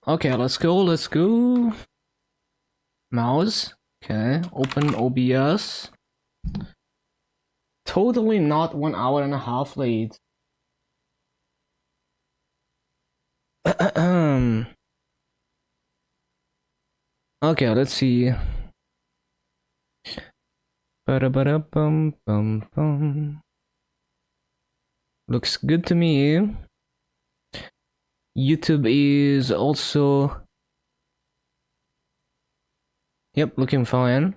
Okay, let's go. Mouse. Okay, open OBS. Totally not 1 hour and a half late. Okay, let's see. Ba-da-ba-da-bum-bum-bum. Looks good to me. YouTube is also... Yep, looking fine.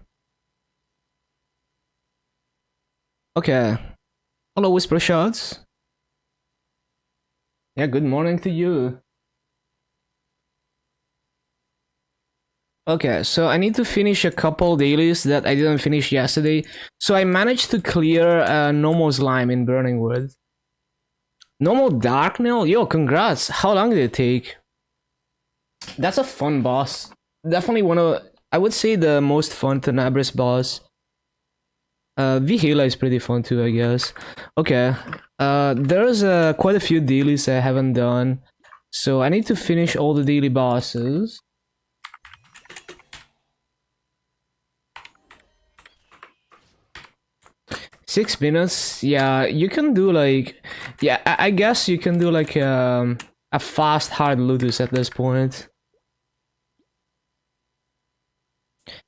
Okay. Hello, Whisper Shots. Yeah, good morning to you. Okay, so I need to finish a couple dailies that I didn't finish yesterday. So I managed to clear normal slime in Burning Wood. Normal Dark Nail? Yo, congrats! How long did it take? That's a fun boss. Definitely one of... I would say the most fun Tenebris boss. Vihela is pretty fun too, I guess. Okay, there's quite a few dailies I haven't done. So I need to finish all the daily bosses. Six minutes, yeah, you can do like, yeah, I guess you can do like a fast hard Ludus at this point.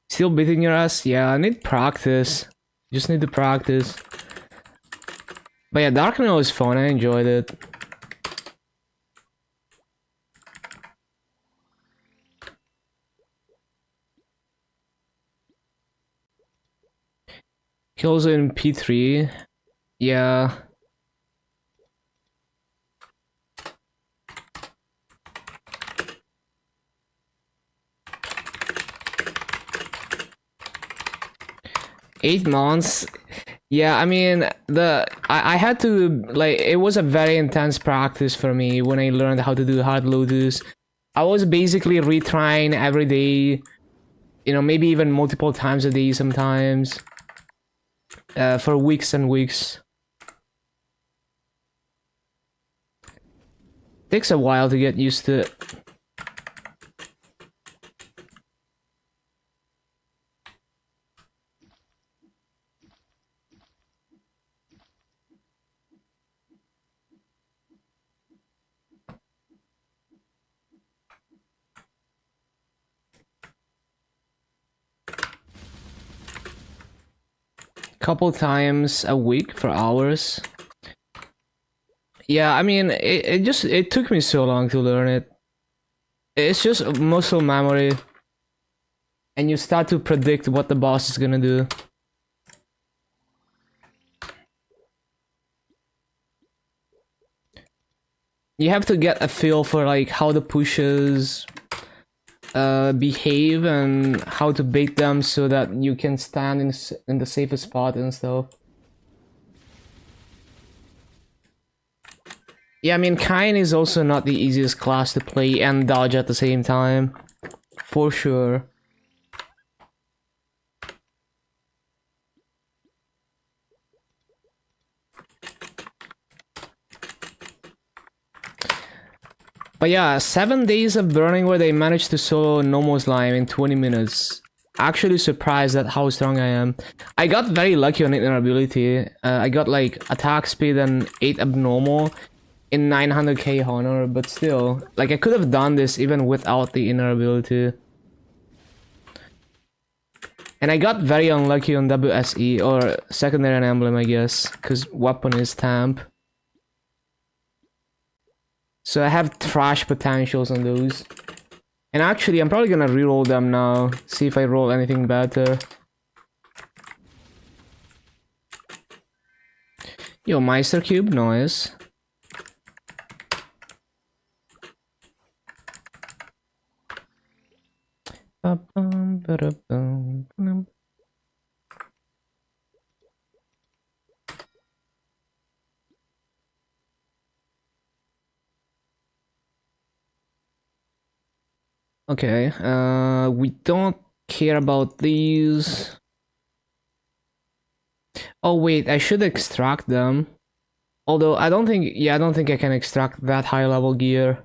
Still beating your ass? Yeah, I need practice. Just need to practice. But yeah, Dark Nail is fun, I enjoyed it. Kills in P3. Yeah. Eight months. Yeah, I mean, I had to, like, it was a very intense practice for me when I learned how to do hard Ludus. I was basically retrying every day, you know, maybe even multiple times a day sometimes. For weeks and weeks. Takes a while to get used to it. Couple times a week for hours. Yeah, I mean, it took me so long to learn it. It's just muscle memory. And you start to predict what the boss is gonna do. You have to get a feel for like how the pushes behave and how to bait them so that you can stand in the safest spot and stuff. Yeah, I mean, Kain is also not the easiest class to play and dodge at the same time. For sure. But yeah, 7 days of Burning where they managed to solo normal slime in 20 minutes. Actually surprised at how strong I am. I got very lucky on inner ability. I got like attack speed and 8 abnormal in 900k honor, but still, like I could have done this even without the inner ability. And I got very unlucky on WSE, or secondary and emblem, I guess, because weapon is Tamp. So I have trash potentials on those. And actually, I'm probably gonna reroll them now, see if I roll anything better. Yo, Meister Cube, nice. Okay, we don't care about these. Oh wait, I should extract them. Although I don't think, yeah, I don't think I can extract that high level gear.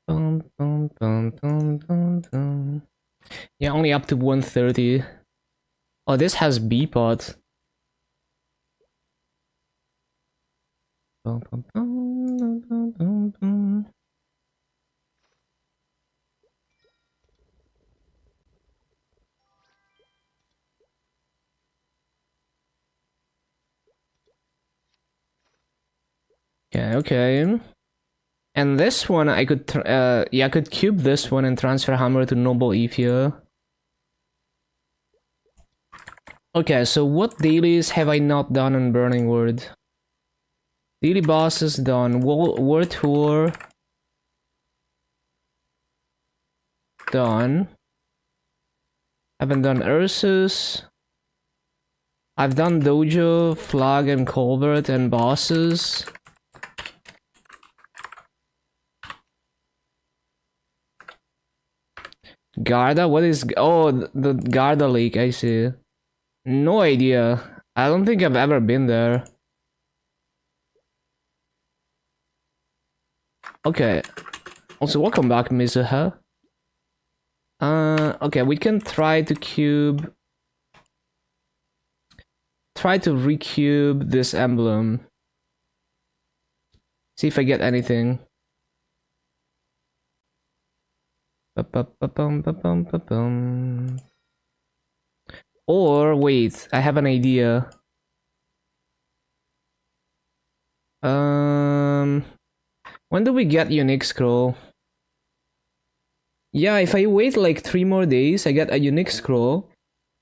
Yeah, only up to 130. Oh, this has B pot. Okay, okay. And this one, I could, yeah, I could cube this one and transfer hammer to Noble Ether. Okay, so what dailies have I not done on Burning Word? Daily bosses done. World Tour done. Haven't done Ursus. I've done Dojo, Flag, and Colbert, and bosses. Garda? What is... Oh, the Garda Lake, I see. No idea. I don't think I've ever been there. Okay. Also, welcome back, Mizuha. Okay, we can try to cube... Try to recube this emblem. See if I get anything. Or, wait, I have an idea. When do we get unique scroll? Yeah, if I wait like 3 more days, I get a unique scroll,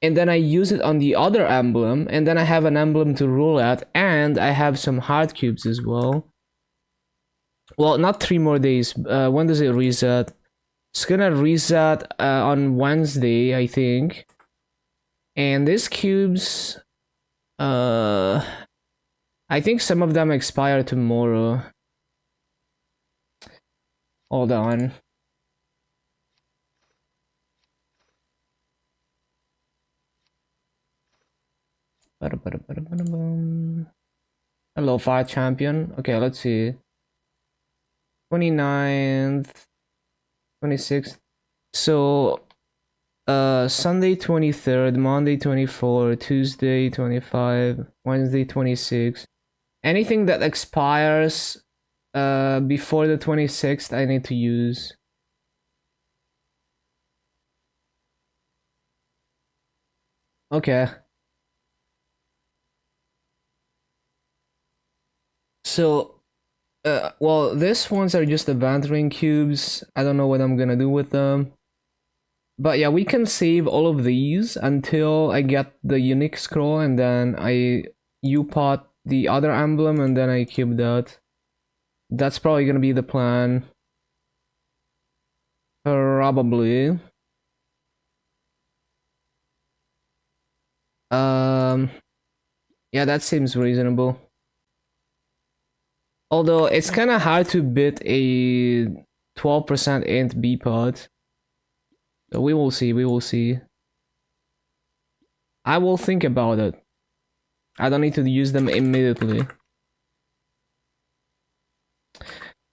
and then I use it on the other emblem, and then I have an emblem to roll at, and I have some hard cubes as well. Well, not 3 more days. When does it reset? It's gonna reset on Wednesday, I think. And these cubes, I think some of them expire tomorrow. Hold on. Hello, Fire Champion. Okay, let's see. 29th, 26th. So, Sunday 23rd, Monday 24, Tuesday 25, Wednesday 26. Anything that expires before the 26th, I need to use. Okay. So, well, these ones are just adventuring cubes. I don't know what I'm gonna do with them. But yeah, we can save all of these until I get the unique scroll, and then I U-pot the other emblem, and then I cube that. That's probably gonna be the plan. Probably. Yeah, that seems reasonable. Although it's kind of hard to beat a 12% int B pod. So we will see, we will see. I will think about it. I don't need to use them immediately.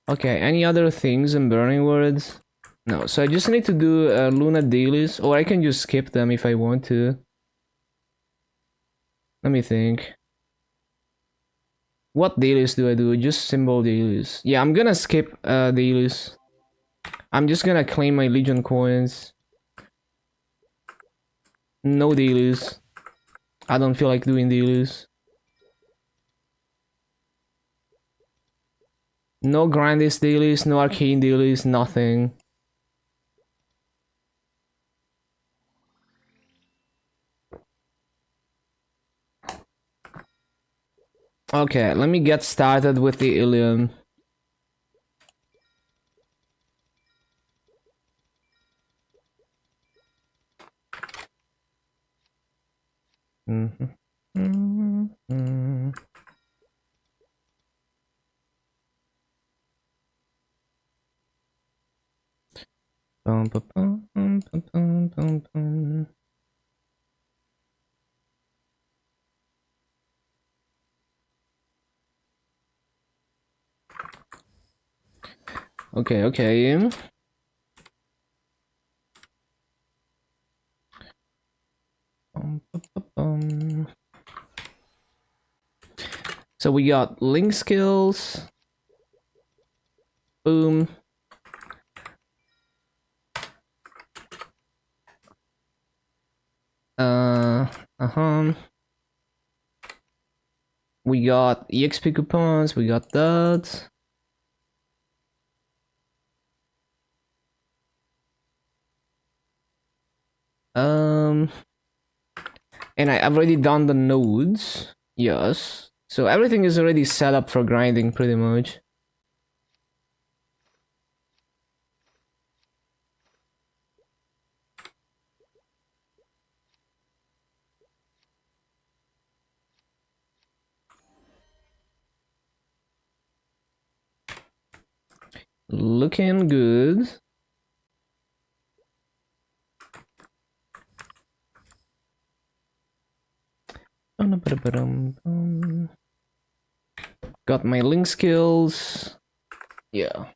Okay, any other things in Burning Words? No, so I just need to do Luna dailies, or I can just skip them if I want to. Let me think. What dailies do I do? Just symbol dailies. Yeah, I'm gonna skip dailies. I'm just gonna claim my Legion coins. No dailies. I don't feel like doing dailies. No Grandis dailies, no Arcane dailies, nothing. Okay, let me get started with the illium. Okay, okay. So we got link skills. Boom. Uh-huh. We got EXP coupons, we got that. And I've already done the nodes. Yes. So everything is already set up for grinding pretty much. Looking good. Got my link skills. Yeah.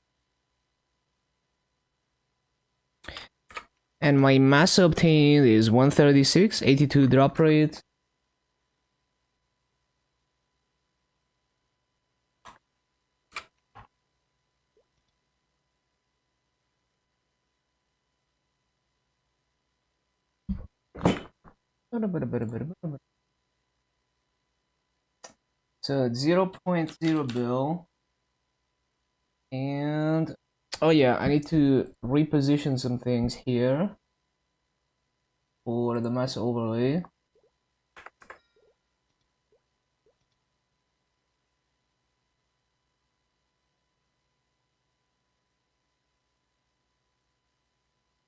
And my mass obtained is 136, 82 drop rate. So 0.0 bill. And oh yeah, I need to reposition some things here for the mass overlay.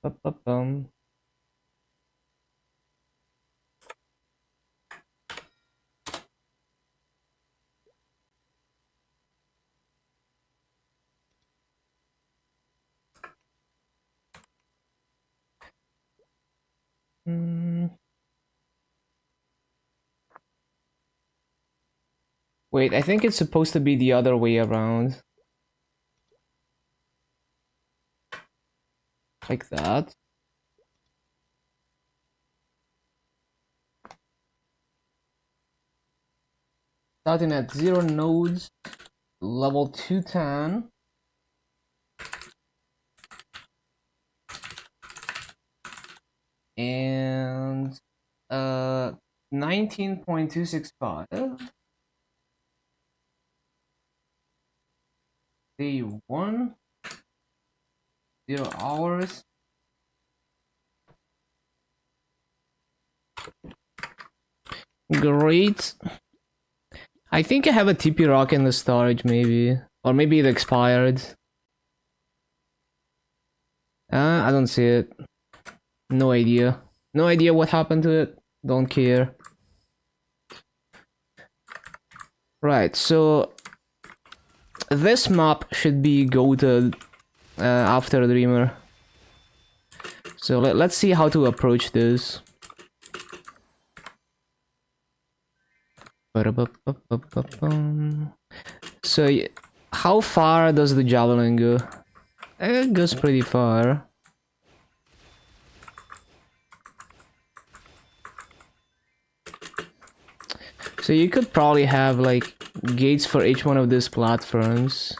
Ba-ba-bum. Wait, I think it's supposed to be the other way around. Like that. Starting at 0 nodes, level 210. And 19.265. Day 1. 0 hours. Great. I think I have a TP rock in the storage, maybe. Or maybe it expired. I don't see it. No idea. No idea what happened to it. Don't care. Right, so this map should be goated after Dreamer. So let's see how to approach this. So how far does the javelin go? It goes pretty far. So you could probably have like gates for each one of these platforms.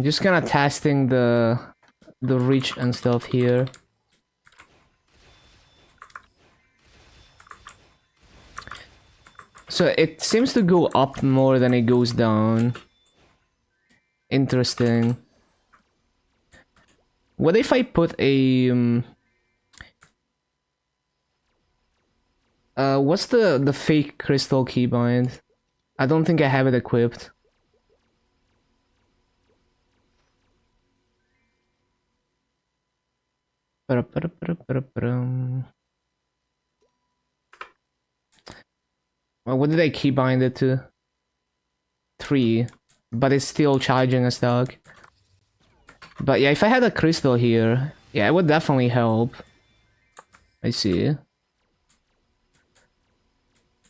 Just kind of testing the reach and stuff here. So it seems to go up more than it goes down. Interesting. What if I put a what's the fake crystal keybind? I don't think I have it equipped. Well, what did I keybind it to? 3, but it's still charging a stock. But yeah, if I had a crystal here, yeah, it would definitely help. I see.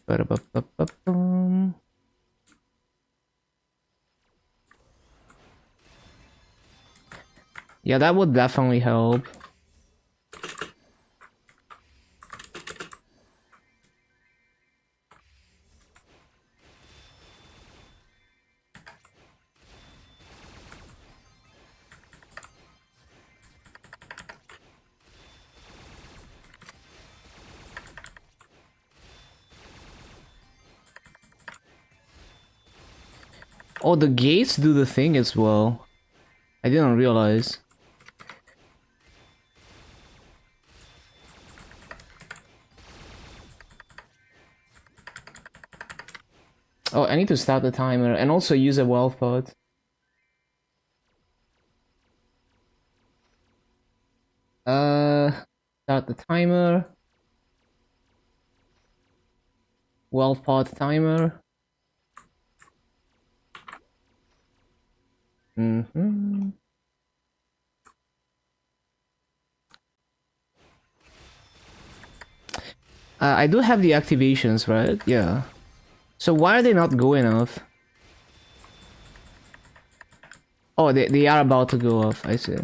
Ba-da-ba-ba-ba-bum. Yeah, that would definitely help. Oh, the gates do the thing as well. I didn't realize. Oh, I need to start the timer and also use a wealth pod. Start the timer. Wealth pod timer. Mm-hmm. I do have the activations, right? Yeah. So why are they not going off? Oh, they are about to go off, I see.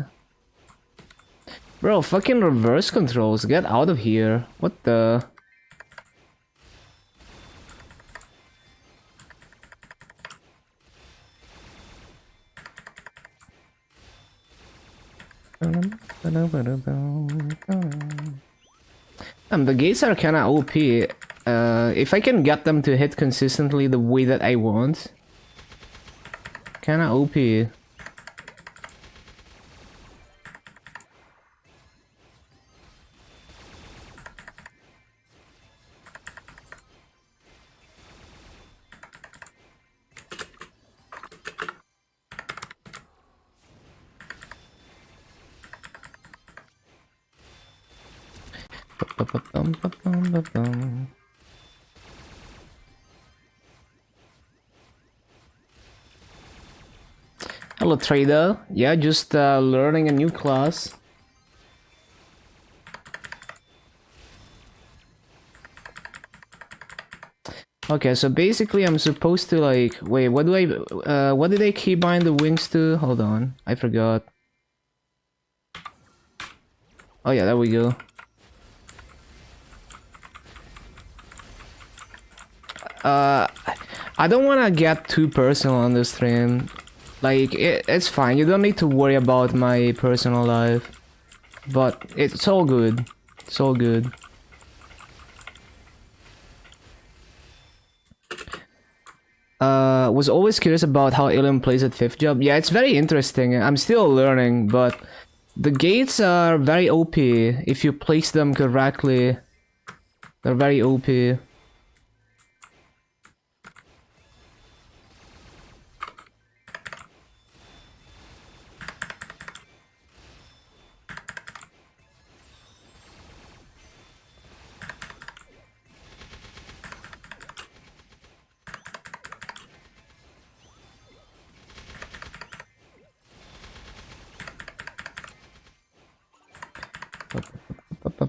Bro, fucking reverse controls, get out of here. What the? The gates are kinda OP. If I can get them to hit consistently the way that I want, kinda OP. Hello, trader. Yeah, just learning a new class. Okay, so basically I'm supposed to like wait, what do I what did I keybind the wings to? Hold on. I forgot. Oh yeah, there we go. I don't want to get too personal on this stream. Like, it's fine. You don't need to worry about my personal life. But it's all good. It's all good. Was always curious about how Illium plays at 5th job. Yeah, it's very interesting. I'm still learning, but the gates are very OP. If you place them correctly, they're very OP.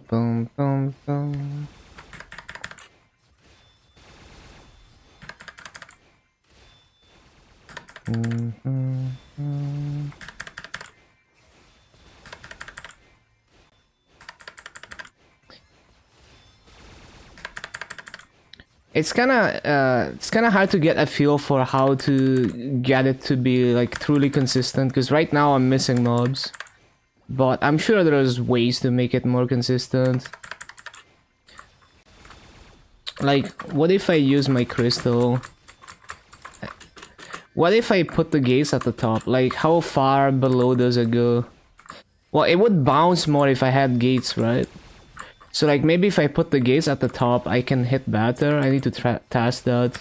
Boom, boom, boom. It's kind of hard to get a feel for how to get it to be like truly consistent, because right now I'm missing mobs, but I'm sure there's ways to make it more consistent. Like, what if I use my crystal? What if I put the gates at the top? Like, how far below does it go? Well, it would bounce more if I had gates, right? So like maybe if I put the gates at the top, I can hit better. I need to test that.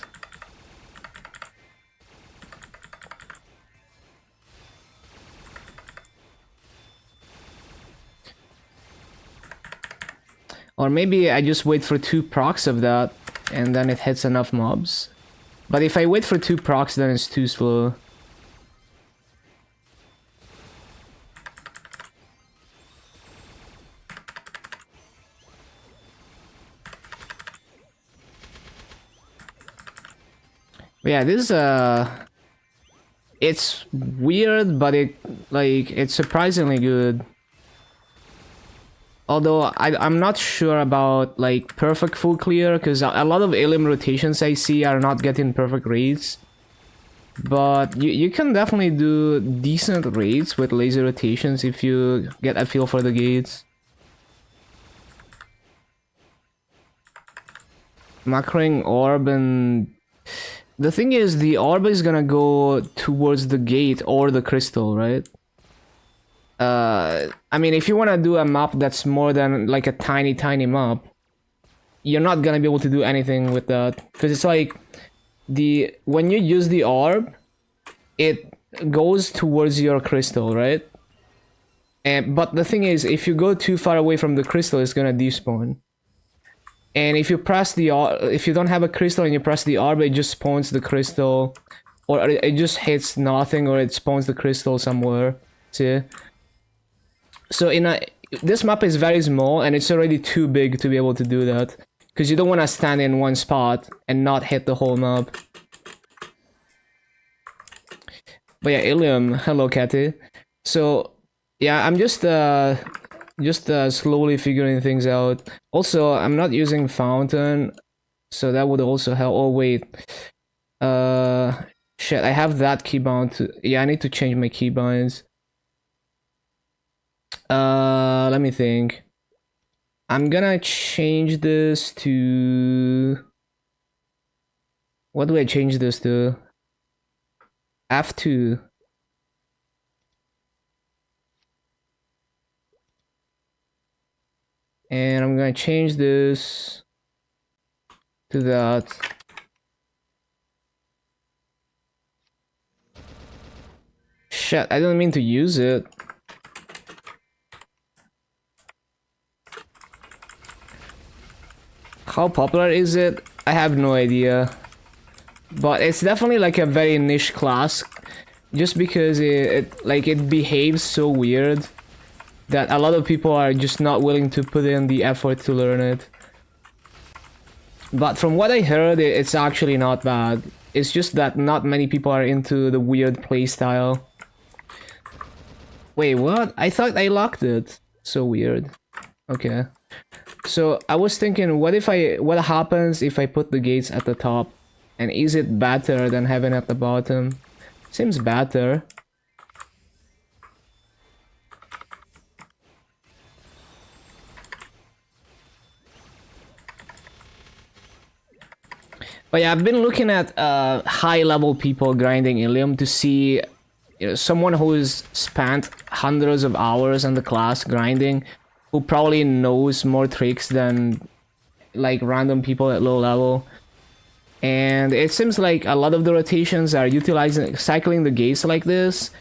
Or maybe I just wait for 2 procs of that, and then it hits enough mobs. But if I wait for 2 procs, then it's too slow. Yeah, this it's weird, but it's surprisingly good. Although I'm not sure about like perfect full clear, because a lot of illium rotations I see are not getting perfect reads. But you can definitely do decent raids with laser rotations if you get a feel for the gates. Macroing orb, and the thing is the orb is gonna go towards the gate or the crystal, right? I mean, if you want to do a map that's more than like a tiny map, you're not gonna be able to do anything with that, because it's like when you use the orb, it goes towards your crystal, right? But the thing is, if you go too far away from the crystal, it's gonna despawn. And if you press the if you don't have a crystal and you press the orb, it just spawns the crystal, or it just hits nothing, or it spawns the crystal somewhere. See? So this map is very small, and it's already too big to be able to do that, because you don't want to stand in one spot and not hit the whole map. But yeah, Illium, hello Cathy. So yeah, I'm just slowly figuring things out. Also, I'm not using fountain, so that would also help. Oh wait, shit, I have that keybind to. Yeah, I need to change my keybinds. Let me think. I'm gonna change this to. What do I change this to? F2. And I'm gonna change this to that. Shit, I don't mean to use it. How popular is it? I have no idea. But it's definitely like a very niche class, just because it behaves so weird that a lot of people are just not willing to put in the effort to learn it. But from what I heard, it's actually not bad. It's just that not many people are into the weird playstyle. Wait, what? I thought I locked it. So weird. Okay. So I was thinking, what happens if I put the gates at the top? And is it better than having it at the bottom? Seems better. But yeah, I've been looking at high-level people grinding Illium to see, someone who's spent hundreds of hours on the class grinding, who probably knows more tricks than like random people at low level. And it seems like a lot of the rotations are cycling the gates like this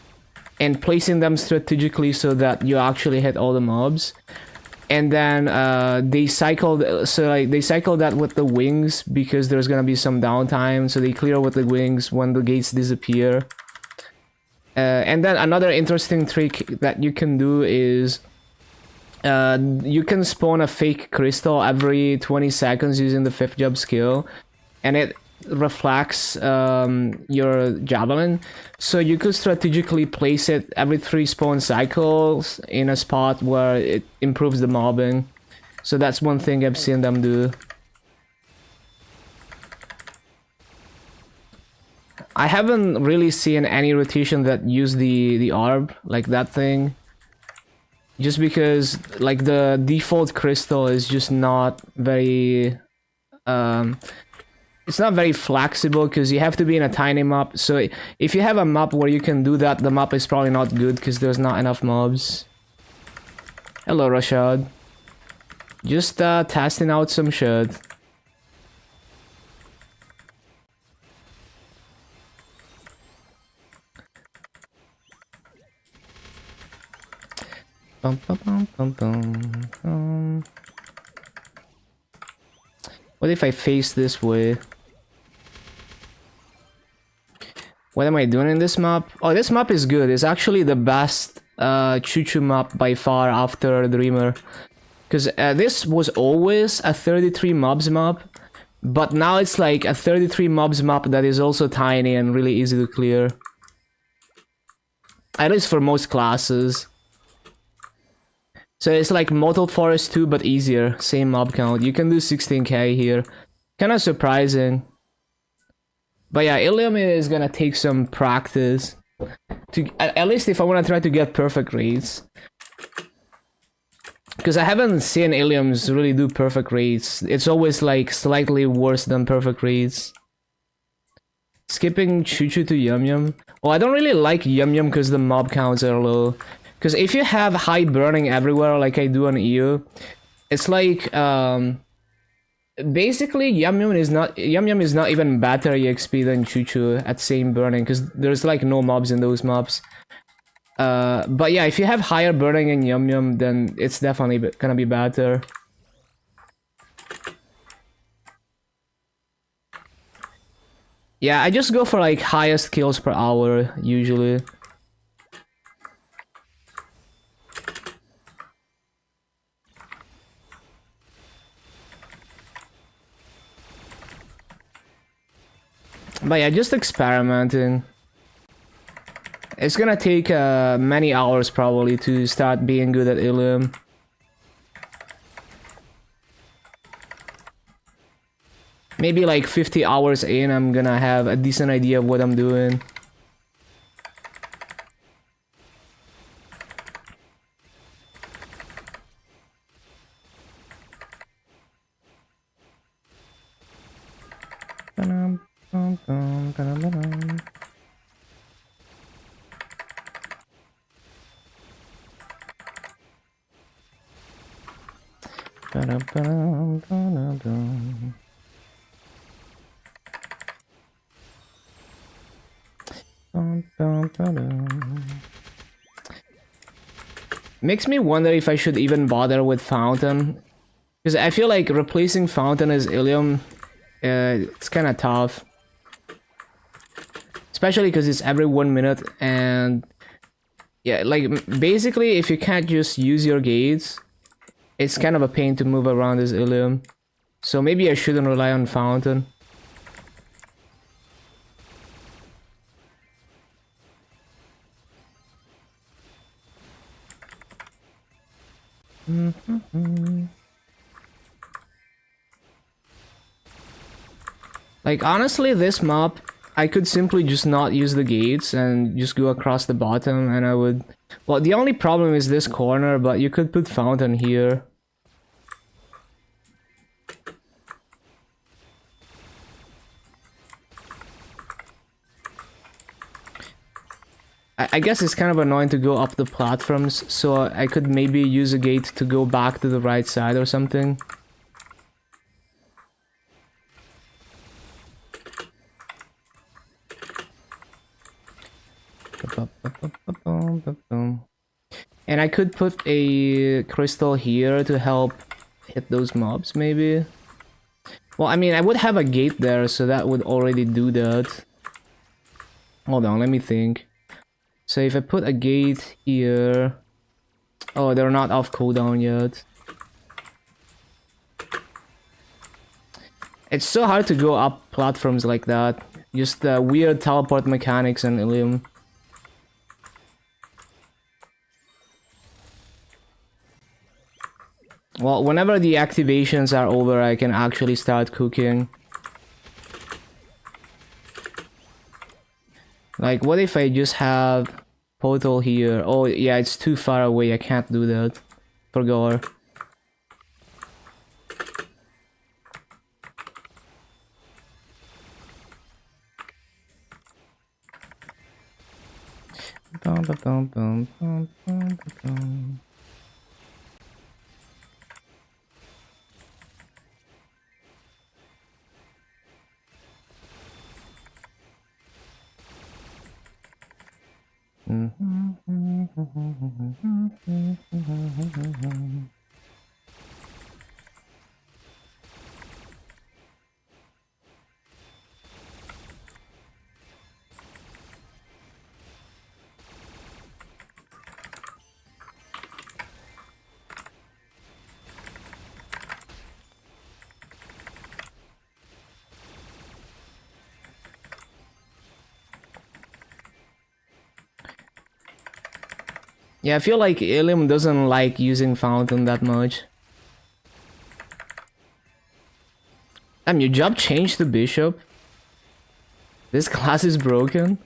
and placing them strategically so that you actually hit all the mobs. And then they cycle that with the wings, because there's gonna be some downtime, so they clear with the wings when the gates disappear. And then another interesting trick that you can do is you can spawn a fake crystal every 20 seconds using the 5th job skill, and it reflects your javelin, so you could strategically place it every 3 spawn cycles in a spot where it improves the mobbing. So that's one thing I've seen them do. I haven't really seen any rotation that use the orb, like that thing. Just because like the default crystal is just not very it's not very flexible, because you have to be in a tiny map. So if you have a map where you can do that, the map is probably not good because there's not enough mobs. Hello, Rashad. Just testing out some shit. Bum, bum, bum, bum, bum, bum. What if I face this way? What am I doing in this map? Oh, this map is good. It's actually the best choo-choo map by far after Dreamer. Because this was always a 33 mobs map, But now it's like a 33 mobs map that is also tiny and really easy to clear. At least for most classes. So it's like Mottled Forest 2 but easier. Same mob count. You can do 16k here. Kinda surprising. But yeah, Illium is gonna take some practice. At least if I wanna try to get perfect raids. Because I haven't seen Illiums really do perfect raids. It's always like slightly worse than perfect raids. Skipping Choo Choo to Yum Yum. Well, I don't really like Yum Yum because the mob counts are low. Because if you have high burning everywhere like I do on EU, it's like basically Yum Yum is not even better EXP than Choo Choo at same burning because there's like no mobs in those mobs. But yeah, if you have higher burning in Yum Yum, then it's definitely gonna be better. Yeah, I just go for like highest kills per hour usually. But yeah, just experimenting. It's gonna take many hours probably to start being good at Illium. Maybe like 50 hours in, I'm gonna have a decent idea of what I'm doing. Makes me wonder if I should even bother with Fountain. Because I feel like replacing Fountain as Illium, it's kind of tough. Especially because it's every 1 minute and... Yeah, like basically if you can't just use your gates, it's kind of a pain to move around as Illium. So maybe I shouldn't rely on Fountain. Like honestly, this map, I could simply just not use the gates and just go across the bottom and I would... Well, the only problem is this corner, but you could put Fountain here. I guess it's kind of annoying to go up the platforms, so I could maybe use a gate to go back to the right side or something. And I could put a crystal here to help hit those mobs, maybe. Well, I mean, I would have a gate there, so that would already do that. Hold on, let me think. So if I put a gate here... Oh, they're not off cooldown yet. It's so hard to go up platforms like that. Just weird teleport mechanics and Illium. Well, whenever the activations are over, I can actually start cooking. Like, what if I just have portal here? Oh, yeah, it's too far away. I can't do that. Forgot. Bum, bum, bum, bum, bum, bum, bum. Yeah, I feel like Illium doesn't like using Fountain that much. Your job changed to Bishop. This class is broken.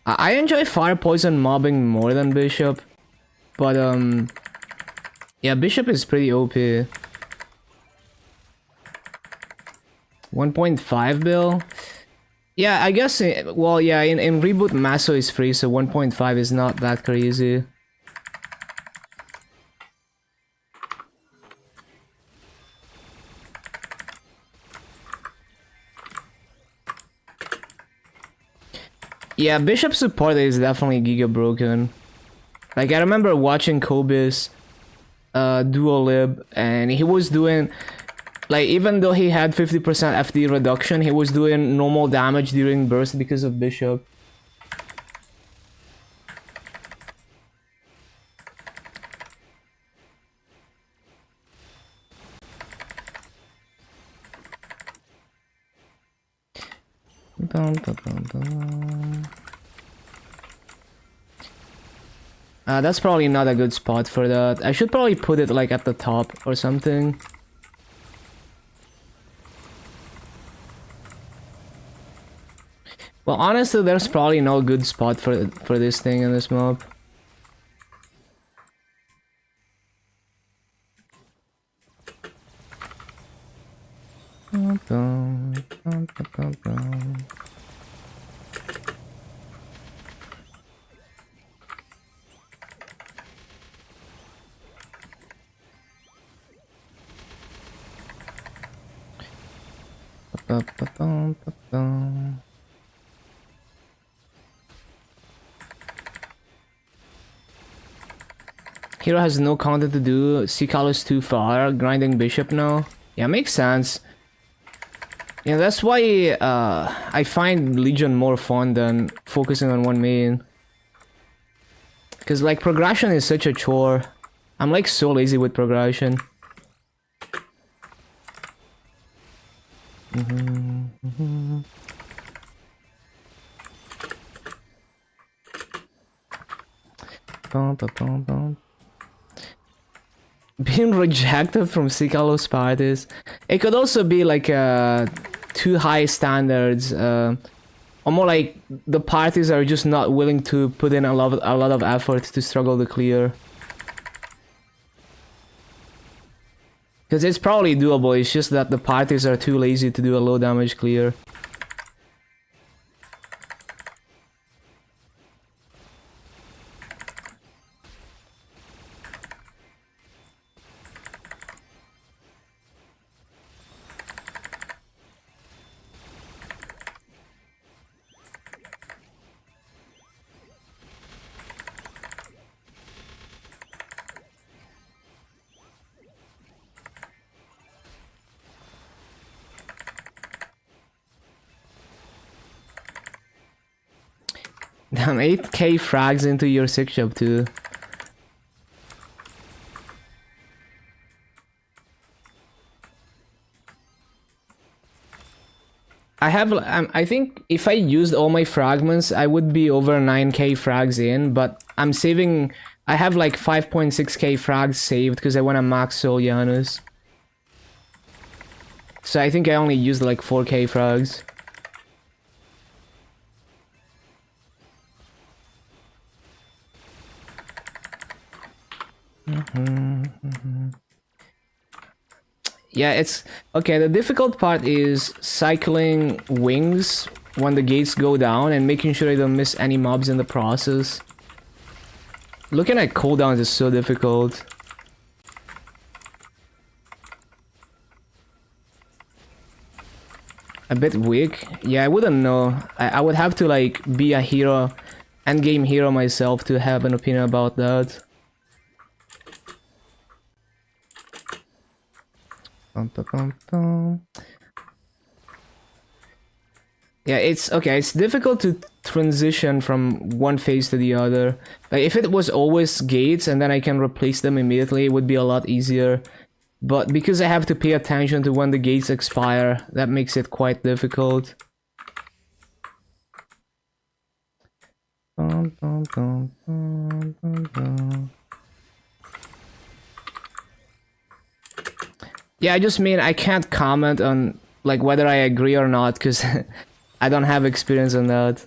I enjoy Fire Poison mobbing more than Bishop. But, yeah, Bishop is pretty OP. 1.5 bill? Yeah, I guess, well, yeah, in Reboot, Maso is free, so 1.5 is not that crazy. Yeah, Bishop support is definitely giga broken. Like, I remember watching Kobe's Duolib, and he was doing, like, even though he had 50% FD reduction, he was doing normal damage during burst because of Bishop. That's probably not a good spot for that. I should probably put it like at the top or something. Well, honestly, there's probably no good spot for this thing in this mob. Hero has no content to do. Sikal is too far. Grinding Bishop now. Yeah, makes sense. Yeah, that's why I find Legion more fun than focusing on one main. Because like progression is such a chore. I'm like so lazy with progression. Being rejected from Sikalo's parties. It could also be like too high standards. Or more like the parties are just not willing to put in a lot of effort to struggle to clear. Because it's probably doable, it's just that the parties are too lazy to do a low damage clear. Damn, 8k frags into your 6-shop too. I think if I used all my fragments, I would be over 9k frags in, but I'm saving, I have like 5.6k frags saved because I want to max Soul Janus. So I think I only used like 4k frags. Yeah, it's okay. The difficult part is cycling wings when the gates go down and making sure I don't miss any mobs in the process. Looking at cooldowns is so difficult. A bit weak. Yeah, I wouldn't know. I would have to like be a hero, endgame hero myself to have an opinion about that. Yeah, it's okay. It's difficult to transition from one phase to the other. Like if it was always gates and then I can replace them immediately, it would be a lot easier. But because I have to pay attention to when the gates expire, that makes it quite difficult. Yeah, I just mean I can't comment on like whether I agree or not because I don't have experience on that.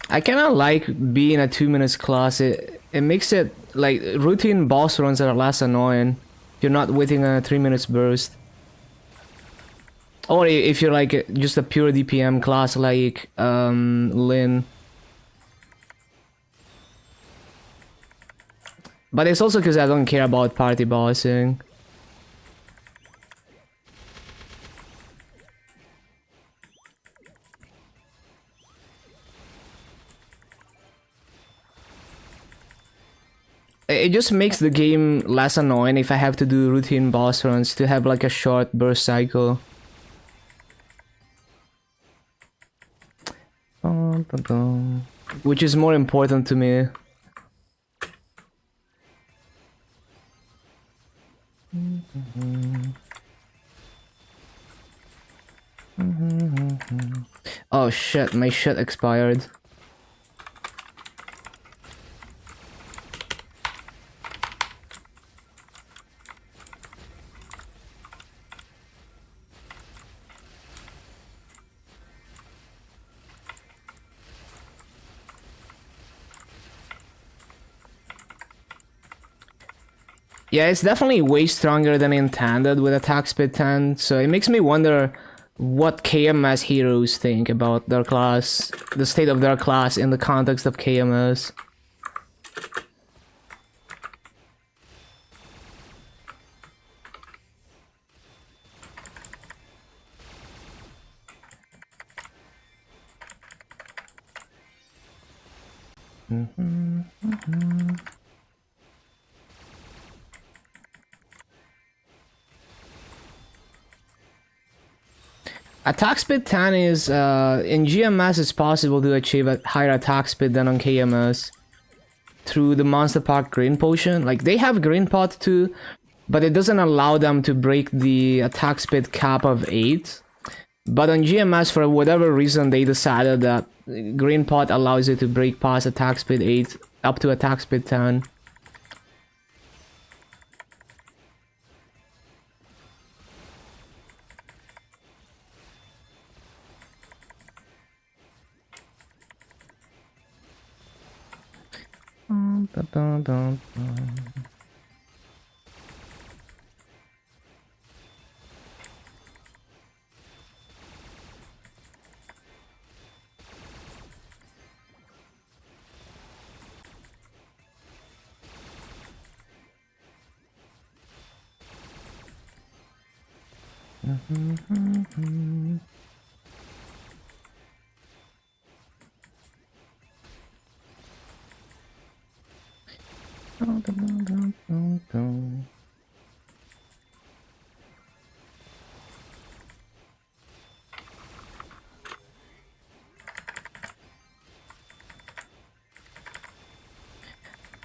I kinda like being a 2 minutes class. It makes it like routine boss runs are less annoying. You're not waiting a 3 minutes burst. Or if you're like just a pure DPM class like Lin. But it's also because I don't care about party bossing. It just makes the game less annoying if I have to do routine boss runs to have like a short burst cycle. Which is more important to me. Oh shit, my shit expired. Yeah, it's definitely way stronger than intended with attack speed 10, so it makes me wonder what KMS heroes think about their class, the state of their class in the context of KMS. Attack speed 10 is, in GMS it's possible to achieve a higher attack speed than on KMS through the Monster Park Green Potion. Like, they have Green Pot too, but it doesn't allow them to break the attack speed cap of 8. But on GMS, for whatever reason, they decided that Green Pot allows you to break past attack speed 8 up to attack speed 10.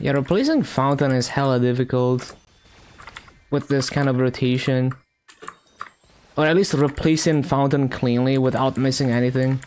Yeah, replacing Fountain is hella difficult with this kind of rotation. Or at least replacing Fountain cleanly without missing anything.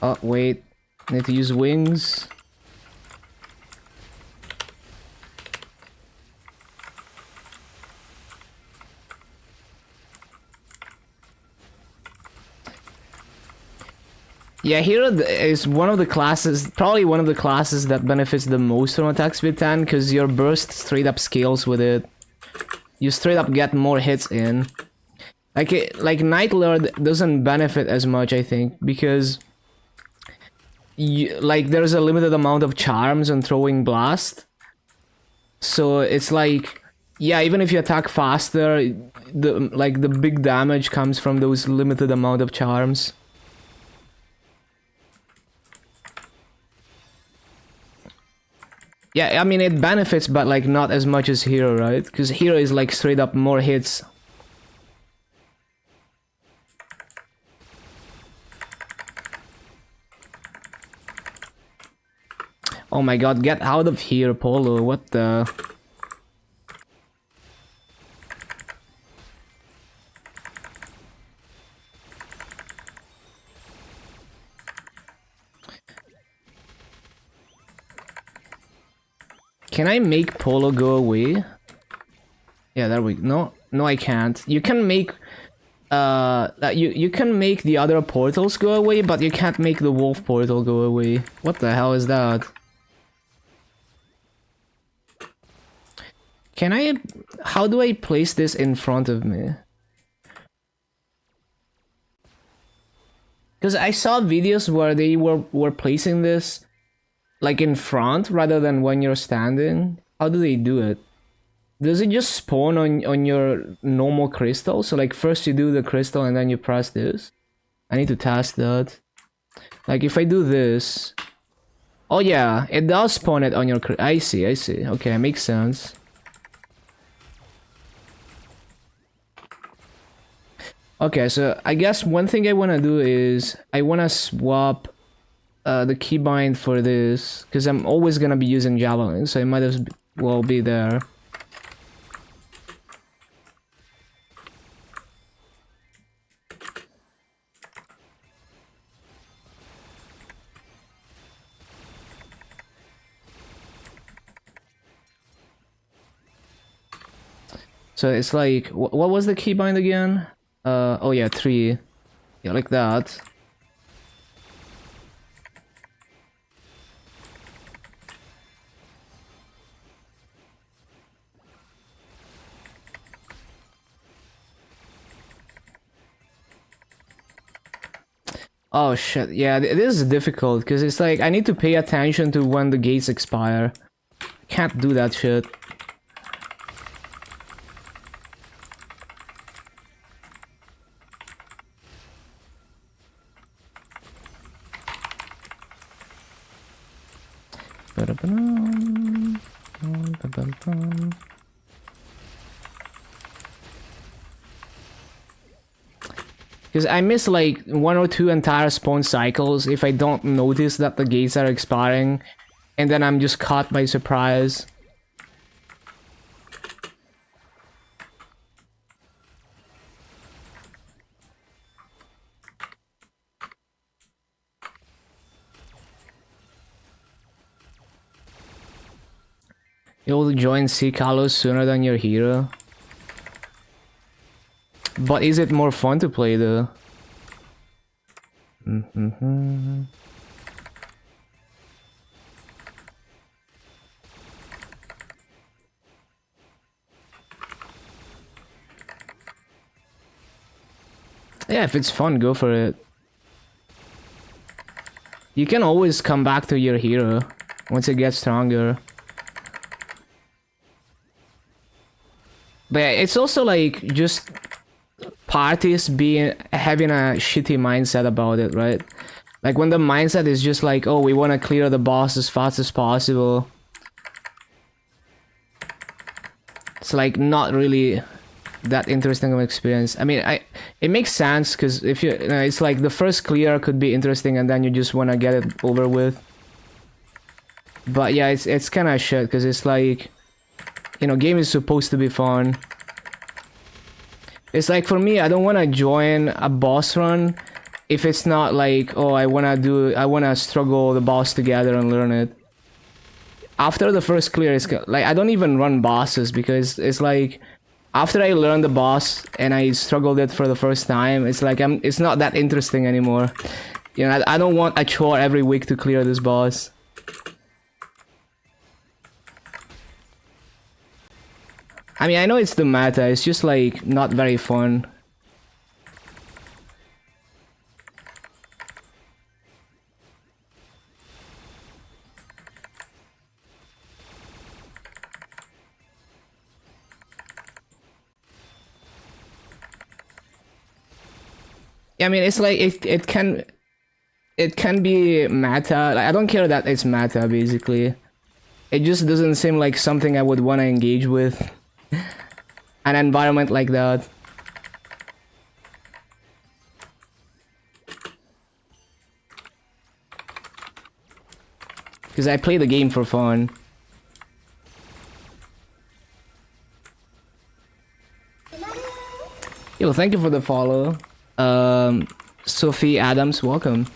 Oh, wait. Need to use wings. Yeah, Hero is one of the classes, probably one of the classes that benefits the most from attack speed 10, because your burst straight up scales with it. You straight up get more hits in. Like Night Lord doesn't benefit as much, I think, because like there's a limited amount of charms on throwing blast. So it's like, yeah, even if you attack faster, the big damage comes from those limited amount of charms. Yeah, I mean it benefits, but like not as much as Hero, right? Because Hero is like straight up more hits. Oh my god, get out of here, Polo, what the... Can I make Polo go away? Yeah, there we go. No, I can't. You can make... you can make the other portals go away, but you can't make the wolf portal go away. What the hell is that? Can I... How do I place this in front of me? Because I saw videos where they were placing this like in front rather than when you're standing. How do they do it? Does it just spawn on your normal crystal? So like first you do the crystal and then you press this? I need to test that. Like if I do this... Oh yeah, it does spawn it on your I see. Okay, makes sense. Okay, so I guess one thing I want to do is I want to swap the keybind for this, because I'm always going to be using Javelin, so it might as well be there. So it's like, what was the keybind again? Oh yeah, 3. Yeah, like that. Oh shit, yeah, this is difficult, because it's like, I need to pay attention to when the gates expire. Can't do that shit. Because I miss like 1 or 2 entire spawn cycles if I don't notice that the gates are expiring, and then I'm just caught by surprise. You'll join Sea Kalos sooner than your hero. But is it more fun to play though? Yeah, if it's fun, go for it. You can always come back to your hero once it gets stronger. But yeah, it's also like just parties having a shitty mindset about it, right? Like when the mindset is just like, oh, we want to clear the boss as fast as possible. It's like not really that interesting of an experience. I mean, it makes sense because if you, it's like the first clear could be interesting and then you just want to get it over with. But yeah, it's kind of shit because it's like, you know, game is supposed to be fun. It's like for me, I don't want to join a boss run if it's not like, oh, I wanna struggle the boss together and learn it. After the first clear, it's like I don't even run bosses because it's like after I learn the boss and I struggled it for the first time, it's like it's not that interesting anymore. You know, I don't want a chore every week to clear this boss. I mean, I know it's the meta, it's just like not very fun. I mean, it's like it can be meta. Like, I don't care that it's meta. Basically, it just doesn't seem like something I would want to engage with. An environment like that. Because I play the game for fun. Yo, thank you for the follow. Sophie Adams, welcome.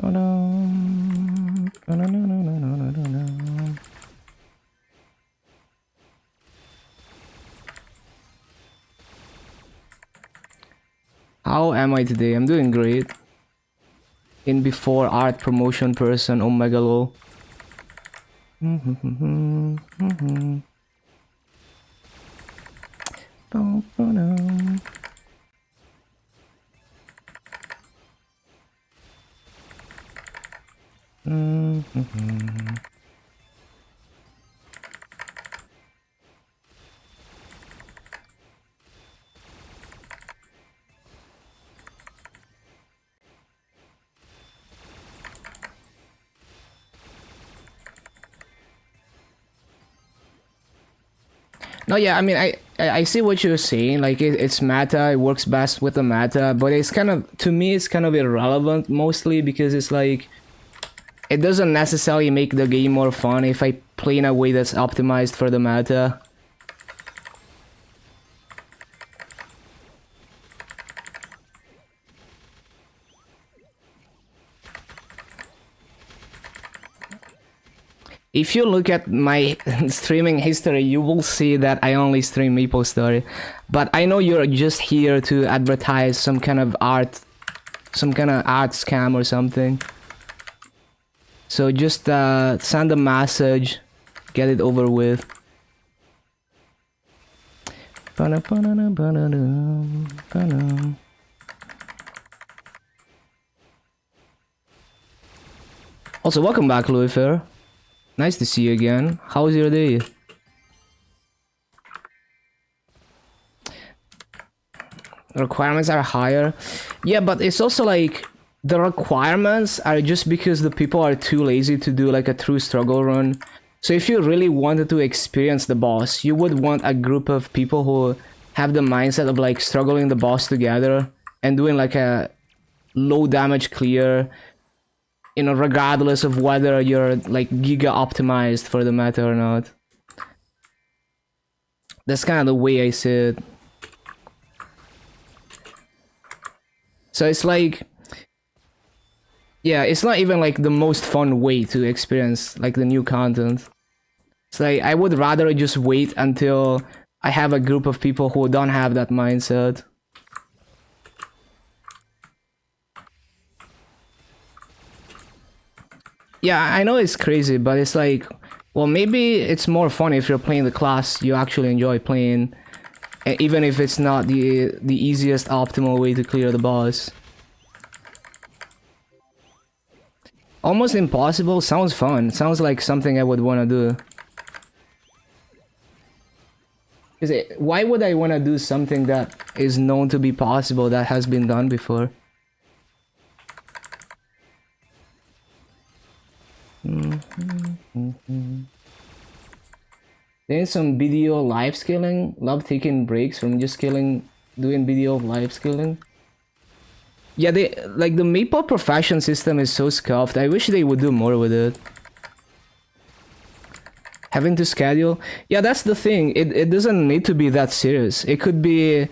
Oh no. Oh, no, no, no, no, no, no, no. How am I today? I'm doing great. In before art promotion person, oh my god. No, yeah, I mean, I see what you're saying. Like, it's meta, it works best with the meta, but it's kind of, to me, it's kind of irrelevant mostly because it's like, it doesn't necessarily make the game more fun if I play in a way that's optimized for the meta. If you look at my streaming history, you will see that I only stream MapleStory. But I know you're just here to advertise some kind of art scam or something. So just send a message, get it over with. Also, welcome back, Louis Fair. Nice to see you again. How was your day? Requirements are higher. Yeah, but it's also like the requirements are just because the people are too lazy to do like a true struggle run. So if you really wanted to experience the boss, you would want a group of people who have the mindset of like struggling the boss together and doing like a low damage clear, you know, regardless of whether you're like giga optimized for the meta or not. That's kind of the way I see it. So it's like, yeah, it's not even like the most fun way to experience like the new content. It's like I would rather just wait until I have a group of people who don't have that mindset. Yeah, I know it's crazy, but it's like, well, maybe it's more fun if you're playing the class you actually enjoy playing, even if it's not the easiest optimal way to clear the boss. Almost impossible sounds fun. Sounds like something I would want to do. Why would I want to do something that is known to be possible that has been done before? Then some video live scaling. Love taking breaks from just doing video live scaling. Yeah, the Maple profession system is so scuffed. I wish they would do more with it. Having to schedule, yeah, that's the thing. It doesn't need to be that serious. It could be,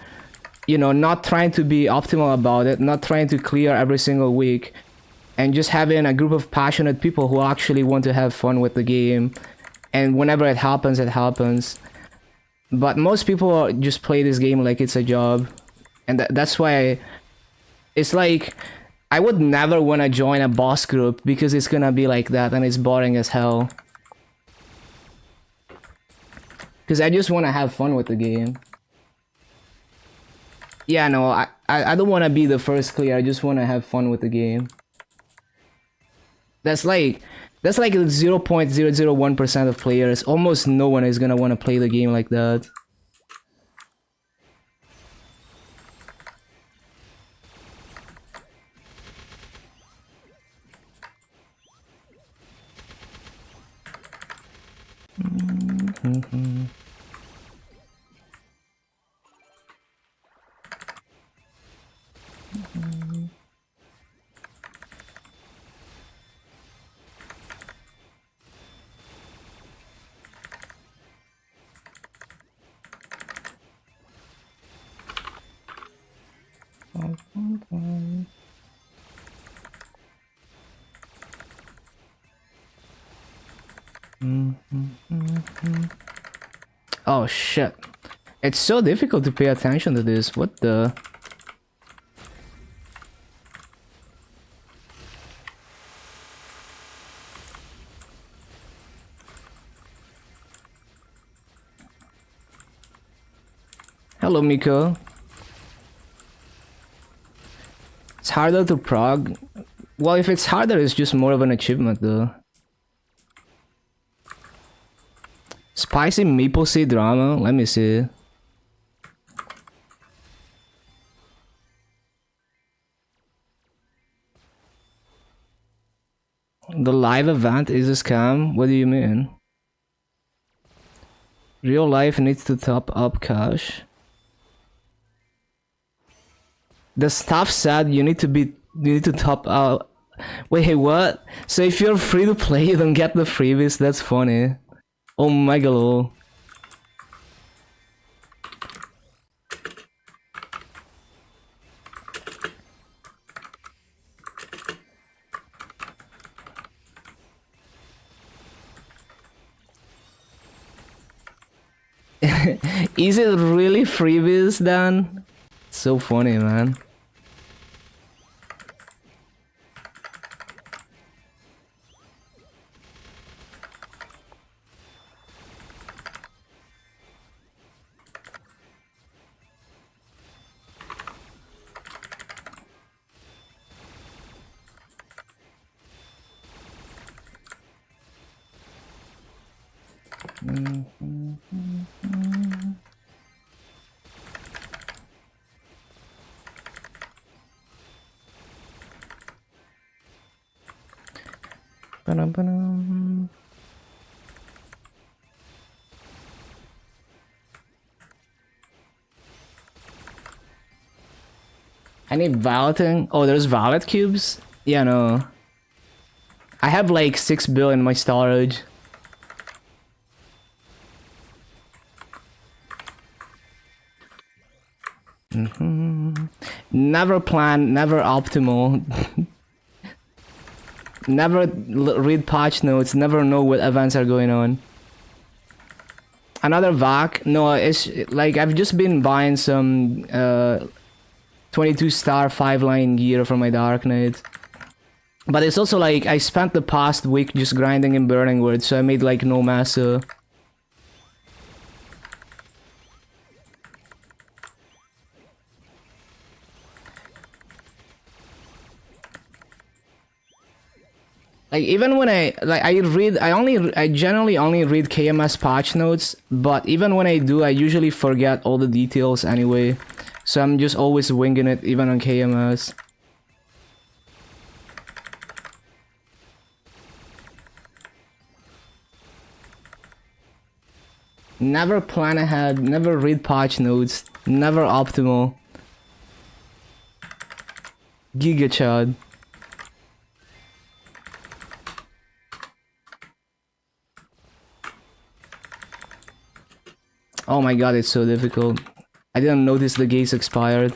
you know, not trying to be optimal about it, not trying to clear every single week, and just having a group of passionate people who actually want to have fun with the game. And whenever it happens, it happens. But most people just play this game like it's a job, and that's why it's like I would never want to join a boss group because it's gonna be like that and it's boring as hell. Because I just want to have fun with the game. Yeah, no, I don't want to be the first clear. I just want to have fun with the game. That's like 0.001% of players. Almost no one is gonna want to play the game like that. Oh shit. It's so difficult to pay attention to this. What the? Hello, Miko. It's harder to prog. Well, if it's harder, it's just more of an achievement, though. Spicy maple seed drama. Let me see. The live event is a scam? What do you mean? Real life needs to top up cash. The staff said you need to top up. Wait, hey, what? So if you're free to play, you don't get the freebies? That's funny. Oh my god. Is it really freebies then? So funny, man. I need valeting. Oh, there's valet cubes? Yeah, no. I have like 6 bill in my storage. Never plan, never optimal. Never read patch notes, never know what events are going on. Another vac? No, it's like I've just been buying some 22-star 5-line gear for my Dark Knight. But it's also like I spent the past week just grinding in Burning Word, so I made like no massa. Like even when I generally only read KMS patch notes, but even when I do, I usually forget all the details anyway. So I'm just always winging it even on KMS. Never plan ahead, never read patch notes, never optimal. Giga Chad. Oh my god, it's so difficult. I didn't notice the gates expired.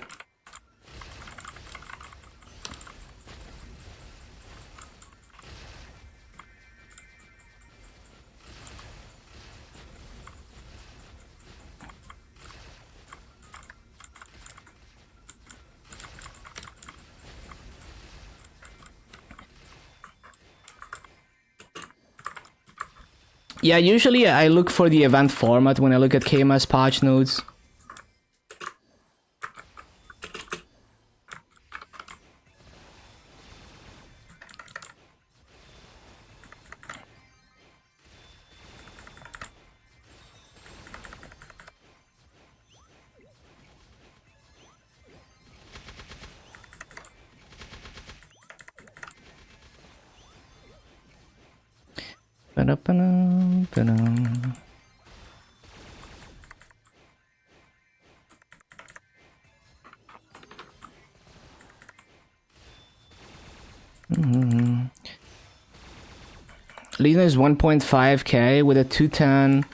Yeah, usually I look for the event format when I look at KMS patch notes. Lena is 1.5k with a 210.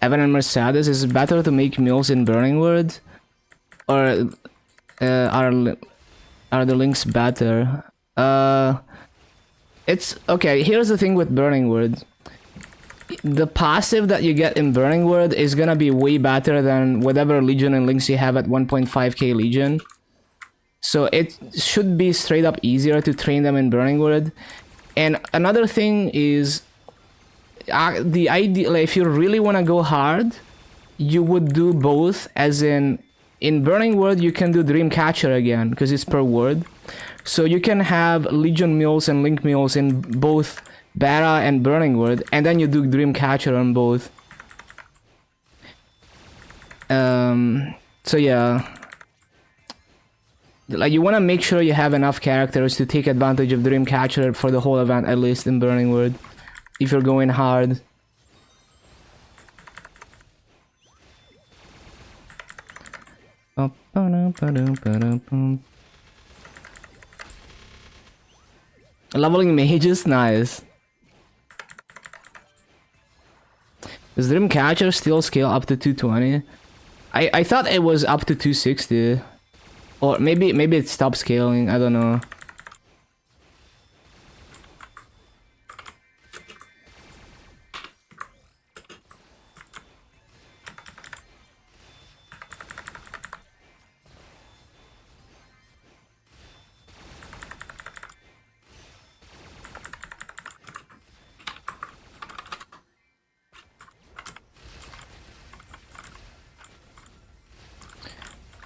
Evan and Mercedes. Is it better to make mules in Burning Wood, or are the links better? It's okay. Here's the thing with Burning Wood. The passive that you get in Burning Wood is gonna be way better than whatever Legion and links you have at 1.5k Legion. So it should be straight up easier to train them in Burning Wood. And another thing is, the idea, like, if you really want to go hard, you would do both. As in Burning Wood, you can do Dreamcatcher again because it's per word. So you can have Legion mules and Link mules in both Beta and Burning Wood, and then you do Dreamcatcher on both. So yeah, like, you want to make sure you have enough characters to take advantage of Dreamcatcher for the whole event, at least in Burning Wood, if you're going hard. Leveling mages, nice. Does Dreamcatcher still scale up to 220? I thought it was up to 260. Or maybe it stopped scaling, I don't know.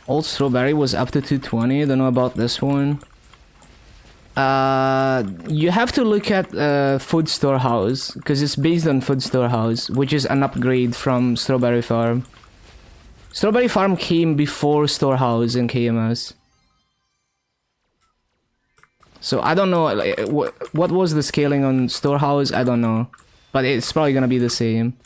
Old Strawberry was up to 220. Don't know about this one. You have to look at Food Storehouse because it's based on Food Storehouse, which is an upgrade from Strawberry Farm. Strawberry Farm came before Storehouse in KMS. So I don't know, like, what was the scaling on Storehouse. I don't know, but it's probably gonna be the same.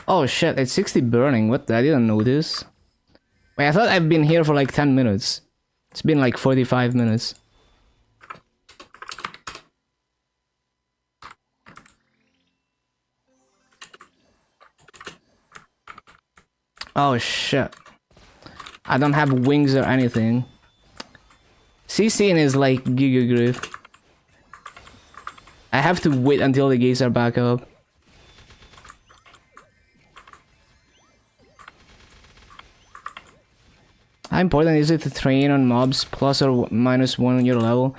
Oh shit, it's 60 burning. What? I didn't notice. Wait, I thought I've been here for like 10 minutes. It's been like 45 minutes. Oh shit. I don't have wings or anything. CCing is like Giga Griff. I have to wait until the gates are back up. How important is it to train on mobs plus or minus 1 on your level?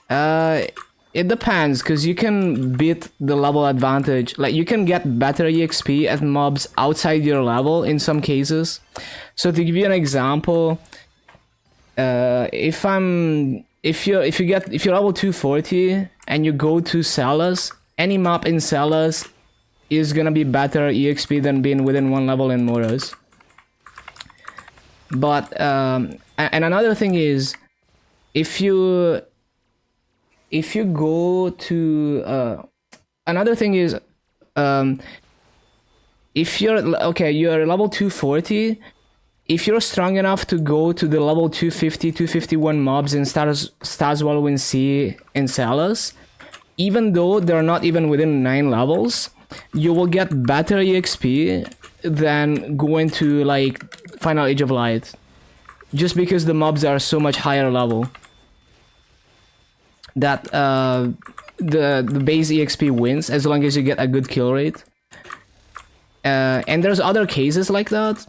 It depends, because you can beat the level advantage. Like, you can get better EXP at mobs outside your level in some cases. So to give you an example, if you're level 240 and you go to Celas, any mob in Celas is gonna be better EXP than being within 1 level in Moras. But and another thing is, if you go to another thing is, if you're you're level 240, if you're strong enough to go to the level 250 251 mobs in Staswallow C in Celas, even though they're not even within 9 levels, you will get better EXP than going to like Final Age of Light, just because the mobs are so much higher level that the base EXP wins as long as you get a good kill rate. And there's other cases like that.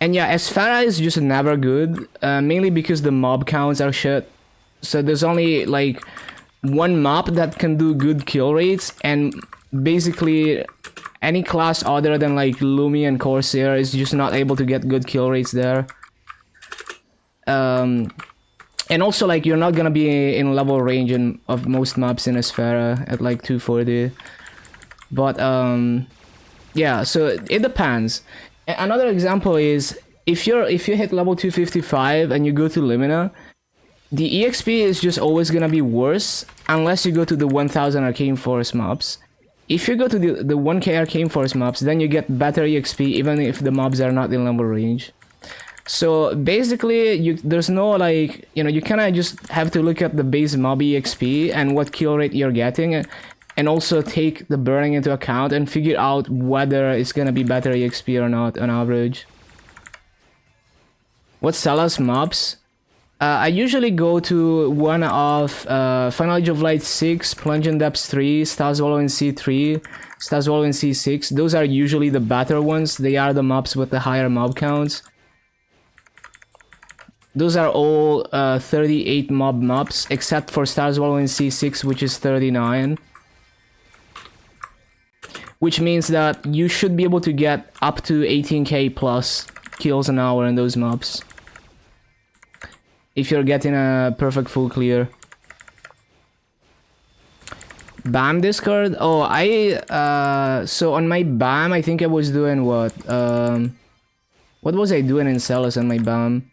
And yeah, Esfera is just never good, mainly because the mob counts are shit. So there's only like one mob that can do good kill rates, and basically any class other than like Lumi and Corsair is just not able to get good kill rates there. And also, like, you're not gonna be in level range of most mobs in Esfera at like 240. But yeah, so it depends. Another example is, if you hit level 255 and you go to Limina, the EXP is just always gonna be worse unless you go to the 1000 Arcane Forest mobs. If you go to the 1k Arcane Forest mobs, then you get better EXP even if the mobs are not in level range. So basically, there's no like, you kind of just have to look at the base mob EXP and what kill rate you're getting, and also take the burning into account and figure out whether it's gonna be better EXP or not on average. What's Celas mobs? I usually go to one of Final Age of Light 6, Plunge in Depths 3, Staswallow in C3, Staswallow in C6. Those are usually the better ones. They are the mobs with the higher mob counts. Those are all 38 mobs, except for Staswallow in C6, which is 39. Which means that you should be able to get up to 18k plus kills an hour in those mobs, if you're getting a perfect full clear. BAM Discord? Oh, so on my BAM, I think I was doing what was I doing in Celas on my BAM?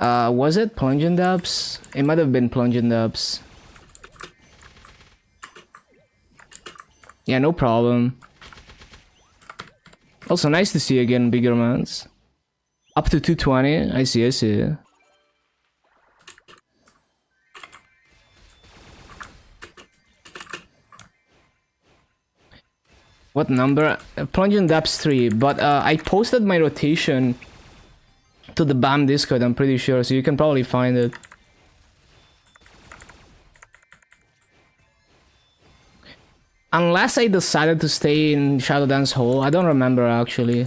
Was it Plunge in Depths? It might have been Plunge in Depths. Yeah, no problem. Also, nice to see you again, bigger mans. Up to 220, I see. What number? Plunge in Depths 3, but I posted my rotation to the BAM Discord, I'm pretty sure, so you can probably find it. Unless I decided to stay in Shadow Dance Hole, I don't remember actually.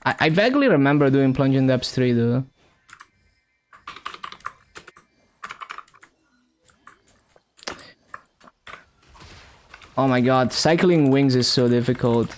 I vaguely remember doing Plunge in Depths 3 though. Oh my god, cycling wings is so difficult.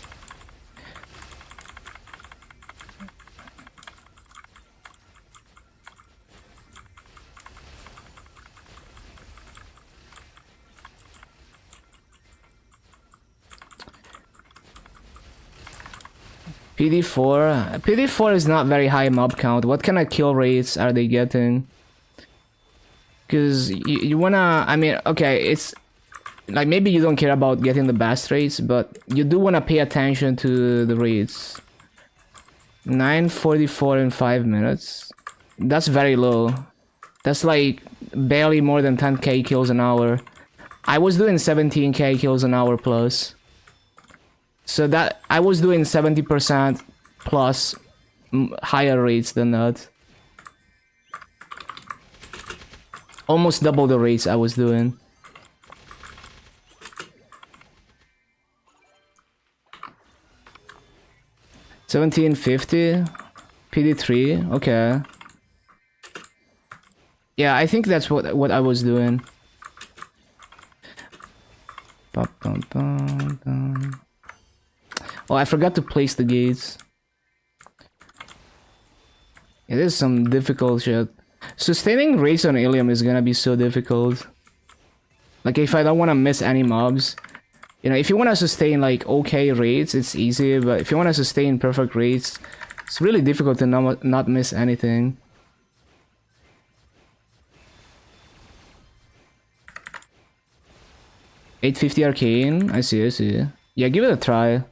PD4 is not very high mob count. What kind of kill rates are they getting? Because you wanna, I mean, okay, it's like maybe you don't care about getting the best rates, but you do wanna pay attention to the rates. 944 in 5 minutes. That's very low. That's like barely more than 10k kills an hour. I was doing 17k kills an hour plus. So that I was doing 70% plus higher rates than that. Almost double the rates I was doing. $17.50 PD3, okay. Yeah, I think that's what I was doing. Oh, I forgot to place the gates. It is some difficult shit. Sustaining rates on Illium is gonna be so difficult. Like, if I don't want to miss any mobs. You know, if you want to sustain, like, okay rates, it's easy. But if you want to sustain perfect rates, it's really difficult to not miss anything. $850 Arcane. I see, I see. Yeah, give it a try.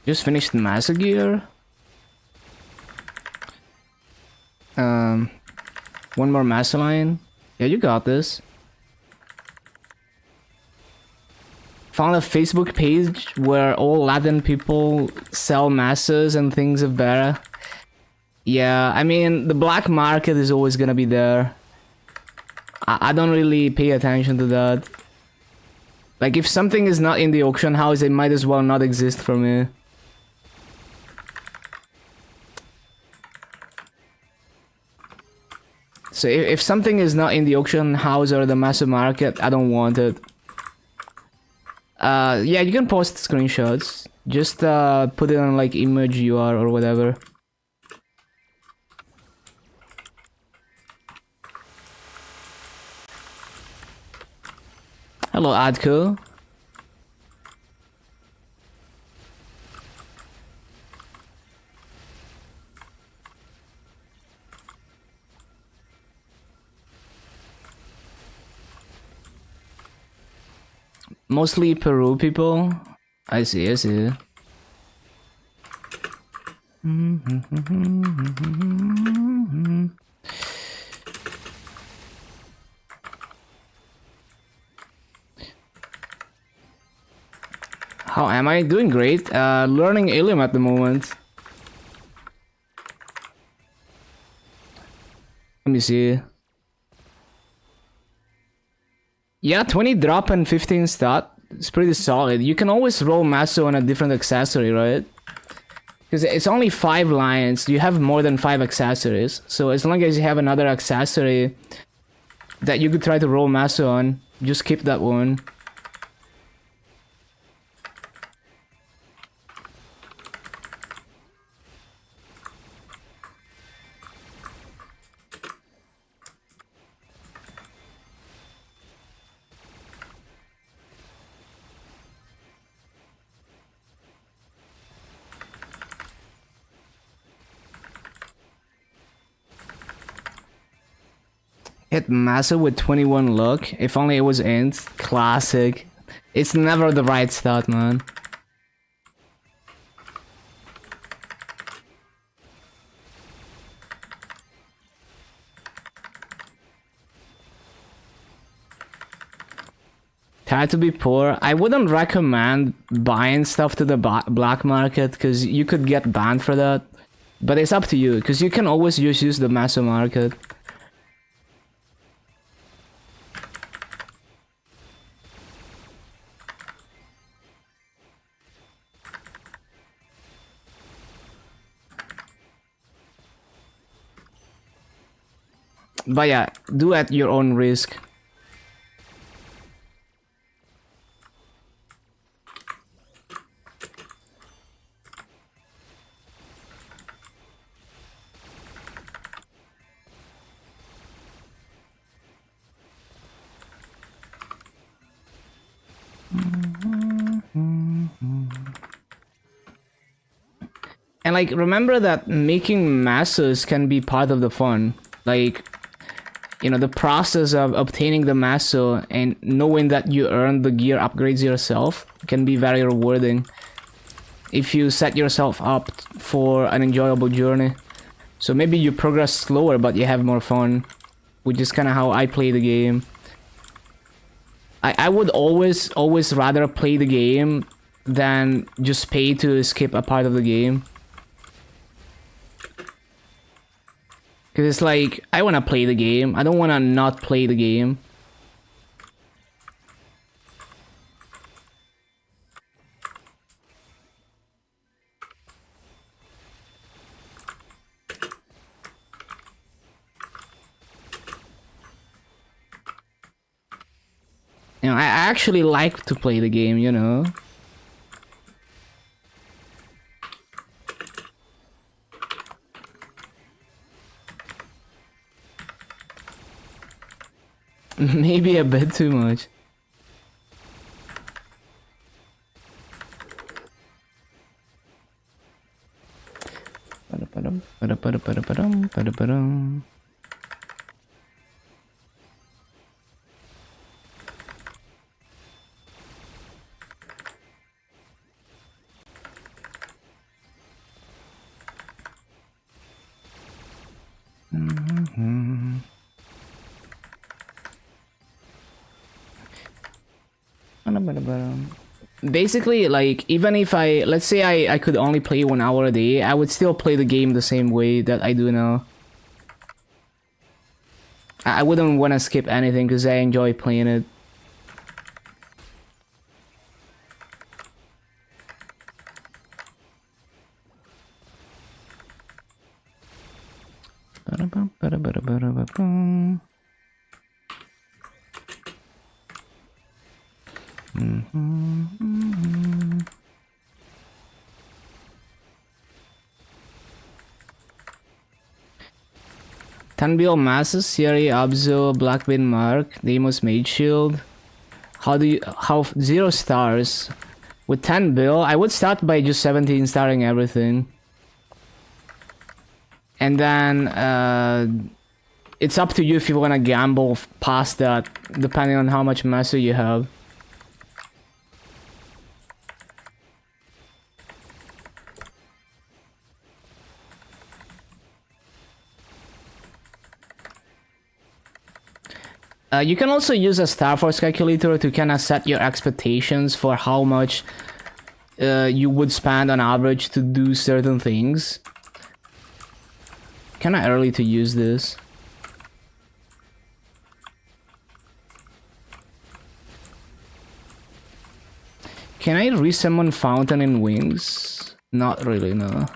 Just finished Massa Gear. One more Massa line. Yeah, you got this. Found a Facebook page where all Latin people sell Massas and things of better. Yeah, I mean, the black market is always gonna be there. I don't really pay attention to that. Like, if something is not in the auction house, it might as well not exist for me. So if something is not in the auction house or the massive market, I don't want it. Yeah, you can post screenshots. Just put it on like image UR or whatever. Hello, Adko. Mostly Peru people. I see, I see. How am I? Doing great. Learning Illium at the moment. Let me see. Yeah, 20 drop and 15 stat. It's pretty solid. You can always roll Masso on a different accessory, right? Because it's only 5 lines. You have more than 5 accessories. So as long as you have another accessory that you could try to roll Masso on, just keep that one. Hit massive with 21 luck. If only it was int. Classic. It's never the right start, man. Tired to be poor. I wouldn't recommend buying stuff to the black market because you could get banned for that. But it's up to you because you can always just use the massive market. But yeah, do at your own risk. And like, remember that making masses can be part of the fun. Like, you know, the process of obtaining the masso and knowing that you earn the gear upgrades yourself can be very rewarding if you set yourself up for an enjoyable journey. So maybe you progress slower but you have more fun, which is kind of how I play the game. I would always rather play the game than just pay to skip a part of the game. Because it's like, I want to play the game. I don't want to not play the game. You know, I actually like to play the game, you know? Maybe a bit too much. Basically, like, even if let's say I could only play 1 hour a day, I would still play the game the same way that I do now. I wouldn't want to skip anything because I enjoy playing it. Tanbil Masses, Siri, Abzo, Blackbin Mark, Deimos Mage Shield. How 0 stars? With 10 bill, I would start by just 17 starring everything. And then, it's up to you if you want to gamble past that, depending on how much master you have. You can also use a Star Force calculator to kind of set your expectations for how much you would spend on average to do certain things. Kind of early to use this. Can I resummon Fountain in Wings? Not really, no.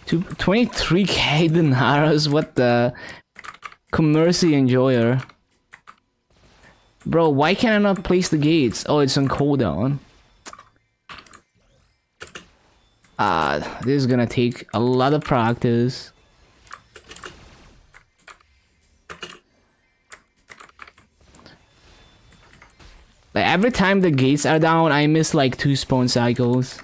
23k dinars. What the? Commercy enjoyer. Bro, why can I not place the gates? Oh, it's on cooldown. This is gonna take a lot of practice. Like every time the gates are down, I miss like 2 spawn cycles.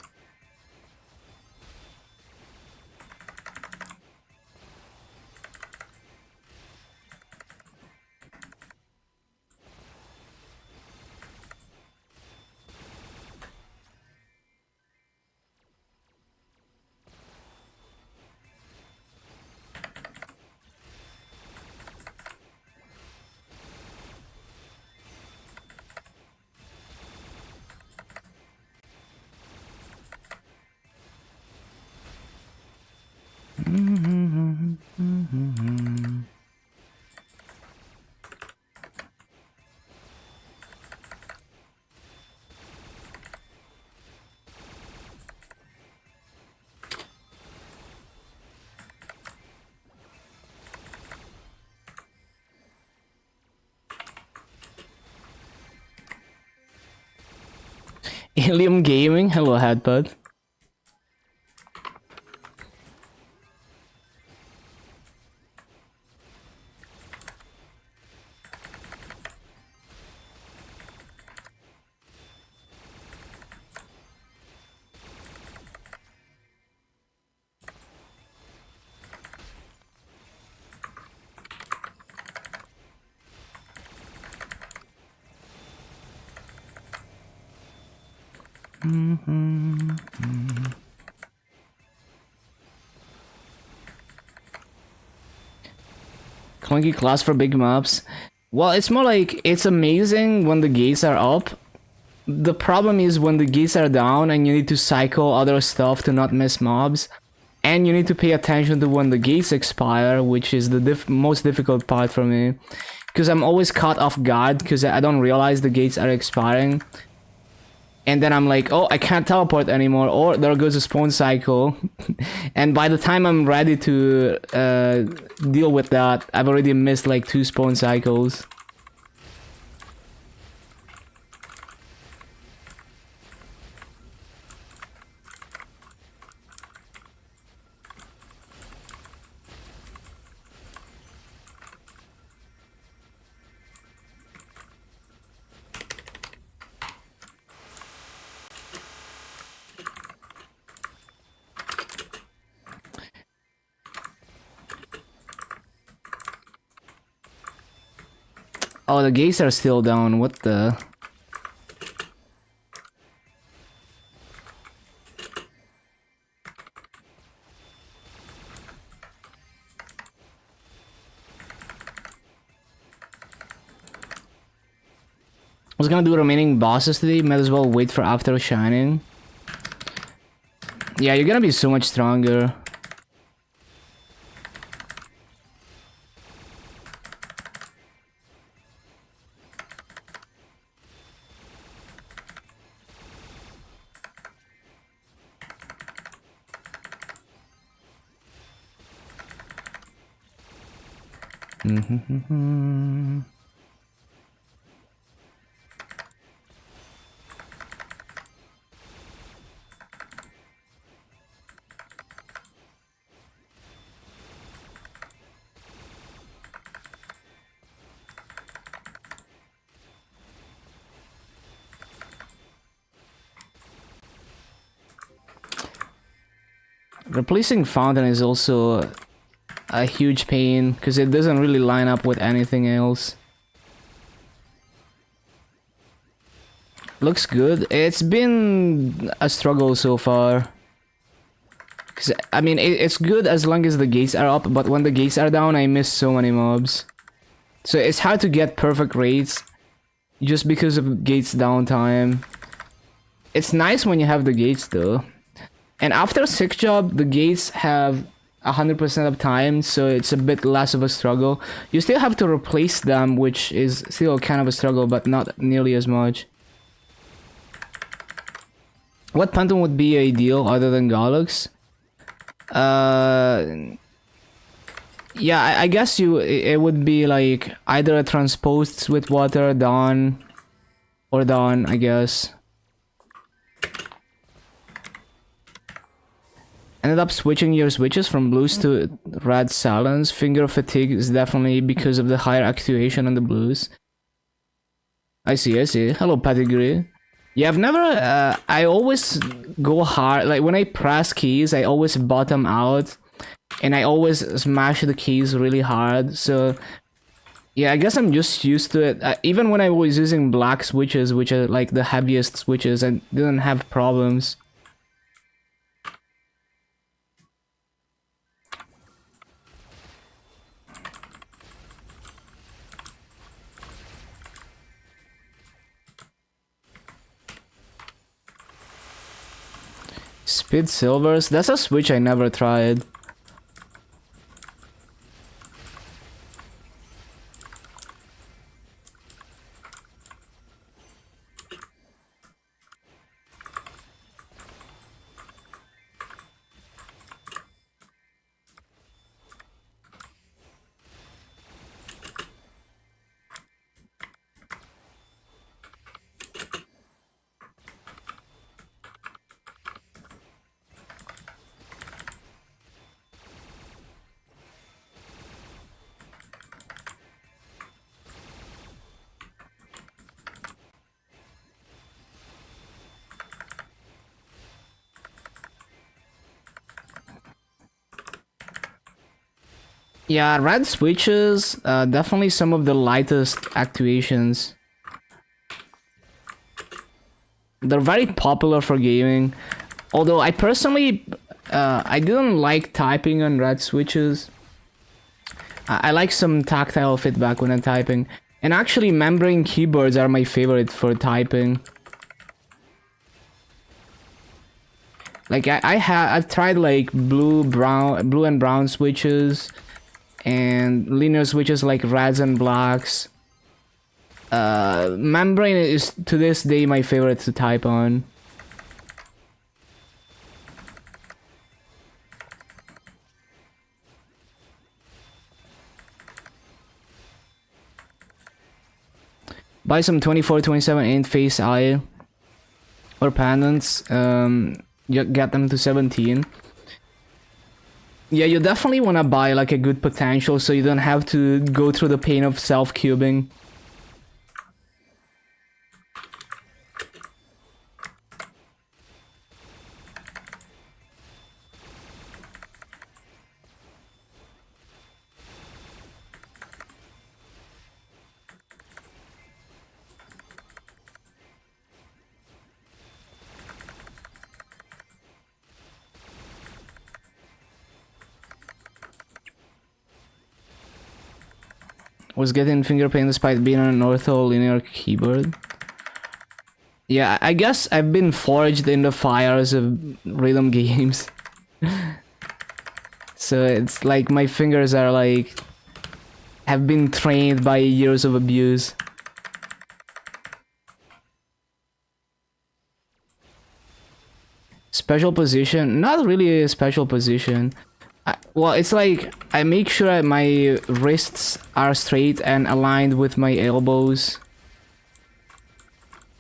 Illium Gaming, hello Headbutt. Clunky class for big maps. Well, it's more like it's amazing when the gates are up. The problem is when the gates are down and you need to cycle other stuff to not miss mobs. And you need to pay attention to when the gates expire, which is the most difficult part for me. Because I'm always caught off guard because I don't realize the gates are expiring. And then I'm like, oh, I can't teleport anymore, or there goes a spawn cycle. And by the time I'm ready to deal with that, I've already missed like 2 spawn cycles. Oh, the gates are still down. What the? I was gonna do remaining bosses today. Might as well wait for after shining. Yeah, you're gonna be so much stronger. Replacing fountain is also a huge pain because it doesn't really line up with anything else. Looks good. It's been a struggle so far. Cause, I mean, it's good as long as the gates are up, but when the gates are down, I miss so many mobs. So it's hard to get perfect rates just because of gates downtime. It's nice when you have the gates though. And after 6 job, the gates have 100% of time, so it's a bit less of a struggle. You still have to replace them, which is still kind of a struggle, but not nearly as much. What Phantom would be ideal other than Gollux? Uh, yeah, I guess it would be like either a transposed with water done or done, I guess. Ended up switching your switches from blues to red silence. Finger fatigue is definitely because of the higher actuation on the blues. I see, I see. Hello, Pedigree. Yeah, I've never, I always go hard, like when I press keys, I always bottom out, and I always smash the keys really hard, so, yeah, I guess I'm just used to it. Even when I was using black switches, which are like the heaviest switches, I didn't have problems. Speed silvers? That's a switch I never tried. Yeah, red switches, definitely some of the lightest actuations. They're very popular for gaming. Although I personally, I didn't like typing on red switches. I like some tactile feedback when I'm typing. And actually, membrane keyboards are my favorite for typing. Like I've tried like blue and brown switches, and linear switches like reds and blacks. Membrane is to this day my favorite to type on. Buy some 24-27 in face eye or pendants. You get them to 17. Yeah, you definitely want to buy like a good potential so you don't have to go through the pain of self-cubing. Was getting finger pain despite being on an ortho linear keyboard. Yeah, I guess I've been forged in the fires of rhythm games. So it's like my fingers are like have been trained by years of abuse. Special position? Not really a special position. Well, it's like I make sure my wrists are straight and aligned with my elbows.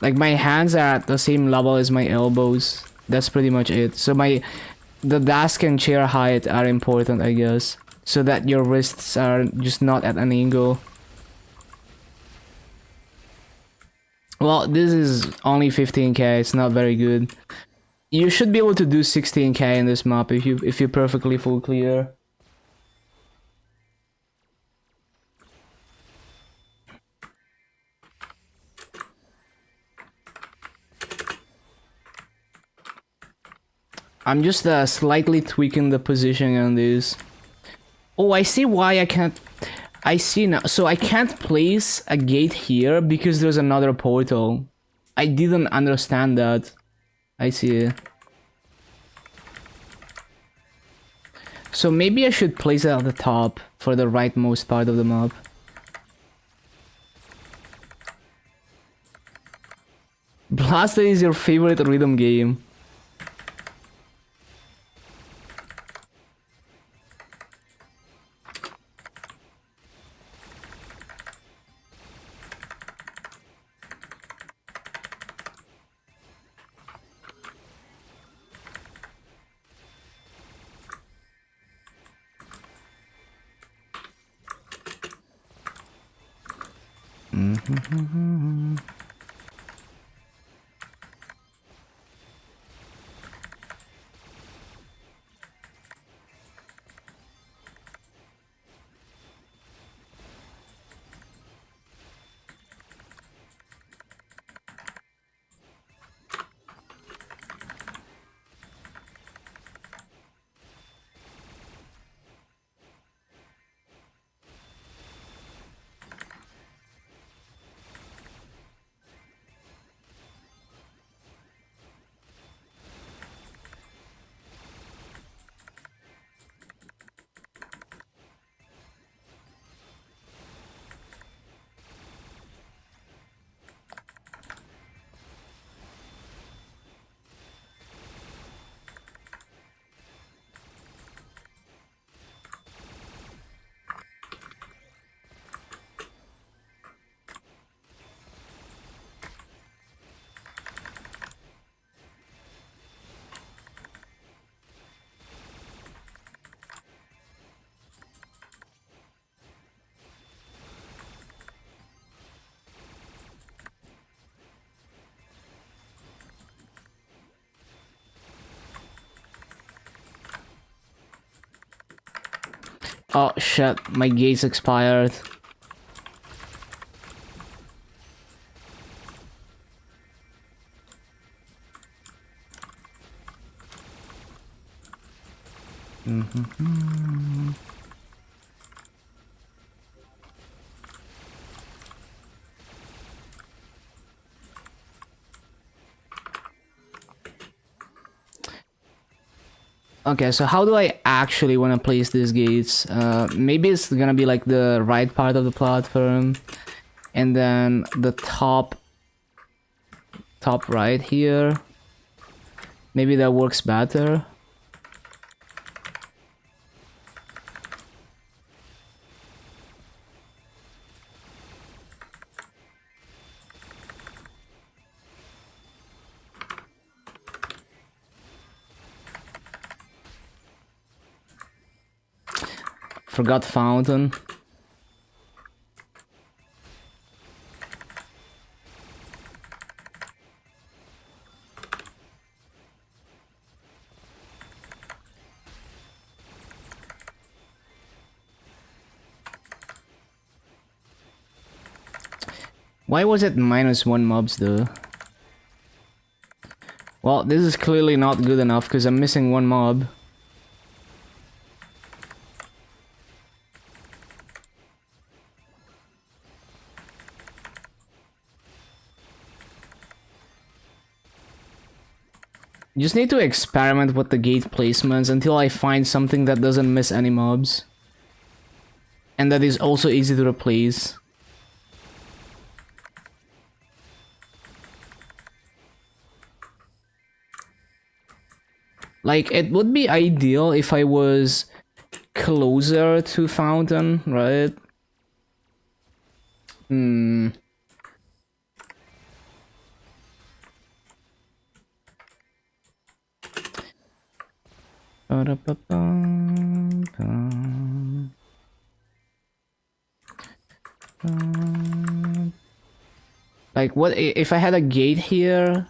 Like my hands are at the same level as my elbows. That's pretty much it. So the desk and chair height are important, I guess, so that your wrists are just not at an angle. Well, this is only 15k. It's not very good. You should be able to do 16k in this map if you're perfectly full clear. I'm just slightly tweaking the positioning on this. Oh, I see why I can't. I see now. So I can't place a gate here because there's another portal. I didn't understand that. I see. So maybe I should place it at the top for the rightmost part of the map. Blaster is your favorite rhythm game. Oh shit, my gates expired. Okay, so how do I actually want to place these gates? Maybe it's gonna be like the right part of the platform, and then the top right here. Maybe that works better. Forgot fountain. Why was it -1 mobs though? Well, this is clearly not good enough because I'm missing one mob. You just need to experiment with the gate placements until I find something that doesn't miss any mobs. And that is also easy to replace. Like, it would be ideal if I was closer to fountain, right? Like, what if I had a gate here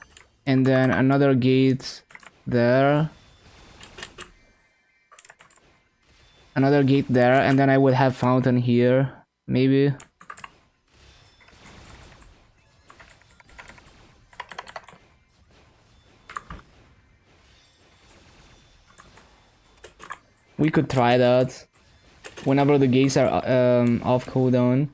and then another gate there, another gate there, and then I would have fountain here, maybe. We could try that whenever the gates are off cooldown.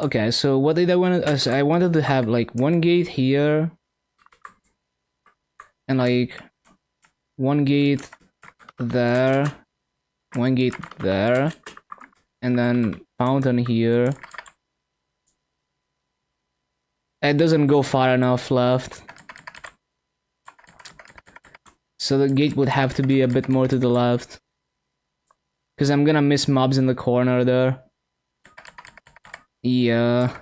Okay, so what did I want to... I wanted to have like one gate here and like one gate there One gate there. And then fountain here. It doesn't go far enough left. So the gate would have to be a bit more to the left. Because I'm gonna miss mobs in the corner there. Yeah.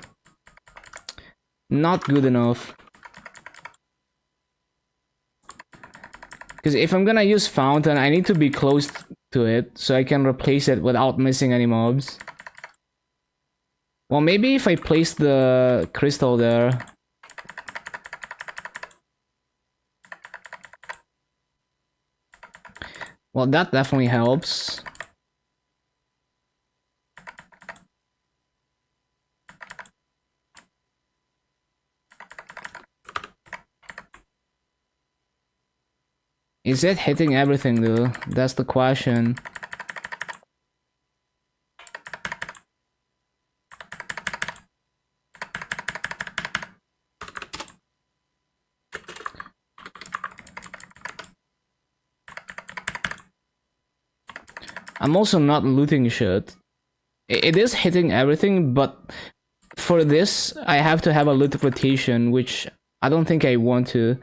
Not good enough. Because if I'm gonna use fountain, I need to be close to it so I can replace it without missing any mobs. Well, maybe if I place the crystal there. Well, that definitely helps. Is it hitting everything though? That's the question. I'm also not looting shit. It is hitting everything, but for this, I have to have a loot rotation, which I don't think I want to.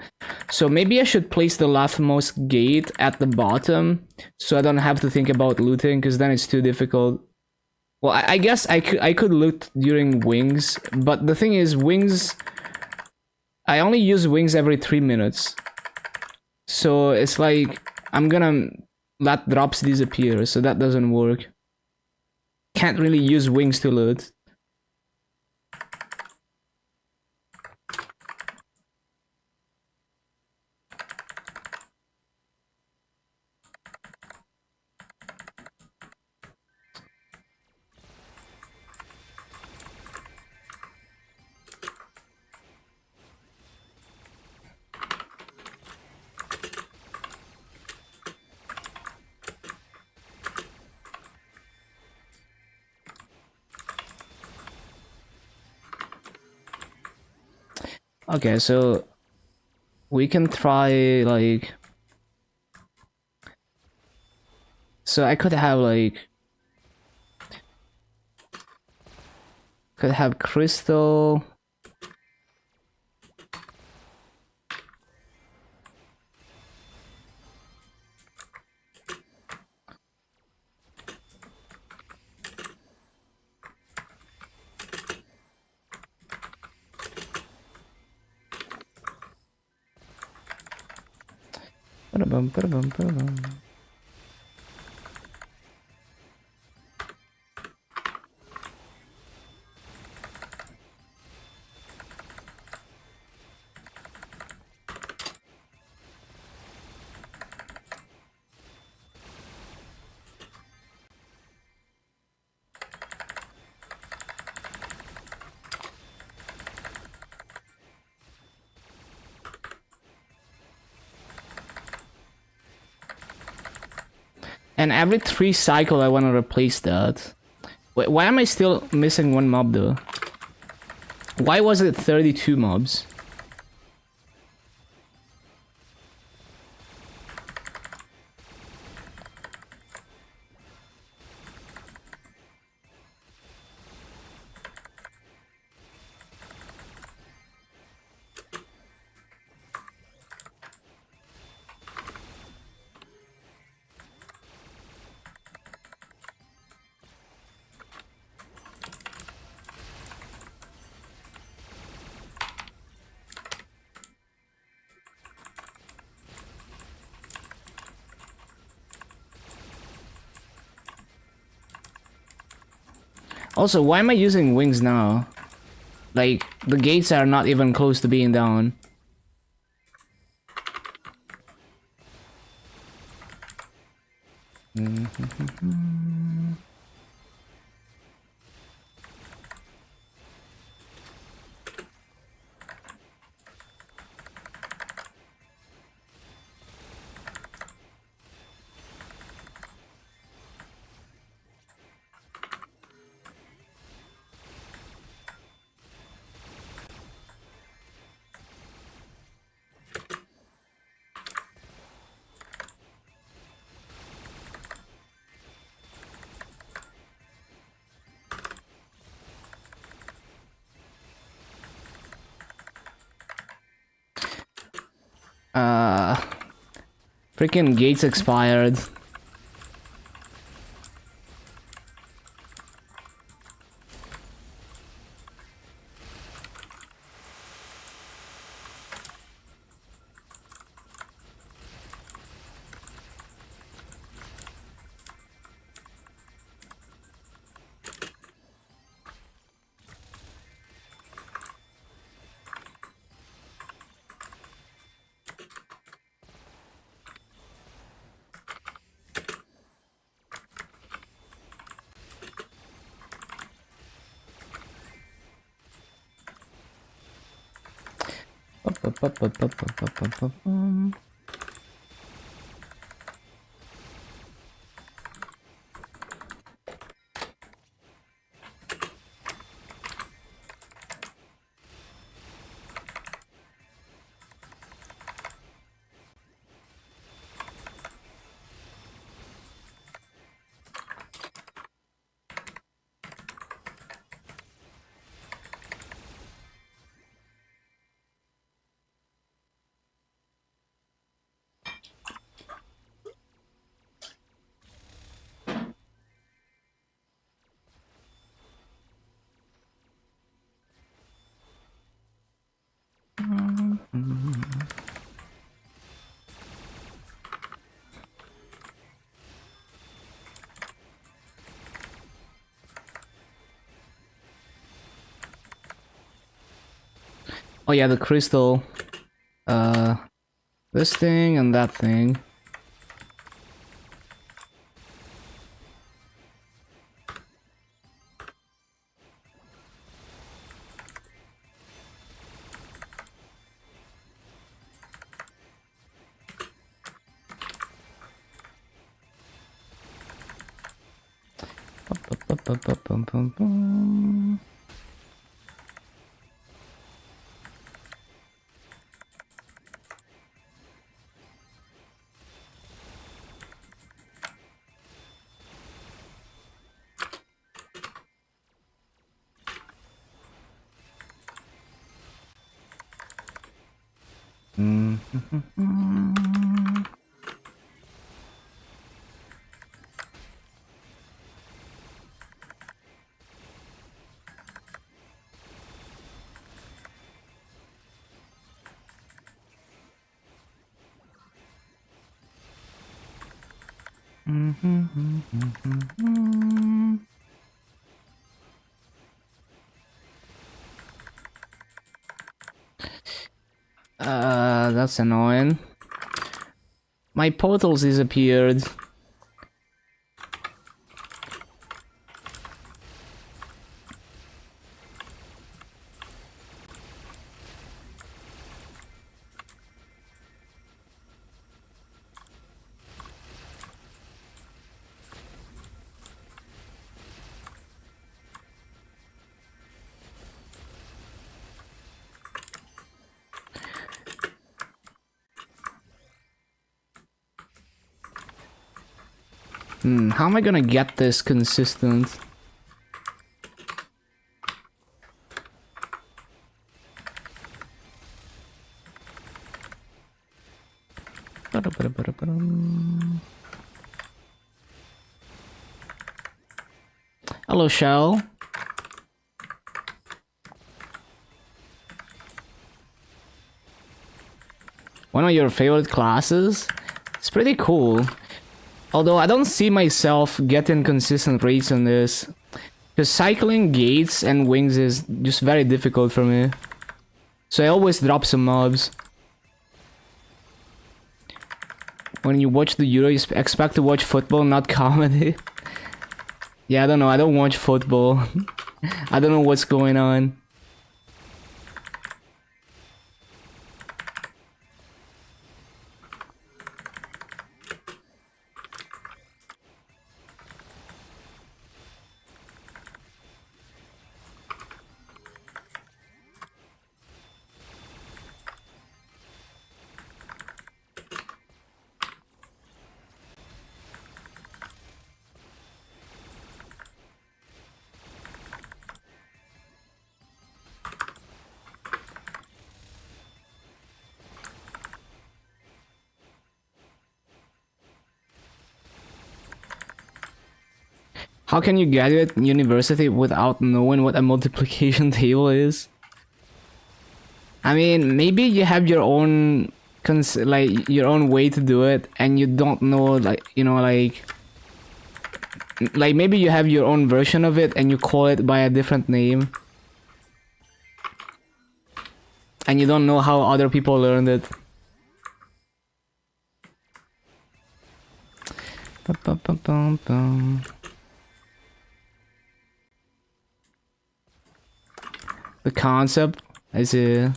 So maybe I should place the leftmost gate at the bottom, so I don't have to think about looting, because then it's too difficult. Well, I guess I could loot during wings, but the thing is, wings... I only use wings every 3 minutes. So it's like, I'm gonna let drops disappear, so that doesn't work. Can't really use wings to loot. Okay, so we can try like... So I could have like... Could have crystal... Ba-da-bum, ba-da-bum, ba-da-bum. And every 3 cycle I want to replace that. Wait, why am I still missing one mob though? Why was it 32 mobs? Also, why am I using wings now? Like, the gates are not even close to being down. Freaking gates expired. Oh yeah, the crystal. This thing and that thing. That's annoying. My portals disappeared. How am I gonna get this consistent? Hello, Shell. One of your favorite classes? It's pretty cool. Although I don't see myself getting consistent rates on this. Because cycling gates and wings is just very difficult for me. So I always drop some mobs. When you watch the Euro, you expect to watch football, not comedy. Yeah, I don't know, I don't watch football. I don't know what's going on. How can you graduate university without knowing what a multiplication table is? I mean, maybe you have your own like your own way to do it, and you don't know, like, you know, like maybe you have your own version of it and you call it by a different name, and you don't know how other people learned it. The concept, I see.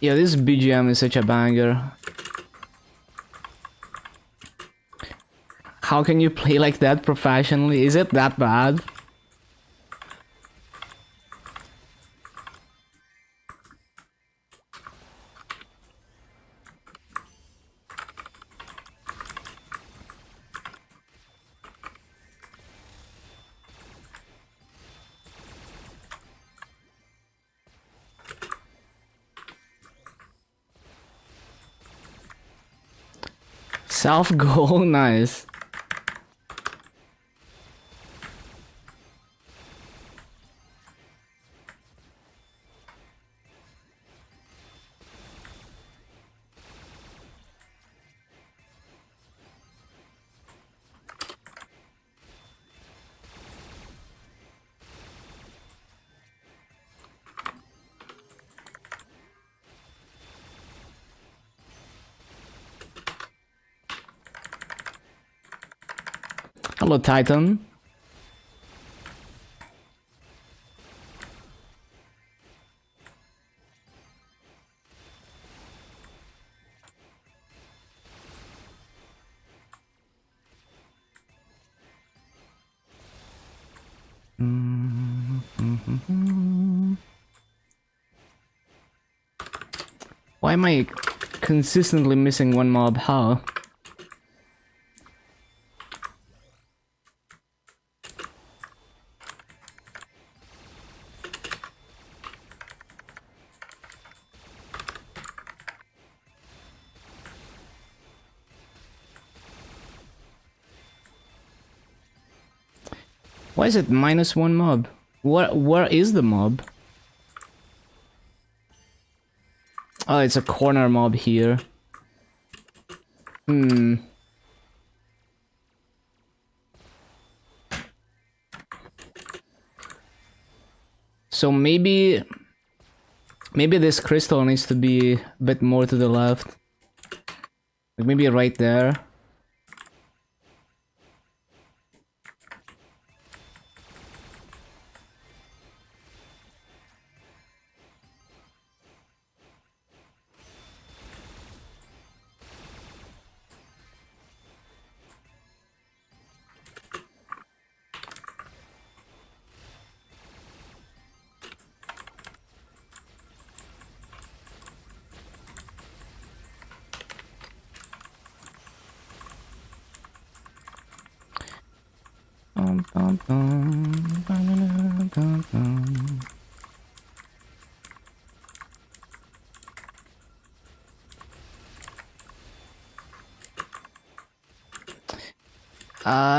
Yeah, this BGM is such a banger. How can you play like that professionally? Is it that bad? Self goal, nice. Hello, Titan. Why am I consistently missing one mob? How? Why is it -1 mob? Where is the mob? Oh, it's a corner mob here. So maybe this crystal needs to be a bit more to the left. Like maybe right there.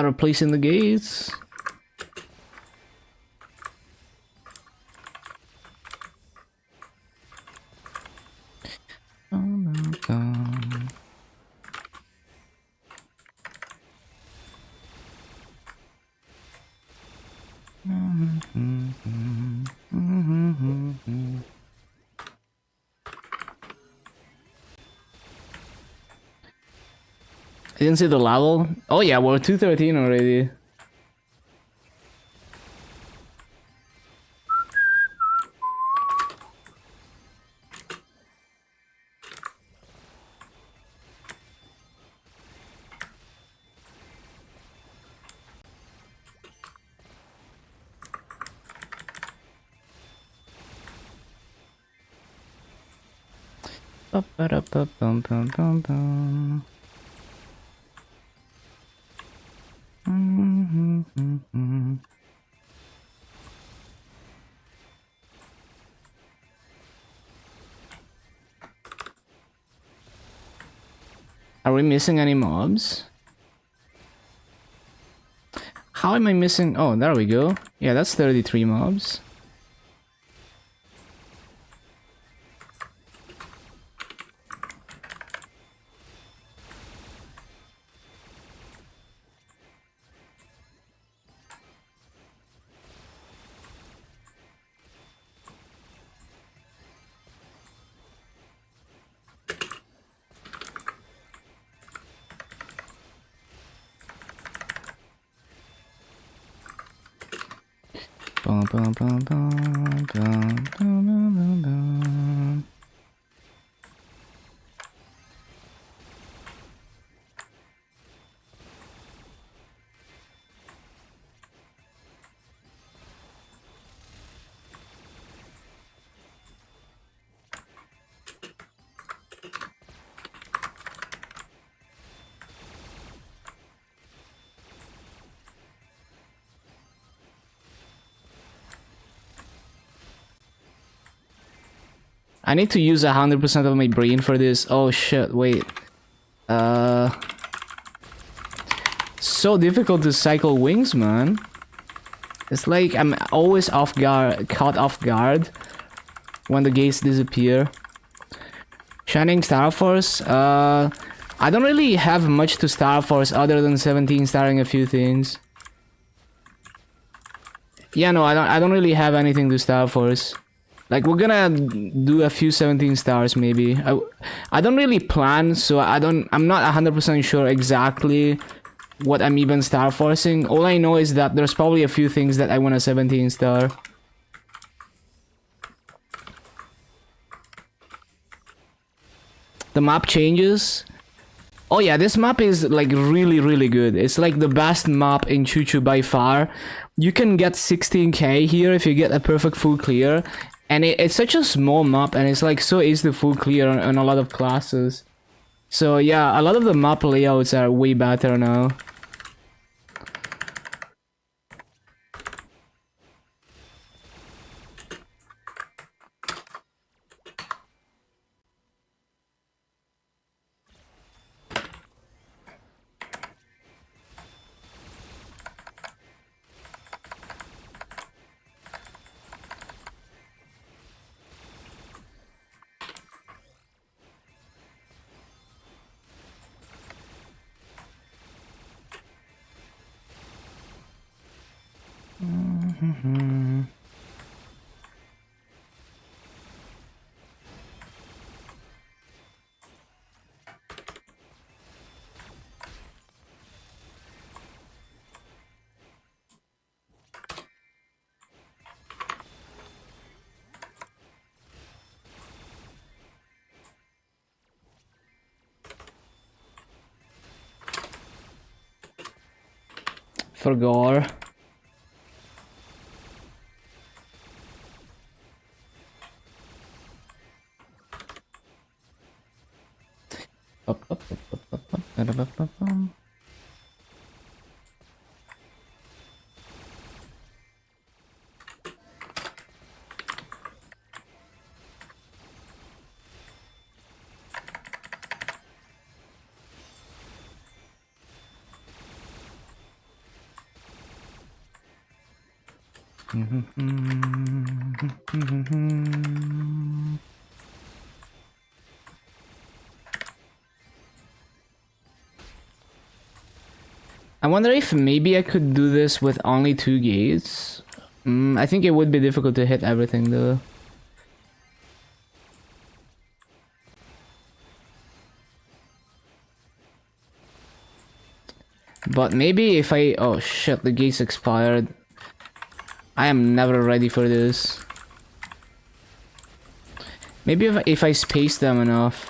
Replacing the gates. Oh my god. I didn't see the level. Oh yeah, we're 213 already. Are we missing any mobs? How am I missing? Oh, there we go. Yeah, that's 33 mobs. I need to use 100% of my brain for this. Oh shit, wait. So difficult to cycle wings, man. It's like I'm always off guard, caught off guard when the gates disappear. Shining Star Force, I don't really have much to Star Force other than 17 starring a few things. Yeah, no, I don't really have anything to Star Force. Like, we're gonna do a few 17 stars maybe. I don't really plan, so I'm not 100% sure exactly what I'm even Star Forcing. All I know is that there's probably a few things that I want a 17 star. The map changes. Oh yeah, this map is like really good. It's like the best map in Choo Choo by far. You can get 16k here if you get a perfect full clear. And it's such a small map and it's like so easy to full clear on a lot of classes. So yeah, a lot of the map layouts are way better now. For gore. I wonder if maybe I could do this with only 2 gates. I think it would be difficult to hit everything though. But maybe if I... Oh shit, the gates expired. I am never ready for this. Maybe if I space them enough.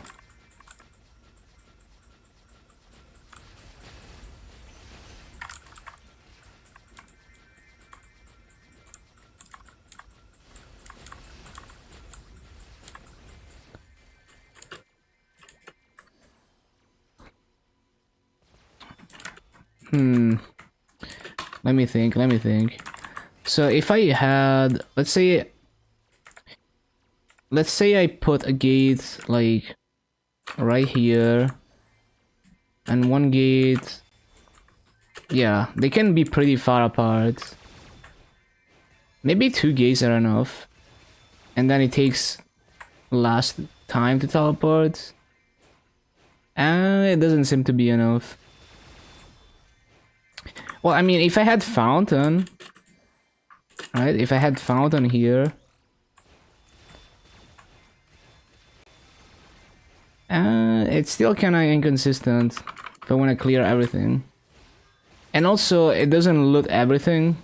Hmm. Let me think. So if I had, let's say I put a gate like right here and one gate, yeah, they can be pretty far apart. Maybe 2 gates are enough, and then it takes last time to teleport, and it doesn't seem to be enough. Well, I mean, if I had fountain, right? If I had fountain here, it's still kind of inconsistent if I want to clear everything. And also, it doesn't loot everything.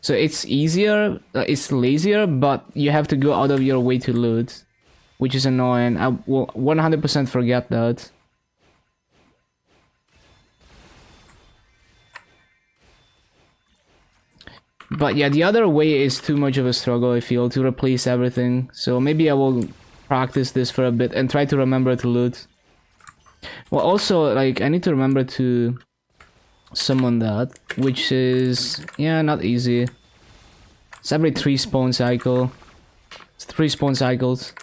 So it's easier, it's lazier, but you have to go out of your way to loot, which is annoying. I will 100% forget that. But yeah, the other way is too much of a struggle, I feel, to replace everything. So maybe I will practice this for a bit and try to remember to loot. Well, also, like, I need to remember to summon that, which is, yeah, not easy. It's every 3 spawn cycle. It's 3 spawn cycles.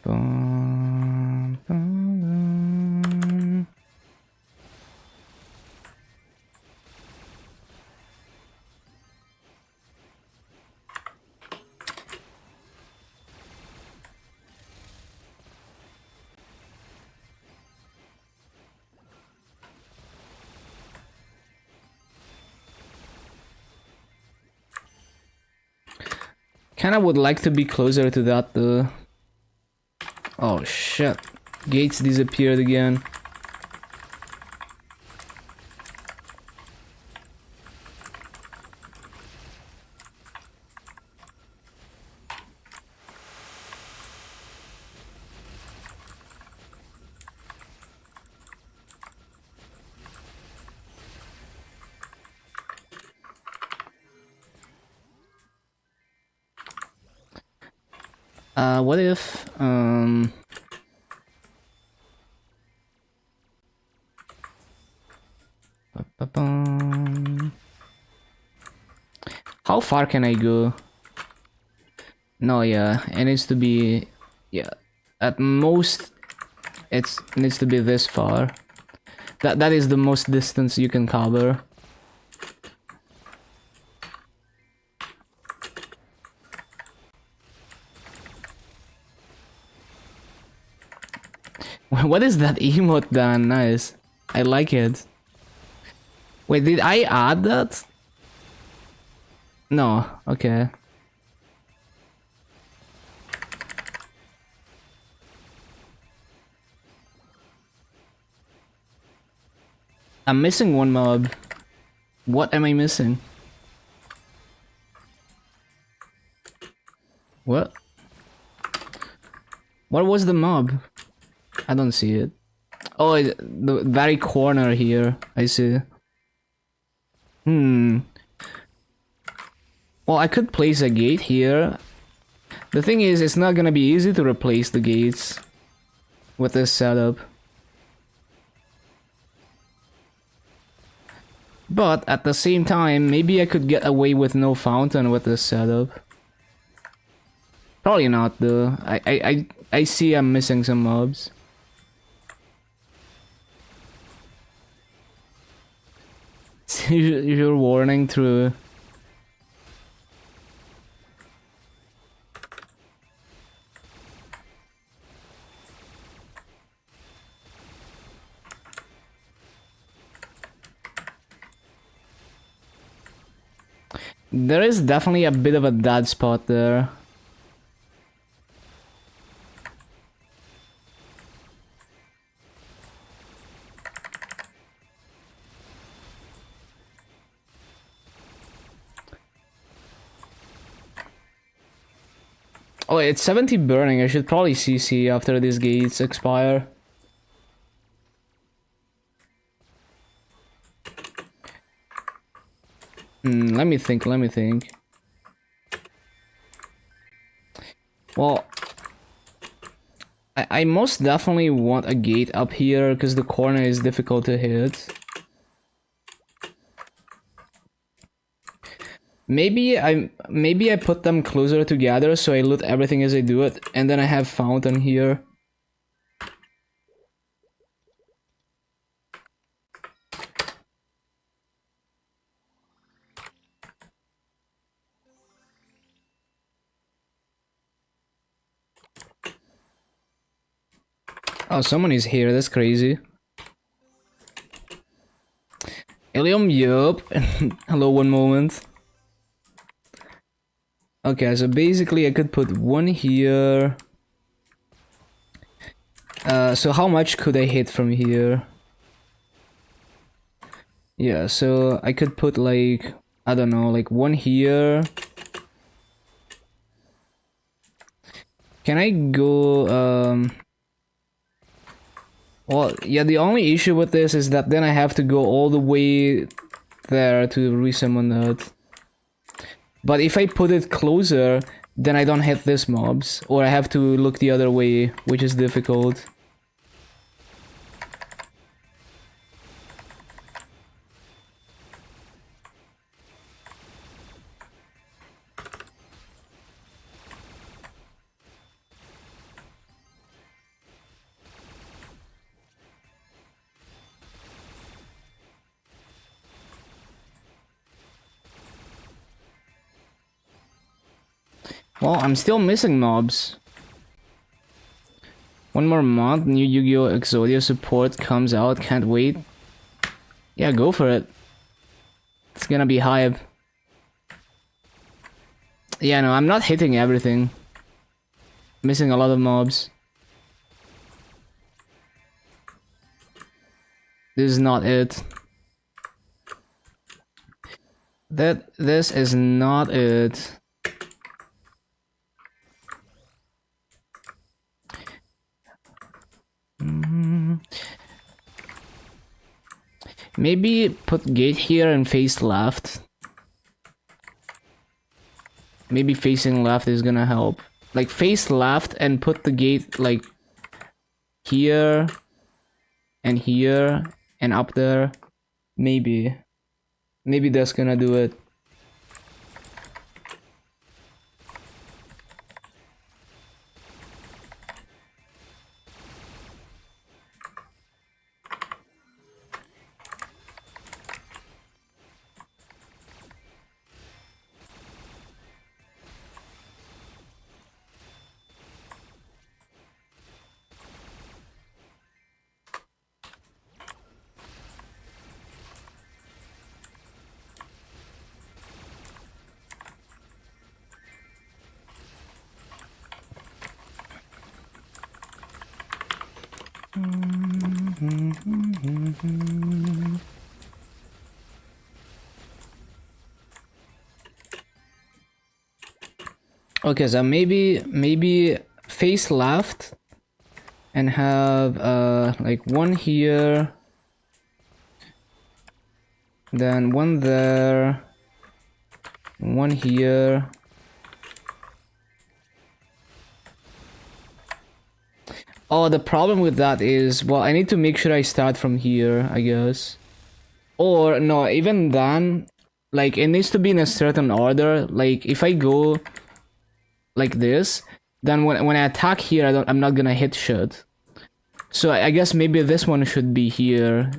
Bum, bum, bum. Kinda would like to be closer to that though. Oh shit. Gates disappeared again. What if, ba-ba-bum. How far can I go? No, yeah, it needs to be, yeah, at most, it needs to be this far. That is the most distance you can cover. What is that emote done? Nice. I like it. Wait, did I add that? No, okay. I'm missing one mob. What am I missing? What? What was the mob? I don't see it. Oh, the very corner here. I see. Well, I could place a gate here. The thing is, it's not gonna be easy to replace the gates with this setup. But at the same time, maybe I could get away with no fountain with this setup. Probably not though. I see I'm missing some mobs. Your warning through. There is definitely a bit of a dead spot there. Oh, it's 70 burning. I should probably CC after these gates expire. Let me think, let me think. Well, I most definitely want a gate up here because the corner is difficult to hit. Maybe I put them closer together so I loot everything as I do it, and then I have fountain here. Oh, someone is here, that's crazy. Illium, yup. Hello, one moment. Okay, so basically I could put one here. So how much could I hit from here? Yeah, so I could put like, I don't know, like one here. Can I go, well, yeah, the only issue with this is that then I have to go all the way there to resummon that. But if I put it closer, then I don't hit this mobs, or I have to look the other way, which is difficult. Well, I'm still missing mobs. One more month, new Yu-Gi-Oh! Exodia support comes out, can't wait. Yeah, go for it. It's gonna be hype. Yeah, no, I'm not hitting everything. Missing a lot of mobs. This is not it. This is not it. Maybe put gate here and face left. Maybe facing left is gonna help. Like face left and put the gate like here and here and up there. Maybe that's gonna do it. Okay, so maybe face left and have like one here, then one there, one here. Oh, the problem with that is, well, I need to make sure I start from here, I guess. Or no, even then, like it needs to be in a certain order. Like if I go like this, then when I attack here, I'm not gonna hit shit. So I guess maybe this one should be here.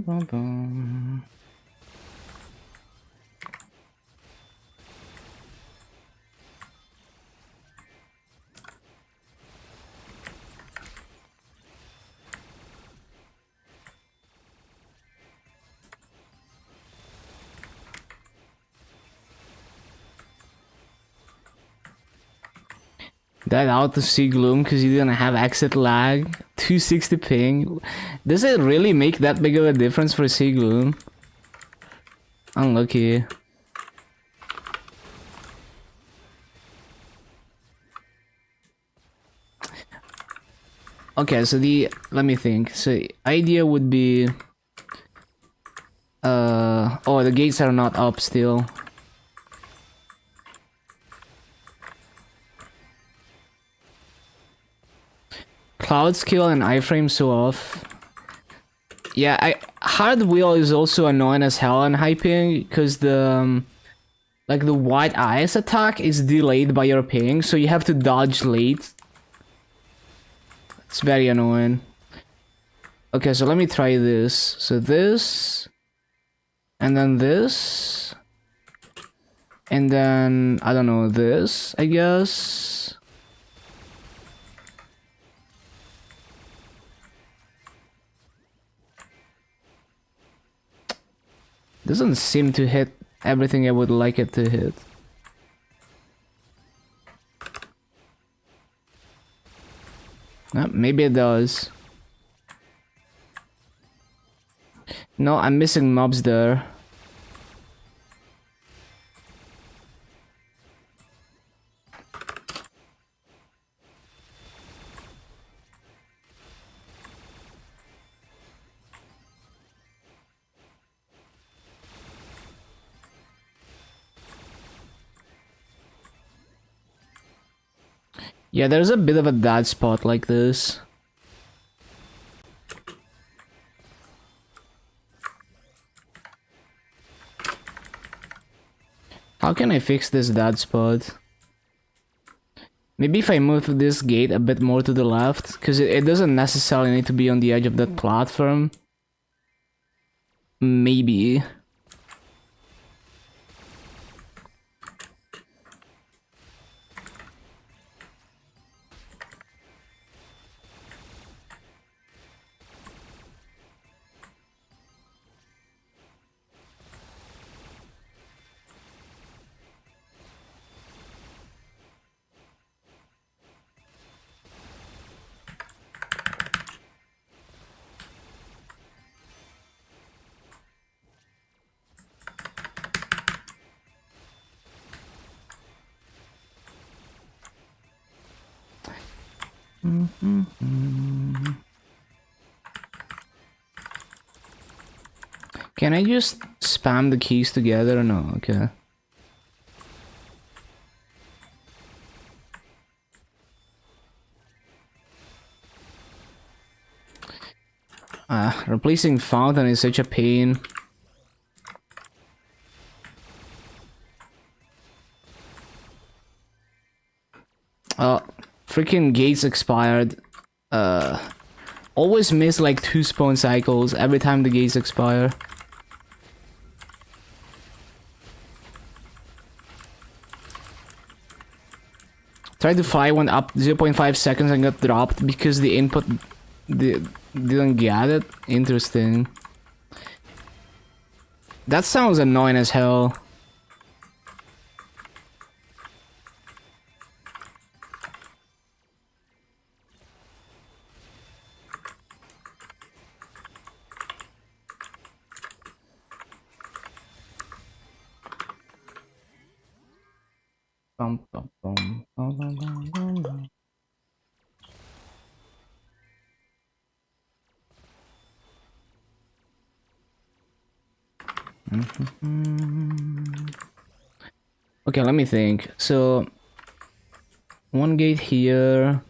Died out to see Gloom because you didn't have exit lag. 260 ping. Does it really make that big of a difference for Sea Gloom? Unlucky. Okay, so let me think. So idea would be oh, the gates are not up still. Cloud skill and iframe so off. Yeah, hard wheel is also annoying as hell on hyping because the like the white eyes attack is delayed by your ping, so you have to dodge late. It's very annoying. Okay, so let me try this. So this, and then this, and then I don't know, this, I guess. Doesn't seem to hit everything I would like it to hit. Maybe it does. No, I'm missing mobs there. Yeah, there's a bit of a dead spot like this. How can I fix this dead spot? Maybe if I move this gate a bit more to the left, because it doesn't necessarily need to be on the edge of that platform. Maybe. Can I just spam the keys together or no? Okay. Replacing fountain is such a pain. Oh, freaking gates expired. Always miss like 2 spawn cycles every time the gates expire. Tried to fly one up 0.5 seconds and got dropped because the input didn't get it. Interesting. That sounds annoying as hell. Bum, bum, bum, bum, bum, bum, bum, bum. Okay, let me think. So, one gate here.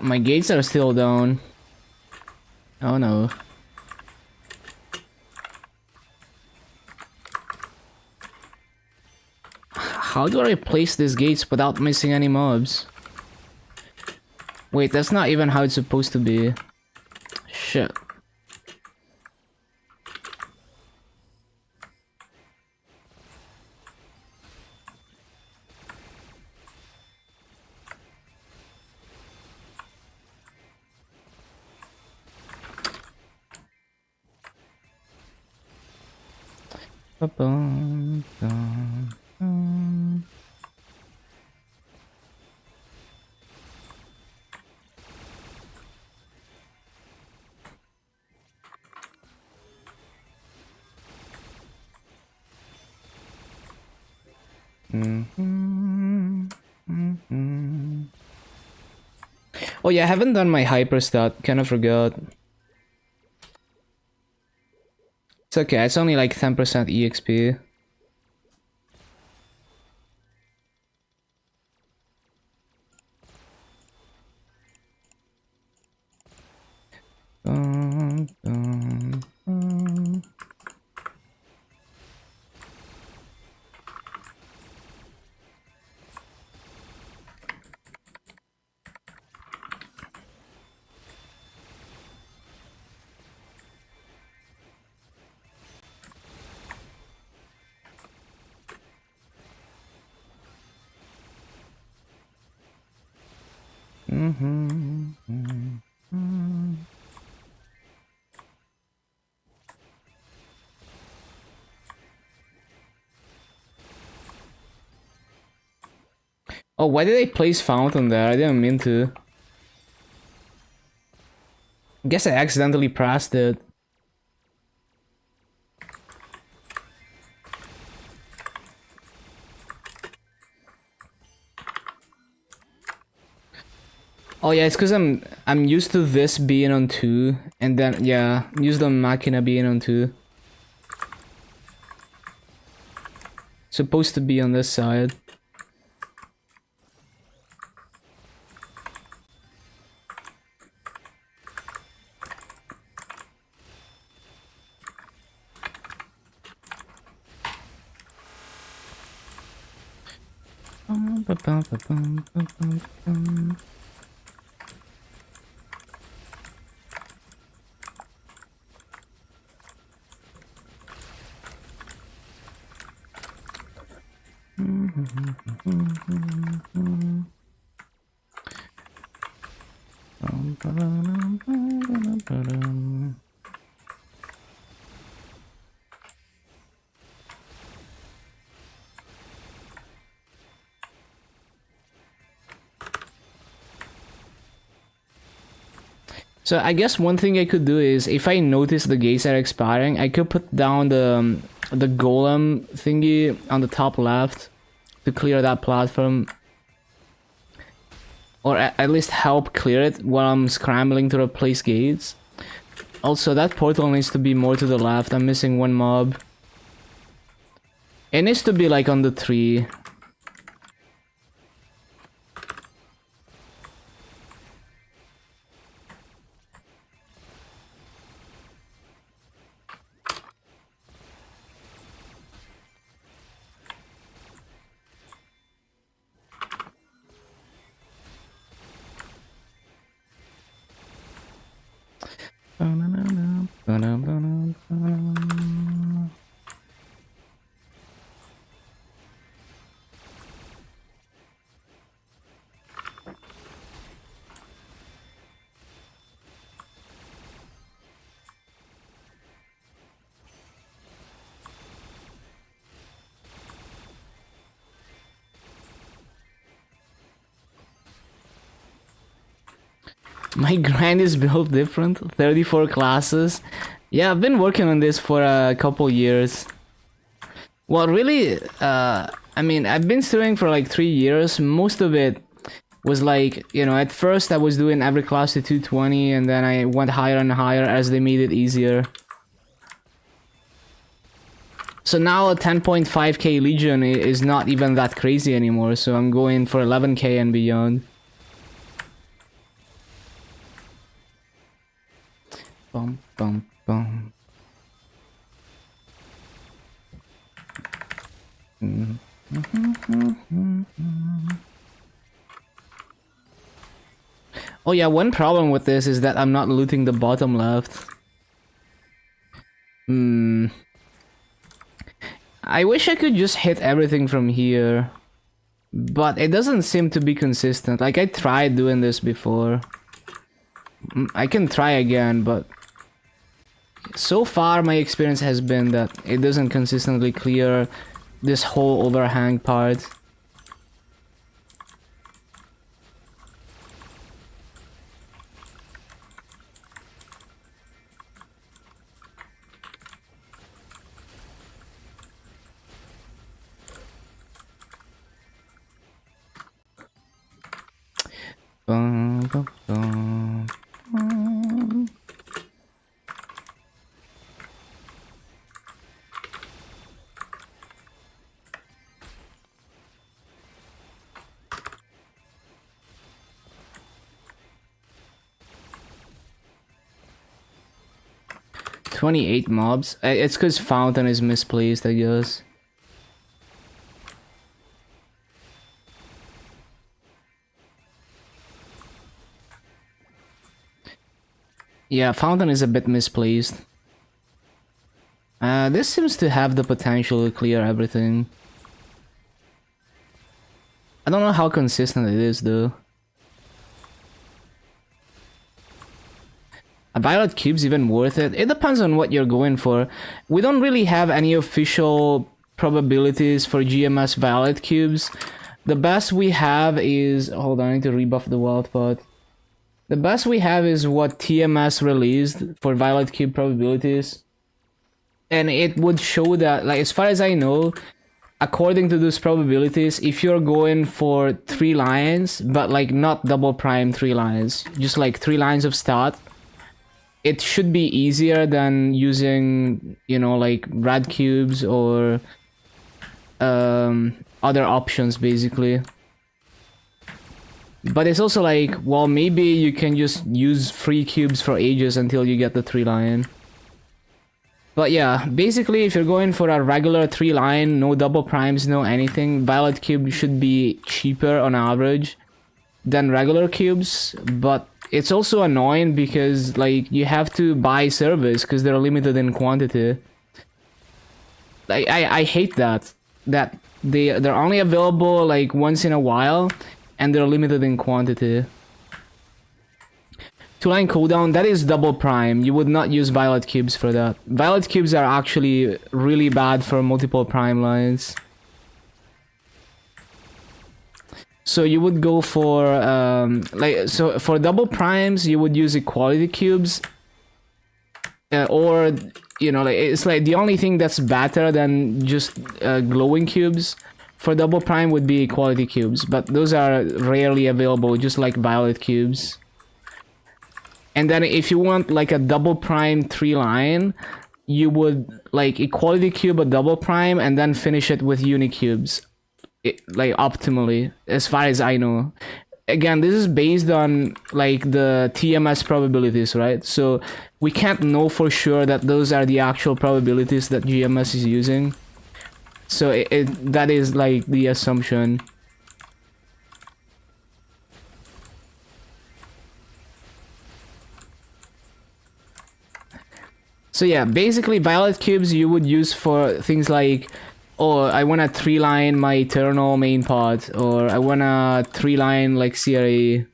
My gates are still down. Oh no. How do I replace these gates without missing any mobs? Wait, that's not even how it's supposed to be. Shit. Oh yeah, I haven't done my hyper stat, kinda forgot. It's okay, it's only like 10% EXP. Oh, why did I place fountain there? I didn't mean to. I guess I accidentally pressed it. Oh yeah, it's because I'm used to this being on 2, and then yeah, I'm used to Machina being on 2. Supposed to be on this side. So I guess one thing I could do is, if I notice the gates are expiring, I could put down the golem thingy on the top left, to clear that platform. Or at least help clear it while I'm scrambling to replace gates. Also, that portal needs to be more to the left. I'm missing one mob. It needs to be like on the tree. My grind is built different. 34 classes. Yeah, I've been working on this for a couple years. Well, really, I mean, I've been doing for like 3 years. Most of it was like, you know, at first I was doing every class to 220, and then I went higher and higher as they made it easier. So now a 10.5k Legion is not even that crazy anymore, so I'm going for 11k and beyond. Bum, bum, bum. Oh yeah, one problem with this is that I'm not looting the bottom left. I wish I could just hit everything from here, but it doesn't seem to be consistent. Like, I tried doing this before. I can try again, but so far my experience has been that it doesn't consistently clear this whole overhang part. Bum, bum, bum, bum. "28 mobs? It's because Fountain is misplaced, I guess. Yeah, Fountain is a bit misplaced. This seems to have the potential to clear everything. I don't know how consistent it is, though. A Violet Cube's even worth it? It depends on what you're going for. We don't really have any official probabilities for GMS Violet Cubes. The best we have is... Hold on, I need to rebuff the wild pot. The best we have is what TMS released for Violet Cube probabilities. And it would show that, like, as far as I know, according to those probabilities, if you're going for 3 lines, but like not double prime 3 lines, just like 3 lines of stat, it should be easier than using, you know, like rad cubes or other options, basically. But it's also like, well, maybe you can just use free cubes for ages until you get the 3 line. But yeah, basically, if you're going for a regular 3 line, no double primes, no anything, Violet Cube should be cheaper on average than regular cubes. But it's also annoying because, like, you have to buy service because they're limited in quantity. I hate that. That they're only available, like, once in a while, and they're limited in quantity. 2-line cooldown, that is double prime. You would not use Violet Cubes for that. Violet Cubes are actually really bad for multiple prime lines. So you would go for, so for double primes, you would use Equality Cubes. Or, you know, like, it's like the only thing that's better than just glowing cubes for double prime would be equality cubes, but those are rarely available, just like violet cubes. And then if you want like a double prime 3-line, you would like equality cube a double prime and then finish it with unicubes, like optimally, as far as I know. Again, this is based on like the TMS probabilities, right? So we can't know for sure that those are the actual probabilities that GMS is using. So that is like the assumption. So yeah, basically violet cubes you would use for things like, oh, I want a 3-line my eternal main pod, or I want a 3-line like CRE.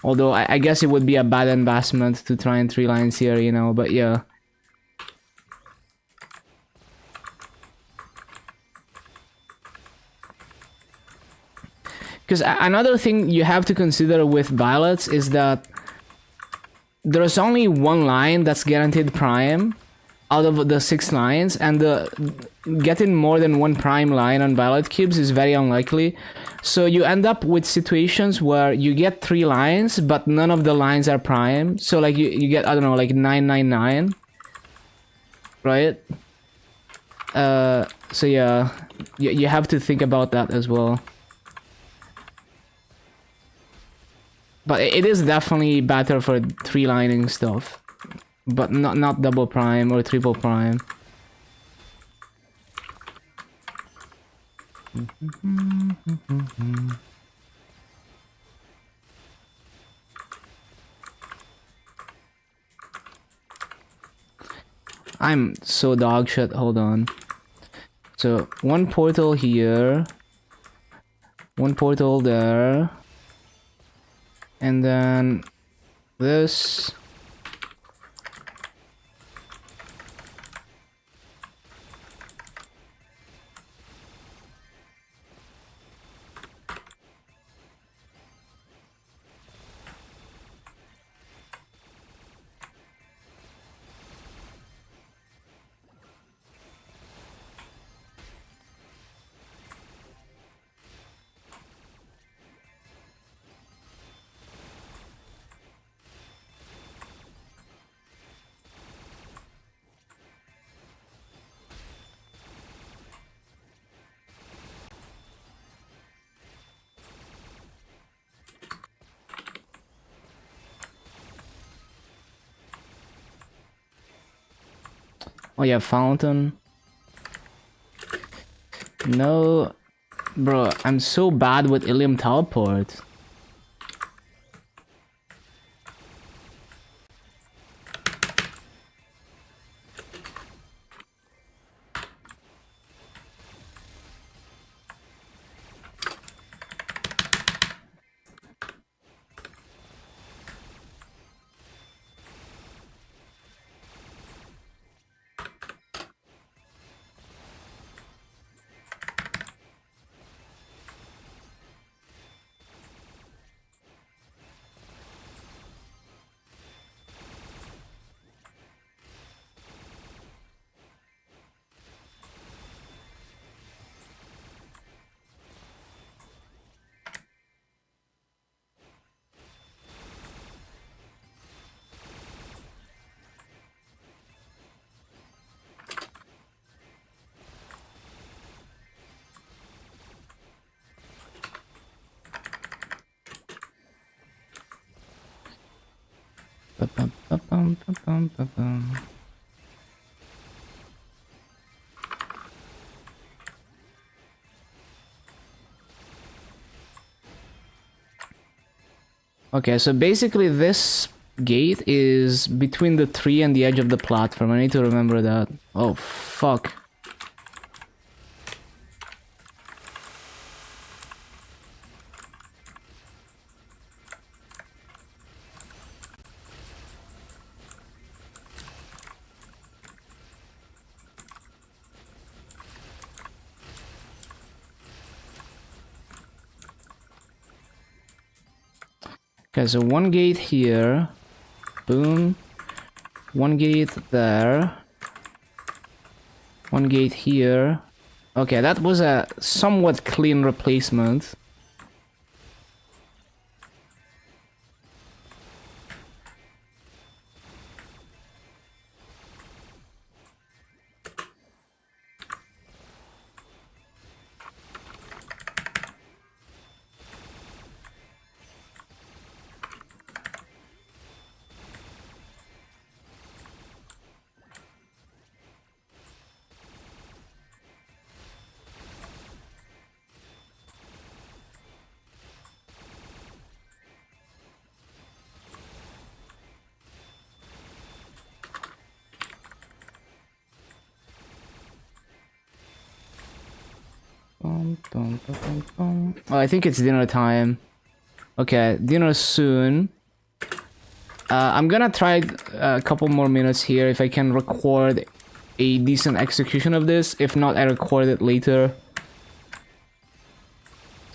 Although I guess it would be a bad investment to try and 3-line CRE, you know, but yeah. Because another thing you have to consider with violets is that there's only one line that's guaranteed prime out of the 6 lines, and getting more than one prime line on violet cubes is very unlikely. So you end up with situations where you get 3 lines, but none of the lines are prime. So like you get, I don't know, like 999, right? So yeah, you have to think about that as well. But it is definitely better for 3-lining stuff, but not double prime or triple prime. I'm so dog shit. Hold on. So one portal here, one portal there. And then this. Oh yeah, fountain. No, bro, I'm so bad with illium teleport. Okay, so basically this gate is between the tree and the edge of the platform. I need to remember that. Oh, fuck. Okay, so one gate here. Boom. One gate there. One gate here. Okay, that was a somewhat clean replacement. Oh, I think it's dinner time. Okay, dinner soon. I'm gonna try a couple more minutes here if I can record a decent execution of this. If not, I record it later.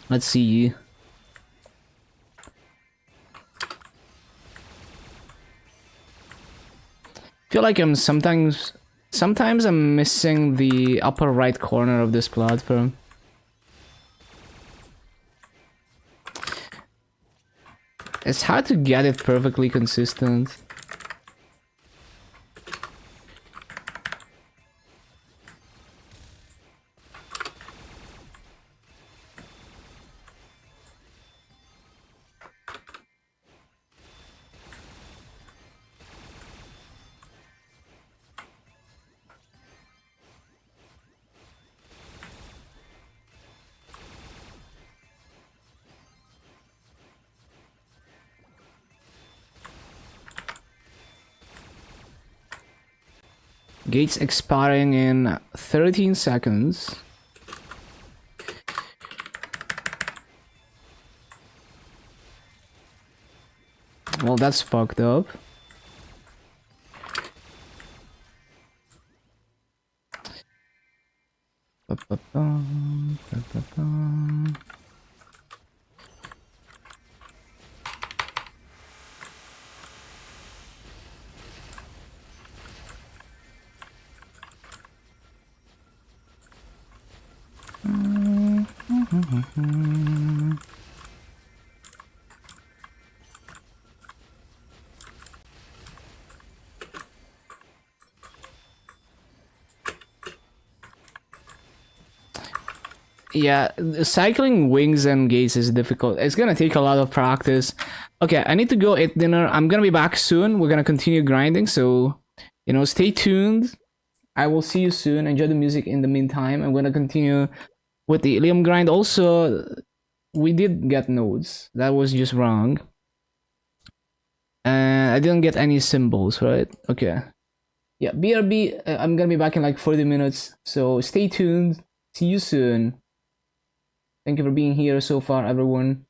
Let's see. Feel like I'm sometimes I'm missing the upper right corner of this platform. It's hard to get it perfectly consistent. Gates expiring in 13 seconds. Well, that's fucked up. Ba-ba-bum, ba-ba-bum. Yeah, cycling wings and gates is difficult. It's gonna take a lot of practice. Okay, I need to go eat dinner. I'm gonna be back soon. We're gonna continue grinding, so you know, stay tuned. I will see you soon. Enjoy the music in the meantime. I'm gonna continue with the illium grind. Also, we did get nodes. That was just wrong. I didn't get any symbols, right? Okay. Yeah, BRB, I'm gonna be back in like 40 minutes. So stay tuned. See you soon. Thank you for being here so far, everyone.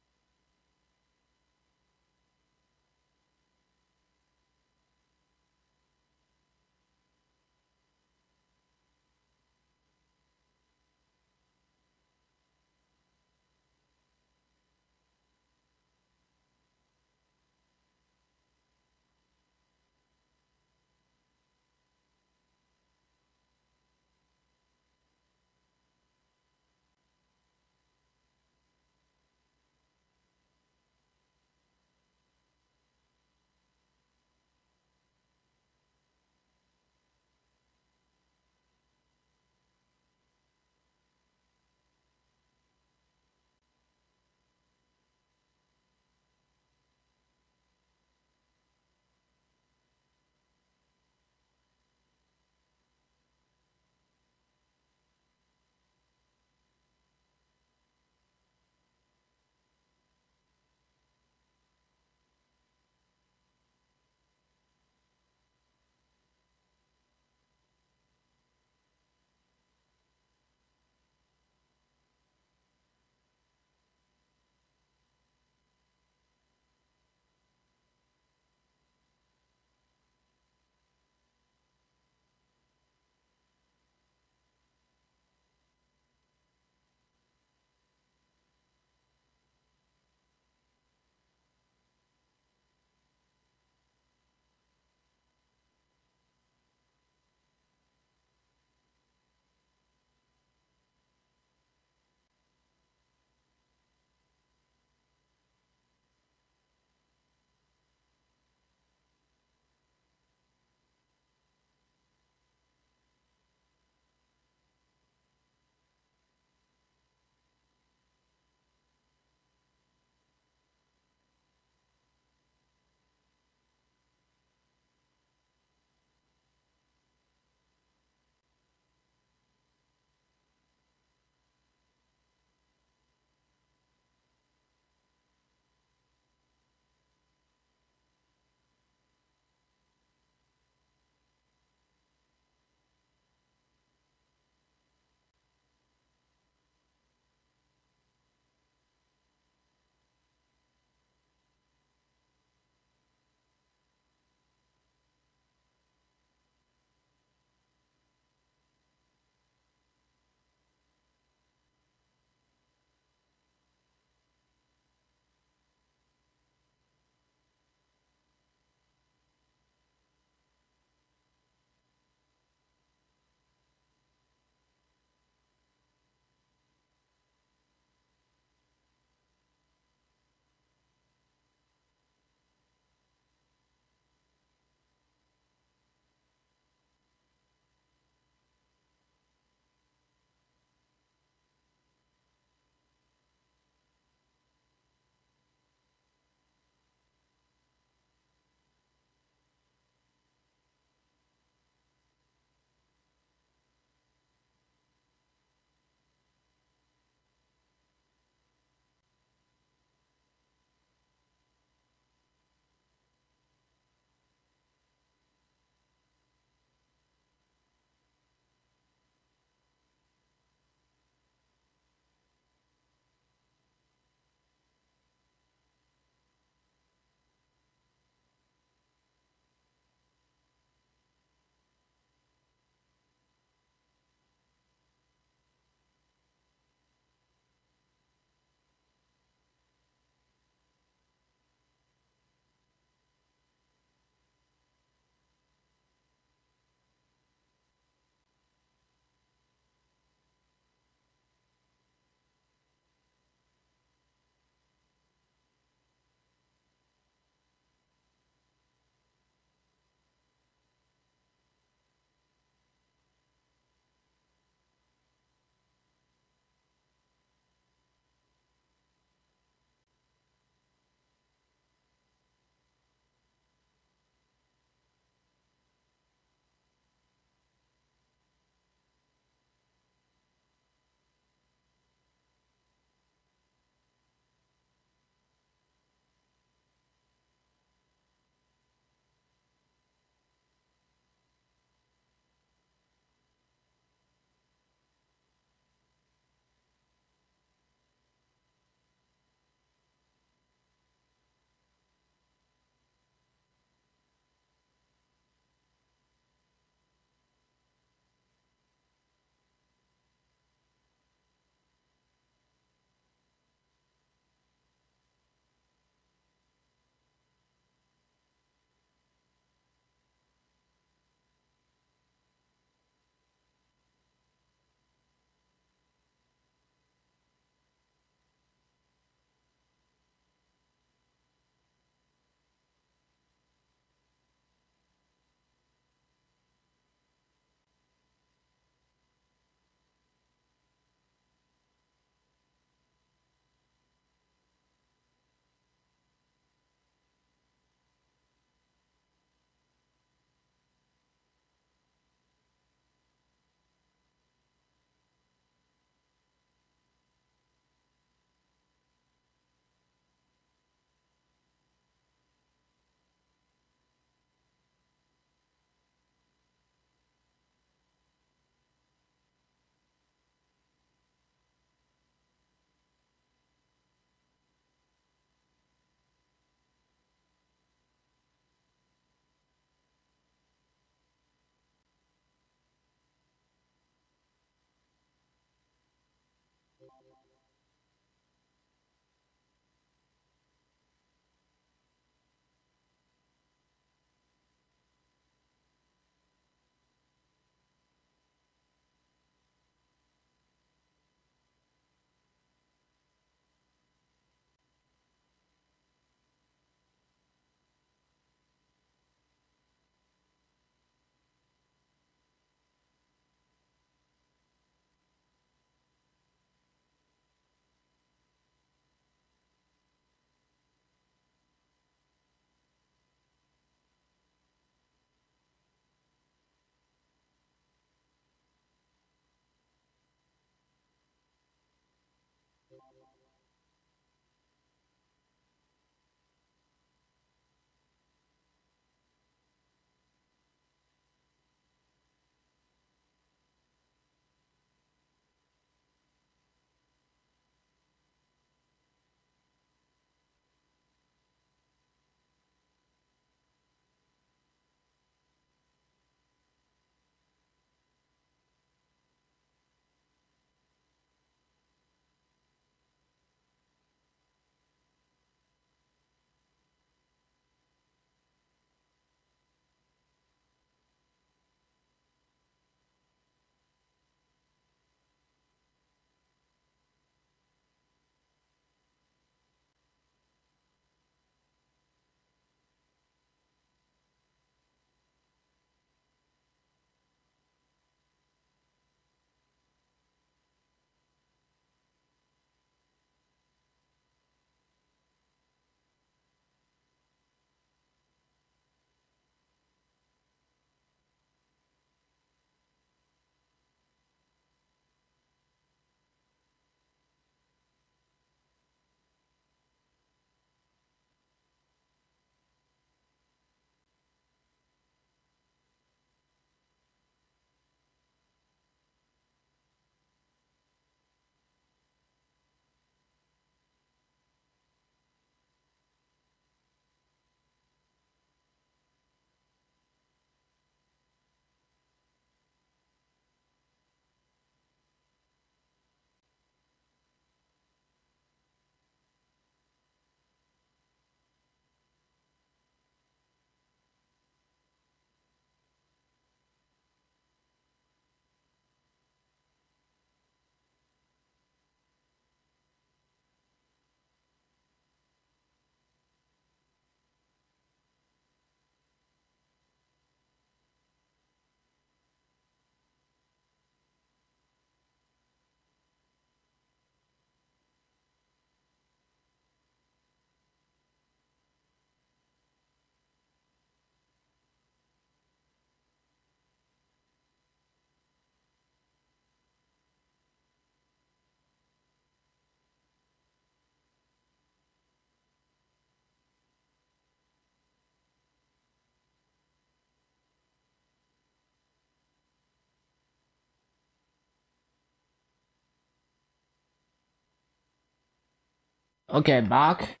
Okay, back.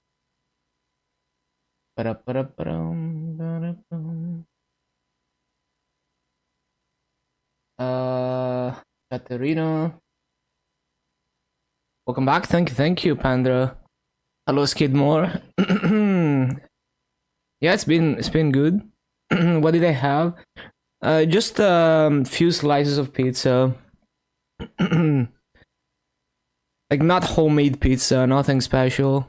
Katerina. Welcome back. Thank you, Pandra. Hello, Skidmore. Yeah, it's been good. What did I have? Just a few slices of pizza. Like not homemade pizza, nothing special.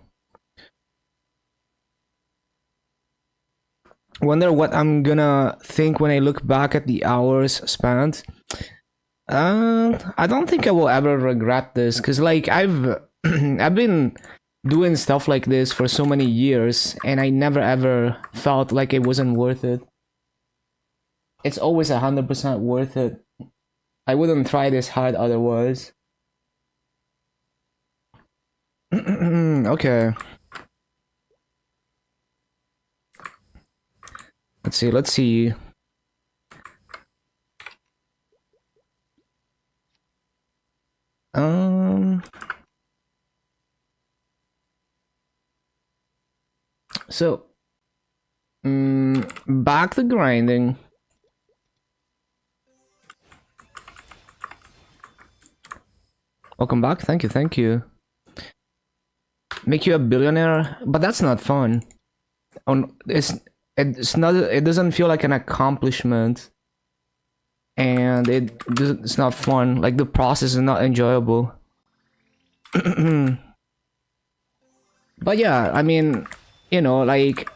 Wonder what I'm gonna think when I look back at the hours spent. I don't think I will ever regret this, cause like I've I've been doing stuff like this for so many years, and I never ever felt like it wasn't worth it. It's always 100% worth it. I wouldn't try this hard otherwise. Okay. Let's see. So, back to grinding. Welcome back. Thank you. Make you a billionaire, but that's not fun. It's not. It doesn't feel like an accomplishment, and it's not fun. Like the process is not enjoyable. But yeah, I mean, you know, like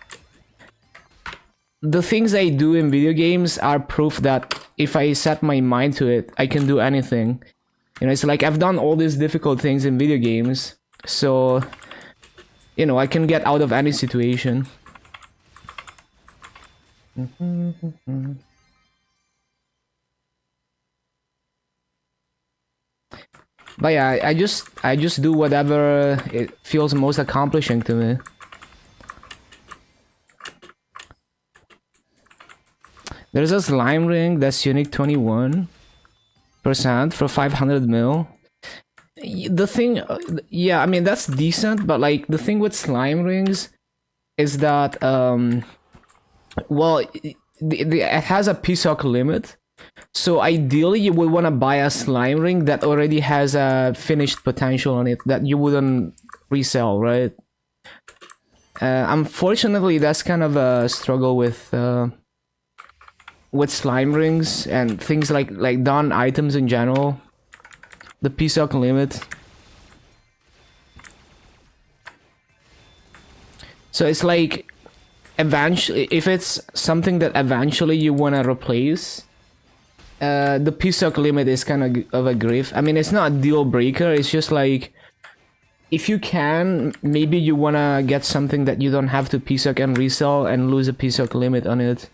the things I do in video games are proof that if I set my mind to it, I can do anything. You know, it's like I've done all these difficult things in video games, so you know, I can get out of any situation. But yeah, I just do whatever it feels most accomplishing to me. There's a slime ring that's unique 21% for 500 mil. The thing, yeah, I mean that's decent, but like the thing with slime rings is that well, it has a PSOC limit. So ideally you would want to buy a slime ring that already has a finished potential on it that you wouldn't resell, right? Unfortunately, that's kind of a struggle with slime rings and things like done items in general. The PSOC limit. So it's like eventually, if it's something that eventually you want to replace, the PSOC limit is kind of a grief. I mean, it's not a deal breaker. It's just like, if you can, maybe you want to get something that you don't have to PSOC and resell and lose a PSOC limit on it.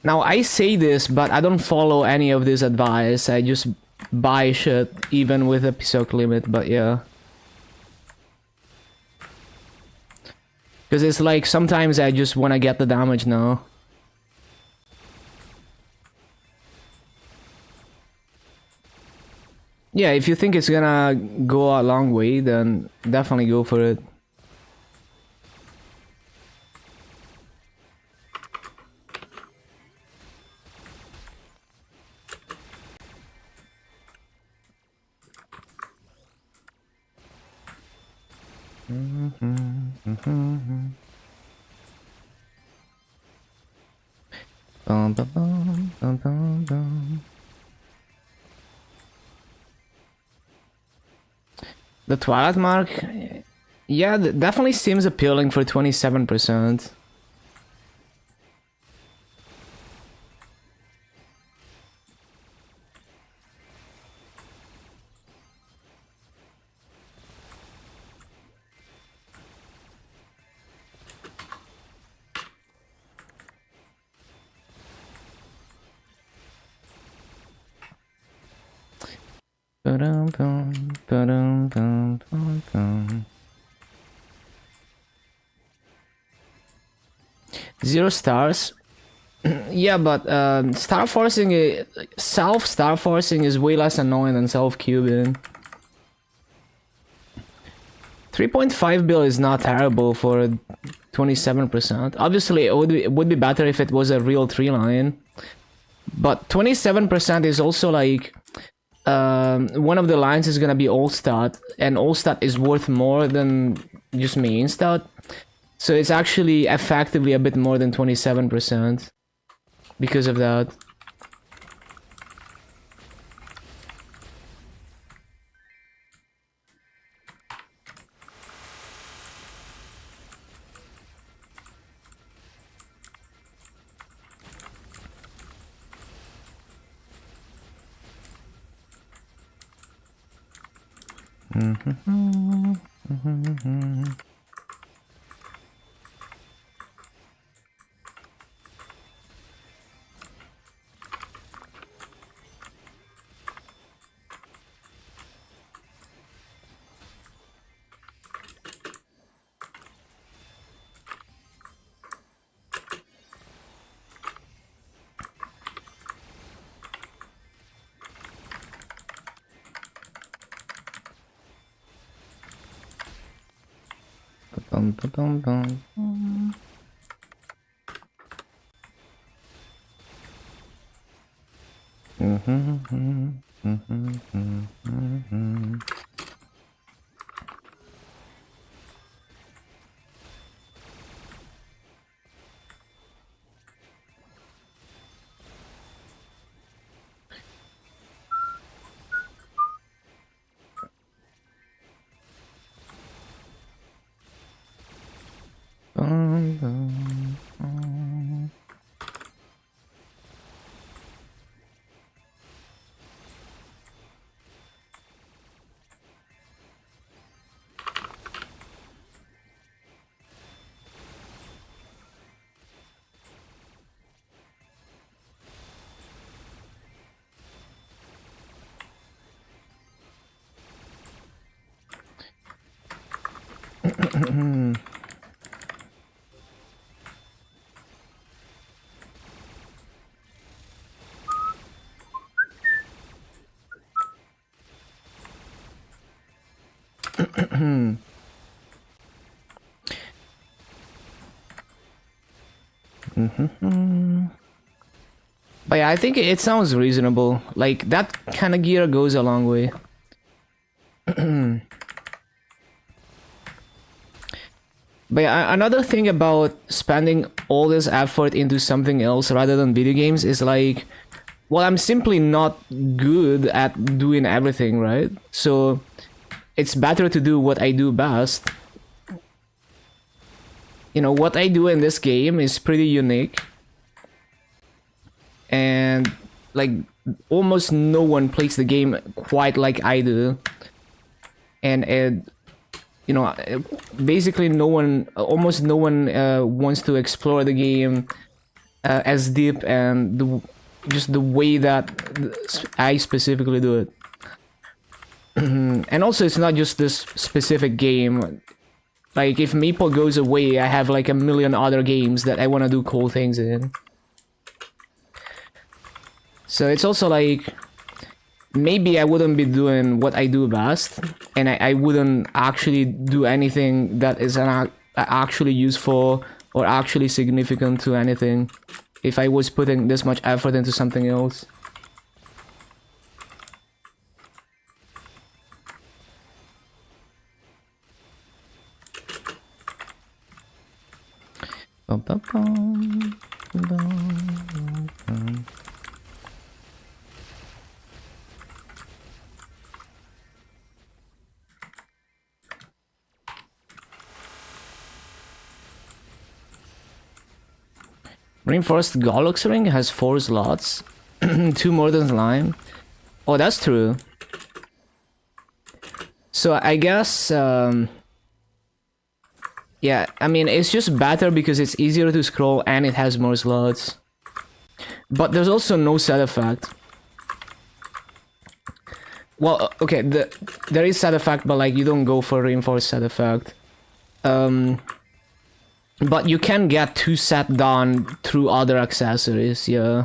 Now, I say this, but I don't follow any of this advice. I just buy shit even with a PSOC limit, but yeah. Because it's like, sometimes I just want to get the damage now. Yeah, if you think it's gonna go a long way, then definitely go for it. The Twilight Mark, yeah, definitely seems appealing for 27%. Zero stars. Yeah, but star forcing, self star forcing is way less annoying than self cubing. 3.5 bill is not terrible for 27%. Obviously, it would be better if it was a real 3-line. But 27% is also like... one of the lines is gonna be all stat, and all stat is worth more than just main stat. So it's actually effectively a bit more than 27% because of that. Dun, dun, dun, dun. But yeah, I think it sounds reasonable. Like, that kind of gear goes a long way. But yeah, another thing about spending all this effort into something else rather than video games is like, well, I'm simply not good at doing everything, right? So it's better to do what I do best. You know, what I do in this game is pretty unique. And like, almost no one plays the game quite like I do. And you know, basically no one, almost no one wants to explore the game as deep and just the way that I specifically do it. And also, it's not just this specific game. Like, if Maple goes away, I have like a million other games that I want to do cool things in. So it's also like, maybe I wouldn't be doing what I do best, and I wouldn't actually do anything that is actually useful or actually significant to anything if I was putting this much effort into something else. Bum, bum, bum, bum, bum. Reinforced Gollux ring has 4 slots, 2 more than slime. Oh, that's true. So I guess, yeah, I mean, it's just better because it's easier to scroll and it has more slots. But there's also no set effect. Well, okay, there is set effect, but like, you don't go for reinforced set effect. But you can get 2 set done through other accessories, yeah.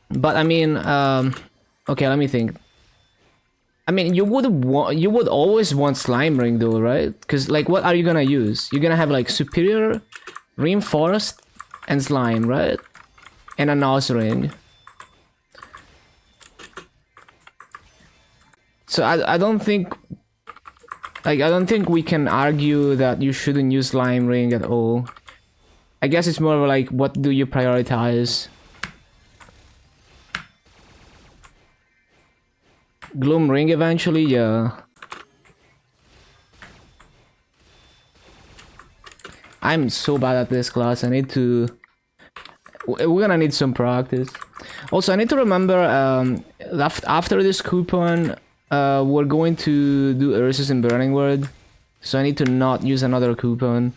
But I mean, okay, let me think. I mean, you would always want slime ring though, right? Because like, what are you gonna use? You're gonna have like superior, reinforced, and slime, right? And a nose ring. So I don't think, like, I don't think we can argue that you shouldn't use slime ring at all. I guess it's more of like, what do you prioritize? Gloom ring eventually, yeah. I'm so bad at this class. I need to. We're gonna need some practice. Also, I need to remember. After this coupon, we're going to do Ursus in Burning Word, so I need to not use another coupon.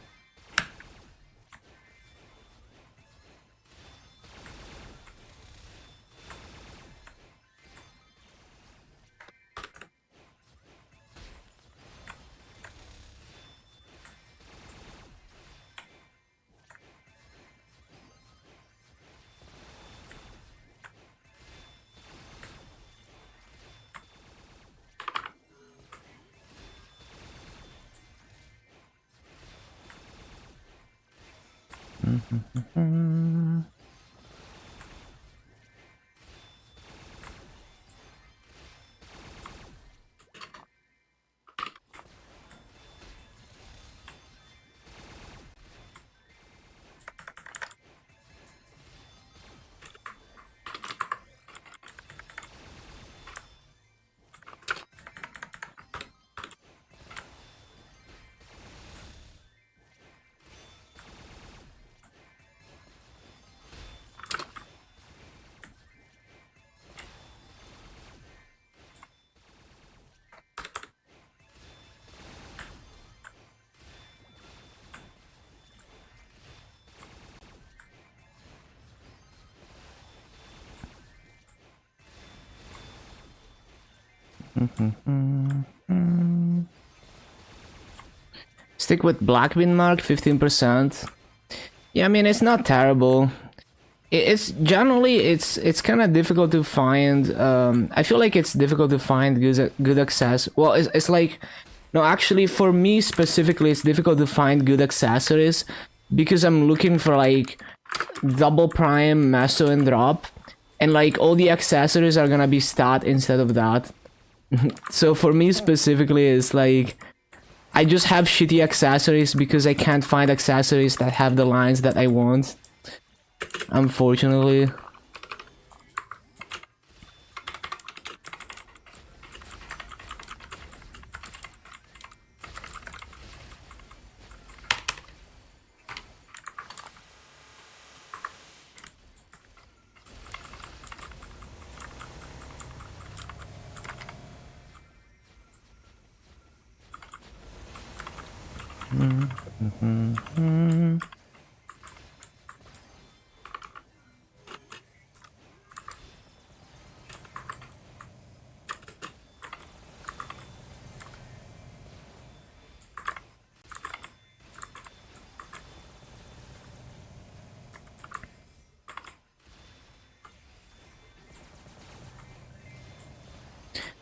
Stick with black bin mark, 15%. Yeah, I mean, it's not terrible. It's generally, it's kind of difficult to find. I feel like it's difficult to find good access. Well, it's like, no, actually, for me specifically, it's difficult to find good accessories because I'm looking for like double prime, meso, and drop, and like all the accessories are gonna be stat instead of that. So for me specifically, it's like I just have shitty accessories because I can't find accessories that have the lines that I want. Unfortunately.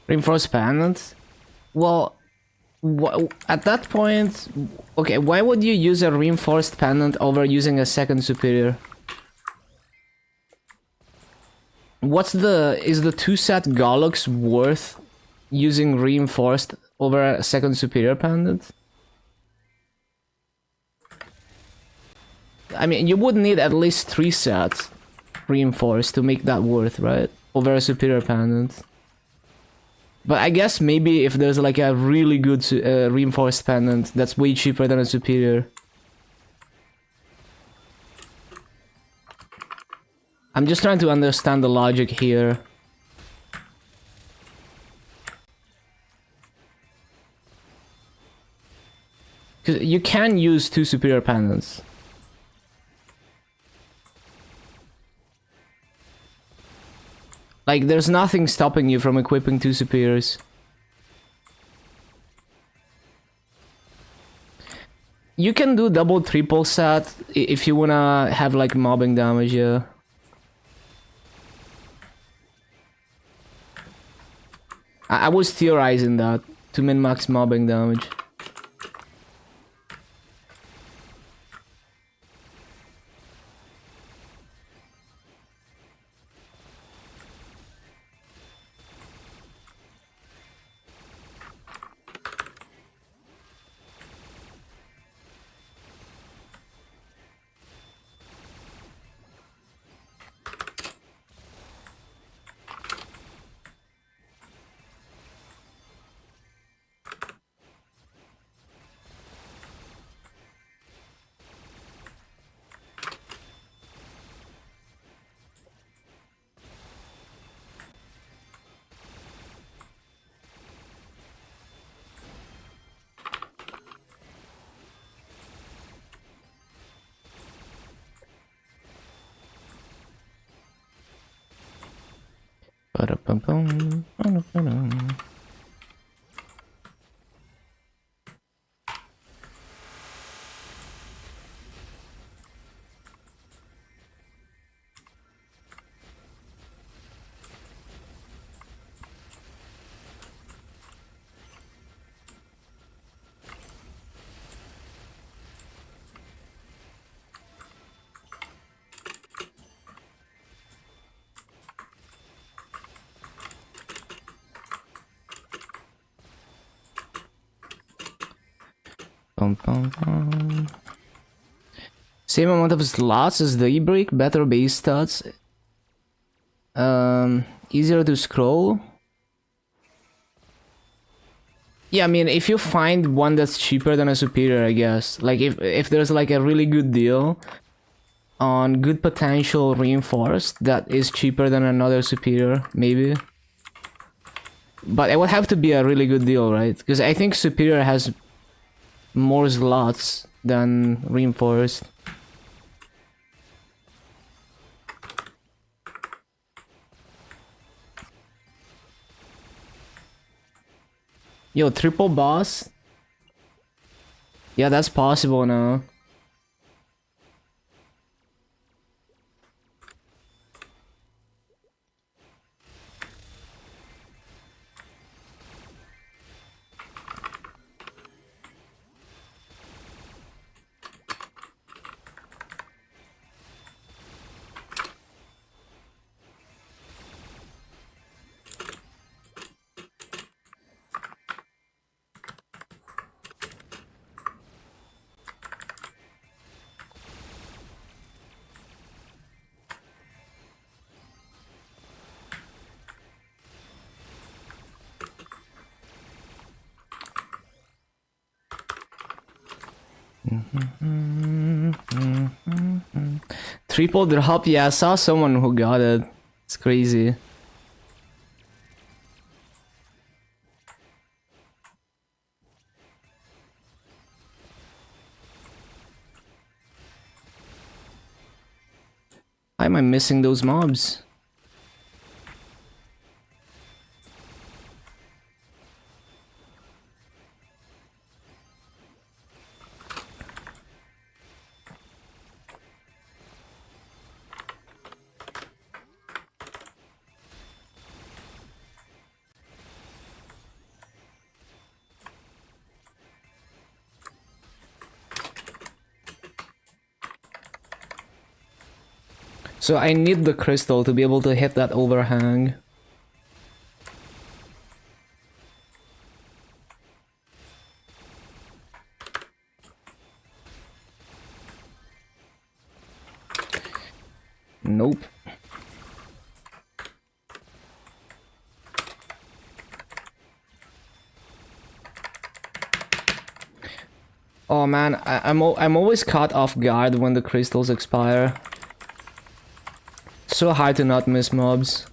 Reinforced pendant? Well, at that point, okay, why would you use a reinforced pendant over using a second superior? Is the 2-set Gollux worth using reinforced over a second superior pendant? I mean, you would need at least 3 sets reinforced to make that worth, right? Over a superior pendant. But I guess maybe if there's like a really good reinforced pendant that's way cheaper than a superior. I'm just trying to understand the logic here. Because you can use 2 superior pendants. Like, there's nothing stopping you from equipping 2 superiors. You can do double triple set if you wanna have like mobbing damage, yeah. I was theorizing that to min-max mobbing damage. Same amount of slots as the e-brick, better base stats. Easier to scroll. Yeah, I mean, if you find one that's cheaper than a superior, I guess. Like, if there's like a really good deal on good potential reinforced that is cheaper than another superior, maybe. But it would have to be a really good deal, right? Because I think superior has more slots than reinforced. Yo, triple boss? Yeah, that's possible now. Triple drop, yeah, I saw someone who got it. It's crazy. Why am I missing those mobs? So I need the crystal to be able to hit that overhang. Nope. Oh man, I'm always caught off guard when the crystals expire. So hard to not miss mobs.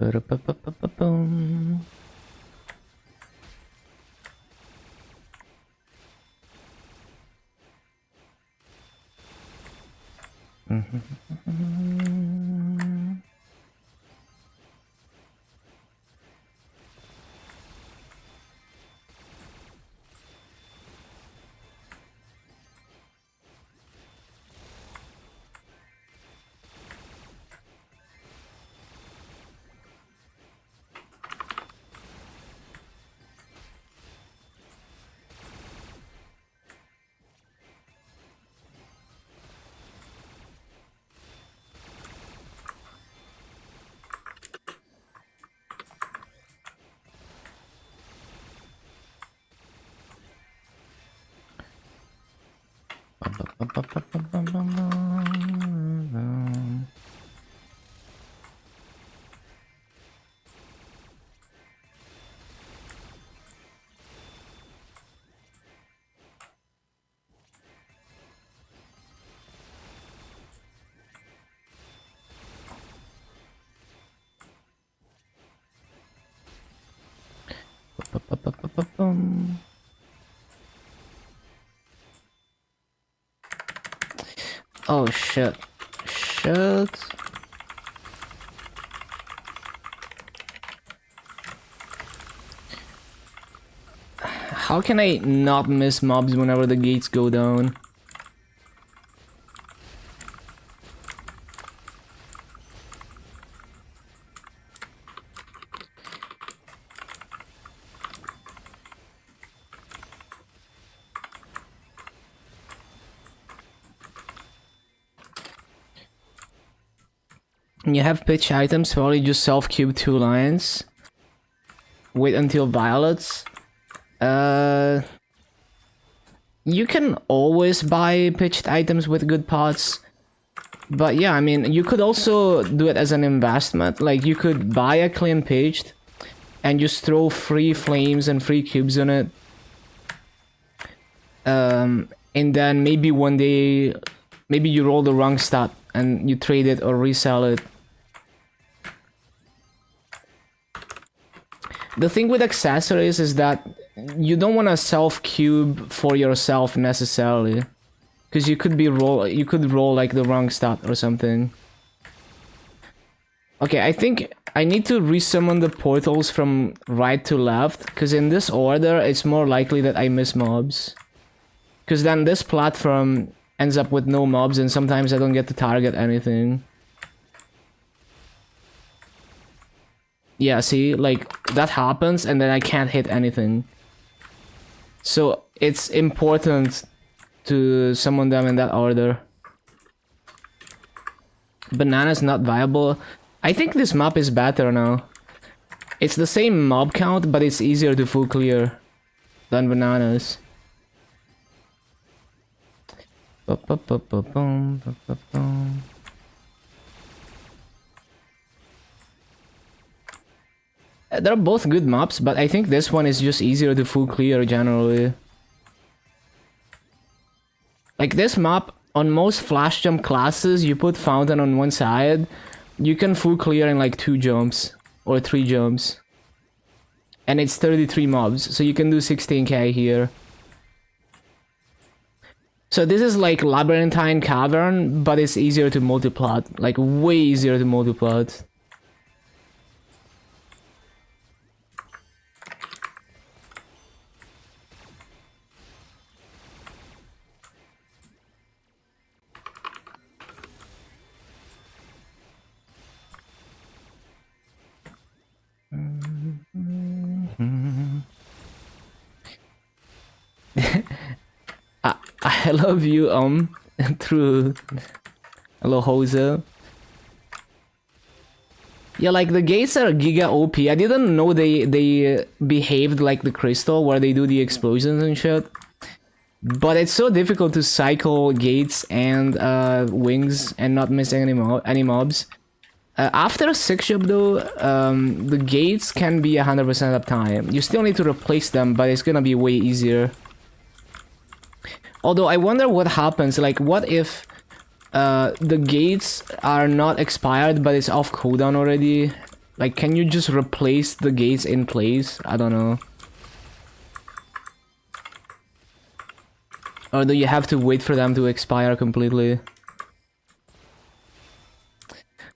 Ba-da-ba-ba-ba-ba-boom. Oh shit. Shit. How can I not miss mobs whenever the gates go down? You have pitch items, probably just self-cube 2 lines. Wait until violets. You can always buy pitched items with good pots. But yeah, I mean, you could also do it as an investment. Like, you could buy a clean pitched and just throw free flames and free cubes on it. And then maybe one day, maybe you roll the wrong stat and you trade it or resell it. The thing with accessories is that you don't want to self-cube for yourself necessarily, because you could roll like the wrong stat or something. Okay, I think I need to resummon the portals from right to left, because in this order it's more likely that I miss mobs. Because then this platform ends up with no mobs and sometimes I don't get to target anything. Yeah, see, like, that happens and then I can't hit anything. So, it's important to summon them in that order. Banana's not viable. I think this map is better now. It's the same mob count, but it's easier to full clear than bananas. They're both good maps, but I think this one is just easier to full clear generally. Like this map, on most flash jump classes, you put fountain on one side, you can full clear in like 2 jumps or 3 jumps. And it's 33 mobs, so you can do 16k here. So this is like Labyrinthine Cavern, but it's easier to multiplot, like way easier to multiplot. I love you, through hello Jose. Yeah, like the gates are giga OP. I didn't know they behaved like the crystal where they do the explosions and shit. But it's so difficult to cycle gates and wings and not miss any mobs. After a 6 job though, the gates can be 100% uptime. You still need to replace them, but it's gonna be way easier. Although I wonder what happens, like what if the gates are not expired but it's off cooldown already? Like, can you just replace the gates in place? I don't know. Or do you have to wait for them to expire completely?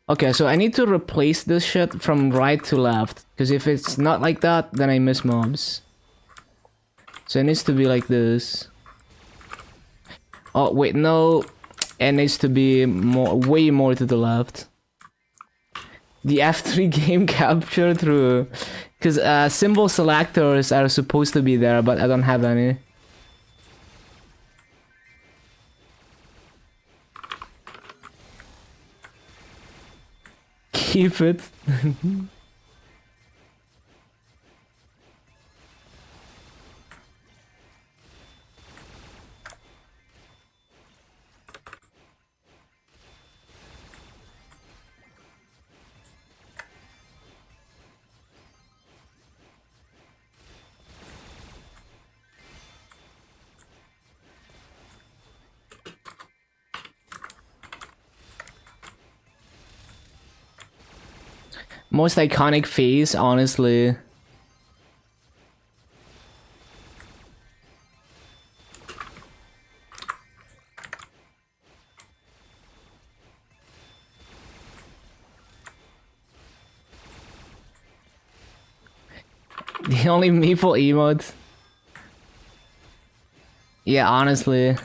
Okay, so I need to replace this shit from right to left. Because if it's not like that, then I miss mobs. So it needs to be like this. Oh, wait, no. It needs to be more, way more to the left. The F3 game capture through... Because symbol selectors are supposed to be there, but I don't have any. Keep it. Most iconic phase, honestly. The only meeple emote. Yeah, honestly.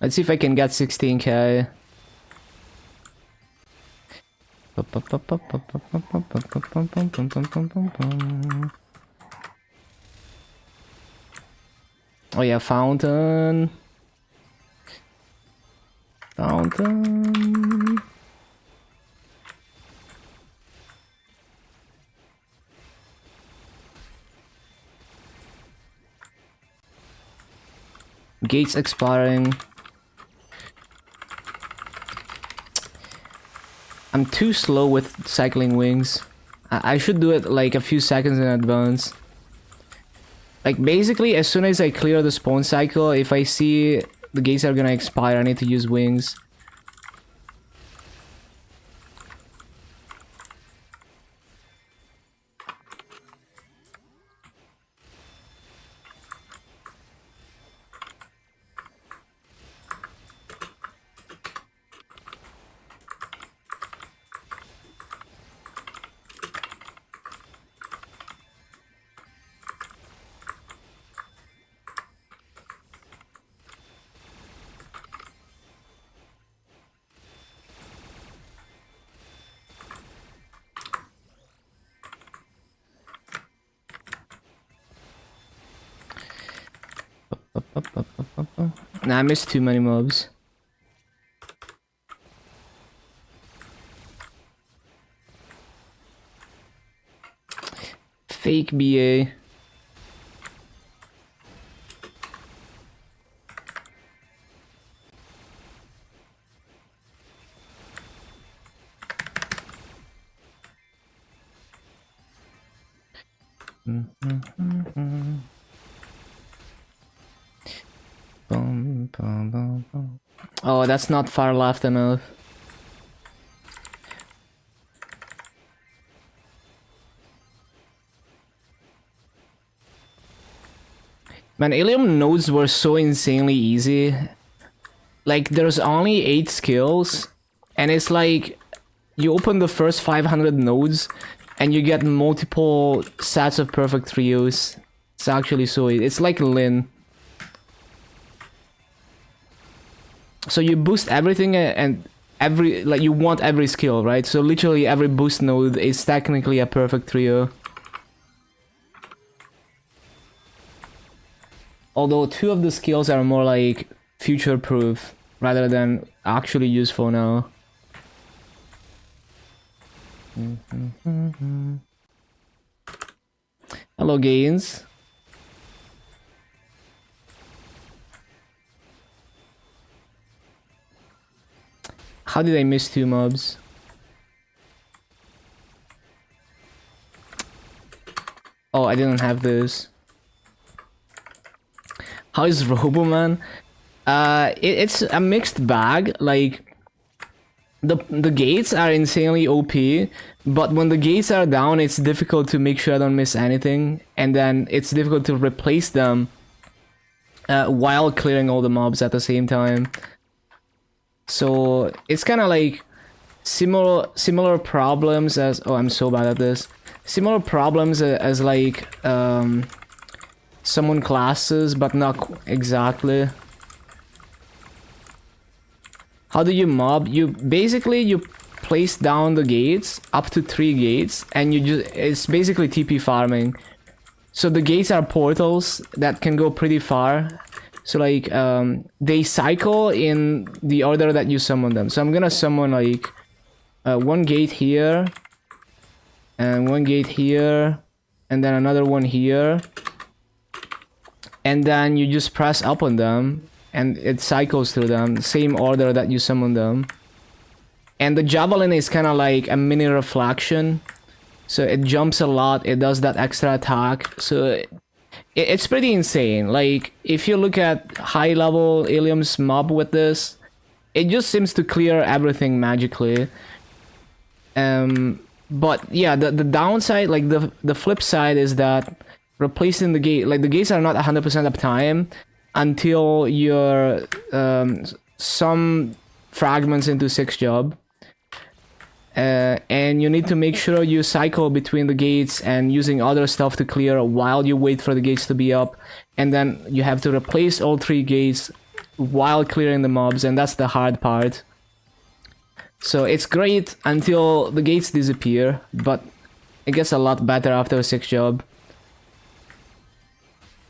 Let's see if I can get 16k. Oh yeah, fountain. Fountain. Gates expiring. I'm too slow with cycling wings. I should do it like a few seconds in advance. Like basically as soon as I clear the spawn cycle, if I see the gates are gonna expire, I need to use wings. Nah, I missed too many mobs. Fake BA. Oh, that's not far left enough. Man, illium nodes were so insanely easy. Like, there's only 8 skills, and it's like, you open the first 500 nodes, and you get multiple sets of perfect trios. It's actually so easy. It's like Lin. So you boost everything and every, like, you want every skill, right? So literally every boost node is technically a perfect trio. Although 2 of the skills are more like future-proof rather than actually useful now. gains. How did I miss 2 mobs? Oh, I didn't have this. How is Roboman? It's a mixed bag. Like, the gates are insanely OP, but when the gates are down, it's difficult to make sure I don't miss anything, and then it's difficult to replace them while clearing all the mobs at the same time. So it's kind of like similar problems as, oh, I'm so bad at this. Similar problems as like summon classes, but not exactly. How do you mob? You basically place down the gates, up to 3 gates, and it's basically TP farming. So the gates are portals that can go pretty far. So like they cycle in the order that you summon them. So I'm gonna summon like 1 gate here, and 1 gate here, and then another one here, and then you just press up on them and it cycles through them, the same order that you summon them. And the javelin is kind of like a mini reflection, so it jumps a lot, it does that extra attack, so it's pretty insane. Like, if you look at high level Illium's mob with this, it just seems to clear everything magically. But yeah, the downside, like the flip side, is that replacing the gate, like the gates are not 100% uptime until you're some fragments into 6 job. And you need to make sure you cycle between the gates and using other stuff to clear while you wait for the gates to be up, and then you have to replace all 3 gates while clearing the mobs, and that's the hard part. So it's great until the gates disappear, but it gets a lot better after 6 job.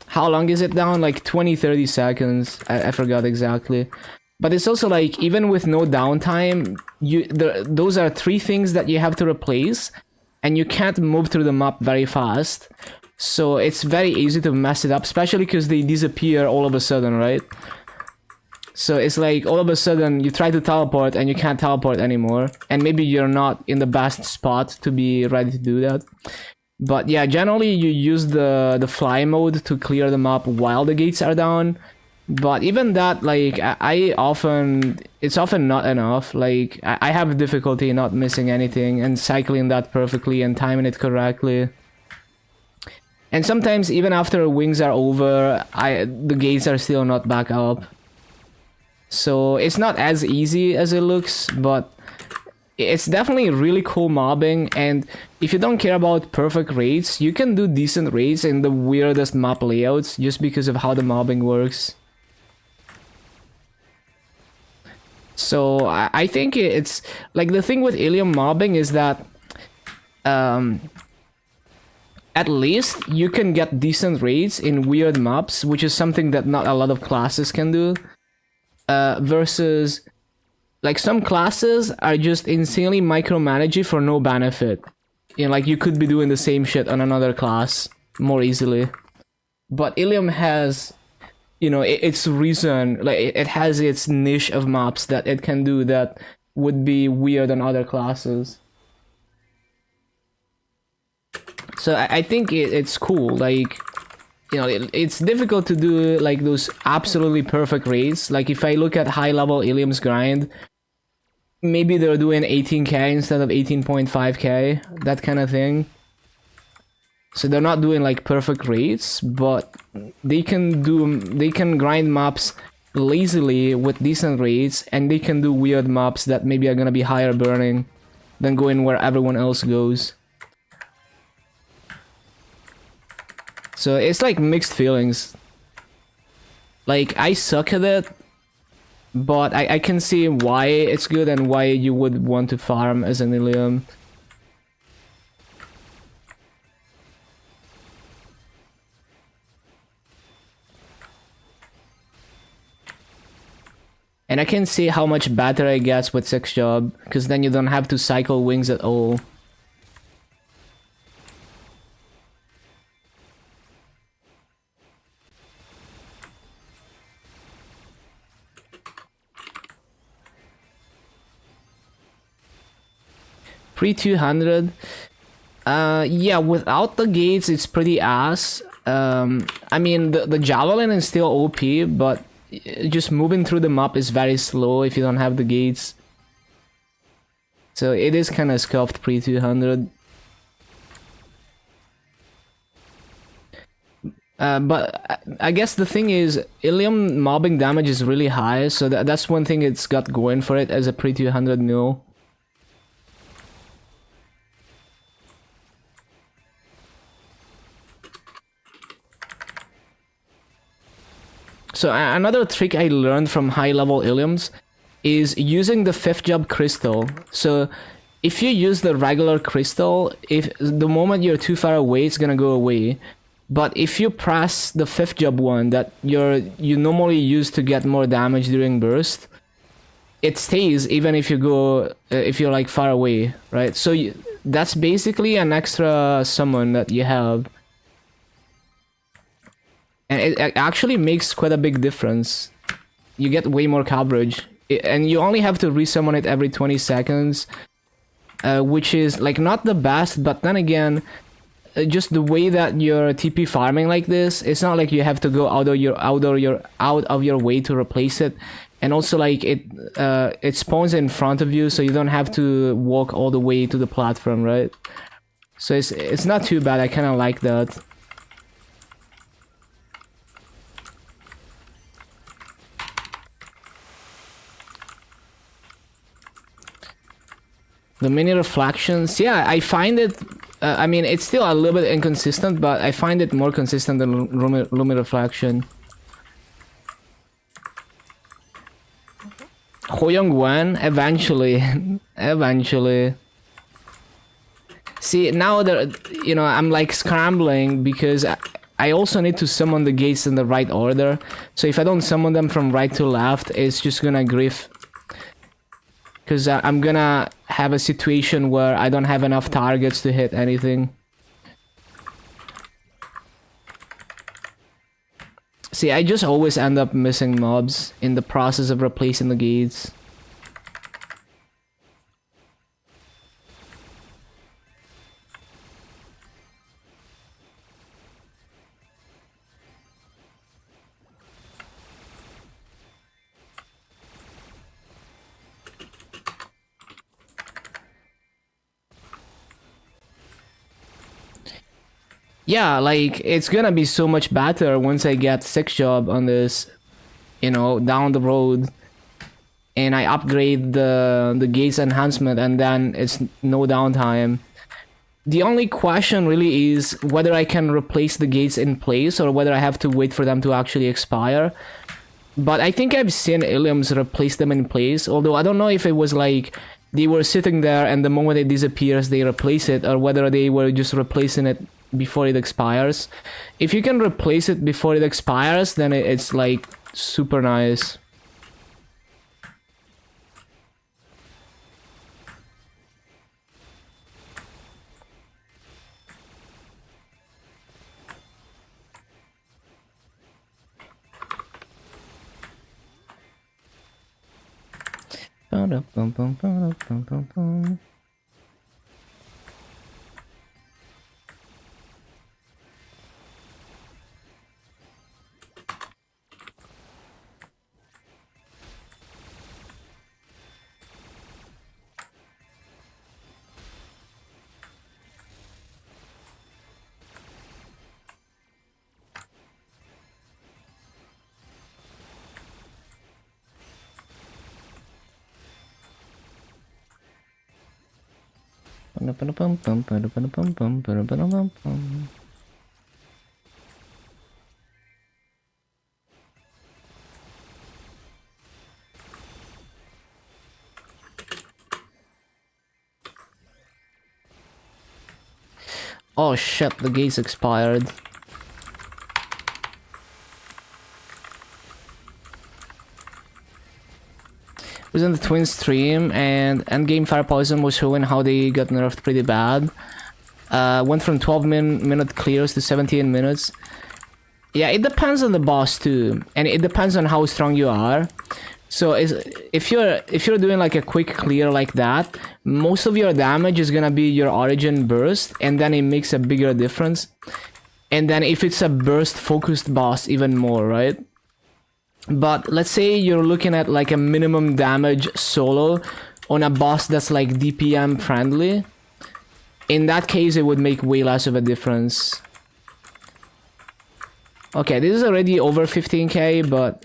How long is it down? Like 20-30 seconds. I forgot exactly. But it's also like, even with no downtime, those are 3 things that you have to replace, and you can't move through the map very fast. So it's very easy to mess it up, especially because they disappear all of a sudden, right? So it's like, all of a sudden, you try to teleport and you can't teleport anymore. And maybe you're not in the best spot to be ready to do that. But yeah, generally you use the fly mode to clear the map while the gates are down. But even that, like, it's often not enough. Like, I have difficulty not missing anything and cycling that perfectly and timing it correctly. And sometimes even after wings are over, the gates are still not back up. So it's not as easy as it looks, but it's definitely really cool mobbing. And if you don't care about perfect raids, you can do decent raids in the weirdest map layouts just because of how the mobbing works. So I think it's like, the thing with Illium mobbing is that at least you can get decent raids in weird maps, which is something that not a lot of classes can do. Versus, like, some classes are just insanely micromanagey for no benefit. You know, like, you could be doing the same shit on another class more easily. But Illium has, you know, its reason, like, it has its niche of maps that it can do that would be weird on other classes. So I think it's cool. Like, you know, it's difficult to do like those absolutely perfect raids. Like, if I look at high level Illium's grind, maybe they're doing 18k instead of 18.5k, that kind of thing. So they're not doing like perfect raids, but they can grind maps lazily with decent raids, and they can do weird maps that maybe are gonna be higher burning than going where everyone else goes. So it's like mixed feelings. Like, I suck at it, but I can see why it's good and why you would want to farm as an Illium. And I can see how much better it gets with 6 job, because then you don't have to cycle wings at all. Pre-200. Yeah, without the gates, it's pretty ass. I mean, the javelin is still OP, but just moving through the map is very slow if you don't have the gates. So it is kind of scuffed pre-200. But I guess the thing is, illium mobbing damage is really high, so that's one thing it's got going for it as a pre-200 mill. So another trick I learned from high-level illiums is using the 5th job crystal. So if you use the regular crystal, if the moment you're too far away, it's gonna go away. But if you press the 5th job one that you normally use to get more damage during burst, it stays even if you go if you're like far away, right? So that's basically an extra summon that you have. And it actually makes quite a big difference. You get way more coverage. And you only have to resummon it every 20 seconds. Which is like not the best, but then again, just the way that you're TP farming like this, it's not like you have to go out of your way to replace it. And also like it spawns in front of you, so you don't have to walk all the way to the platform, right? So it's not too bad. I kind of like that. The mini reflections, yeah, I find it, I mean, it's still a little bit inconsistent, but I find it more consistent than Lumi reflection. Hoyoung Wen, eventually, eventually. See, now that, you know, I'm like scrambling because I also need to summon the gates in the right order. So if I don't summon them from right to left, it's just gonna grief. Because I'm gonna have a situation where I don't have enough targets to hit anything. See, I just always end up missing mobs in the process of replacing the gates. Yeah, like, it's gonna be so much better once I get 6th job on this, you know, down the road. And I upgrade the gates enhancement, and then it's no downtime. The only question really is whether I can replace the gates in place or whether I have to wait for them to actually expire. But I think I've seen illiums replace them in place, although I don't know if it was like they were sitting there and the moment it disappears they replace it, or whether they were just replacing it before it expires. If you can replace it before it expires, then it's like super nice. Oh shit, the gates expired. It was in the twin stream, and endgame Fire Poison was showing how they got nerfed pretty bad. Went from 12-minute clears to 17 minutes. Yeah, it depends on the boss too, and it depends on how strong you are. So if you're doing like a quick clear like that, most of your damage is gonna be your origin burst, and then it makes a bigger difference. And then if it's a burst focused boss, even more, right? But let's say you're looking at like a minimum damage solo on a boss that's like DPM friendly. In that case, it would make way less of a difference. Okay, this is already over 15k, but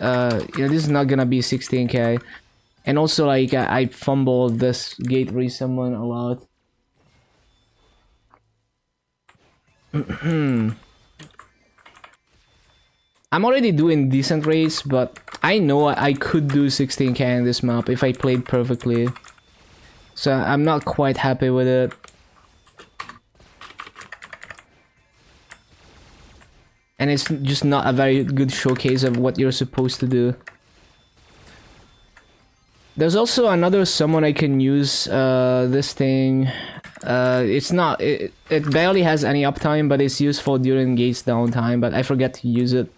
you know, this is not gonna be 16k. And also, like, I fumbled this gate resummon a lot. I'm already doing decent rates, but I know I could do 16k in this map if I played perfectly. So I'm not quite happy with it. And it's just not a very good showcase of what you're supposed to do. There's also another summon I can use, this thing. It's not, it barely has any uptime, but it's useful during gates downtime, but I forget to use it.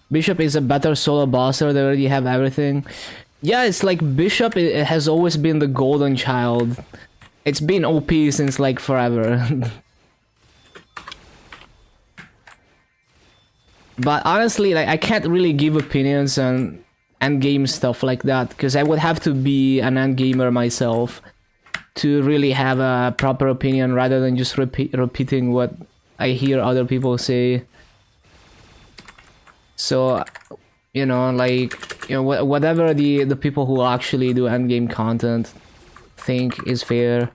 Bishop is a better solo bosser, they already have everything. Yeah, it's like Bishop, it has always been the golden child. It's been OP since like forever. But honestly, like, I can't really give opinions on endgame stuff like that, because I would have to be an endgamer myself to really have a proper opinion rather than just repeating what I hear other people say. So, you know, like, you know, whatever the people who actually do endgame content think is fair.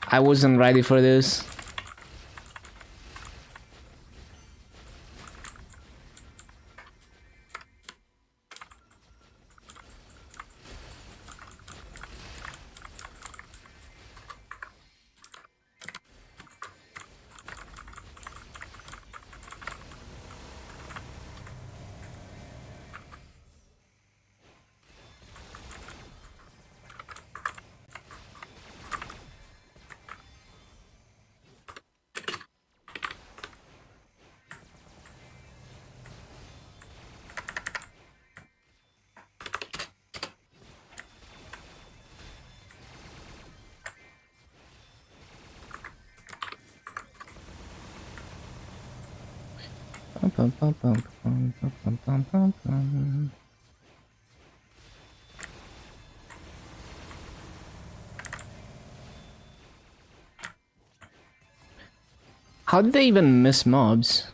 I wasn't ready for this. How did they even miss mobs?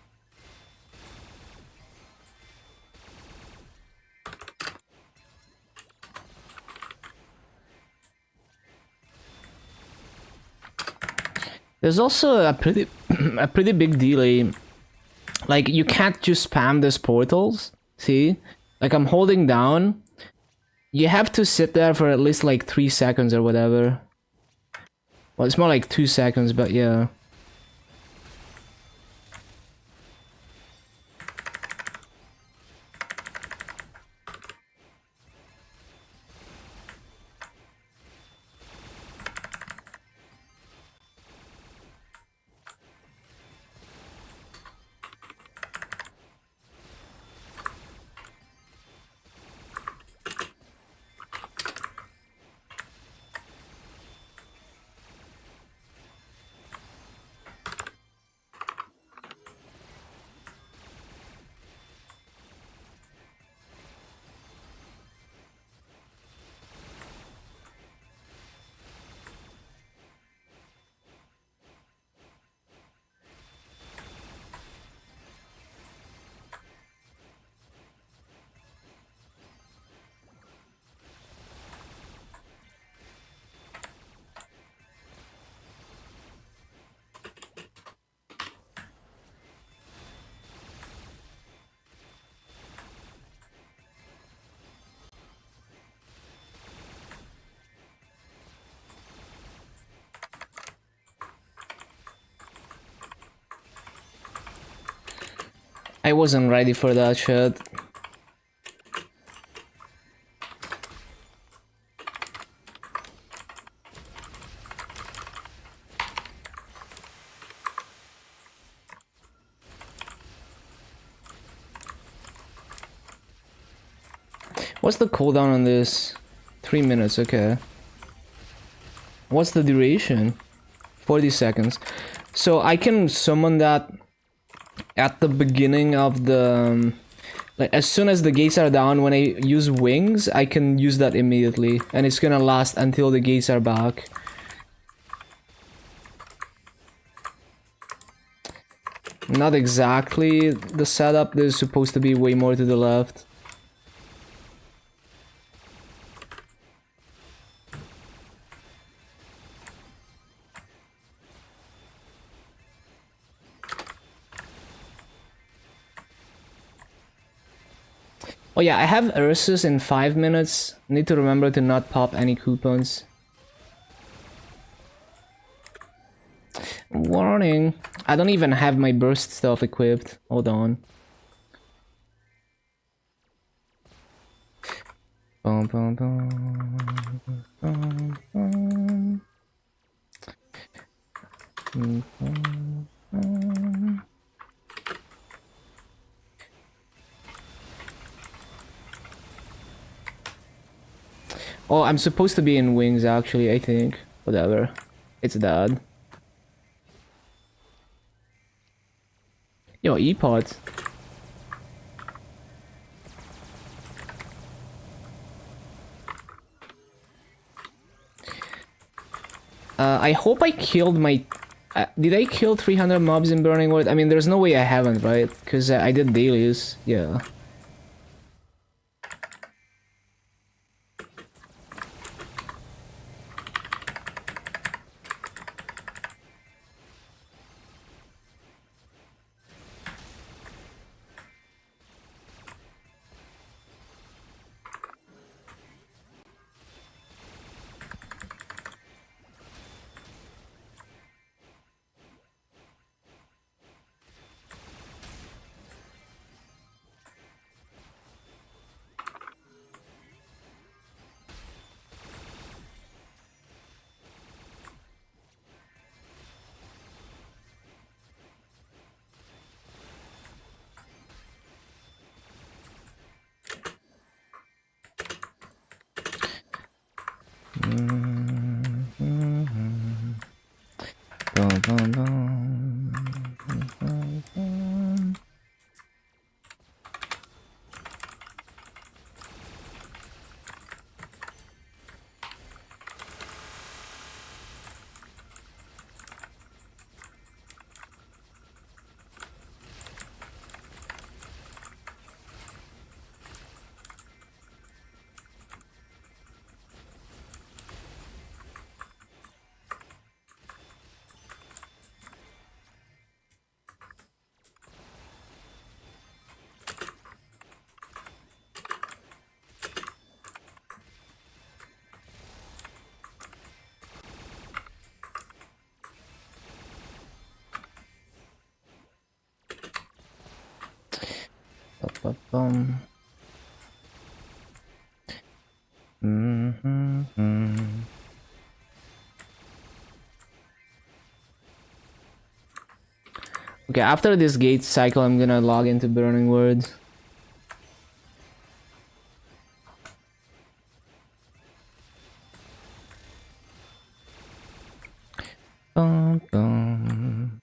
There's also a pretty a pretty big delay. Like, you can't just spam these portals. See? Like, I'm holding down. You have to sit there for at least like 3 seconds or whatever. Well, it's more like 2 seconds, but yeah. I wasn't ready for that shit. What's the cooldown on this? 3 minutes, okay. What's the duration? 40 seconds. So I can summon that at the beginning of the... like, as soon as the gates are down, when I use wings, I can use that immediately. And it's gonna last until the gates are back. Not exactly the setup. There's supposed to be way more to the left. Oh yeah, I have Ursus in 5 minutes. Need to remember to not pop any coupons. Warning! I don't even have my burst stuff equipped. Hold on. Bum, bum, bum, bum, bum. Bum, bum, bum. Oh, I'm supposed to be in wings actually, I think. Whatever. It's dead. Yo, E-Pod. I hope I killed my... did I kill 300 mobs in Burning Wood? I mean, there's no way I haven't, right? Because I did dailies, yeah. Okay, after this gate cycle, I'm gonna log into Burning Words. Bum, bum.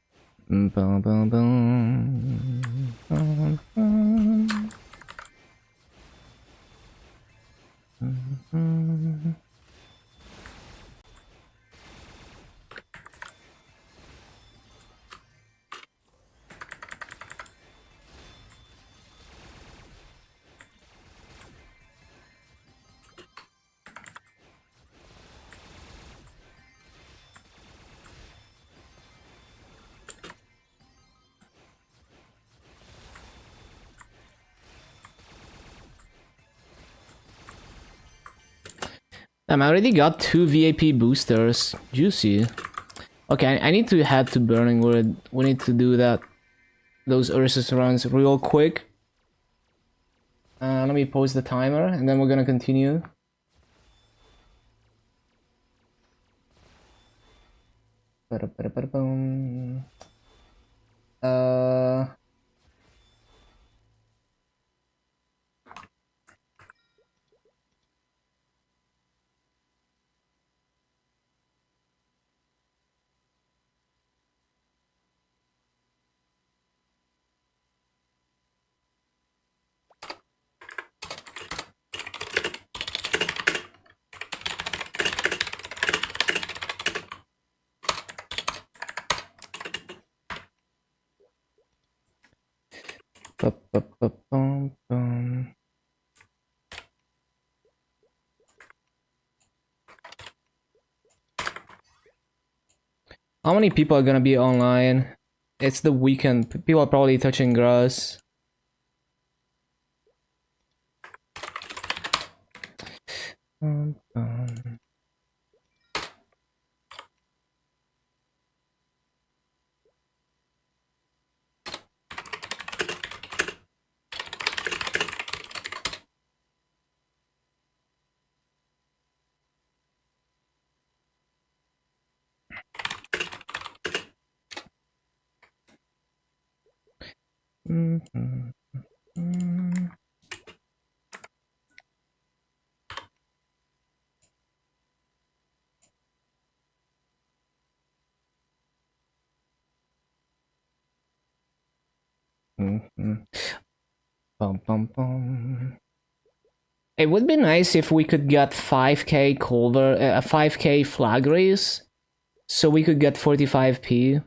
Bum, bum, bum. Bum, bum. I already got 2 VIP boosters. Juicy. Okay, I need to head to Burning Wood. We need to do that those Ursus runs real quick. Let me pause the timer, and then we're gonna continue. Uh... How many people are gonna be online? It's the weekend. People are probably touching grass. It would be nice if we could get 5k Culver, a 5k flag race, so we could get 45p.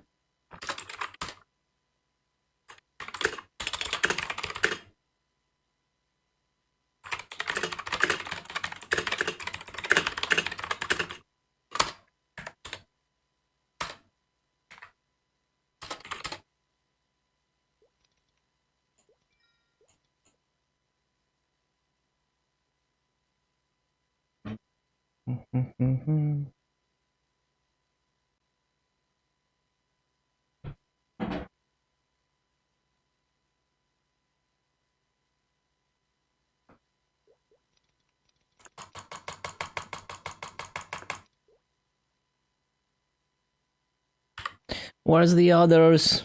Where's the others?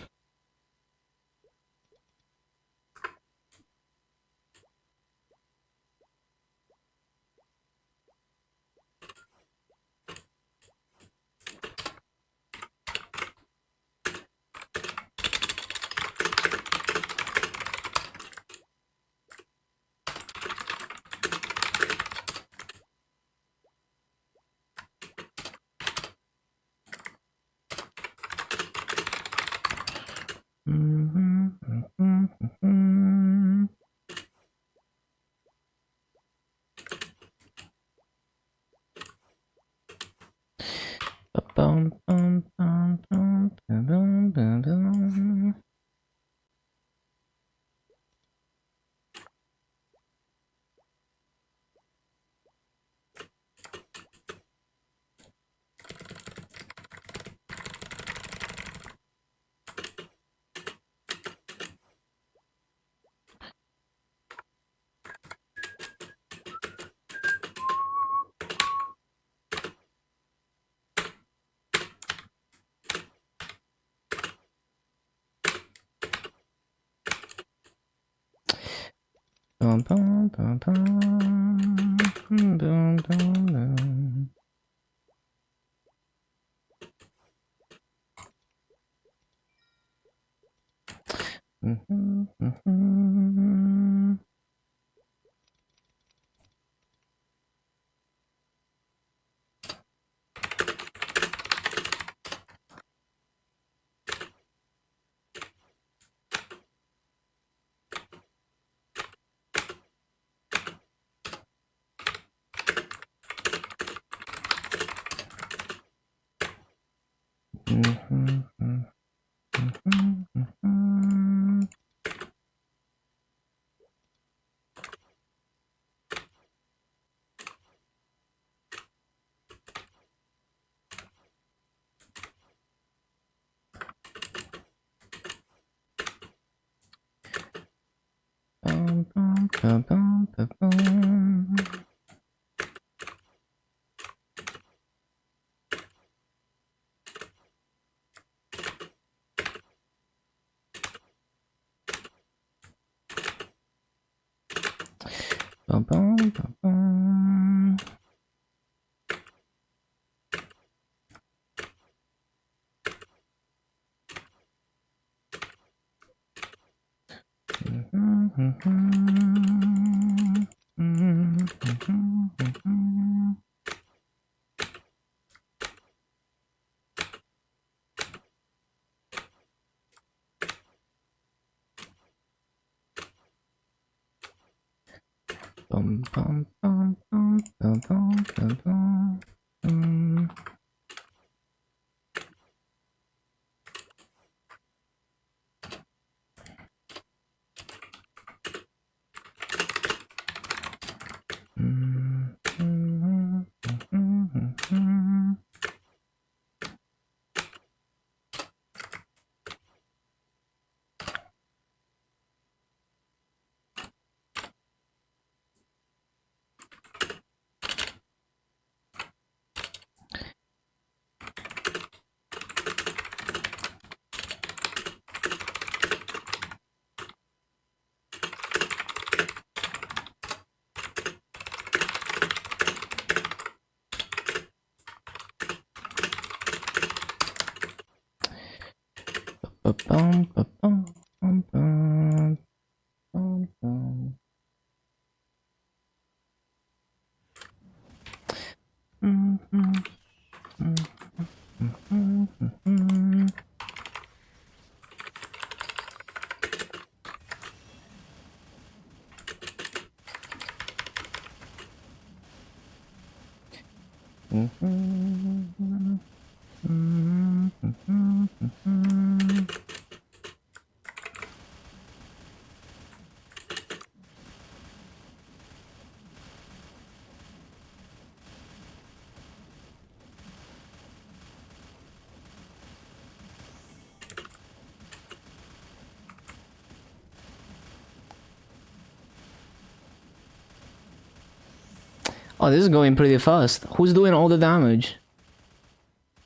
Oh, this is going pretty fast. Who's doing all the damage?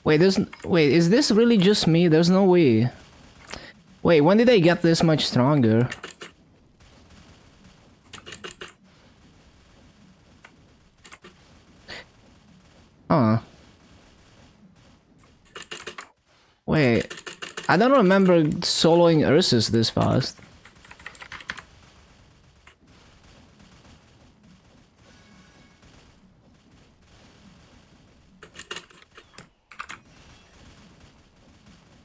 Wait, is this really just me? There's no way. Wait, when did I get this much stronger? Huh. Wait, I don't remember soloing Ursus this fast.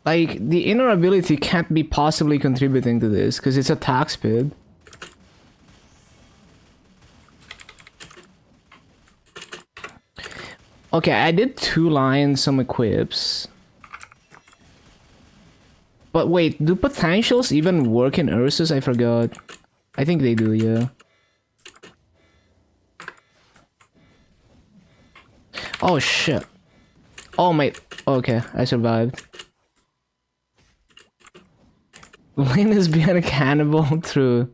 Like, the inner ability can't be possibly contributing to this, because it's attack speed. Okay, I did 2 lines, some equips. But wait, do potentials even work in Ursus? I forgot. I think they do, yeah. Oh shit. Oh my... Okay, I survived. Lynn is being a cannibal through.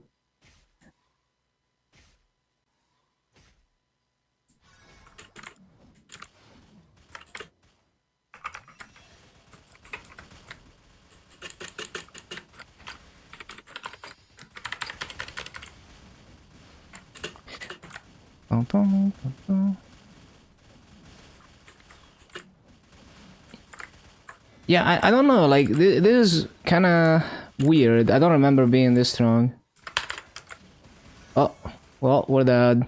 Yeah, I don't know, like, this is kinda weird. I don't remember being this strong. Oh, well, we're dead.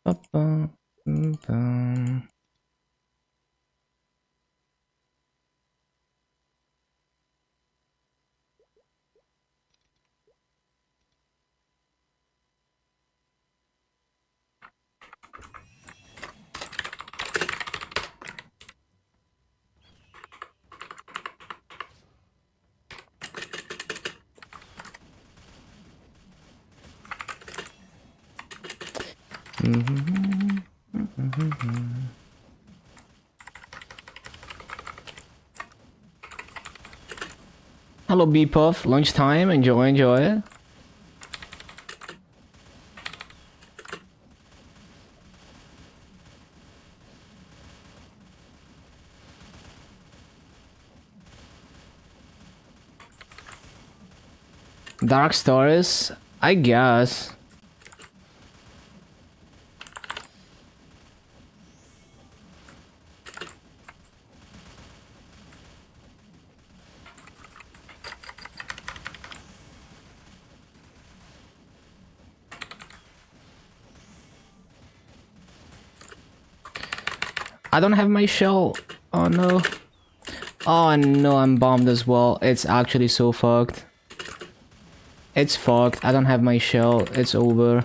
Ba-bum, bum. Hello, B-Puff. Lunchtime. Enjoy, enjoy. Dark Stories? I guess. I don't have my shell. Oh no. Oh no, I'm bombed as well. It's actually so fucked. It's fucked. I don't have my shell. It's over.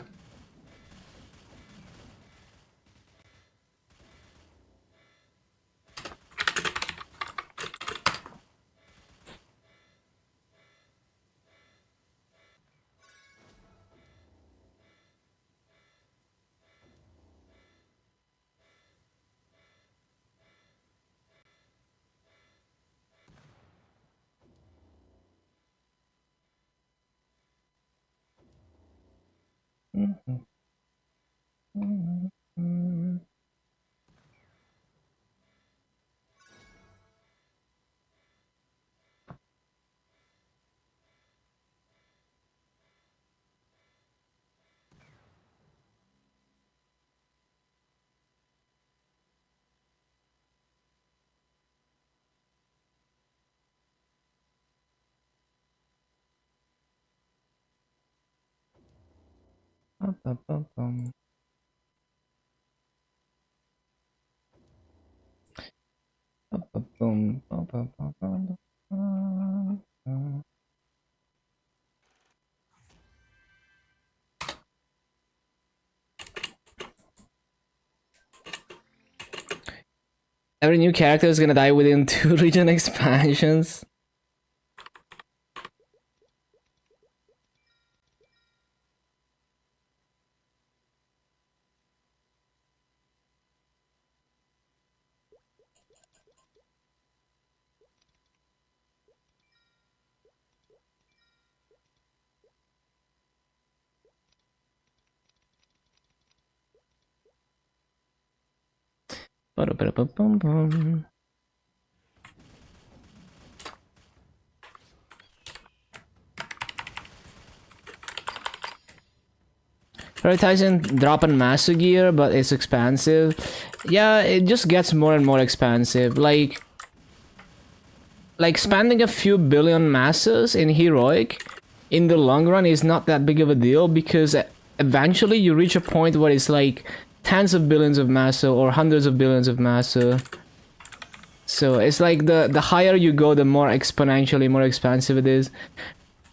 Every new character is gonna die within 2 region expansions. Prioritizing dropping master gear, but it's expensive. Yeah, it just gets more and more expensive. Like spending a few billion masses in heroic in the long run is not that big of a deal, because eventually you reach a point where it's like tens of billions of massa or hundreds of billions of massa. So it's like the higher you go, the more exponentially more expensive it is.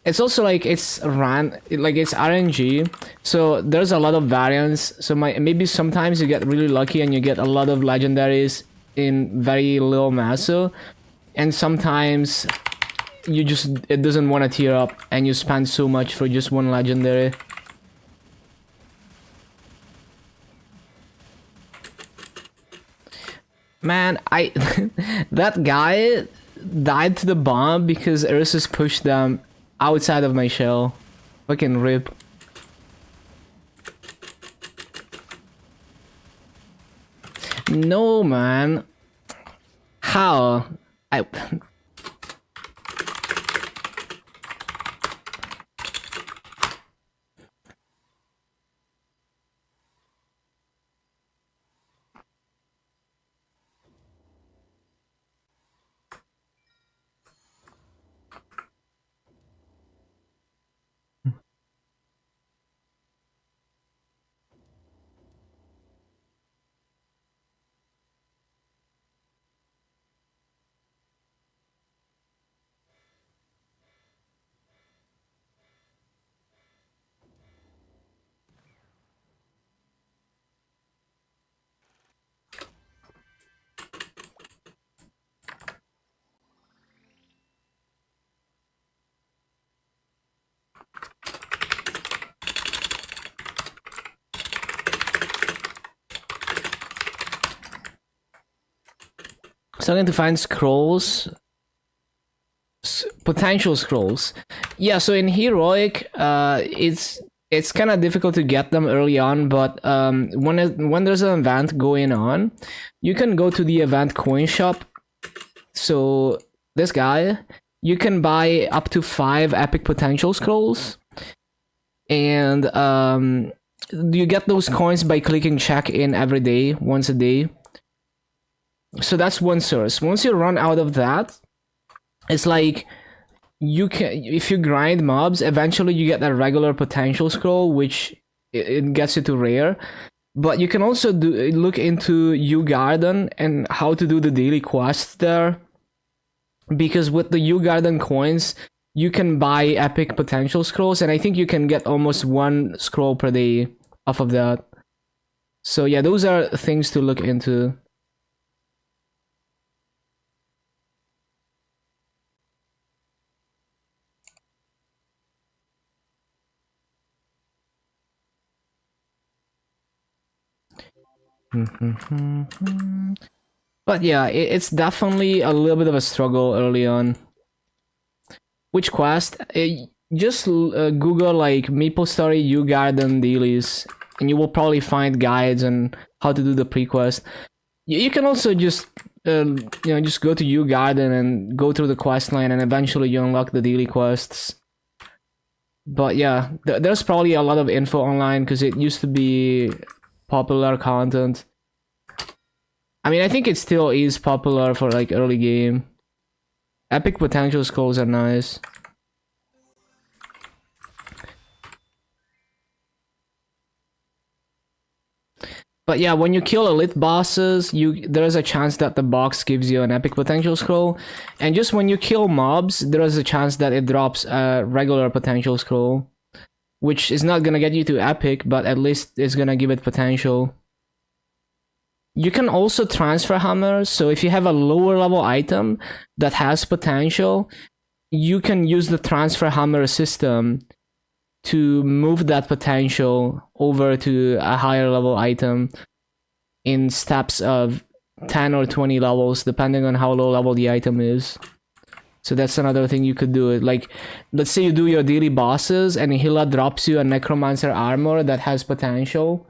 It's also like it's RNG, so there's a lot of variance. So maybe sometimes you get really lucky and you get a lot of legendaries in very little massa, and sometimes it doesn't want to tier up and you spend so much for just one legendary. Man, that guy died to the bomb because Ursus pushed them outside of my shell. Fucking rip. No, man. How? I... So I'm going to find scrolls, potential scrolls. Yeah, so in heroic, it's kind of difficult to get them early on, but when there's an event going on, you can go to the event coin shop. So this guy, you can buy up to 5 epic potential scrolls, and you get those coins by clicking check in every day, once a day. So that's one source. Once you run out of that, it's like you can, if you grind mobs, eventually you get a regular potential scroll, which it gets you to rare. But you can also look into U Garden and how to do the daily quests there, because with the U Garden coins you can buy epic potential scrolls, and I think you can get almost 1 scroll per day off of that. So yeah, those are things to look into. But yeah, it's definitely a little bit of a struggle early on. Which quest? Just Google like Maple Story U Garden dailies, and you will probably find guides on how to do the pre-quest. You can also just just go to U Garden and go through the quest line, and eventually you unlock the daily quests. But yeah, there's probably a lot of info online because it used to be popular content. I mean, I think it still is popular for like early game. Epic potential scrolls are nice. But yeah, when you kill elite bosses, there's a chance that the box gives you an epic potential scroll, and just when you kill mobs, there is a chance that it drops a regular potential scroll, which is not gonna get you to epic, but at least it's gonna give it potential. You can also transfer hammers, so if you have a lower level item that has potential, you can use the transfer hammer system to move that potential over to a higher level item in steps of 10 or 20 levels, depending on how low level the item is. So that's another thing you could do. Like, let's say you do your daily bosses and Hila drops you a necromancer armor that has potential.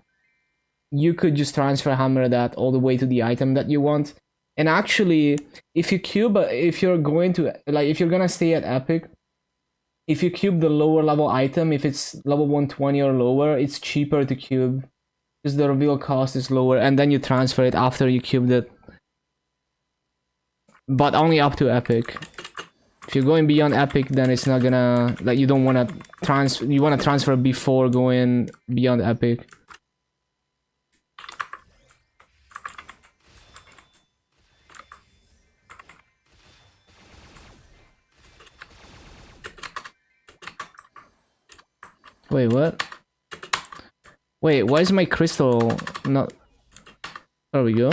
You could just transfer hammer that all the way to the item that you want. And actually, if you're gonna stay at epic, if you cube the lower level item, if it's level 120 or lower, it's cheaper to cube because the reveal cost is lower, and then you transfer it after you cubed it. But only up to epic. If you're going beyond epic, then it's not gonna, like, you don't want to transfer, you want to transfer before going beyond epic. Wait, what? Wait, why is my crystal not... There we go.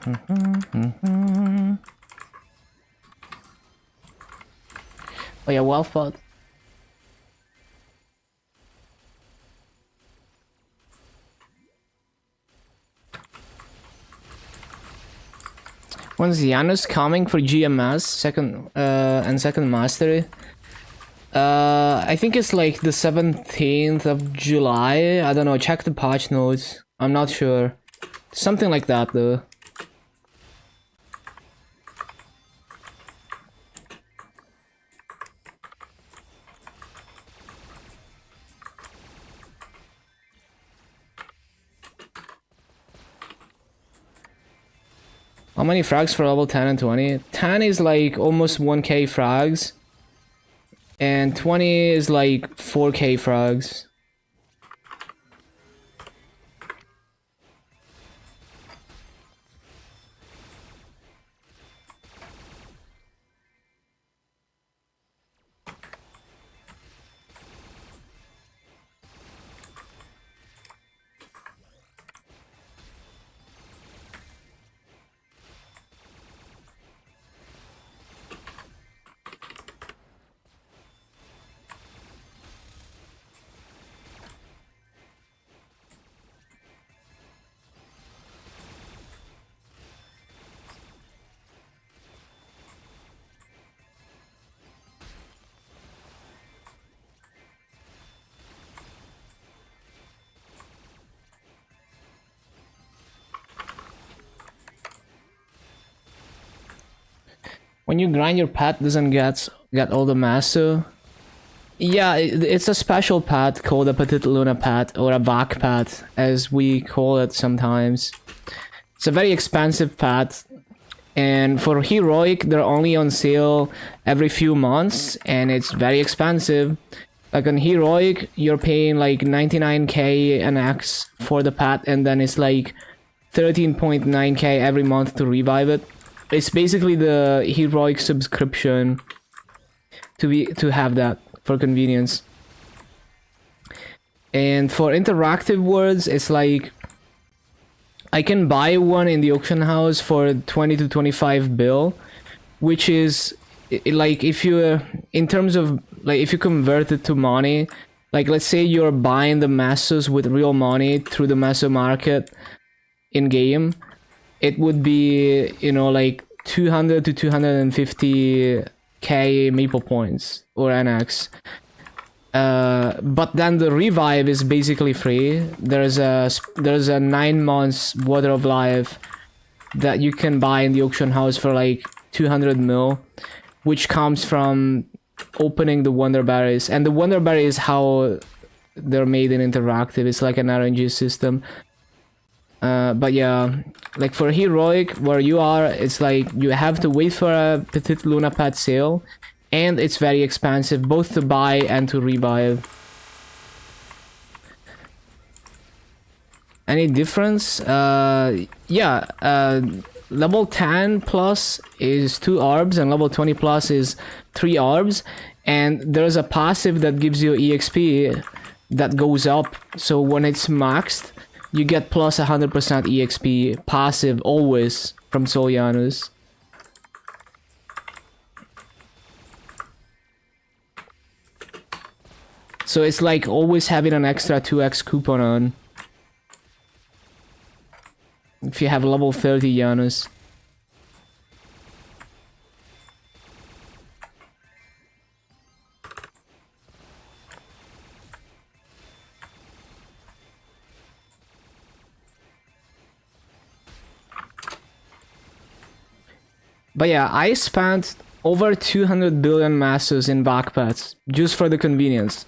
Oh yeah, wealth pot. When's Janus coming for GMS second and second mastery? I think it's like the 17th of July. I don't know, check the patch notes. I'm not sure. Something like that though. How many frags for level 10 and 20? 10 is like almost 1k frags. And 20 is like 4k frags. When you grind, your pet doesn't get all the master. Yeah, it's a special pet called a Petite Luna pet, or a back pet, as we call it sometimes. It's a very expensive pet, and for heroic, they're only on sale every few months, and it's very expensive. Like on heroic, you're paying like 99k an X for the pet, and then it's like 13.9k every month to revive it. It's basically the heroic subscription to have that for convenience. And for interactive words, it's like I can buy one in the auction house for 20 to 25 bill, which is like, if you in terms of like, if you convert it to money, like let's say you're buying the masses with real money through the Meso market in game, it would be, you know, like 200 to 250k maple points or NX. But then the revive is basically free. There's a 9 months Water of Life that you can buy in the auction house for like 200 mil, which comes from opening the Wonder Berries. And the Wonder Berry is how they're made in interactive. It's like an RNG system. But yeah, like for heroic, where you are, it's like you have to wait for a Petite Luna pet sale, and it's very expensive both to buy and to revive. Any difference? Yeah, level 10 plus is 2 orbs, and level 20 plus is 3 orbs, and there's a passive that gives you EXP that goes up. So when it's maxed, you get plus 100% EXP passive always from Soul Janus. So it's like always having an extra 2x coupon on. If you have level 30 Janus. But yeah, I spent over 200 billion masses in backpats just for the convenience.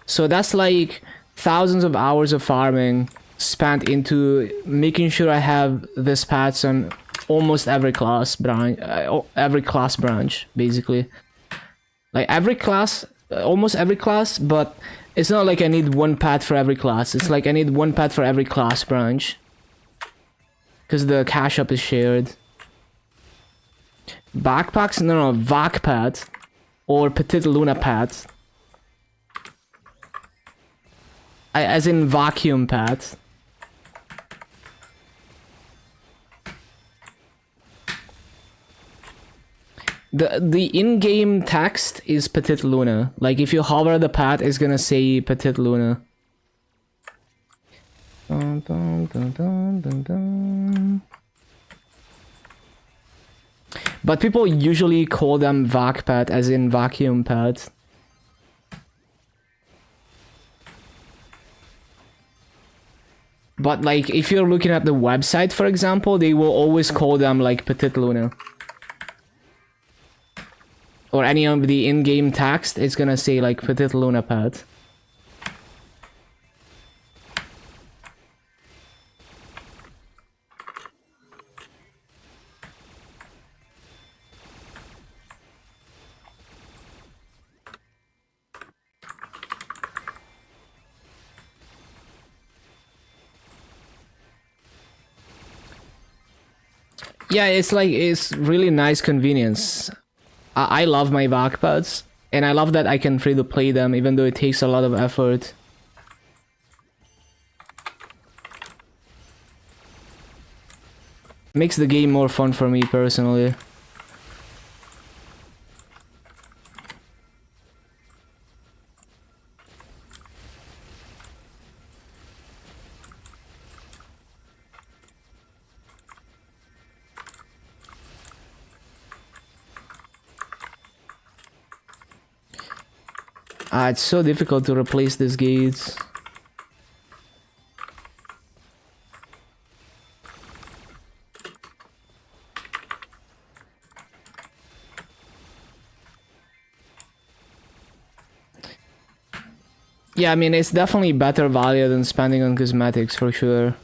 So that's like thousands of hours of farming spent into making sure I have this pats on almost every class branch, basically. Like every class, almost every class, but it's not like I need one pad for every class. It's like I need one pad for every class branch, because the cash up is shared. Backpacks? No, vac pad or Petite Luna pad. As in vacuum pad. The in-game text is Petite Luna. Like if you hover the pad, it's gonna say Petite Luna. Dun, dun, dun, dun, dun, dun. But people usually call them vac pad, as in vacuum pad. But like if you're looking at the website, for example, they will always call them like Petite Luna. Or any of the in-game text, it's gonna say like Petite Luna pad. Yeah, it's like, it's really nice convenience. I love my vac pads, and I love that I can free to play them, even though it takes a lot of effort. Makes the game more fun for me personally. It's so difficult to replace these gates. Yeah, I mean, it's definitely better value than spending on cosmetics for sure.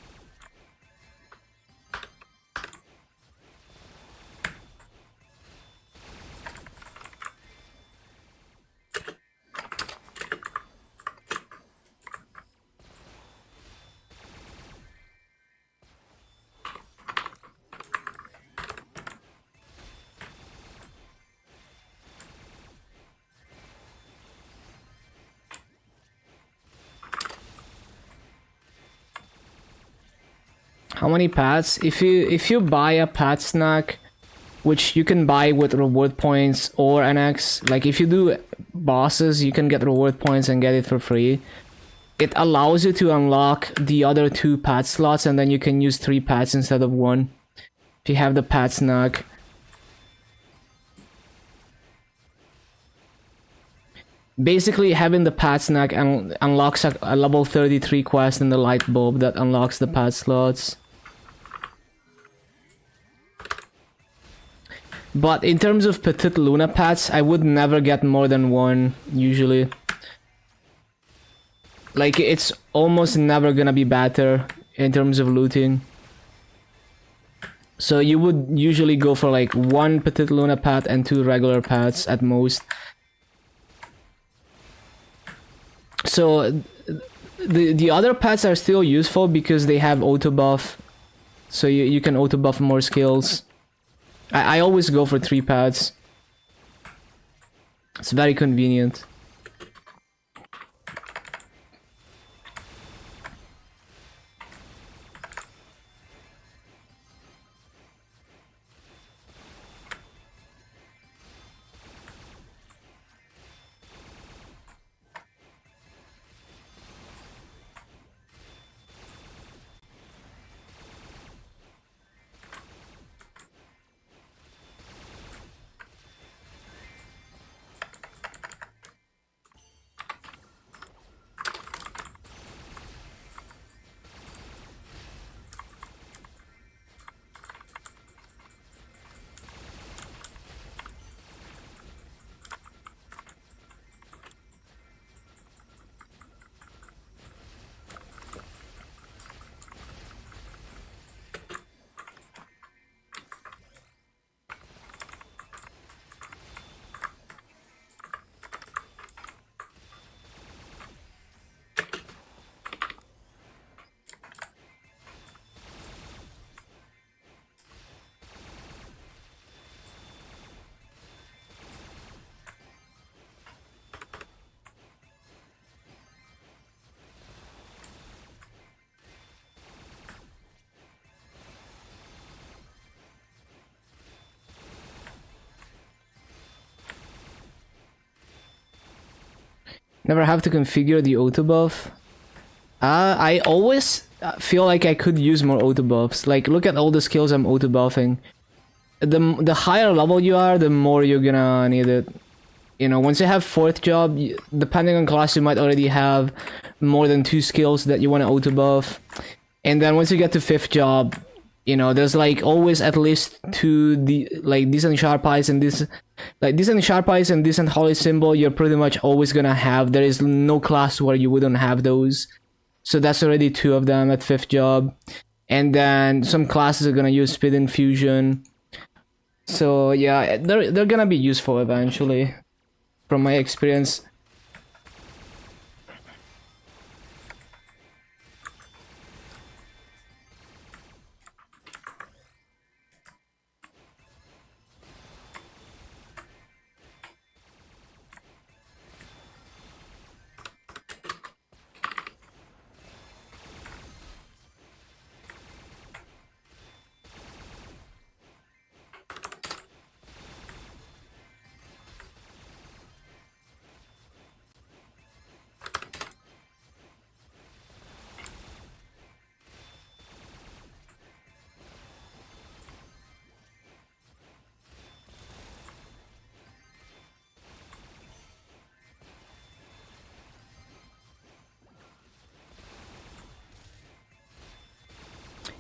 How many pads? If you buy a pad snack, which you can buy with reward points or NX, like if you do bosses, you can get reward points and get it for free. It allows you to unlock the other 2 pad slots, and then you can use 3 pads instead of 1. If you have the pad snack. Basically, having the pad snack unlocks a level 33 quest in the light bulb that unlocks the pad slots. But in terms of Petite Luna pads, I would never get more than 1, usually. Like, it's almost never gonna be better in terms of looting. So you would usually go for like 1 Petite Luna pad and 2 regular pads at most. So the other pads are still useful because they have auto buff. So you can auto buff more skills. I always go for 3 pads. It's very convenient. Never have to configure the auto buff. I always feel like I could use more auto buffs. Like, look at all the skills I'm auto buffing. The higher level you are, the more you're gonna need it. You know, once you have 4th job, depending on class, you might already have more than 2 skills that you want to auto buff. And then once you get to 5th job, you know, there's like always at least 2 decent sharp eyes and decent sharp eyes and decent holy symbol. You're pretty much always gonna have. There is no class where you wouldn't have those. So that's already 2 of them at 5th job. And then some classes are gonna use speed infusion. So yeah, they're gonna be useful eventually, from my experience.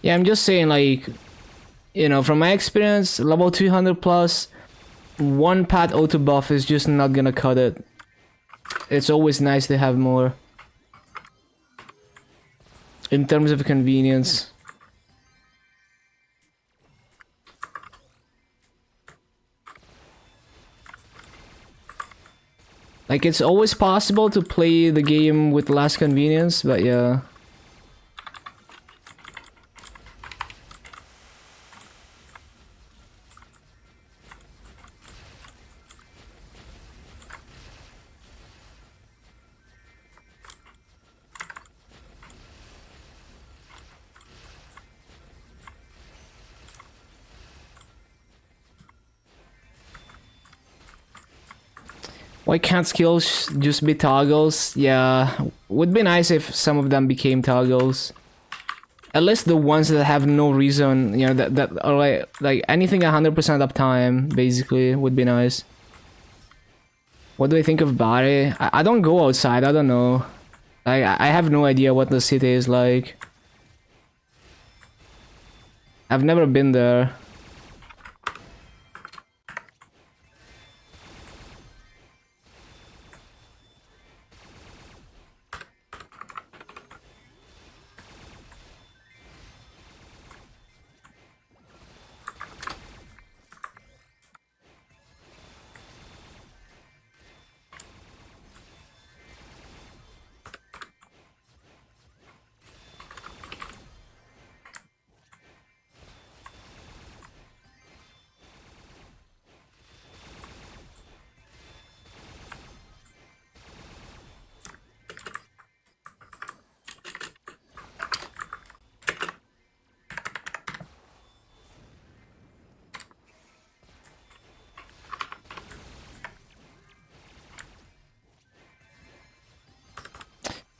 Yeah, I'm just saying, like, you know, from my experience, level 200 plus, 1 pad auto buff is just not gonna cut it. It's always nice to have more. In terms of convenience. Like, it's always possible to play the game with less convenience, but yeah. Why can't skills just be toggles? Yeah, would be nice if some of them became toggles. At least the ones that have no reason, you know, that are like anything 100% uptime, basically, would be nice. What do I think of Bari? I don't go outside, I don't know. I have no idea what the city is like. I've never been there.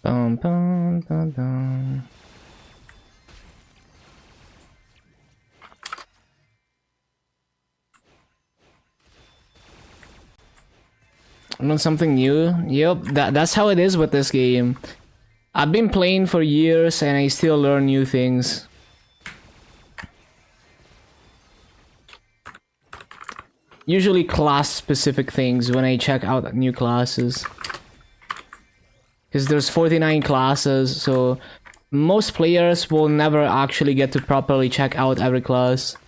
Bum, bum, bum, bum. Learn something new? Yep, that's how it is with this game. I've been playing for years and I still learn new things. Usually class-specific things when I check out new classes. Because there's 49 classes, so most players will never actually get to properly check out every class.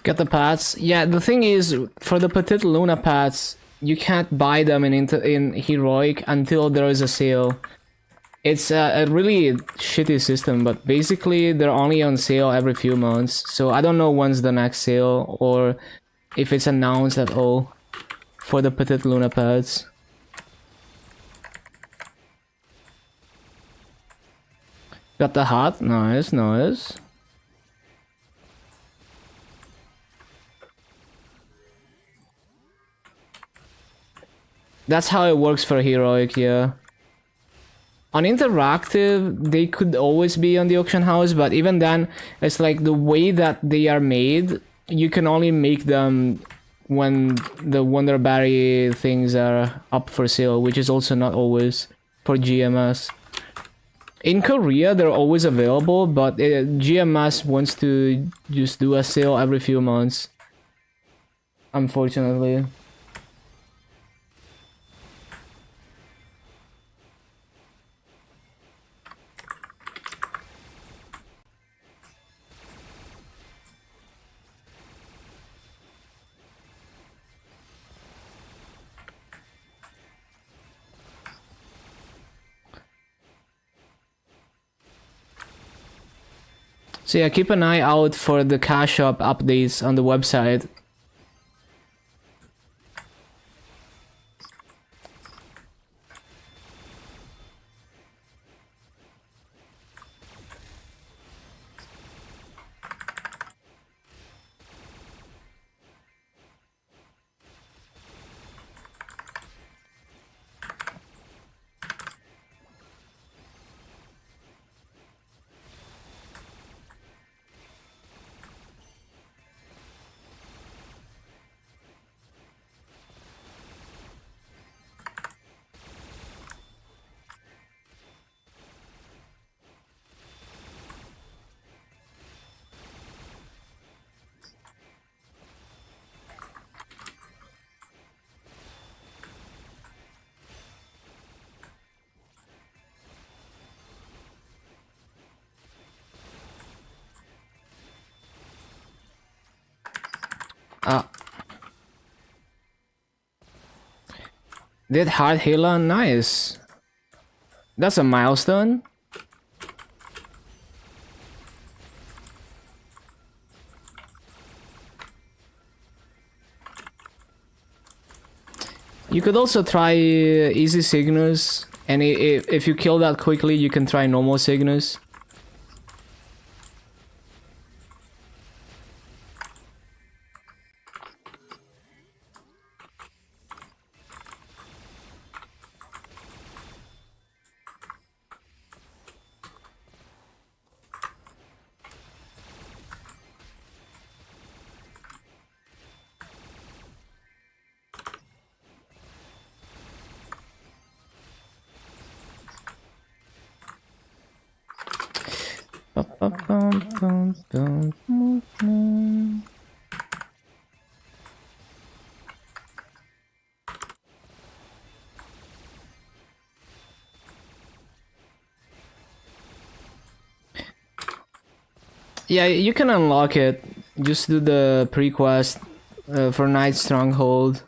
Got the pads. Yeah, the thing is, for the Petite Luna pads, you can't buy them in Heroic until there is a sale. It's a really shitty system, but basically they're only on sale every few months. So I don't know when's the next sale or if it's announced at all for the Petite Luna pads. Got the hat. Nice, nice. That's how it works for Heroic, yeah. On interactive, they could always be on the auction house, but even then, it's like the way that they are made, you can only make them when the Wonderberry things are up for sale, which is also not always for GMS. In Korea, they're always available, but GMS wants to just do a sale every few months, unfortunately. So yeah, keep an eye out for the cash shop updates on the website. Did hard Hela? Nice. That's a milestone. You could also try easy Cygnus, and if you kill that quickly, you can try normal Cygnus. Yeah, you can unlock it. Just do the pre-quest for Night Stronghold.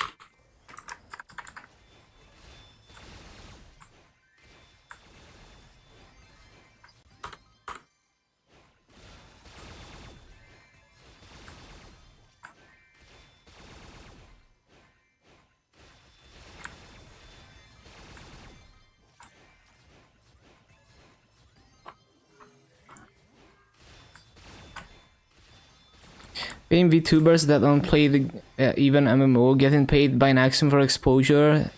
Paying VTubers that don't play the even MMO, getting paid by Nexum for exposure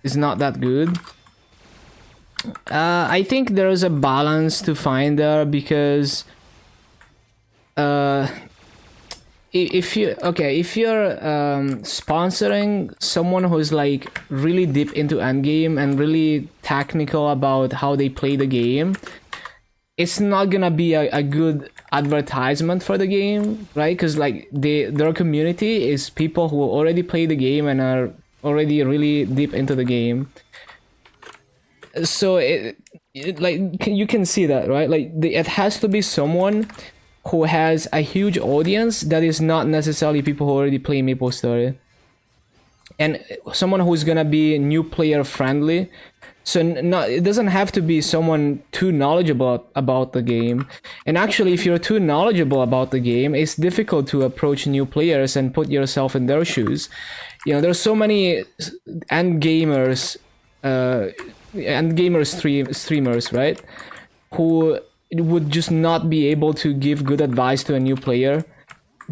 is not that good. I think there is a balance to find there, because if you're sponsoring someone who's like really deep into endgame and really technical about how they play the game, it's not gonna be a good advertisement for the game, right? Because like their community is people who already play the game and are already really deep into the game. So it like you can see that, right? Like it has to be someone who has a huge audience that is not necessarily people who already play MapleStory, and someone who's gonna be new player friendly. So it doesn't have to be someone too knowledgeable about the game. And actually, if you're too knowledgeable about the game, it's difficult to approach new players and put yourself in their shoes. You know, there's so many end gamers, streamers, right? Who would just not be able to give good advice to a new player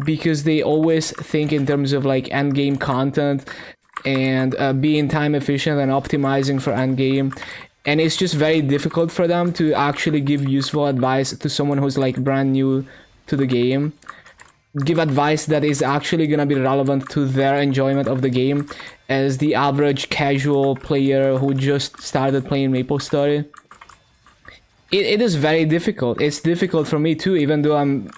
because they always think in terms of like end game content and being time efficient and optimizing for end game, and it's just very difficult for them to actually give useful advice to someone who's like brand new to the game. Give advice that is actually gonna be relevant to their enjoyment of the game as the average casual player who just started playing MapleStory. It is very difficult. It's difficult for me too, even though I'm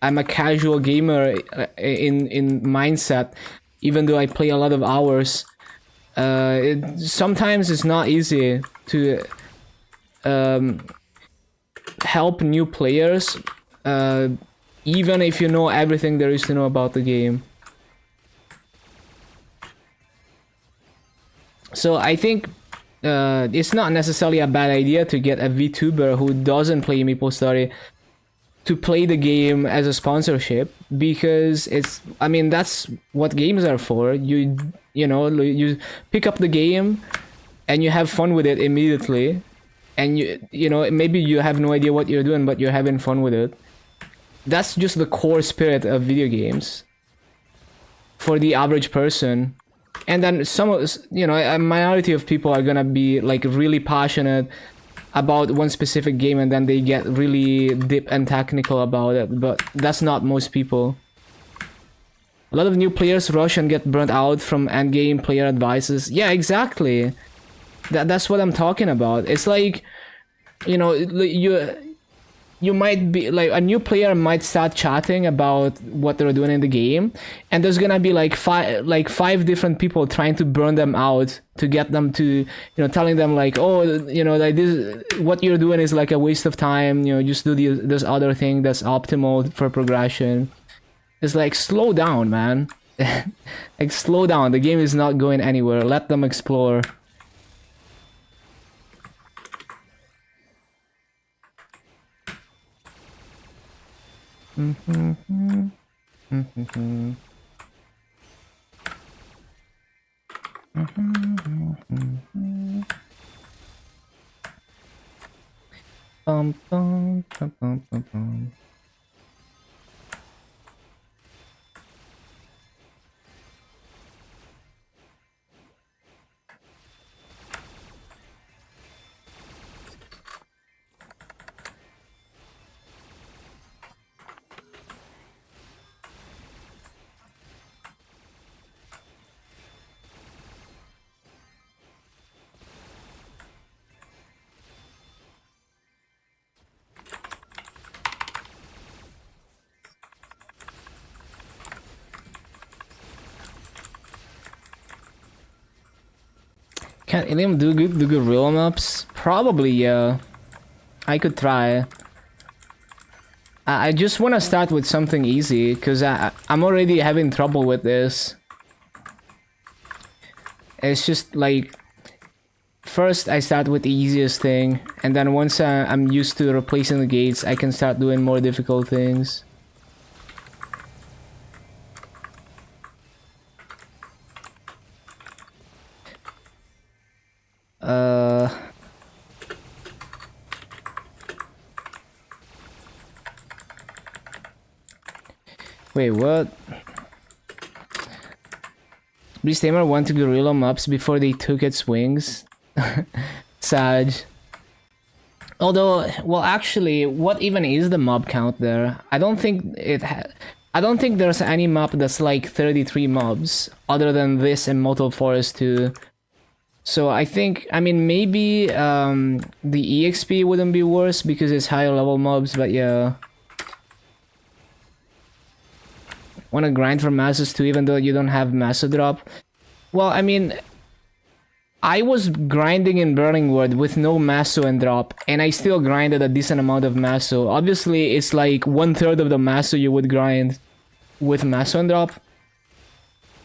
a casual gamer in mindset. Even though I play a lot of hours, sometimes it's not easy to help new players, even if you know everything there is to know about the game. So I think it's not necessarily a bad idea to get a VTuber who doesn't play MapleStory to play the game as a sponsorship, because I mean, that's what games are for. You know, you pick up the game and you have fun with it immediately, and you know, maybe you have no idea what you're doing, but you're having fun with it. That's just the core spirit of video games for the average person. And then you know, a minority of people are gonna be like really passionate about one specific game, and then they get really deep and technical about it, but that's not most people. A lot of new players rush and get burnt out from endgame player advices. Yeah, exactly. That's what I'm talking about. It's like, you know, you might be like, a new player might start chatting about what they're doing in the game, and there's gonna be like five different people trying to burn them out to get them to, you know, telling them like, oh, you know, like this, what you're doing is like a waste of time, you know, just do this other thing that's optimal for progression. It's like, slow down, man. Like, slow down. The game is not going anywhere. Let them explore. Bum, bum, bum, bum, bum, bum. Can illium do good real maps? Probably, yeah. I could try. I just want to start with something easy, because I'm already having trouble with this. It's just like, first I start with the easiest thing, and then once I'm used to replacing the gates, I can start doing more difficult things. Wait, what? Beast Tamer went to Gorilla Maps before they took its wings. Sag. Although, well, actually, what even is the mob count there? I don't think I don't think there's any map that's like 33 mobs, other than this and Mortal Forest 2. So I think, I mean, maybe the EXP wouldn't be worse because it's higher level mobs, but yeah. Wanna grind for masses too, even though you don't have massive drop? Well, I mean, I was grinding in Burning Wood with no Maso and drop, and I still grinded a decent amount of Maso. Obviously, it's like 1/3 of the Maso you would grind with Maso and drop.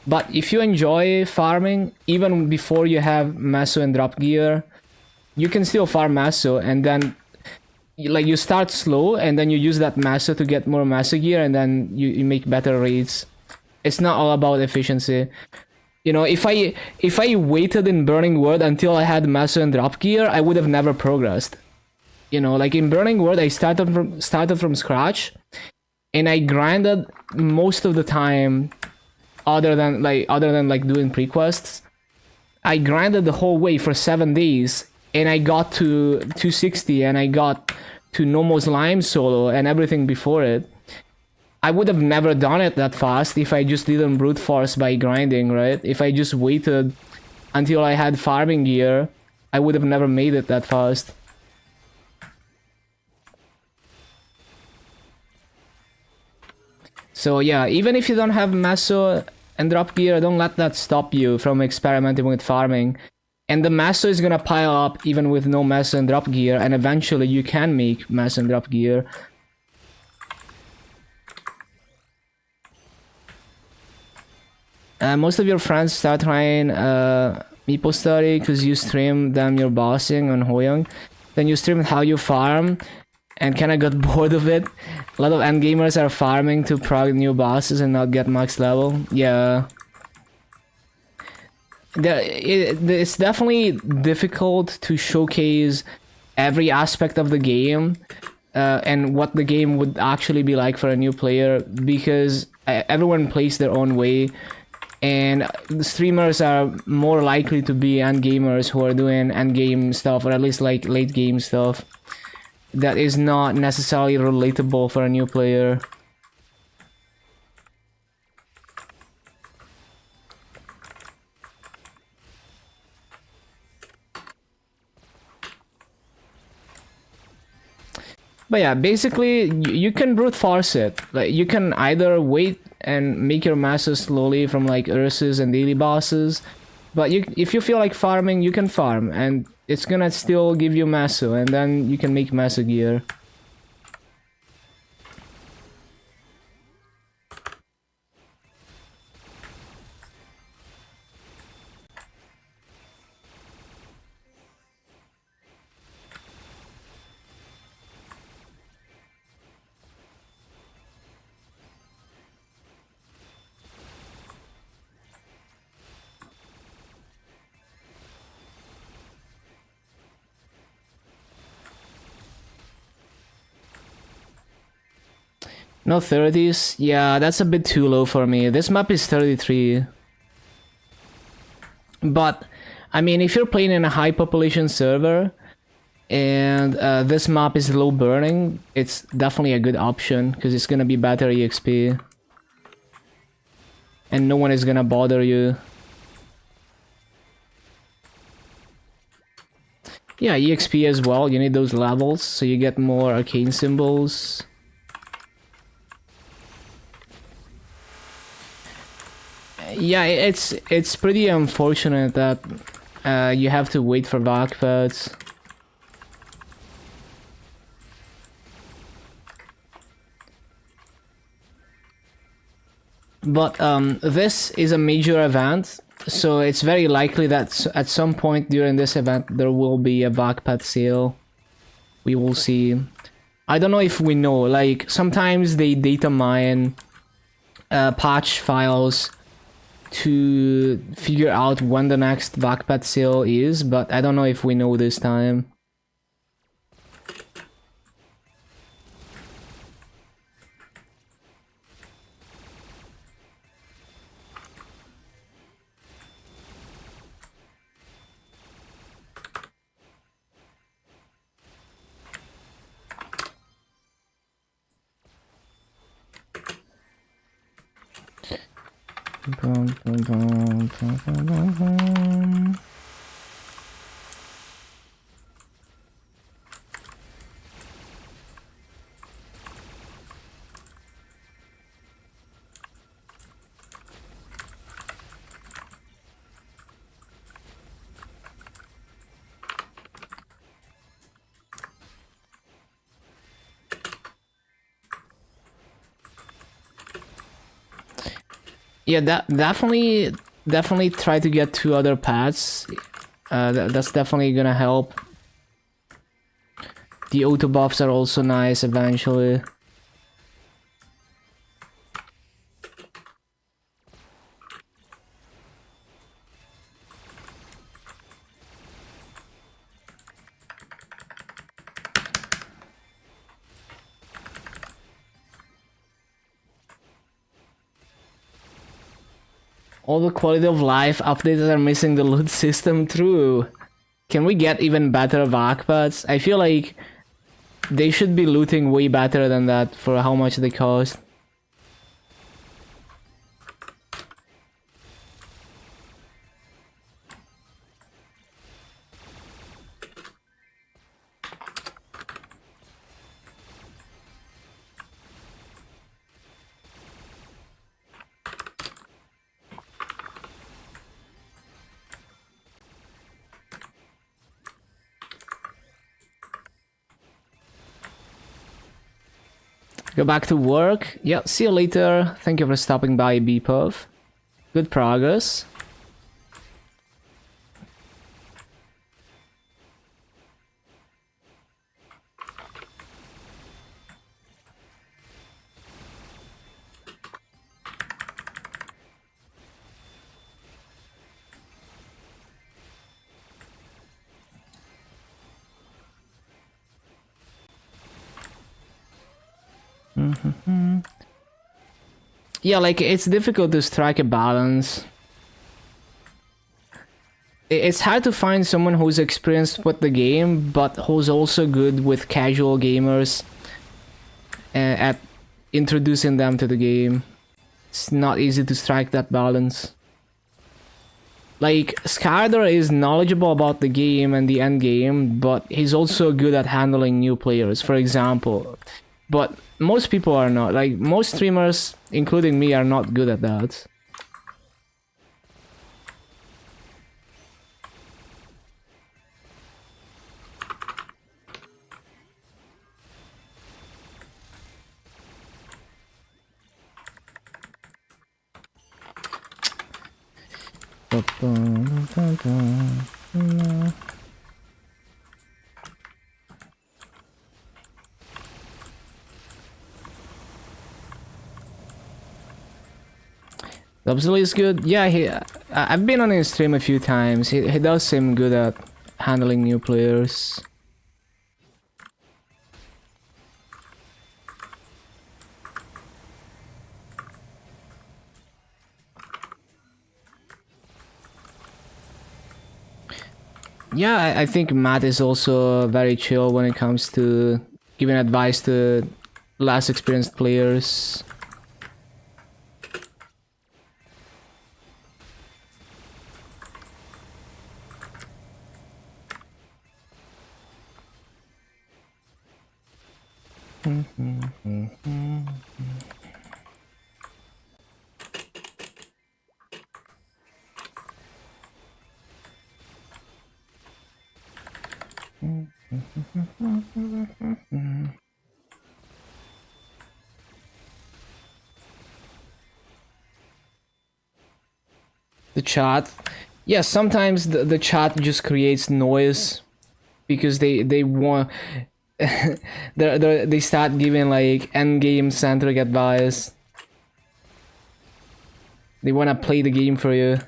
But if you enjoy farming, even before you have Maso and drop gear, you can still farm Maso, and then like you start slow, and then you use that Maso to get more Maso gear, and then you make better raids. It's not all about efficiency. You know, if I waited in Burning Wood until I had Maso and drop gear, I would have never progressed. You know, like in Burning Wood, I started from scratch, and I grinded most of the time, other than like doing pre-quests. I grinded the whole way for 7 days, and I got to 260, and I got to Nomo's Lime solo and everything before it. I would have never done it that fast if I just didn't brute force by grinding, right? If I just waited until I had farming gear, I would have never made it that fast. So yeah, even if you don't have Maso and drop gear, don't let that stop you from experimenting with farming. And the Maso is gonna pile up even with no Maso and drop gear, and eventually you can make Maso and drop gear. Most of your friends start trying Meeple Study because you stream them your bossing on Hoyoung. Then you stream how you farm and kinda got bored of it. A lot of endgamers are farming to prog new bosses and not get max level. Yeah. It's definitely difficult to showcase every aspect of the game and what the game would actually be like for a new player, because everyone plays their own way. And the streamers are more likely to be endgamers who are doing endgame stuff, or at least like late game stuff that is not necessarily relatable for a new player. But yeah, basically you can brute force it. Like you can either wait and make your masses slowly from like Ursus and daily bosses, but if you feel like farming, you can farm, and it's gonna still give you Maso, and then you can make Maso gear. No 30s? Yeah, that's a bit too low for me. This map is 33. But, I mean, if you're playing in a high population server, and this map is low burning, it's definitely a good option, because it's gonna be better EXP. And no one is gonna bother you. Yeah, EXP as well, you need those levels, so you get more arcane symbols. Yeah, it's pretty unfortunate that you have to wait for back pads. But this is a major event, so it's very likely that at some point during this event there will be a backpack sale. We will see. I don't know if we know, like sometimes they data mine patch files to figure out when the next backpack sale is, but I don't know if we know this time. Yeah, that definitely try to get 2 other paths. That's definitely gonna help. The auto buffs are also nice eventually. All the quality of life updates are missing the loot system. True. Can we get even better backpacks? I feel like they should be looting way better than that for how much they cost. Go back to work. Yeah, see you later. Thank you for stopping by, Bpuff. Good progress. Yeah, like, it's difficult to strike a balance. It's hard to find someone who's experienced with the game, but who's also good with casual gamers at introducing them to the game. It's not easy to strike that balance. Like, Skyder is knowledgeable about the game and the end game, but he's also good at handling new players, for example. But most people are not. Like, most streamers, including me, are not good at that. Absolutely is good. Yeah, I've been on his stream a few times. He does seem good at handling new players. Yeah, I think Matt is also very chill when it comes to giving advice to less experienced players. The chat. Yeah, sometimes the chat just creates noise because they want they start giving like end game centric advice. They want to play the game for you.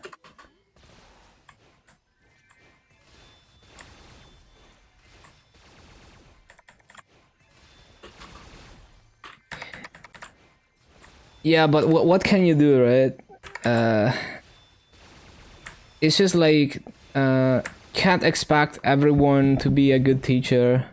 Yeah, but what can you do, right? It's just like can't expect everyone to be a good teacher.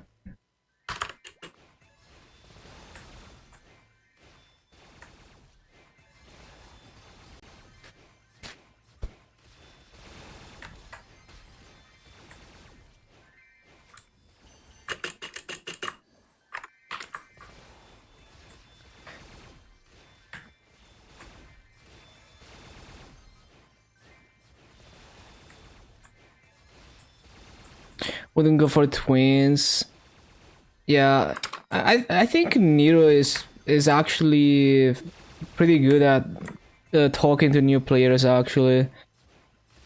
Wouldn't go for twins. Yeah, I think Nero is actually pretty good at talking to new players actually,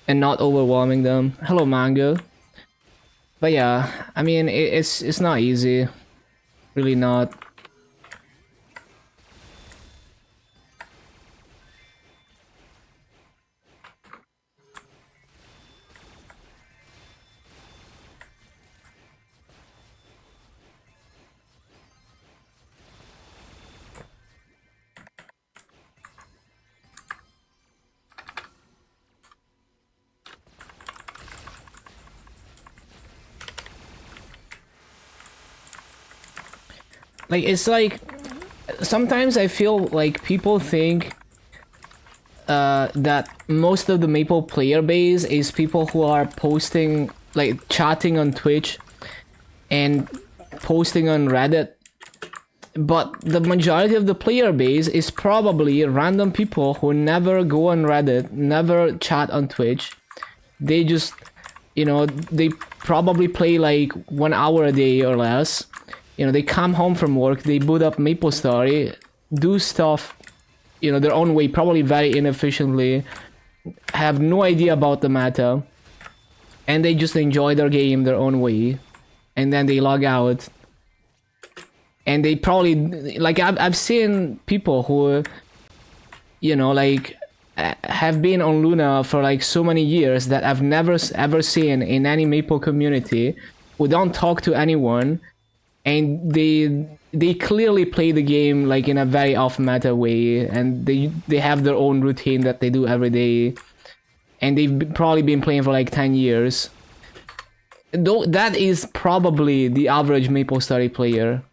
and not overwhelming them. Hello, Mango. But yeah, I mean, it's not easy, really not. Like, it's like sometimes I feel like people think that most of the Maple player base is people who are posting, like chatting on Twitch and posting on Reddit, but the majority of the player base is probably random people who never go on Reddit, never chat on Twitch. They just, you know, they probably play like 1 hour a day or less. You know, they come home from work, they boot up MapleStory, do stuff, you know, their own way, probably very inefficiently, have no idea about the meta, and they just enjoy their game their own way, and then they log out. And they probably, like, I've seen people who, you know, like, have been on Luna for like so many years that I've never ever seen in any Maple community, who don't talk to anyone, and they clearly play the game like in a very off meta way, and they have their own routine that they do every day, and they've probably been playing for like 10 years. Though that is probably the average MapleStory player.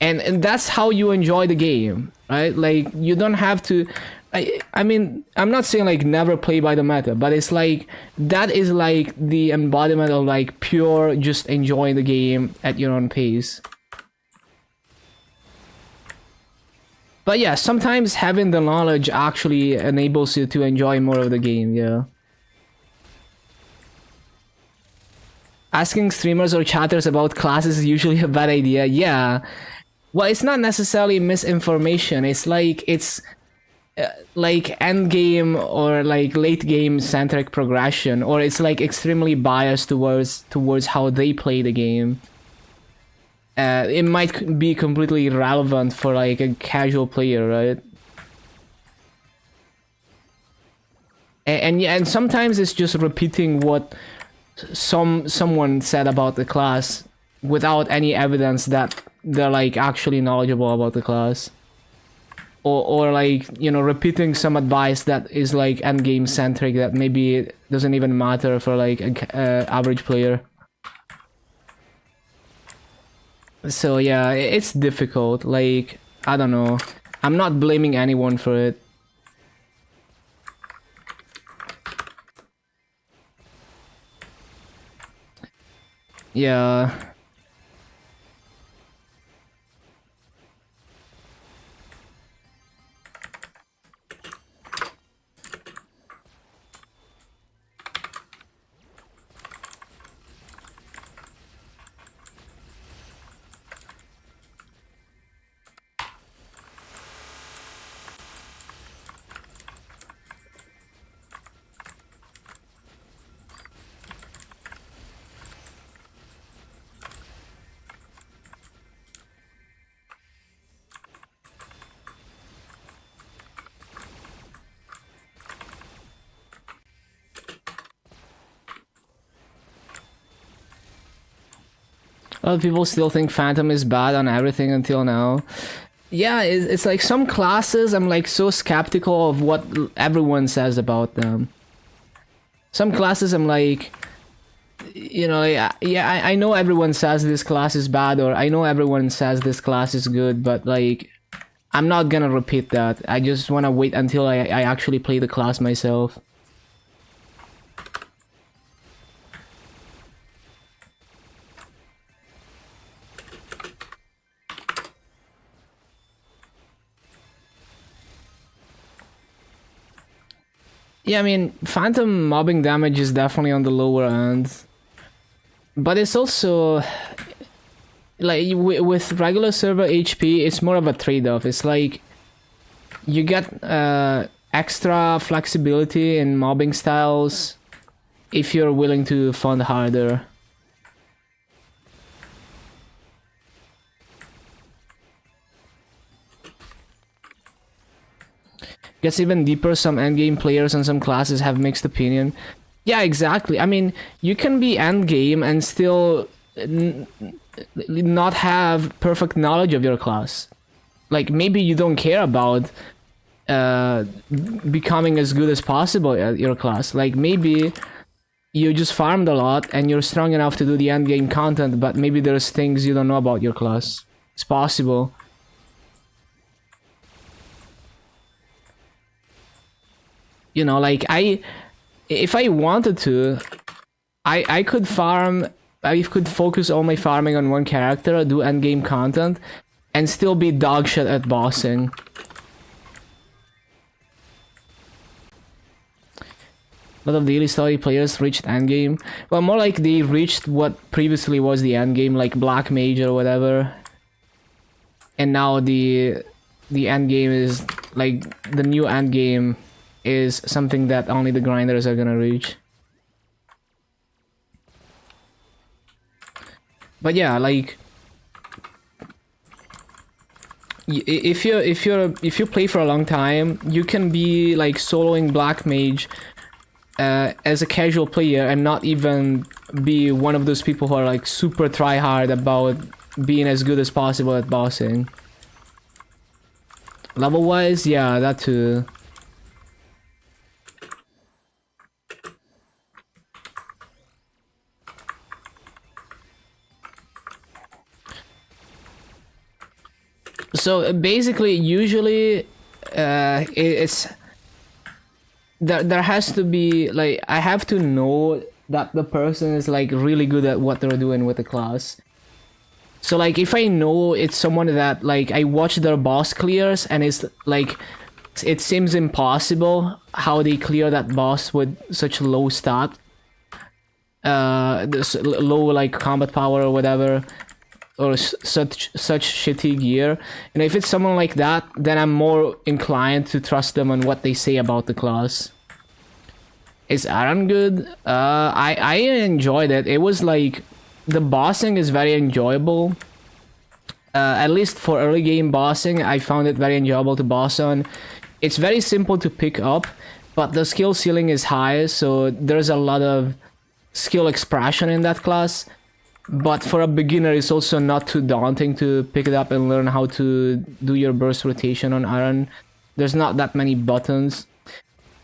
And that's how you enjoy the game, right? Like, you don't have to, I mean, I'm not saying like never play by the meta, but it's like, that is like the embodiment of like pure just enjoying the game at your own pace. But yeah, sometimes having the knowledge actually enables you to enjoy more of the game, yeah. Asking streamers or chatters about classes is usually a bad idea, yeah. Well, it's not necessarily misinformation. It's like like end game or like late game centric progression, or it's like extremely biased towards how they play the game. It might be completely irrelevant for like a casual player, right? And yeah, and sometimes it's just repeating what someone said about the class without any evidence that they're like actually knowledgeable about the class, or like, you know, repeating some advice that is like end game centric that maybe it doesn't even matter for like a average player. So yeah, it's difficult. Like, I don't know, I'm not blaming anyone for it. Yeah. A lot of people still think Phantom is bad on everything until now. Yeah, it's like some classes I'm like so skeptical of what everyone says about them. Some classes I'm like, you know, yeah, I know everyone says this class is bad, or I know everyone says this class is good, but like, I'm not gonna repeat that. I just wanna wait until I actually play the class myself. Yeah, I mean, Phantom mobbing damage is definitely on the lower end. But it's also, like, with regular server HP, it's more of a trade-off. It's like, You get extra flexibility in mobbing styles if you're willing to fund harder. Gets even deeper. Some endgame players and some classes have mixed opinion. Yeah, exactly. I mean, you can be endgame and still not have perfect knowledge of your class. Like, maybe you don't care about becoming as good as possible at your class. Like, maybe you just farmed a lot and you're strong enough to do the endgame content, but maybe there's things you don't know about your class. It's possible. You know, like, if I wanted to, I could farm, I could focus all my farming on one character, do endgame content, and still be dog shit at bossing. A lot of daily story players reached endgame. Well, more like they reached what previously was the endgame, like Black Mage or whatever. And now the endgame is, like, the new endgame is something that only the grinders are gonna reach. But yeah, like, if you play for a long time, you can be like soloing Black Mage as a casual player and not even be one of those people who are like super try hard about being as good as possible at bossing. Level wise, yeah, that too. So basically, usually, it's there has to be, like, I have to know that the person is like really good at what they're doing with the class. So like, if I know it's someone that, like, I watch their boss clears and it's like, it seems impossible how they clear that boss with such low stat, this low like combat power or whatever, or such shitty gear. And if it's someone like that, then I'm more inclined to trust them on what they say about the class. Is Aaron good? I enjoyed it. It was like, the bossing is very enjoyable. At least for early game bossing, I found it very enjoyable to boss on. It's very simple to pick up, but the skill ceiling is high, so there's a lot of skill expression in that class. But for a beginner, it's also not too daunting to pick it up and learn how to do your burst rotation on Aaron. There's not that many buttons.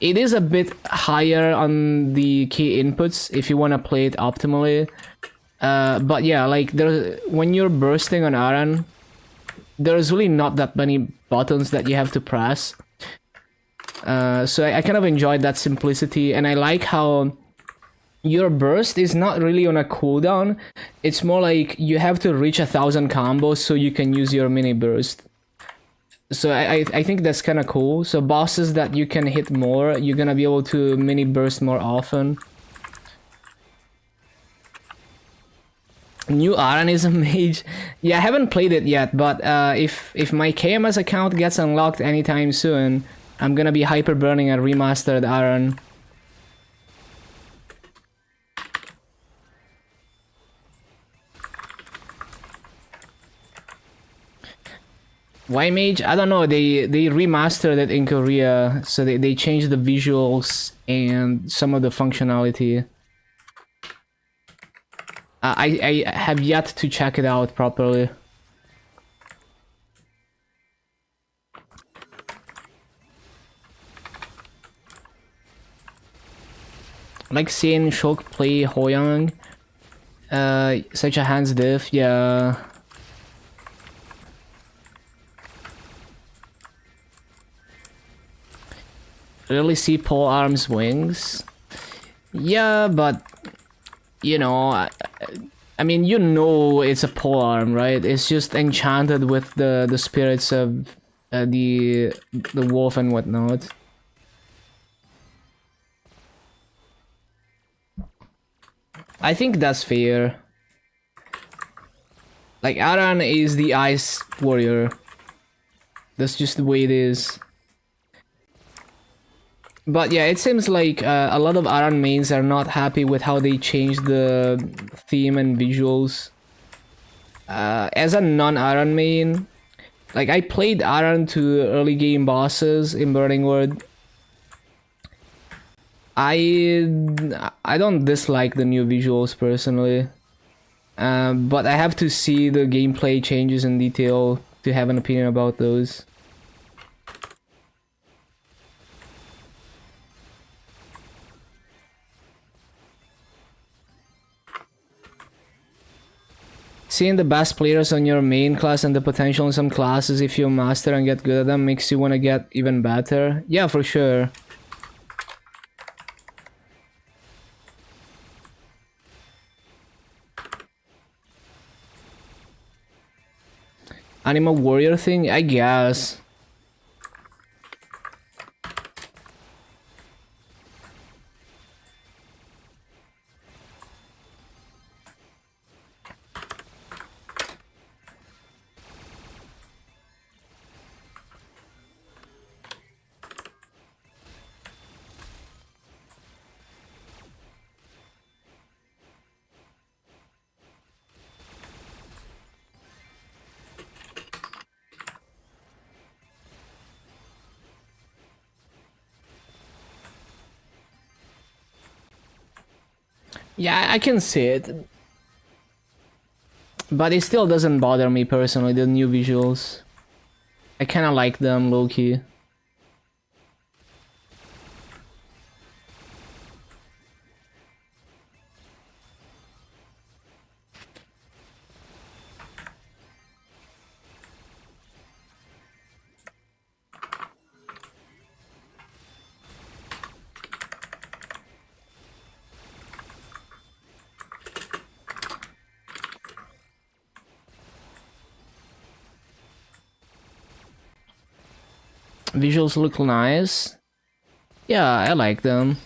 It is a bit higher on the key inputs if you want to play it optimally. But yeah, like, when you're bursting on Aaron, there's really not that many buttons that you have to press. So I kind of enjoyed that simplicity, and I like how your burst is not really on a cooldown. It's more like you have to reach 1,000 combos so you can use your mini burst. So I think that's kind of cool. So bosses that you can hit more, you're gonna be able to mini burst more often. New Aaron is a mage. Yeah, I haven't played it yet, but if my KMS account gets unlocked anytime soon, I'm gonna be hyper burning a remastered Aaron. Why mage? I don't know. They remastered it in Korea, so they changed the visuals and some of the functionality. I have yet to check it out properly. I like seeing Shulk play Hoyoung. Such a hands diff, yeah. Really see pole arms wings. Yeah, but you know, I mean, you know, it's a pole arm, right? It's just enchanted with the spirits of the wolf and whatnot. I think that's fair. Like, Aran is the ice warrior. That's just the way it is. But yeah, it seems like a lot of Aran mains are not happy with how they changed the theme and visuals. As a non-Aran main, like I played Aran to early game bosses in Burning World. I don't dislike the new visuals personally, but I have to see the gameplay changes in detail to have an opinion about those. Seeing the best players on your main class and the potential in some classes if you master and get good at them makes you want to get even better. Yeah, for sure. Animal warrior thing? I guess. Yeah, I can see it. But it still doesn't bother me personally, the new visuals. I kinda like them low-key. Visuals look nice. Yeah, I like them.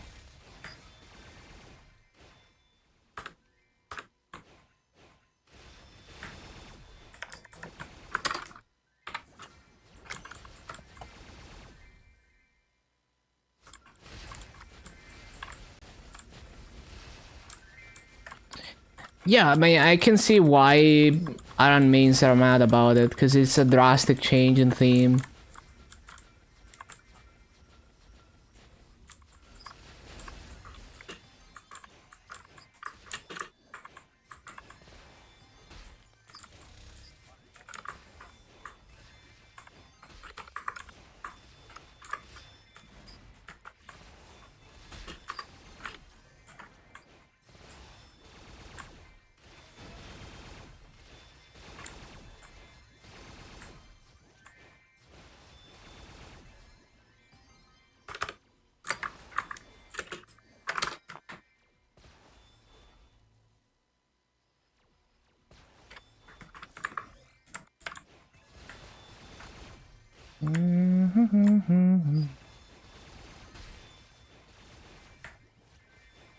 Yeah, I mean, I can see why Aran mains are mad about it, because it's a drastic change in theme.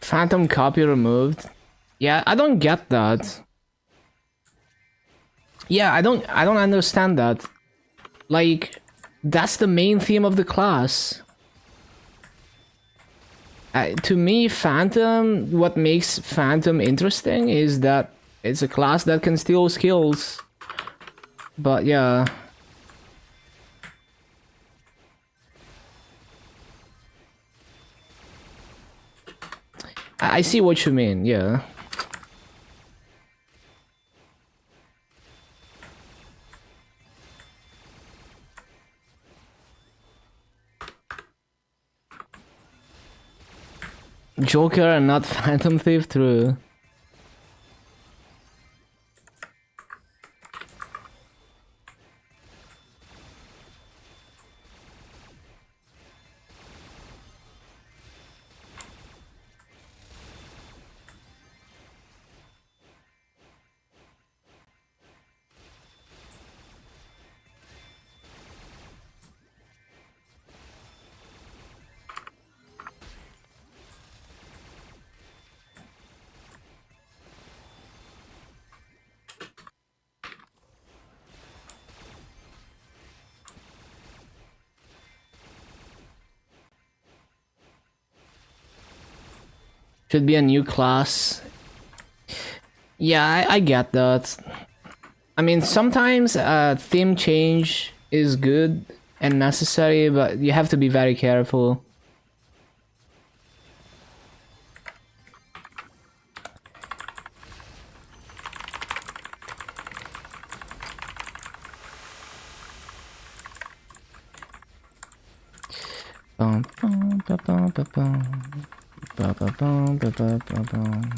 Phantom copy removed. Yeah, I don't get that. Yeah, I don't understand that. Like, that's the main theme of the class. To me, Phantom, what makes Phantom interesting is that it's a class that can steal skills. But yeah. I see what you mean, yeah. Joker and not Phantom Thief, true. Should be a new class. Yeah, I get that. I mean, sometimes a theme change is good and necessary, but you have to be very careful. Bum, bum, ba, bum, ba, bum. Ba, ba, bum, ba, ba, ba, bum.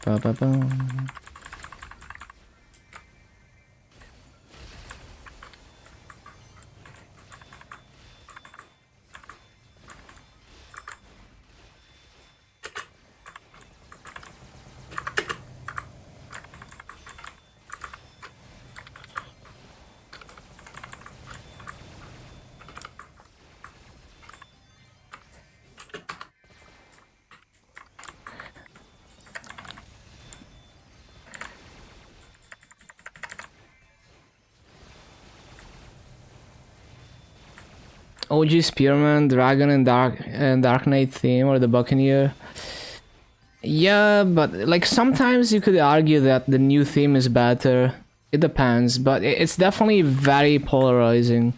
Ba, ba, bum. OG Spearman, Dragon, and Dark Knight theme, or the Buccaneer. Yeah, but like sometimes you could argue that the new theme is better. It depends, but it's definitely very polarizing.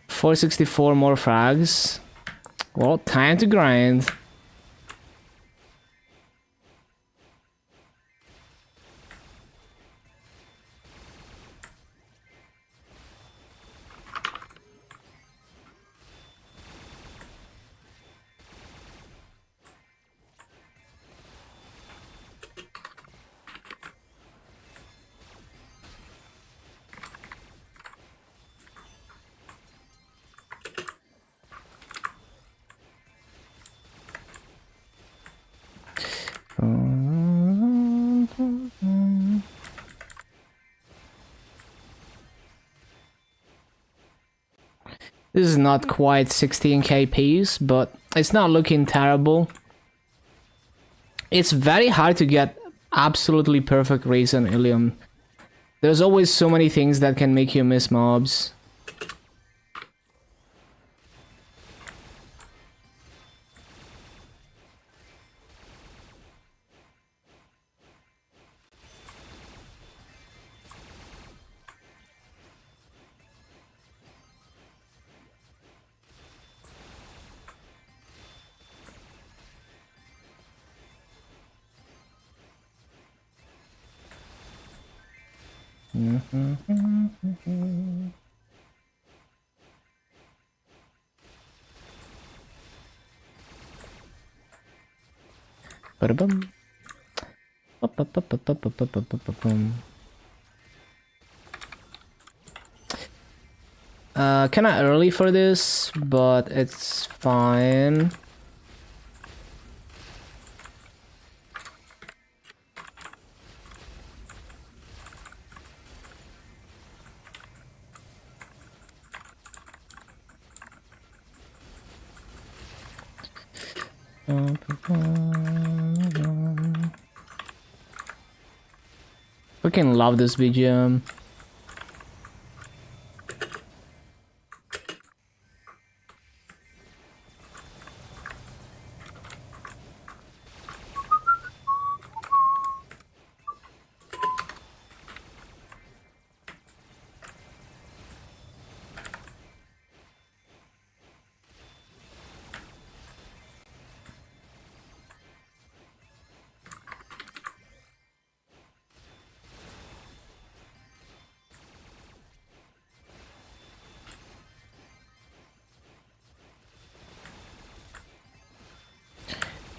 464 more frags. Well, time to grind. This is not quite 16k piece, but it's not looking terrible. It's very hard to get absolutely perfect raids on Illium. There's always so many things that can make you miss mobs. Ba-da-bum. Ba-ba-ba-ba-ba-ba-ba-ba-bum. Kinda early for this, but it's fine. Fucking love this BGM.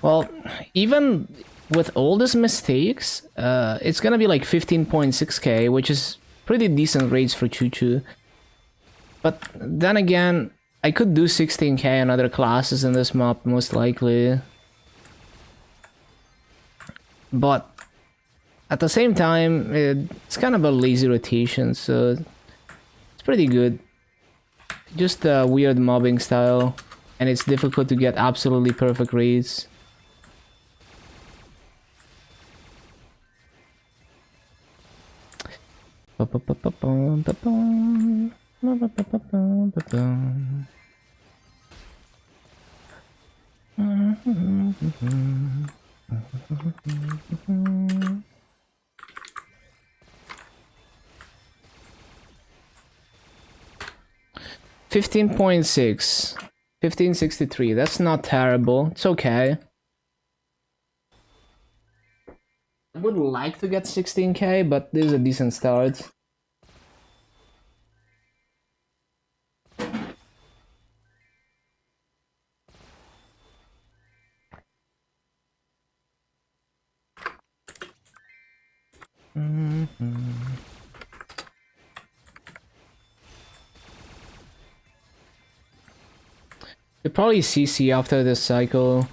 Well, even with all these mistakes, it's gonna be like 15.6k, which is pretty decent rates for Choo Choo. But then again, I could do 16k on other classes in this map, most likely. But at the same time, it's kind of a lazy rotation, so it's pretty good. Just a weird mobbing style, and it's difficult to get absolutely perfect reads. $15.6, 1563. That's not terrible. It's okay. I would like to get 16k, but this is a decent start. You'll probably CC after this cycle.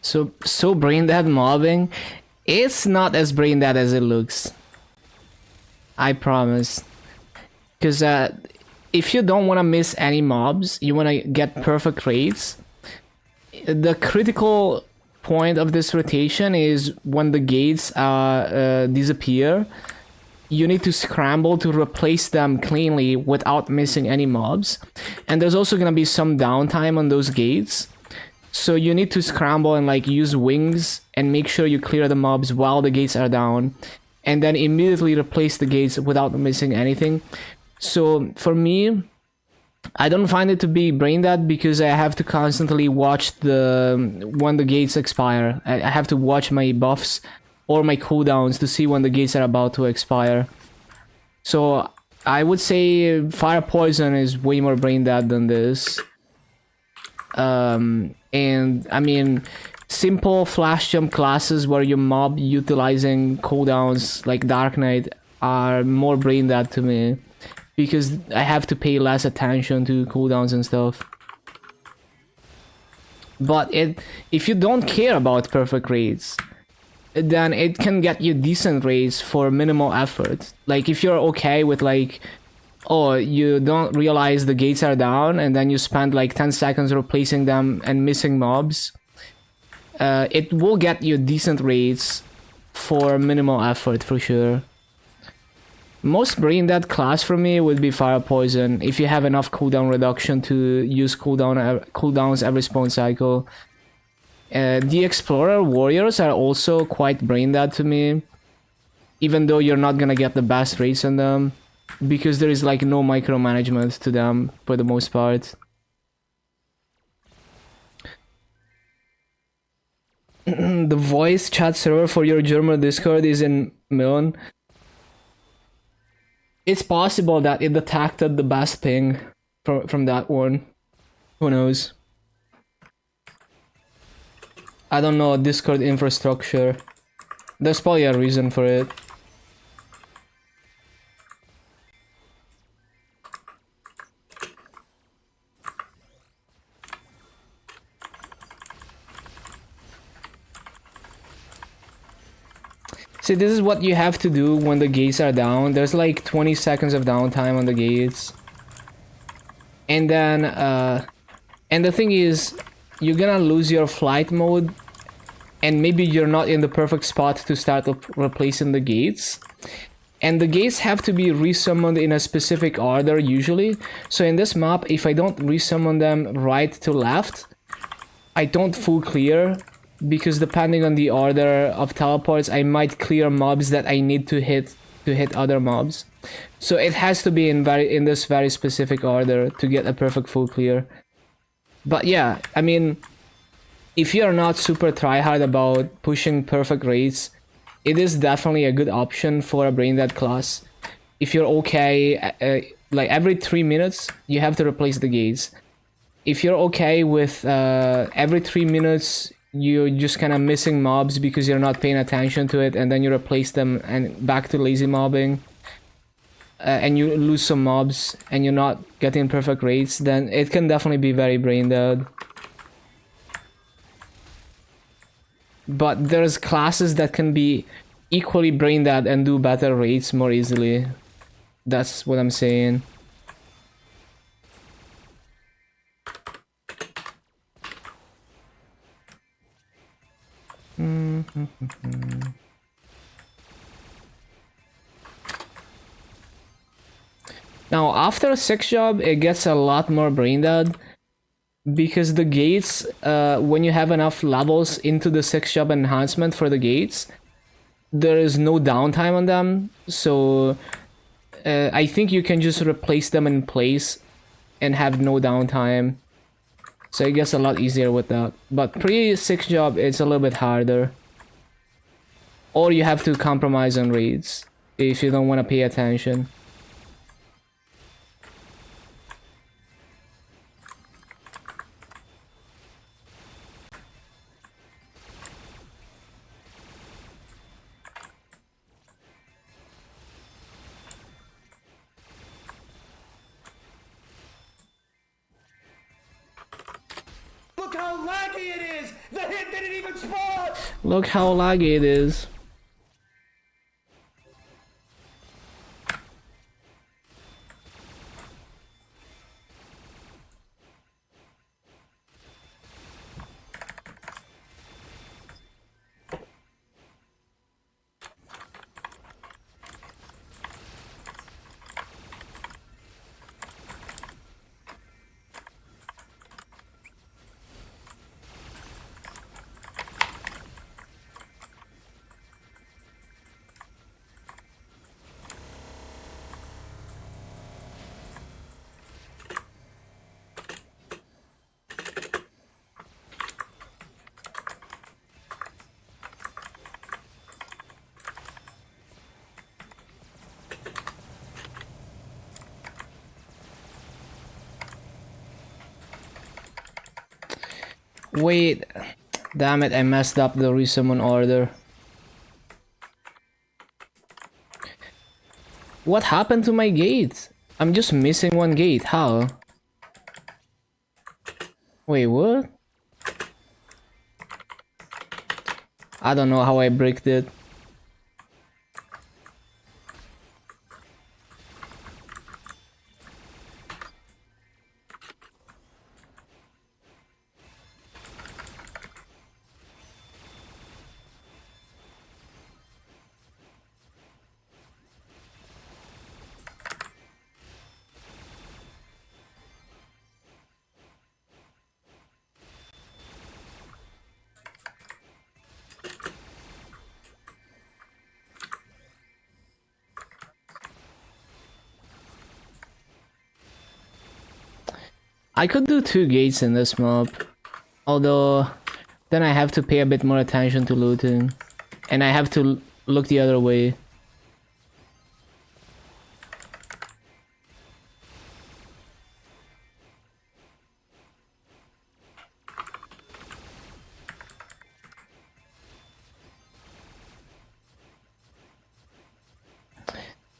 So brain dead mobbing. It's not as brain dead as it looks. I promise. Because if you don't want to miss any mobs, you want to get perfect rates. The critical point of this rotation is when the gates disappear, you need to scramble to replace them cleanly without missing any mobs. And there's also gonna be some downtime on those gates. So you need to scramble and like use wings and make sure you clear the mobs while the gates are down. And then immediately replace the gates without missing anything. So for me, I don't find it to be brain dead because I have to constantly watch when the gates expire. I have to watch my buffs or my cooldowns to see when the gates are about to expire. So I would say Fire Poison is way more brain dead than this. And I mean, simple flash jump classes where you mob utilizing cooldowns like Dark Knight are more brain dead to me. Because I have to pay less attention to cooldowns and stuff. But if you don't care about perfect rates, then it can get you decent rates for minimal effort. Like if you're okay with like, oh, you don't realize the gates are down and then you spend like 10 seconds replacing them and missing mobs, it will get you decent rates for minimal effort for sure. Most brain dead class for me would be Fire Poison if you have enough cooldown reduction to use cooldowns every spawn cycle. The Explorer Warriors are also quite brain dead to me, even though you're not gonna get the best rates on them, because there is like no micromanagement to them for the most part. The voice chat server for your German Discord is in Milan. It's possible that it detected the best ping from that one. Who knows? I don't know Discord infrastructure. There's probably a reason for it. See, this is what you have to do when the gates are down. There's like 20 seconds of downtime on the gates. And then, and the thing is, you're gonna lose your flight mode, and maybe you're not in the perfect spot to start replacing the gates. And the gates have to be resummoned in a specific order usually. So in this map, if I don't resummon them right to left, I don't full clear. Because depending on the order of teleports, I might clear mobs that I need to hit other mobs. So it has to be in this very specific order to get a perfect full clear. But yeah, I mean, if you're not super tryhard about pushing perfect rates, it is definitely a good option for a brain dead class. If you're okay, like every 3 minutes, you have to replace the gates. If you're okay with every 3 minutes, you're just kind of missing mobs because you're not paying attention to it, and then you replace them and back to lazy mobbing, and you lose some mobs and you're not getting perfect rates, then it can definitely be very brain dead. But there's classes that can be equally brain dead and do better rates more easily. That's what I'm saying. Now, after 6 job, it gets a lot more brain dead, because the gates, when you have enough levels into the 6 job enhancement for the gates, there is no downtime on them. So I think you can just replace them in place and have no downtime. So it gets a lot easier with that. But pre-6 job, it's a little bit harder. Or you have to compromise on raids if you don't want to pay attention. Look how laggy it is! The hit didn't even spawn! Look how laggy it is. Wait, damn it, I messed up the resummon order. What happened to my gate? I'm just missing one gate, how? Wait, what? I don't know how I bricked it. I could do 2 gates in this mob, although then I have to pay a bit more attention to looting, and I have to look the other way.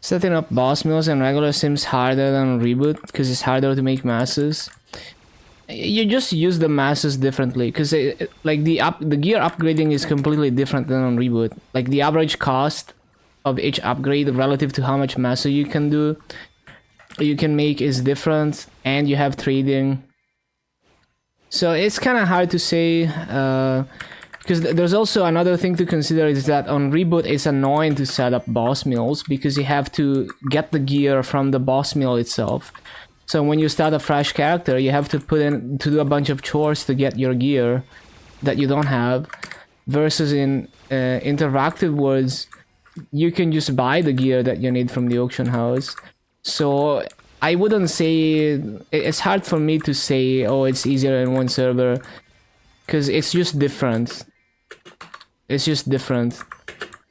Setting up boss mills and regular seems harder than reboot because it's harder to make masses. You just use the masses differently because like the gear upgrading is completely different than on reboot. Like the average cost of each upgrade relative to how much massa you can make is different, and you have trading. So it's kind of hard to say. Because there's also another thing to consider is that on reboot it's annoying to set up boss mills because you have to get the gear from the boss mill itself. So when you start a fresh character, you have to do a bunch of chores to get your gear that you don't have. Versus in interactive worlds, you can just buy the gear that you need from the auction house. So I wouldn't say, it's hard for me to say, oh, it's easier in one server, because it's just different. It's just different.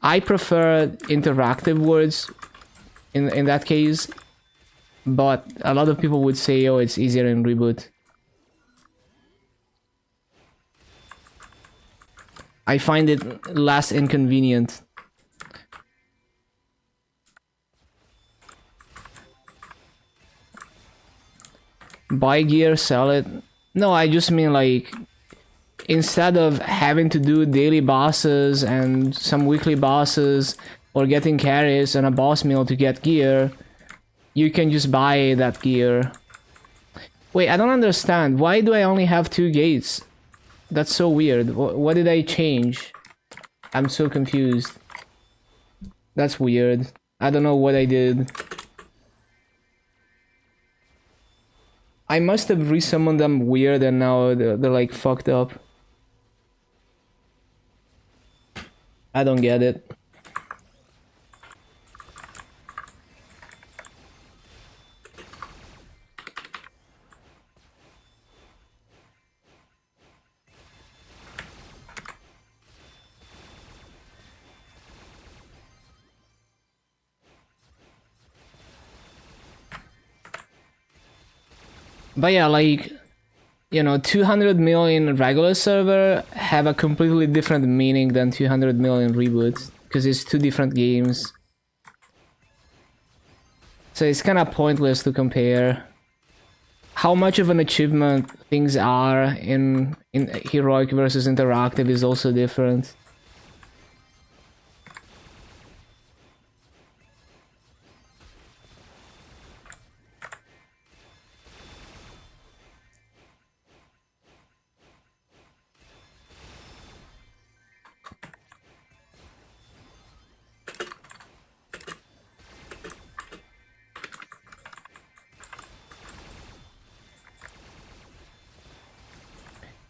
I prefer interactive worlds in that case, but a lot of people would say, oh, it's easier in reboot. I find it less inconvenient. Buy gear, sell it. No, I just mean like, instead of having to do daily bosses and some weekly bosses or getting carries on a boss mill to get gear, you can just buy that gear. Wait, I don't understand. Why do I only have 2 gates? That's so weird. What did I change? I'm so confused. That's weird. I don't know what I did. I must have resummoned them weird and now they're like fucked up. I don't get it. But yeah, like, you know, 200 million regular server have a completely different meaning than 200 million reboots, because it's 2 different games. So it's kind of pointless to compare. how much of an achievement things are in heroic versus interactive is also different.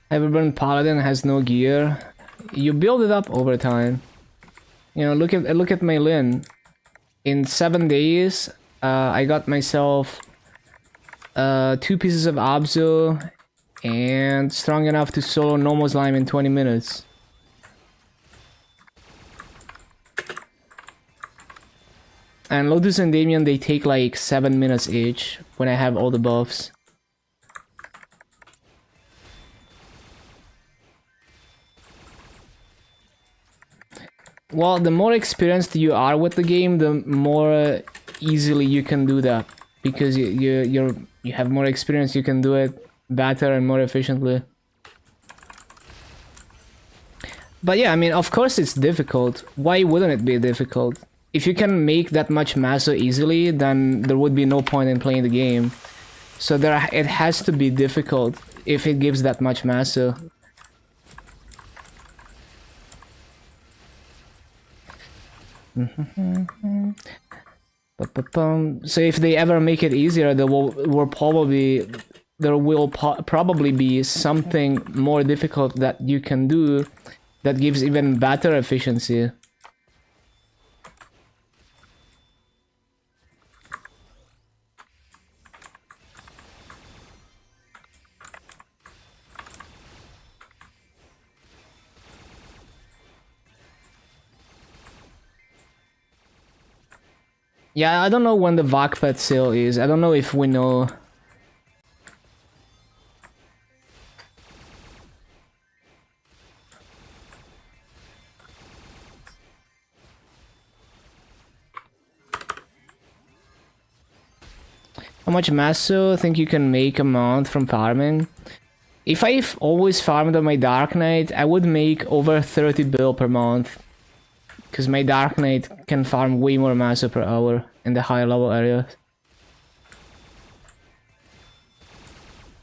Everburn Paladin has no gear. You build it up over time. You know, look at my Lin. In 7 days, I got myself 2 pieces of Abzu and strong enough to solo normal slime in 20 minutes. And Lotus and Damien, they take like 7 minutes each when I have all the buffs. Well, the more experienced you are with the game, the more easily you can do that, because you have more experience. You can do it better and more efficiently. But yeah, I mean, of course it's difficult. Why wouldn't it be difficult? If you can make that much mass so easily, then there would be no point in playing the game. So it has to be difficult if it gives that much mass. So. So if they ever make it easier, there will probably be something more difficult that you can do that gives even better efficiency. Yeah, I don't know when the Vakpet sale is. I don't know if we know. How much Maso think you can make a month from farming? If I've always farmed on my Dark Knight, I would make over 30 bill per month. Because my Dark Knight can farm way more Maso per hour in the higher level areas.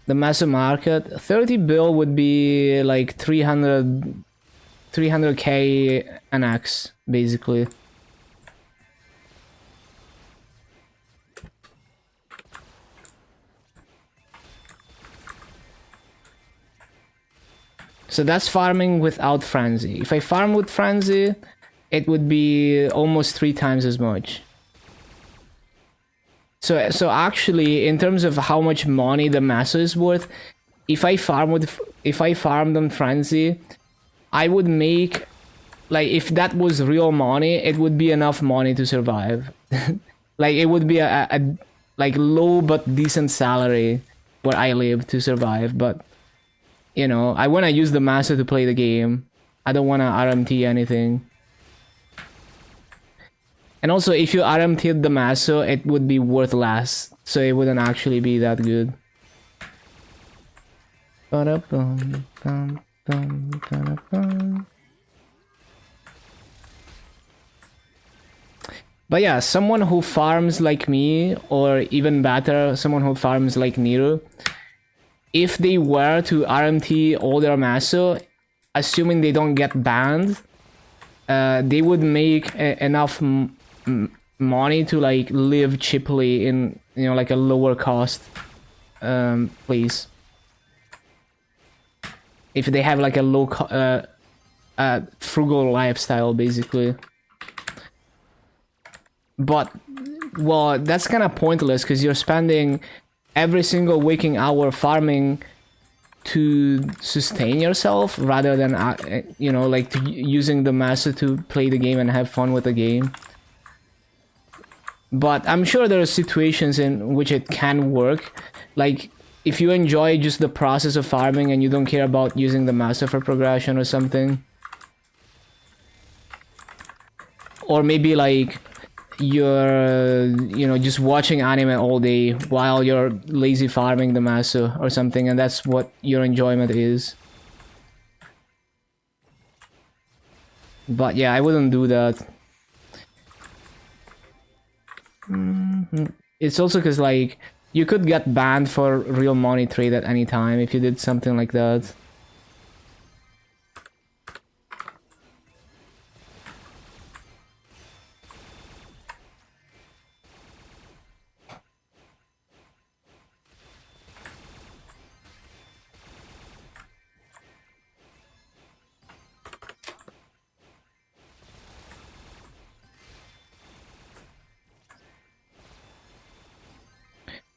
The Maso market, 30 bill would be like 300k an X, basically. So that's farming without Frenzy. If I farm with Frenzy, it would be almost 3 times as much. So actually, in terms of how much money the Maso is worth, if I farmed on Frenzy, I would make, like, if that was real money, it would be enough money to survive. Like, it would be a like low but decent salary where I live to survive. But you know, I want to use the Maso to play the game. I don't want to RMT anything. And also, if you RMT'd the Maso, it would be worth less. So it wouldn't actually be that good. But yeah, someone who farms like me, or even better, someone who farms like Nero, if they were to RMT all their Maso, assuming they don't get banned, they would make enough money to like live cheaply in, you know, like a lower cost place. If they have like a low frugal lifestyle, basically. But well, that's kind of pointless because you're spending every single waking hour farming to sustain yourself rather than you know, like using the Maso to play the game and have fun with the game. But I'm sure there are situations in which it can work. Like, if you enjoy just the process of farming and you don't care about using the Maso for progression or something. Or maybe like, you're just watching anime all day while you're lazy farming the maso or something, and that's what your enjoyment is. But yeah, I wouldn't do that. It's also because like you could get banned for real money trade at any time if you did something like that.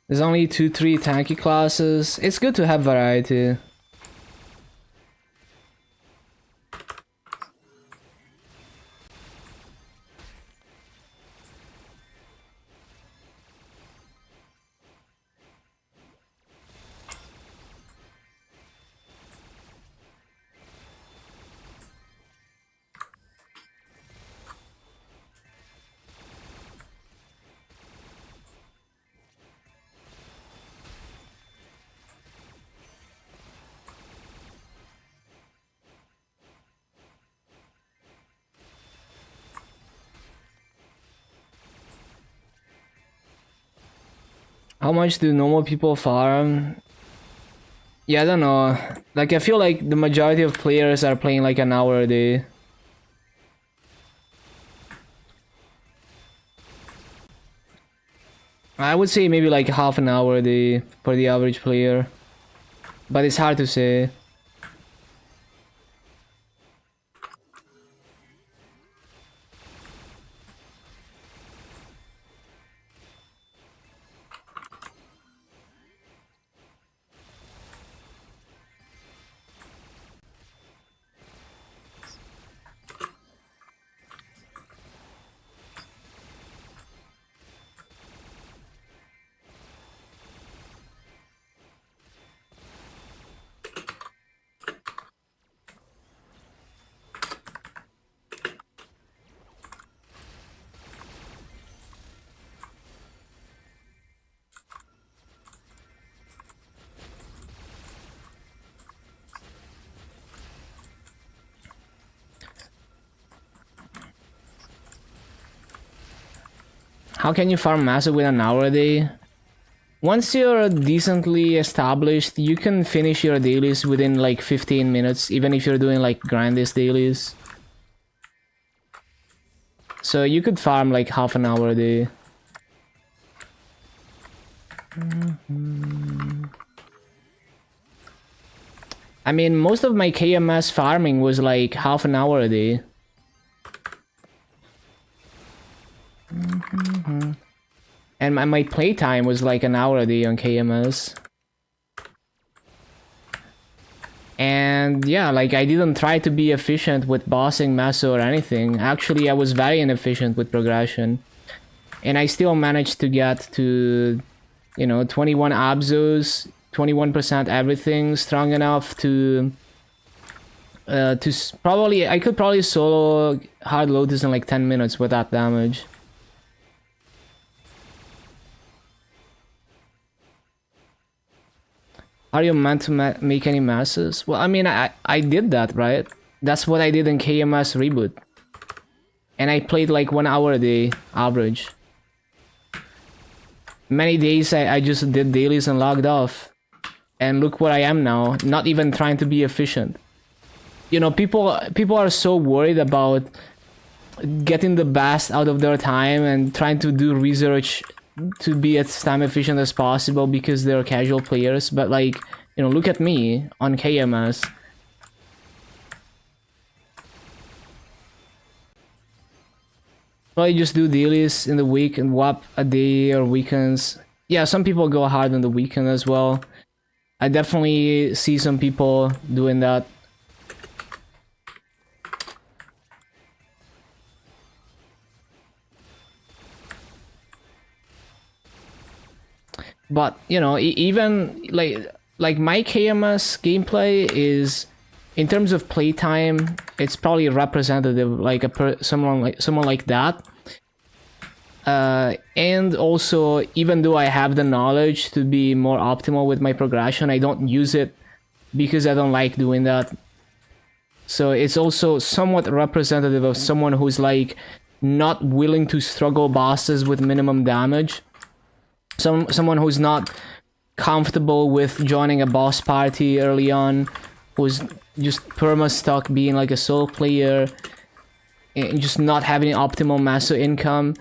There's only 2-3 tanky classes. It's good to have variety. How much do normal people farm? Yeah, I don't know. Like, I feel like the majority of players are playing like an hour a day. I would say maybe like half an hour a day for the average player. But it's hard to say. How can you farm massive with an hour a day? Once you're decently established, you can finish your dailies within like 15 minutes, even if you're doing like grandest dailies. So you could farm like half an hour a day. I mean, most of my KMS farming was like half an hour a day. And my playtime was like an hour a day on KMS. And yeah, like I didn't try to be efficient with bossing Maso or anything. Actually, I was very inefficient with progression. And I still managed to get to, 21 Abzos, 21% everything, strong enough to probably, I could probably solo Hard Lotus in like 10 minutes with that damage. Are you meant to make any masses? Well, I mean, I did that, right? That's what I did in KMS Reboot. And I played like 1 hour a day, average. Many days I just did dailies and logged off. And look where I am now, not even trying to be efficient. People are so worried about getting the best out of their time and trying to do research to be as time efficient as possible because they're casual players, but like, look at me on KMS. Probably just do dailies in the week and WAP a day or weekends. Yeah, some people go hard on the weekend as well. I definitely see some people doing that. But even like my KMS gameplay is, in terms of playtime, it's probably representative like someone like that. And also, even though I have the knowledge to be more optimal with my progression, I don't use it because I don't like doing that. So it's also somewhat representative of someone who's like not willing to struggle bosses with minimum damage. Someone who's not comfortable with joining a boss party early on, who's just perma stuck being like a solo player and just not having optimal massive income.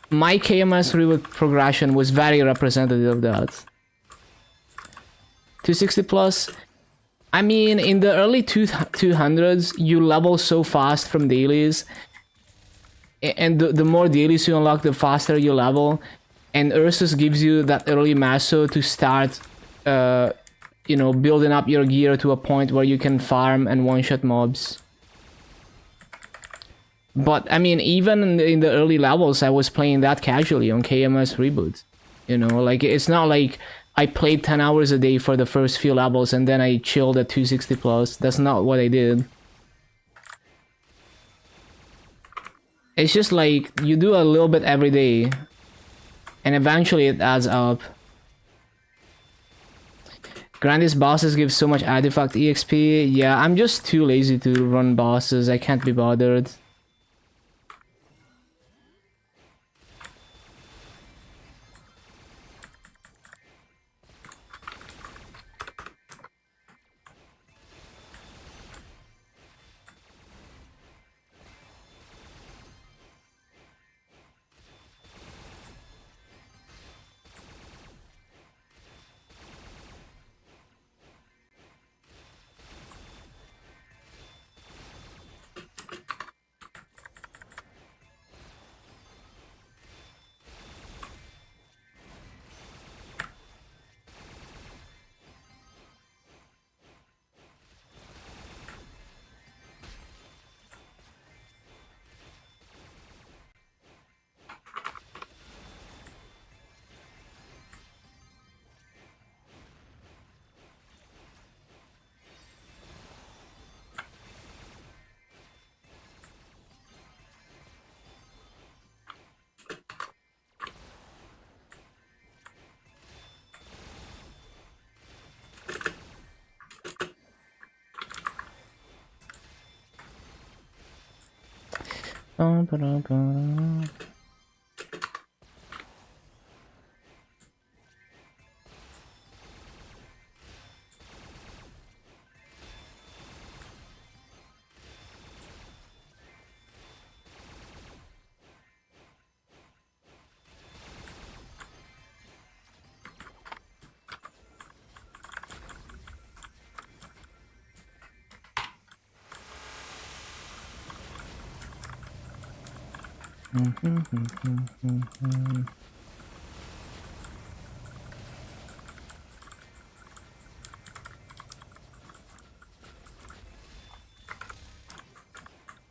My KMS reboot progression was very representative of that. 260 plus. I mean, in the early 200s, you level so fast from dailies, and the more dailies you unlock, the faster you level. And Ursus gives you that early masso to start, you know, building up your gear to a point where you can farm and one-shot mobs. But I mean, even in the early levels, I was playing that casually on KMS Reboot. You know, like it's not like I played 10 hours a day for the first few levels and then I chilled at 260 plus. That's not what I did. It's just like you do a little bit every day and eventually it adds up. Grandis bosses give so much artifact EXP. Yeah, I'm just too lazy to run bosses. I can't be bothered.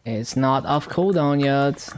It's not off cooldown yet.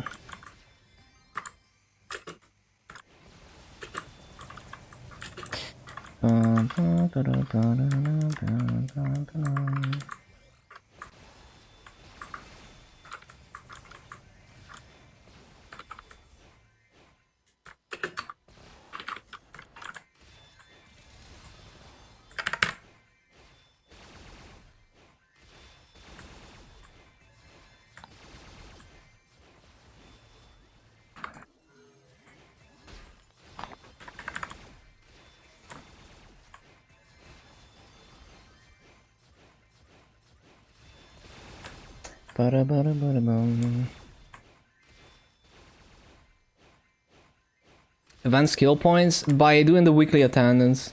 Event skill points by doing the weekly attendance.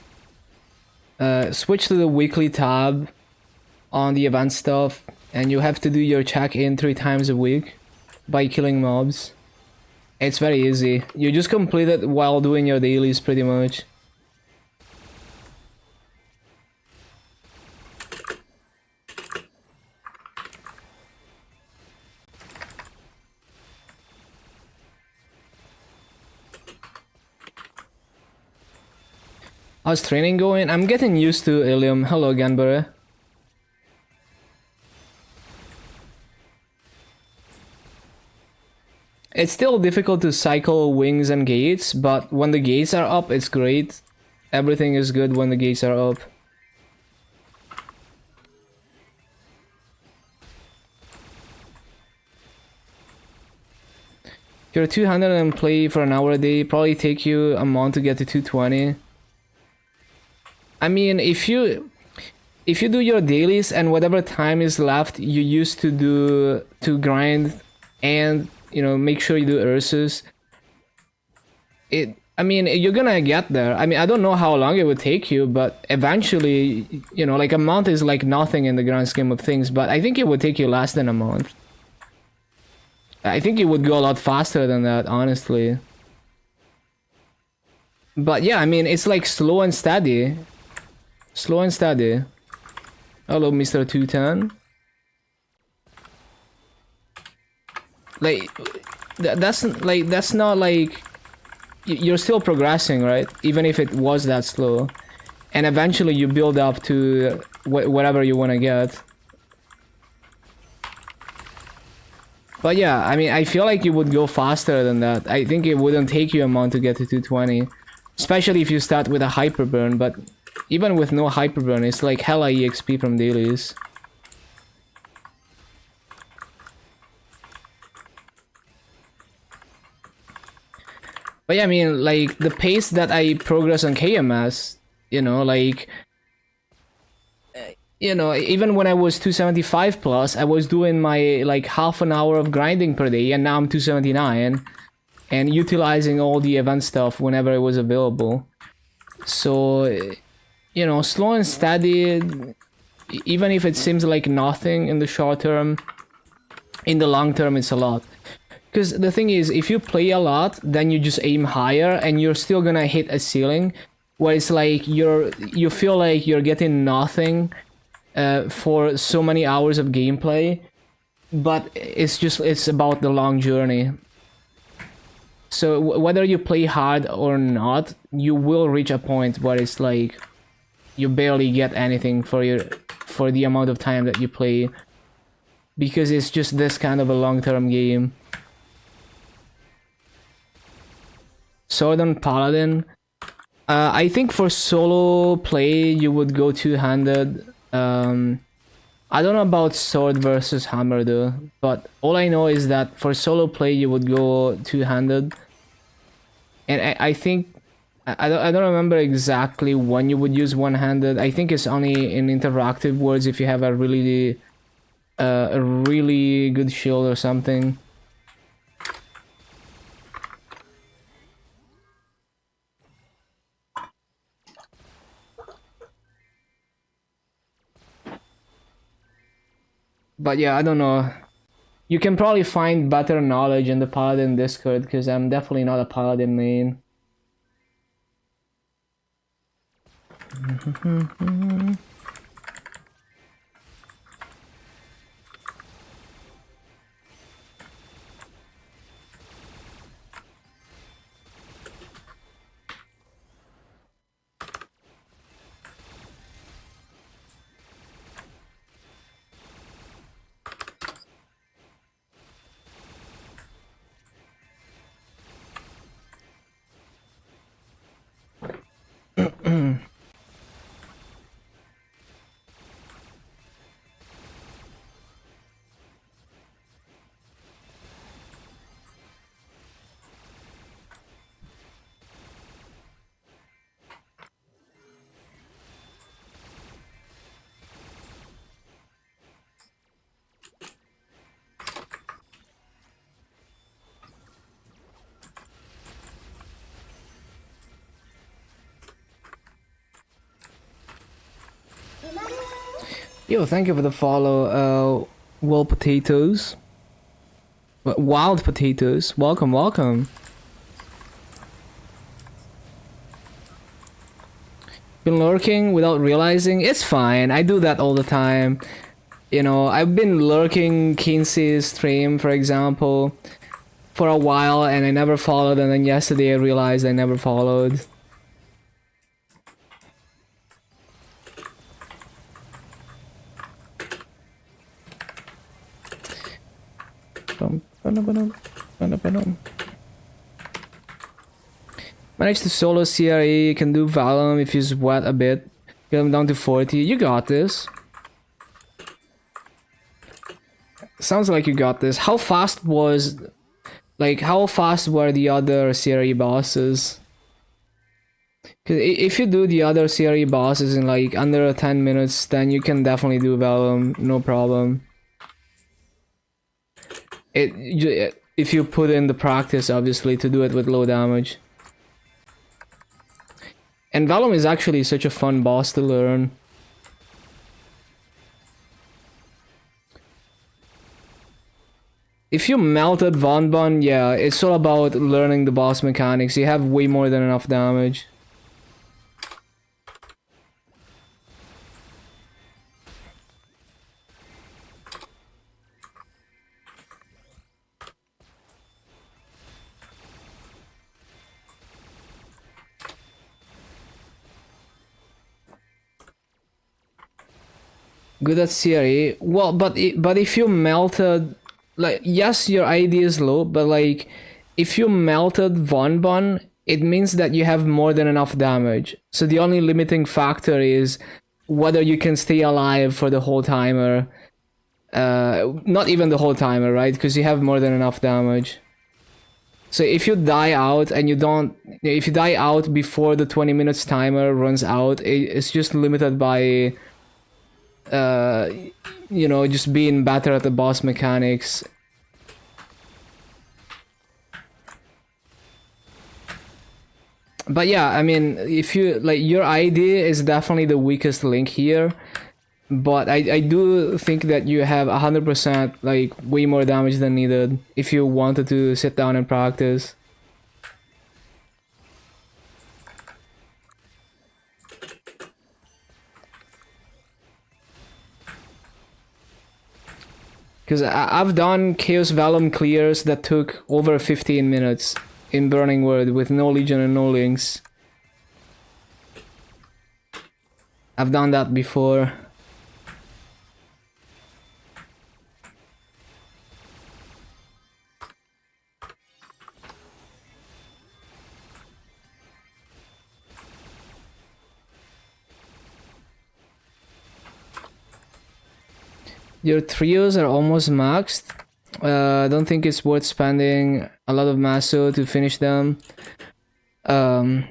Switch to the weekly tab on the event stuff, and you have to do your check-in 3 times a week by killing mobs. It's very easy. You just complete it while doing your dailies pretty much. How's training going? I'm getting used to Illium. Hello, Ganbare. it's still difficult to cycle wings and gates, but when the gates are up, it's great. Everything is good when the gates are up. If you're 200 and play for an hour a day, probably take you a month to get to 220. I mean, if you do your dailies and whatever time is left you used to do to grind, and you know, make sure you do Ursus, I mean, you're gonna get there. I mean, I don't know how long it would take you, but eventually, you know, like a month is like nothing in the grand scheme of things, but I think it would take you less than a month. I think it would go a lot faster than that, honestly. But yeah, I mean, it's like slow and steady. Slow and steady. Hello, Mr. 210. Like, that's not like... You're still progressing, right? Even if it was that slow. And eventually you build up to whatever you want to get. But yeah, I mean, I feel like you would go faster than that. I think it wouldn't take you a month to get to 220. Especially if you start with a hyper burn, but even with no hyper burn, it's like hella EXP from dailies. But yeah, I mean, like, the pace that I progress on KMS, you know, like... You know, even when I was 275 plus, I was doing my, like, half an hour of grinding per day, and now I'm 279. And utilizing all the event stuff whenever it was available. So, you know, slow and steady, even if it seems like nothing in the short term, in the long term it's a lot. Because the thing is, if you play a lot, then you just aim higher and you're still gonna hit a ceiling where it's like you feel like you're getting nothing for so many hours of gameplay, but it's about the long journey. So whether you play hard or not, you will reach a point where it's like you barely get anything for the amount of time that you play, because it's just this kind of a long-term game. Sword and Paladin. I think for solo play you would go two-handed. I don't know about sword versus hammer though, but all I know is that for solo play you would go two-handed. And I think I don't remember exactly when you would use one-handed. I think it's only in interactive words if you have a really good shield or something. But yeah, I don't know. You can probably find better knowledge in the Paladin Discord, because I'm definitely not a Paladin main. Yo, thank you for the follow, wild potatoes. Wild potatoes. Welcome, welcome. Been lurking without realizing? It's fine, I do that all the time. You know, I've been lurking Kinsey's stream, for example, for a while, and I never followed, and then yesterday I realized I never followed. Manage to solo CRE, can do Valum if you sweat a bit. Get him down to 40. You got this. Sounds like you got this. How fast was... Like, how fast were the other CRE bosses? Cause if you do the other CRE bosses in like under 10 minutes, then you can definitely do Valum, no problem. If you put in the practice, obviously, to do it with low damage. And Valum is actually such a fun boss to learn. If you melted Von Bun, yeah, it's all about learning the boss mechanics. You have way more than enough damage. Good at CRE. Well, but if you melted, like, yes, your ID is low, but like, if you melted Von Bun, it means that you have more than enough damage. So the only limiting factor is whether you can stay alive for the whole timer. Not even the whole timer, right? Because you have more than enough damage. So if you die out and you don't, if you die out before the 20 minutes timer runs out, it's just limited by, you know, just being better at the boss mechanics. But yeah, I mean, if you, like, your ID is definitely the weakest link here. But I do think that you have 100% like way more damage than needed if you wanted to sit down and practice. Because I've done Chaos Vellum clears that took over 15 minutes in Burning Wood with no Legion and no Links. I've done that before. Your trios are almost maxed. Don't think it's worth spending a lot of Maso to finish them. Well,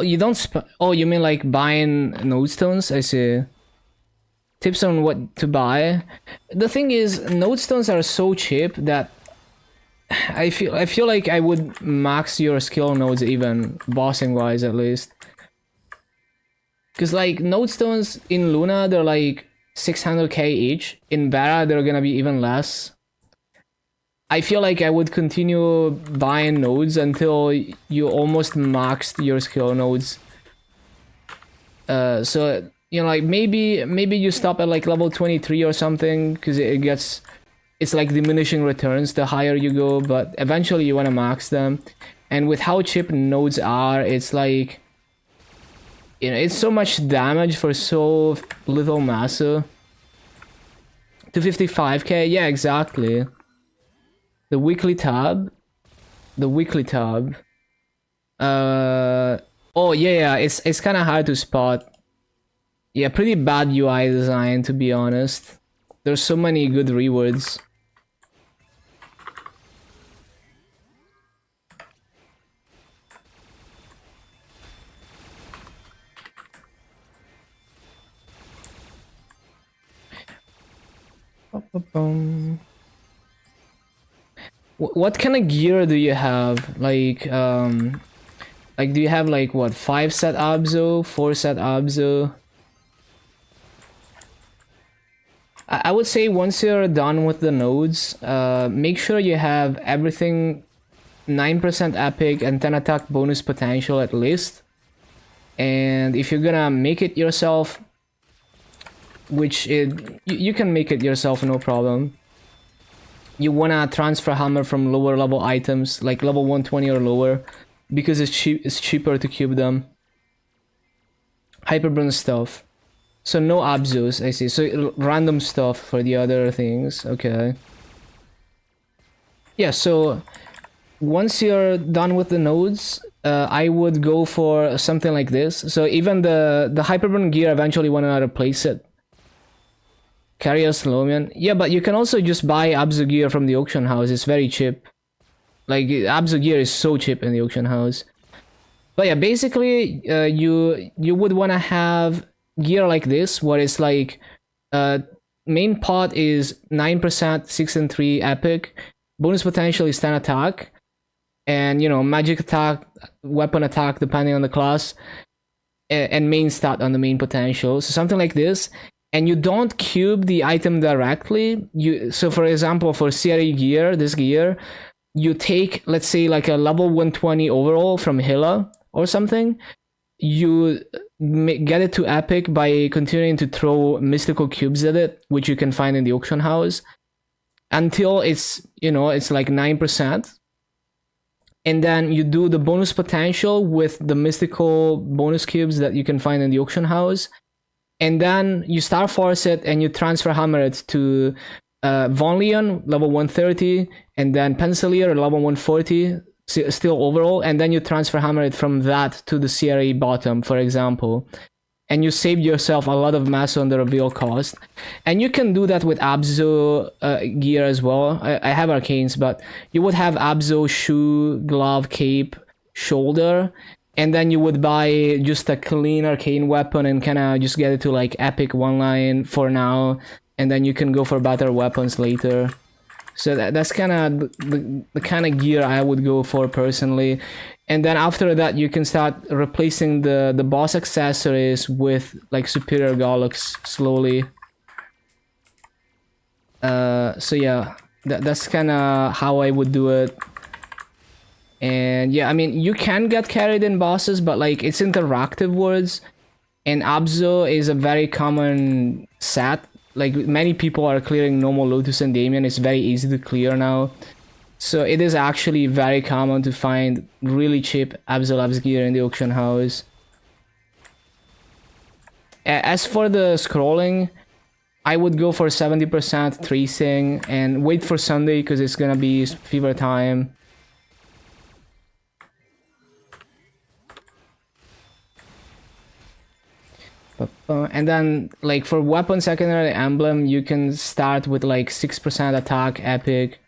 you don't oh, you mean like buying node stones? I see. Tips on what to buy. The thing is, node stones are so cheap that I feel like I would max your skill nodes even, bossing wise at least. Cause like node stones in Luna, they're like 600k each. In Bara, they're gonna be even less. I feel like I would continue buying nodes until you almost maxed your skill nodes. So, you know, like maybe you stop at like level 23 or something, because it's like diminishing returns the higher you go, but eventually you want to max them. And with how cheap nodes are, it's like, you know, it's so much damage for so little massa. 255k, yeah, exactly. The weekly tab. Oh yeah, it's kind of hard to spot. Yeah, pretty bad UI design, to be honest. There's so many good rewards. What kind of gear do you have? Like do you have like what, 5 set Abzo, 4 set Abzo? I would say once you're done with the nodes, make sure you have everything 9% epic and 10 attack bonus potential at least. And if you're gonna make it yourself, which you can make it yourself, no problem. You wanna transfer hammer from lower level items, like level 120 or lower, because it's cheaper to cube them. Hyperburn stuff. So no Abzos, I see. So random stuff for the other things, okay. Yeah, so once you're done with the nodes, I would go for something like this. So even the Hyperburn gear eventually want to replace it. Carry a Slomian. Yeah, but you can also just buy Abzu gear from the auction house. It's very cheap. Like, Abzu gear is so cheap in the auction house. But yeah, basically, you would want to have gear like this, where it's like, main pot is 9%, 6 and 3 epic. Bonus potential is 10 attack. And, you know, magic attack, weapon attack, depending on the class. And main stat on the main potential. So something like this. And you don't cube the item directly. So for example, for CRE gear, this gear, you take, let's say, like a level 120 overall from Hilla or something. You get it to epic by continuing to throw mystical cubes at it, which you can find in the auction house, until it's, you know, it's like 9%. And then you do the bonus potential with the mystical bonus cubes that you can find in the auction house. And then you Star Force it and you transfer hammer it to Von Leon, level 130, and then Pencilier, level 140, still overall, and then you transfer hammer it from that to the CRE bottom, for example. And you saved yourself a lot of mass on the reveal cost. And you can do that with Abzo gear as well. I have arcanes, but you would have Abzo shoe, glove, cape, shoulder, and then you would buy just a clean arcane weapon and kind of just get it to like epic one line for now, and then you can go for better weapons later. So that's kind of the kind of gear I would go for personally. And then after that, you can start replacing the boss accessories with like superior Gollux slowly. So yeah, that's kind of how I would do it. And yeah, I mean, you can get carried in bosses, but like it's interactive words, and Abzo is a very common set. Like many people are clearing normal Lotus and Damien. It's very easy to clear now. So it is actually very common to find really cheap Absolabs gear in the auction house. As for the scrolling, I would go for 70% tracing and wait for Sunday because it's gonna be fever time. And then like for weapon secondary emblem, you can start with like 6% attack epic.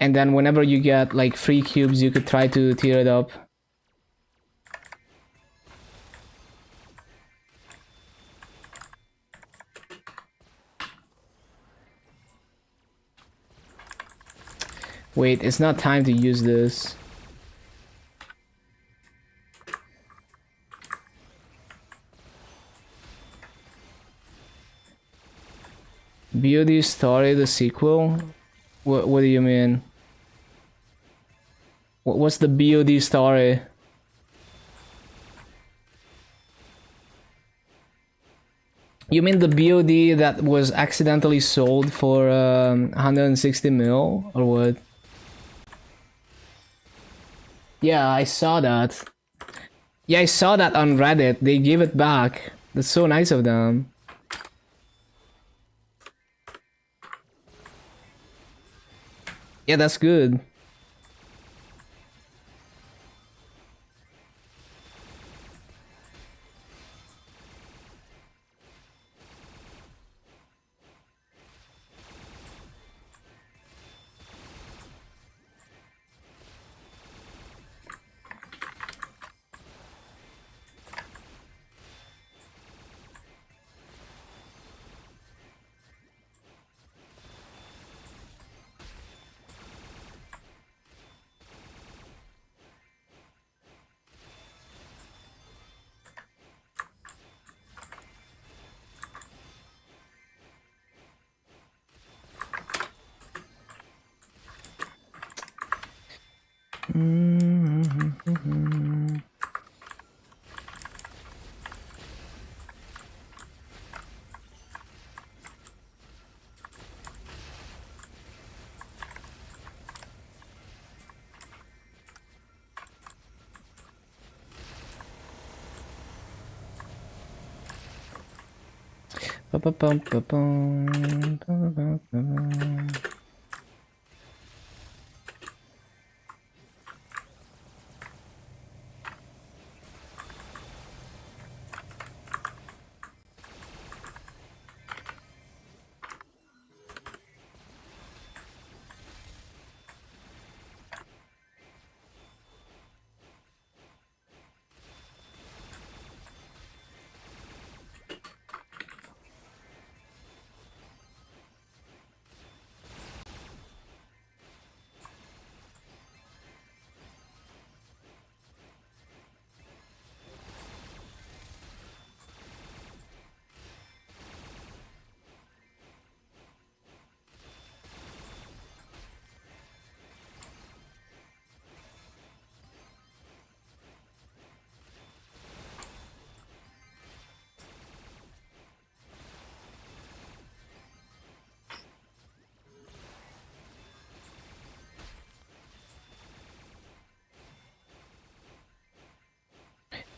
And then whenever you get like free cubes, you could try to tier it up. Wait, it's not time to use this. BOD story, the sequel? What do you mean? What's the BOD story? You mean the BOD that was accidentally sold for 160 mil or what? Yeah, I saw that. Yeah, I saw that on Reddit. They gave it back. That's so nice of them. Yeah, that's good.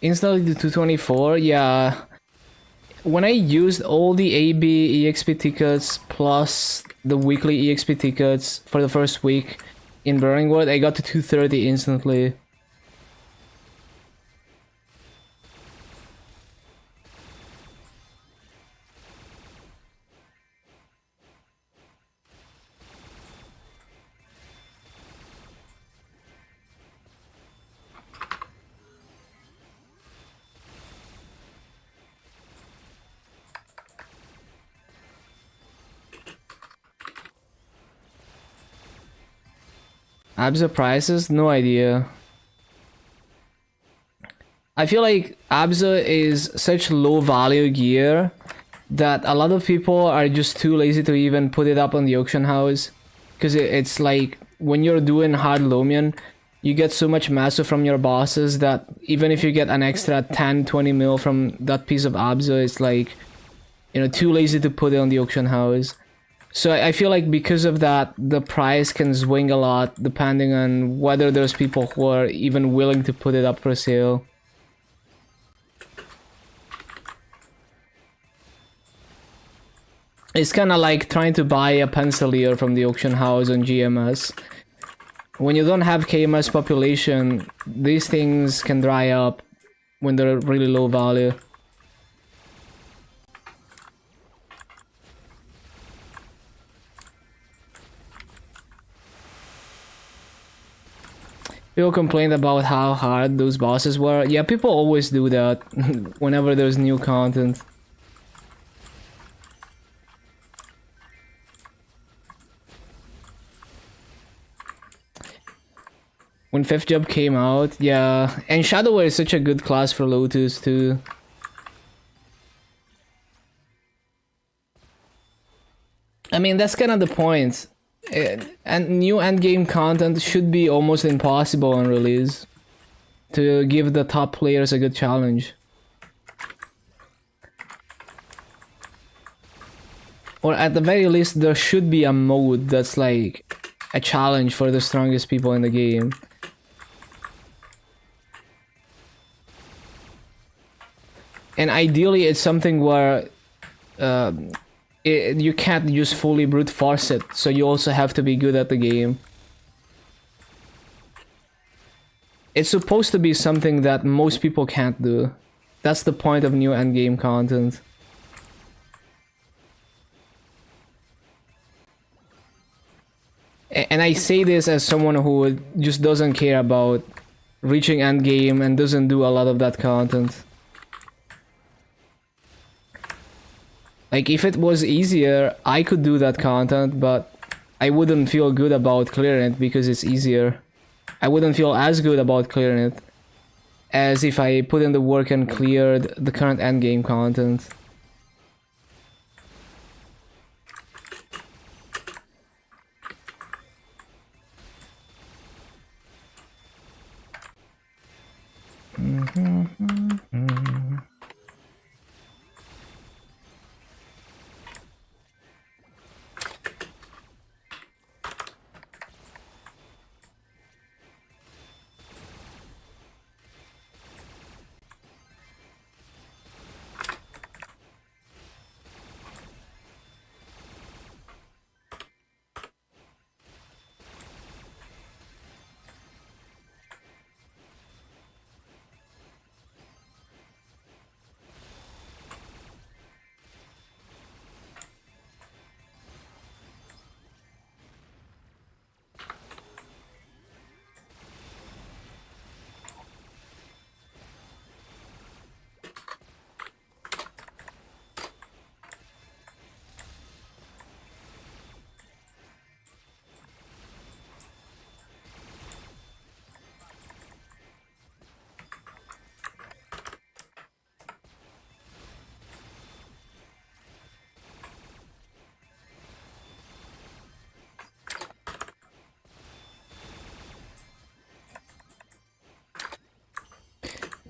Instantly to 224, yeah. When I used all the AB EXP tickets plus the weekly EXP tickets for the first week in Burning World, I got to 230 instantly. Absa prices? No idea. I feel like Absa is such low value gear that a lot of people are just too lazy to even put it up on the auction house. Because it's like when you're doing hard Lumion, you get so much massive from your bosses that even if you get an extra 10-20 mil from that piece of Absa, it's like, you know, too lazy to put it on the auction house. So I feel like because of that, the price can swing a lot depending on whether there's people who are even willing to put it up for sale. It's kind of like trying to buy a pencilier from the auction house on GMS. When you don't have KMS population, these things can dry up when they're really low value. People complained about how hard those bosses were. Yeah, people always do that whenever there's new content. When 5th Job came out, yeah. And Shadower is such a good class for Lotus too. I mean, that's kind of the point. And new endgame content should be almost impossible on release to give the top players a good challenge. Or at the very least, there should be a mode that's like a challenge for the strongest people in the game. And ideally, it's something where you can't just fully brute force it, so you also have to be good at the game. It's supposed to be something that most people can't do. That's the point of new endgame content. And I say this as someone who just doesn't care about reaching endgame and doesn't do a lot of that content. Like, if it was easier, I could do that content, but I wouldn't feel good about clearing it because it's easier. I wouldn't feel as good about clearing it as if I put in the work and cleared the current endgame content.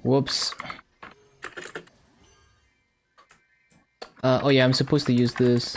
Whoops. Oh yeah, I'm supposed to use this.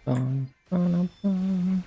Bum, bum, bum.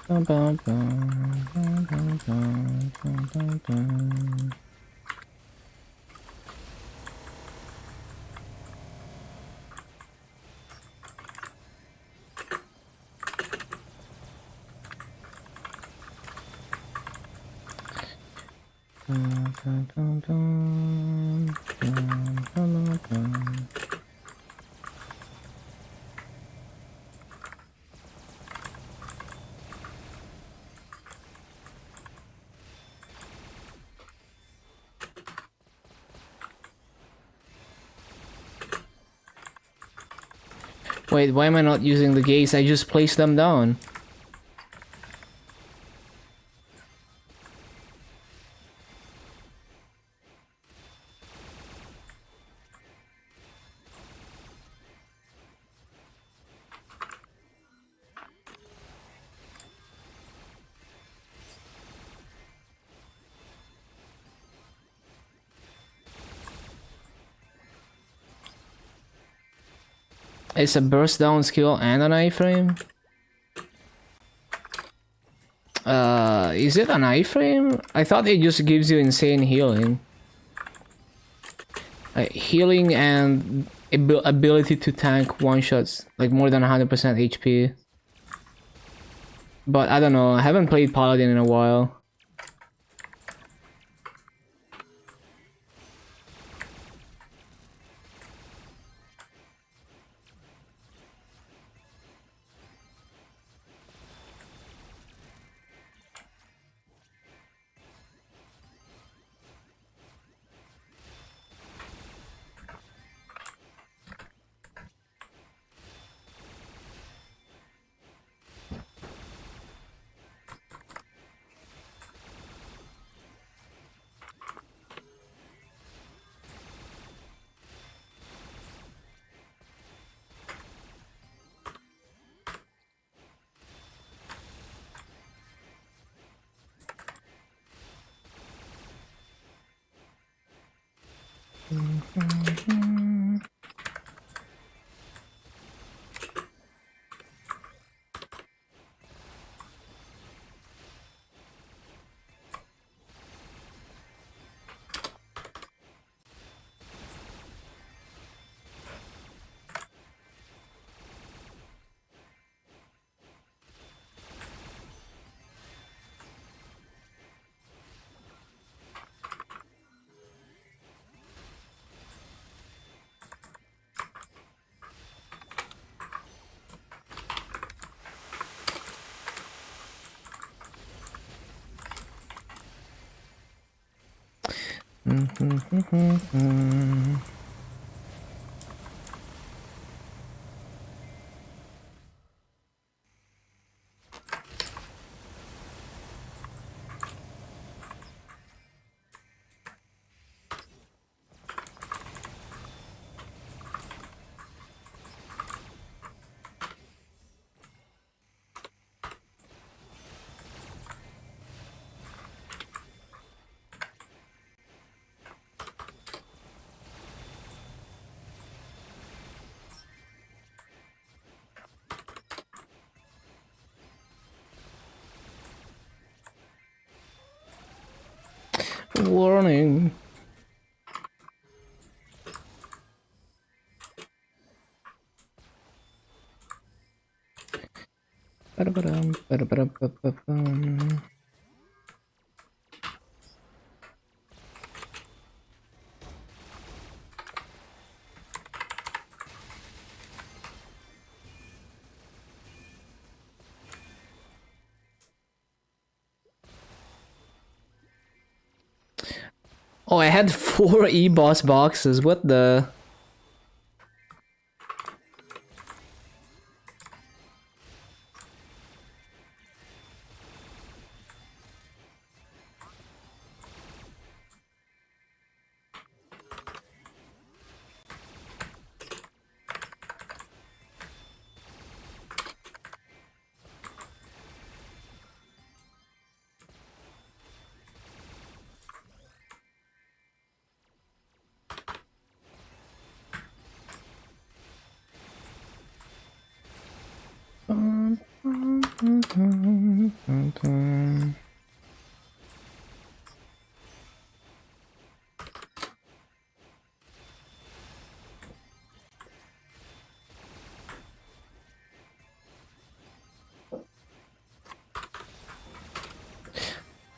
Bum, bum, bum, bum, bum, bum, bum, bum. Dun, dun, dun, dun, dun, dun, dun. Wait, why am I not using the gates? I just placed them down. It's a burst down skill and an iframe? Is it an iframe? I thought it just gives you insane healing. Healing and ability to tank one-shots, like more than 100% HP. But I don't know, I haven't played Paladin in a while. Warning. Ba-da-ba-dum, ba-da-ba-dum-ba-ba-bum. Oh, I had 4 E-boss boxes. What the?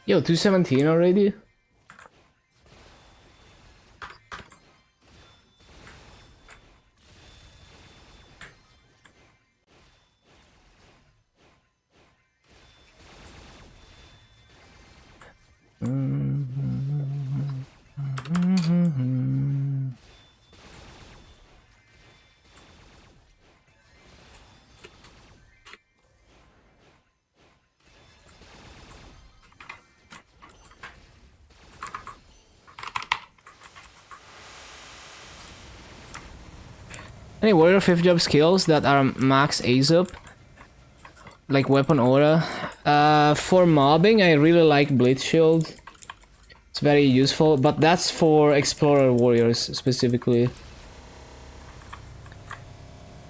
Yo, 217 already? Any warrior 5th job skills that are max Ace up? Like weapon aura? For mobbing, I really like Blitz Shield. It's very useful, but that's for explorer warriors specifically.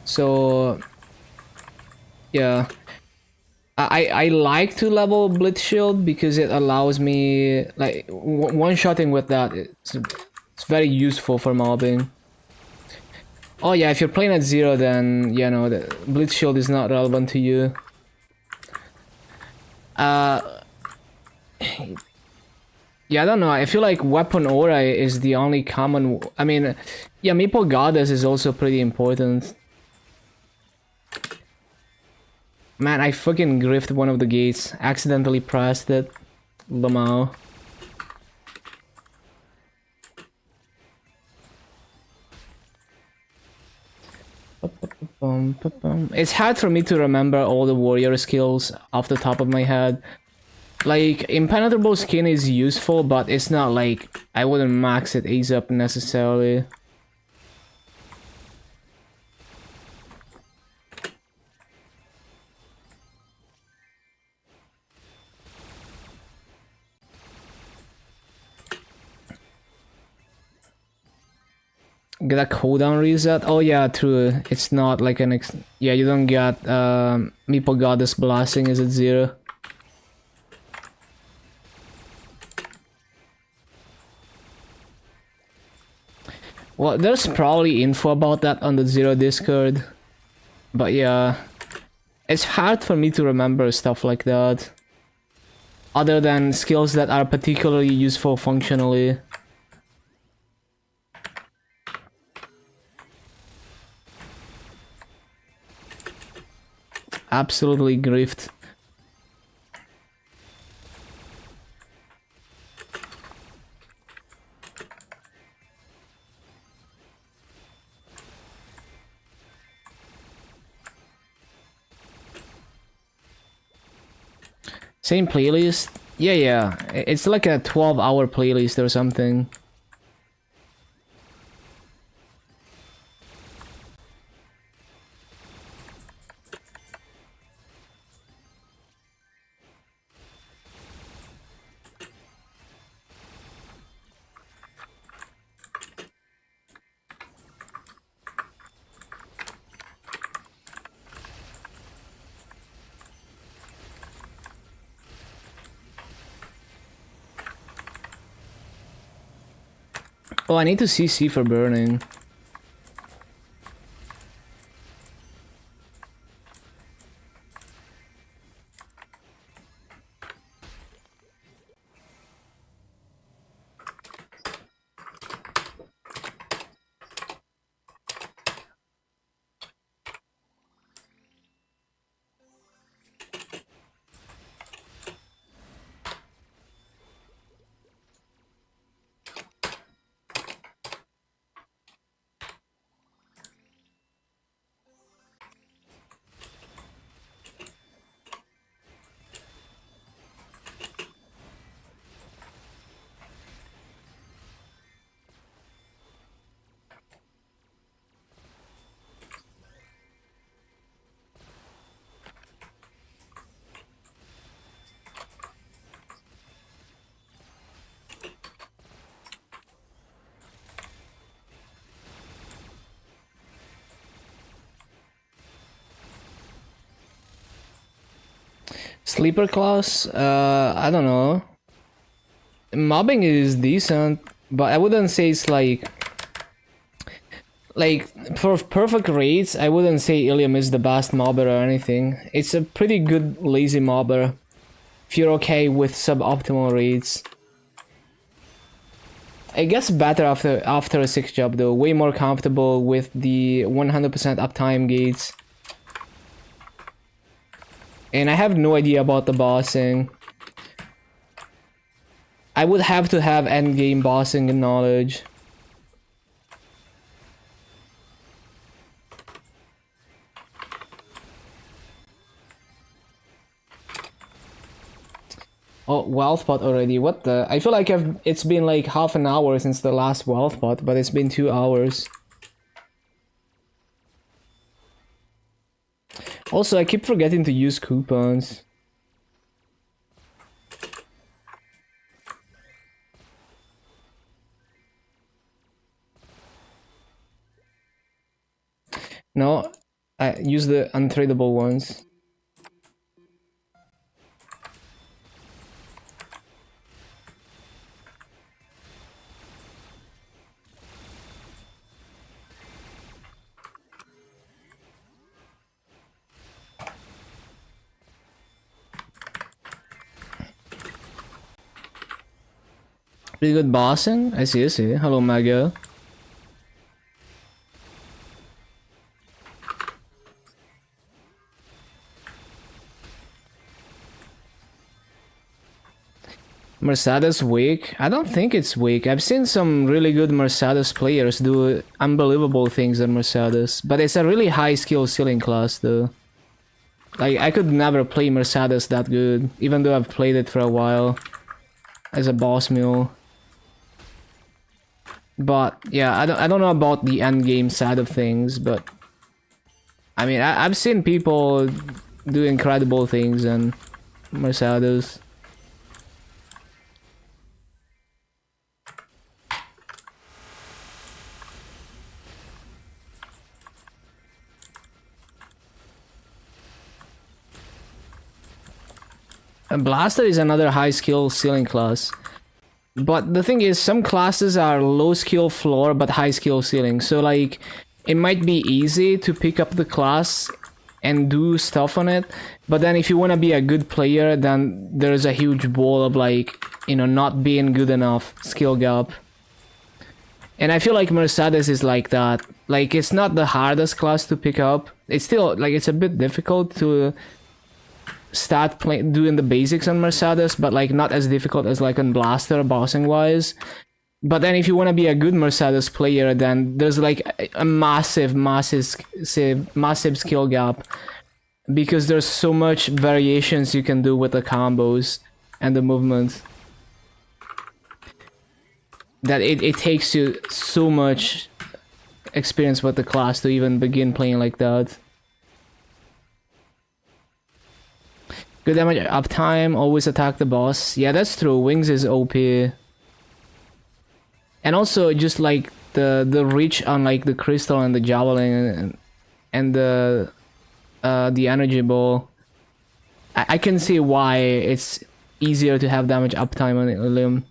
So yeah, I like to level Blitz Shield because it allows me like one-shotting with that. It's very useful for mobbing. Oh yeah, if you're playing at 0, then you know the Blitz Shield is not relevant to you. Yeah, I don't know. I feel like Weapon Aura is the only common. I mean, yeah, Meeple Goddess is also pretty important. Man, I fucking griffed one of the gates. Accidentally pressed it. Lamau. It's hard for me to remember all the warrior skills off the top of my head. Like, Impenetrable Skin is useful, but it's not like I wouldn't max it Ace up necessarily. Get a cooldown reset? Oh yeah, true. It's not like an yeah, you don't get Meeple Goddess Blasting is at 0. Well, there's probably info about that on the 0 Discord. But yeah, it's hard for me to remember stuff like that. Other than skills that are particularly useful functionally. Absolutely grift. Same playlist? Yeah. It's like a 12-hour playlist or something. Oh, I need to CC for burning. Sleeper class? I don't know. Mobbing is decent, but I wouldn't say it's like for perfect rates. I wouldn't say Illium is the best mobber or anything. It's a pretty good lazy mobber if you're okay with suboptimal rates. It gets better after a 6 job though. Way more comfortable with the 100% uptime gates. And I have no idea about the bossing. I would have to have endgame bossing knowledge. Oh, wealth pot already. What the? I feel like it's been like half an hour since the last wealth pot, but it's been 2 hours. Also, I keep forgetting to use coupons. No, I use the untradeable ones. Pretty good bossing? I see, I see. Hello, Mago. Mercedes weak? I don't think it's weak. I've seen some really good Mercedes players do unbelievable things on Mercedes, but it's a really high skill ceiling class though. Like, I could never play Mercedes that good, even though I've played it for a while as a boss mule. But yeah, I don't know about the end game side of things, but I mean, I've seen people do incredible things in Mercedes. And Blaster is another high skill ceiling class. But the thing is, some classes are low skill floor but high skill ceiling. So like, it might be easy to pick up the class and do stuff on it. But then if you want to be a good player, then there's a huge wall of like, you know, not being good enough skill gap. And I feel like Mercedes is like that. Like, it's not the hardest class to pick up. It's still, like, it's a bit difficult to start doing the basics on Mercedes, but like not as difficult as like on Blaster bossing wise. But then if you want to be a good Mercedes player, then there's like a massive skill gap, because there's so much variations you can do with the combos and the movement that it takes you so much experience with the class to even begin playing like that. Good damage uptime, always attack the boss. Yeah, that's true. Wings is OP. And also just like the reach on like the crystal and the javelin and the energy ball. I can see why it's easier to have damage uptime on Illium.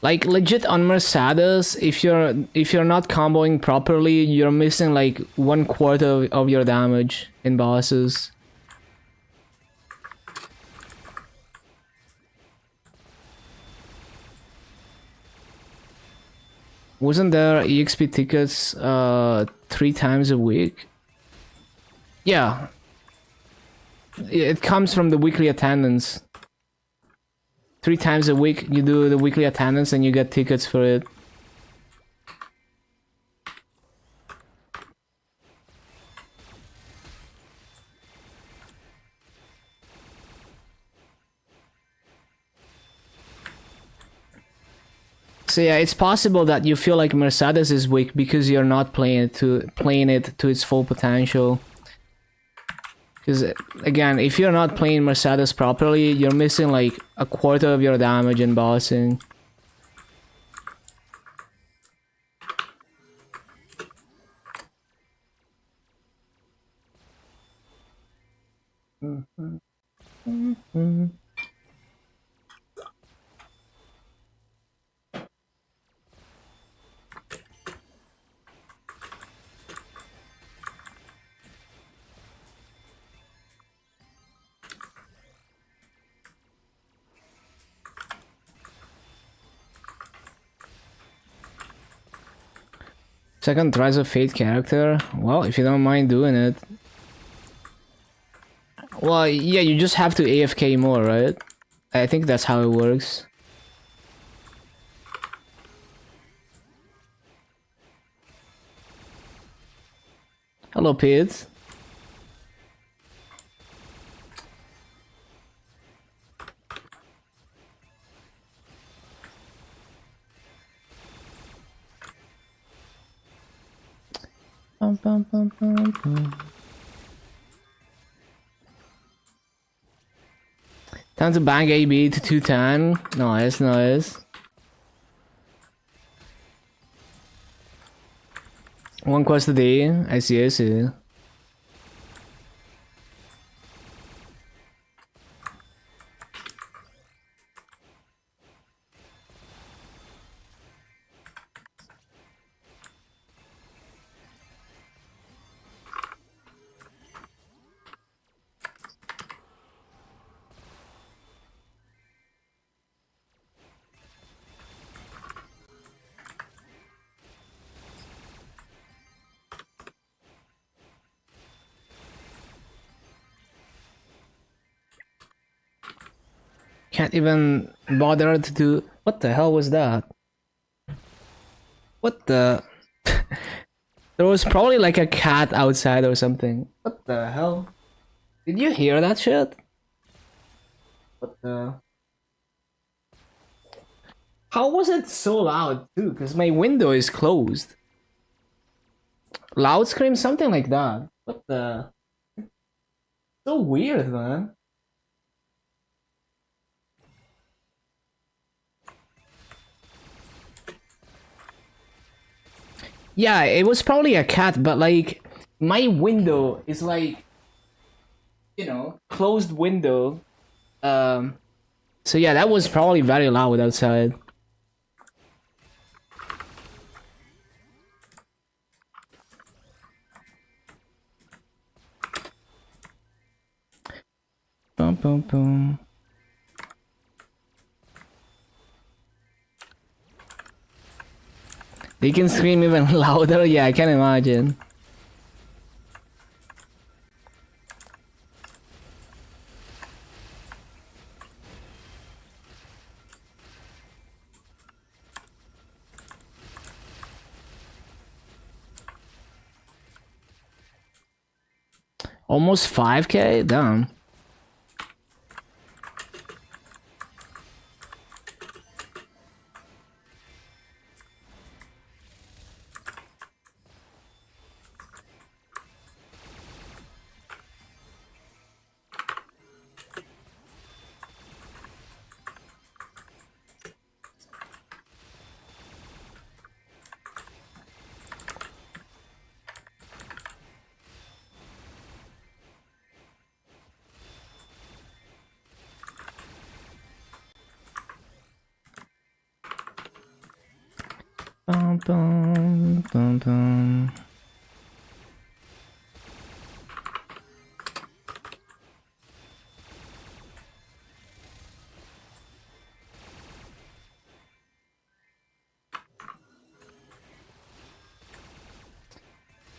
Like legit on Mercedes, if you're not comboing properly, you're missing like 1/4 of your damage in bosses. Wasn't there EXP tickets 3 times a week? Yeah. It comes from the weekly attendance. 3 times a week you do the weekly attendance and you get tickets for it. So yeah, it's possible that you feel like Mercedes is weak because you're not playing it to its full potential. Because again, if you're not playing Mercedes properly, you're missing like 1/4 of your damage in bossing. Second Rise of Fate character? Well, if you don't mind doing it. Well, yeah, you just have to AFK more, right? I think that's how it works. Hello, Pete. Bum, bum, bum, bum, bum. Time to bang AB to 210. Nice, nice. One quest a day. I see, I see. Can't even bother to do. What the hell was that? What the? There was probably like a cat outside or something. What the hell? Did you hear that shit? What the? How was it so loud too? Because my window is closed. Loud scream, something like that. What the? So weird, man. Yeah, it was probably a cat, but like my window is like, you know, closed window. So yeah, that was probably very loud outside. Boom, boom, boom. They can scream even louder. Yeah, I can imagine. Almost 5K? Damn. bum, bum, bum.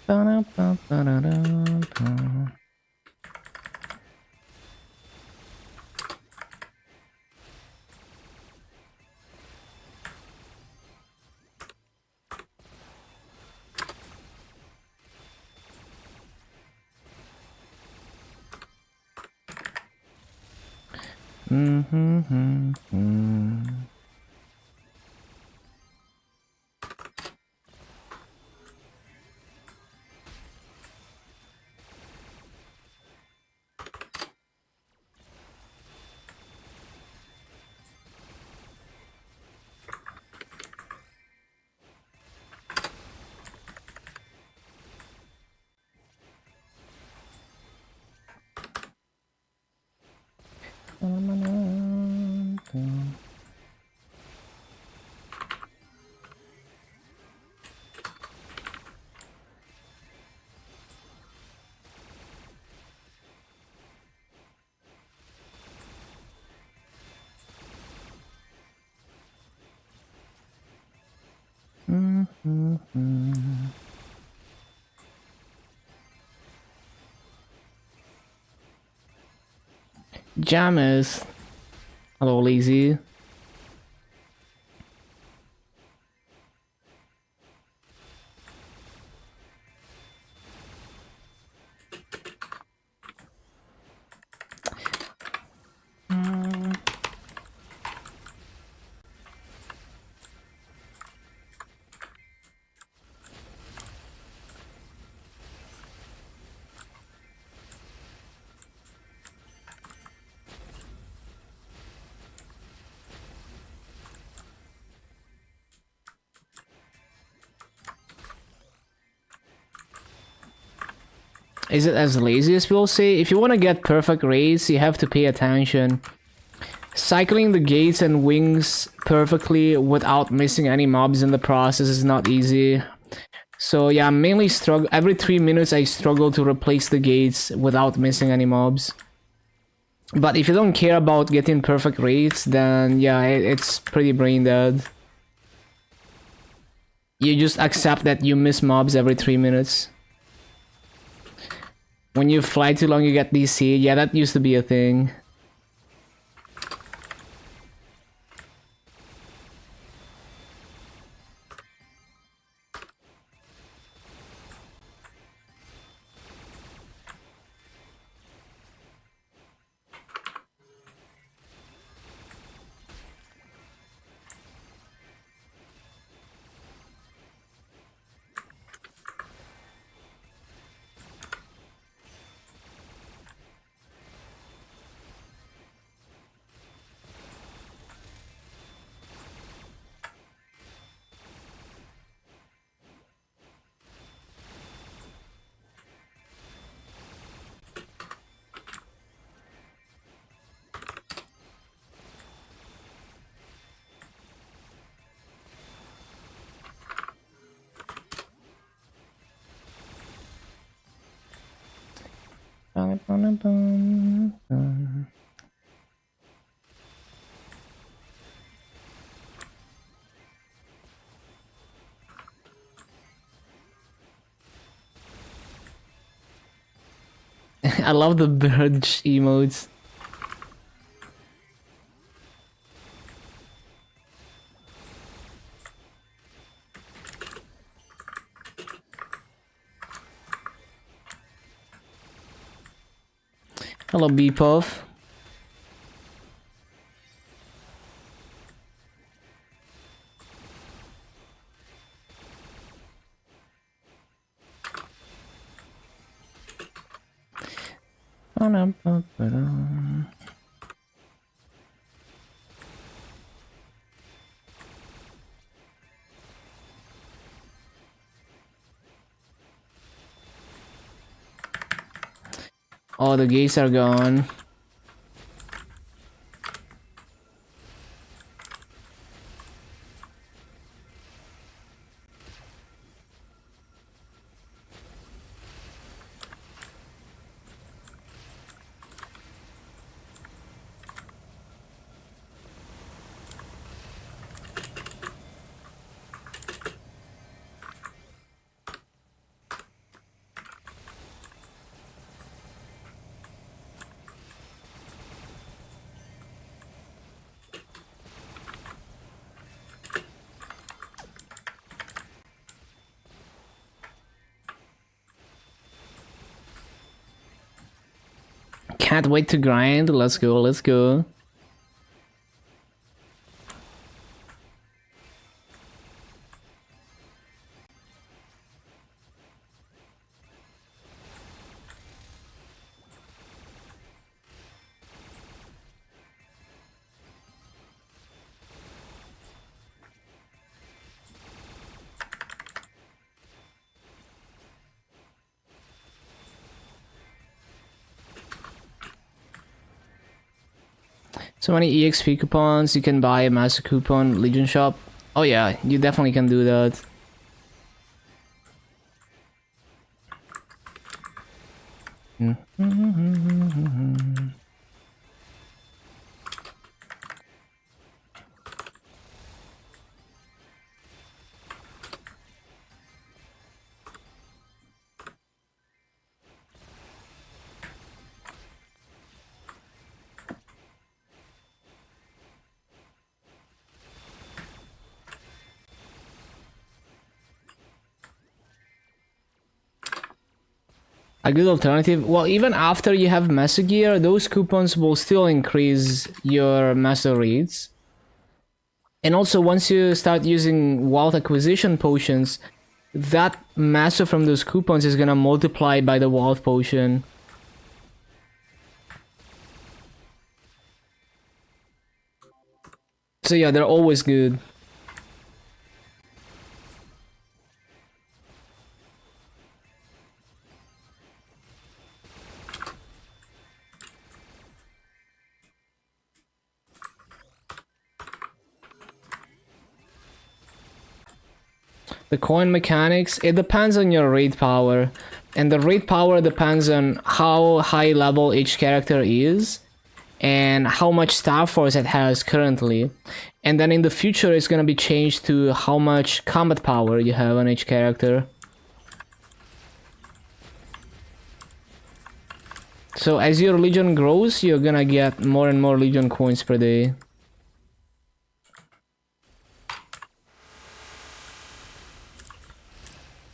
Ba-da-ba-ba-da-da-ba. Jammers. Hello, lazy. Is it as lazy as people say? If you want to get perfect raids, you have to pay attention. Cycling the gates and wings perfectly without missing any mobs in the process is not easy. So yeah, I'm mainly struggle. Every 3 minutes I struggle to replace the gates without missing any mobs. But if you don't care about getting perfect raids, then yeah, it's pretty brain dead. You just accept that you miss mobs every 3 minutes. When you fly too long, you get DC. Yeah, that used to be a thing. I love the bird emotes. Hello, Beepuff. Oh, the gates are gone. Can't wait to grind. Let's go, let's go. So many EXP coupons, you can buy a master coupon, Legion shop. Oh yeah, you definitely can do that. A good alternative. Well, even after you have master gear, those coupons will still increase your master rates. And also, once you start using wealth acquisition potions, that master from those coupons is gonna multiply by the wealth potion. So yeah, they're always good. The coin mechanics, it depends on your raid power. And the raid power depends on how high level each character is and how much star force it has currently. And then in the future it's gonna be changed to how much combat power you have on each character. So as your legion grows, you're gonna get more and more legion coins per day.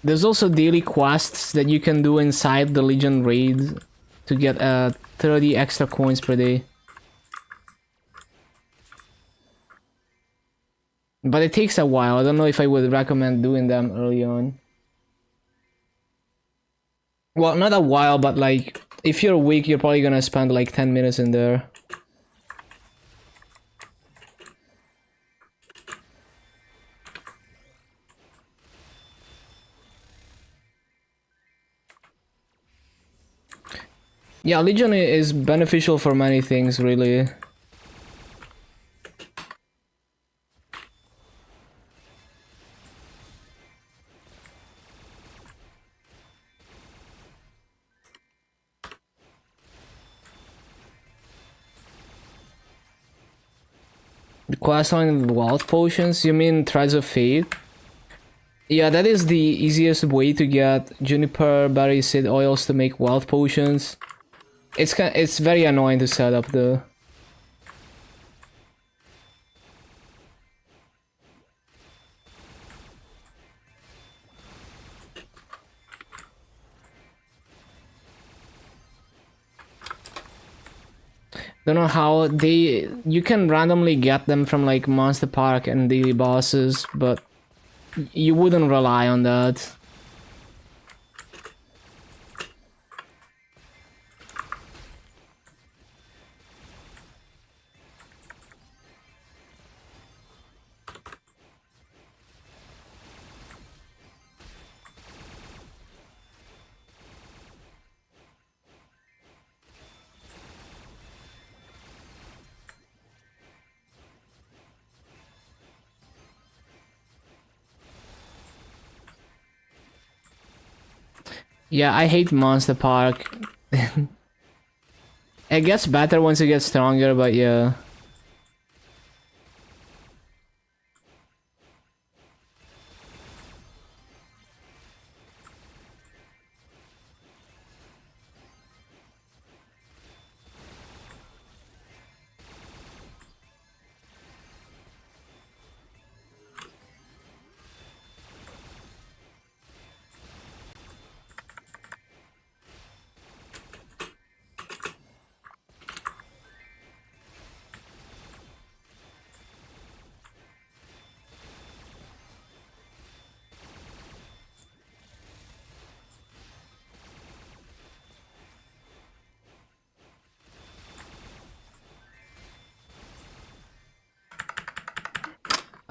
There's also daily quests that you can do inside the Legion raid to get 30 extra coins per day. But it takes a while. I don't know if I would recommend doing them early on. Well, not a while, but like, if you're weak, you're probably gonna spend like 10 minutes in there. Yeah, Legion is beneficial for many things, really. The questline with wealth potions, you mean Threads of Fate? Yeah, that is the easiest way to get juniper berry seed oils to make wealth potions. It's very annoying to set up though. Don't know how you can randomly get them from like Monster Park and daily bosses, but you wouldn't rely on that. Yeah, I hate Monster Park. It gets better once you get stronger, but yeah.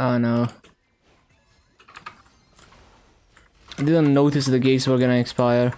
Oh no. I didn't notice the gates were gonna expire.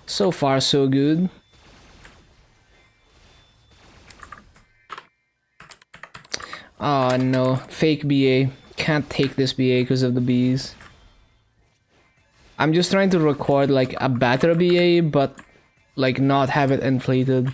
So far, so good. Oh no, fake BA. Can't take this BA because of the bees. I'm just trying to record like a better BA, but like not have it inflated.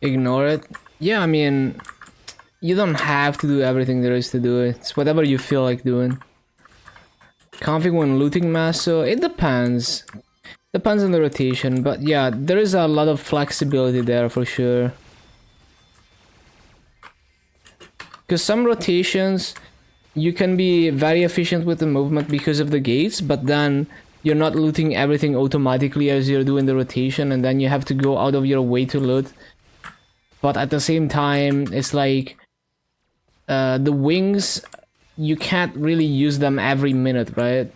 Ignore it. Yeah, I mean, you don't have to do everything there is to do it. It's whatever you feel like doing. Config when looting mass, so it depends. Depends on the rotation, but yeah, there is a lot of flexibility there for sure. Because some rotations, you can be very efficient with the movement because of the gates, but then you're not looting everything automatically as you're doing the rotation, and then you have to go out of your way to loot. But at the same time, it's like the wings, you can't really use them every minute, right?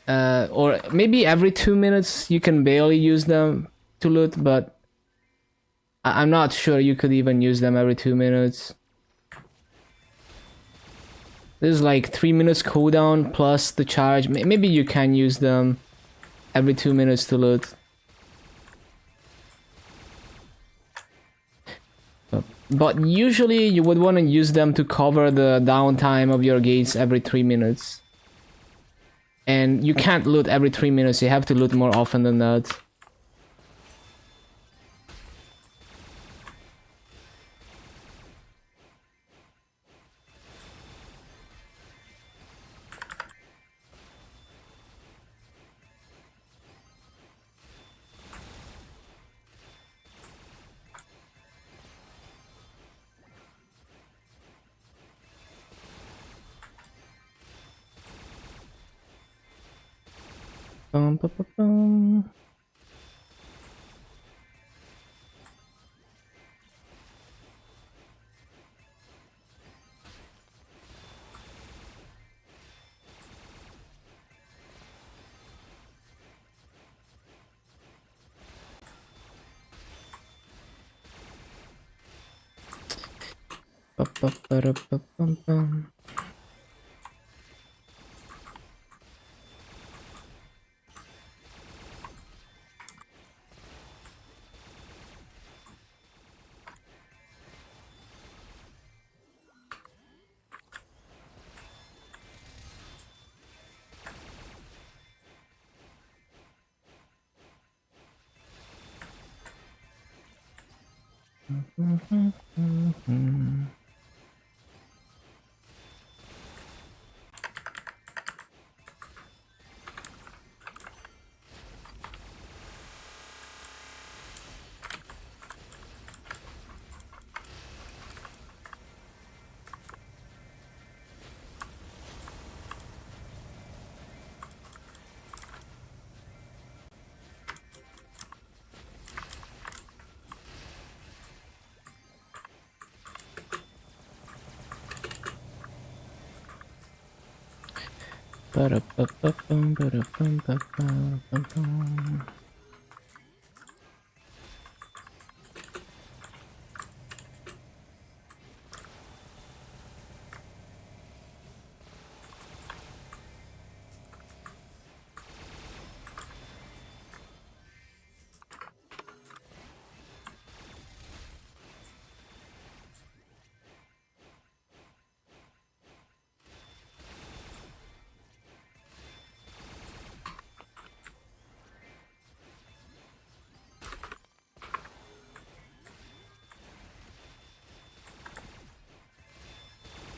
Or maybe every 2 minutes you can barely use them to loot, but I'm not sure you could even use them every 2 minutes. This is like 3 minutes cooldown plus the charge. Maybe you can use them every 2 minutes to loot. But usually you would want to use them to cover the downtime of your gates every 3 minutes. And you can't loot every 3 minutes, you have to loot more often than that. Bum, bum, bum, bum.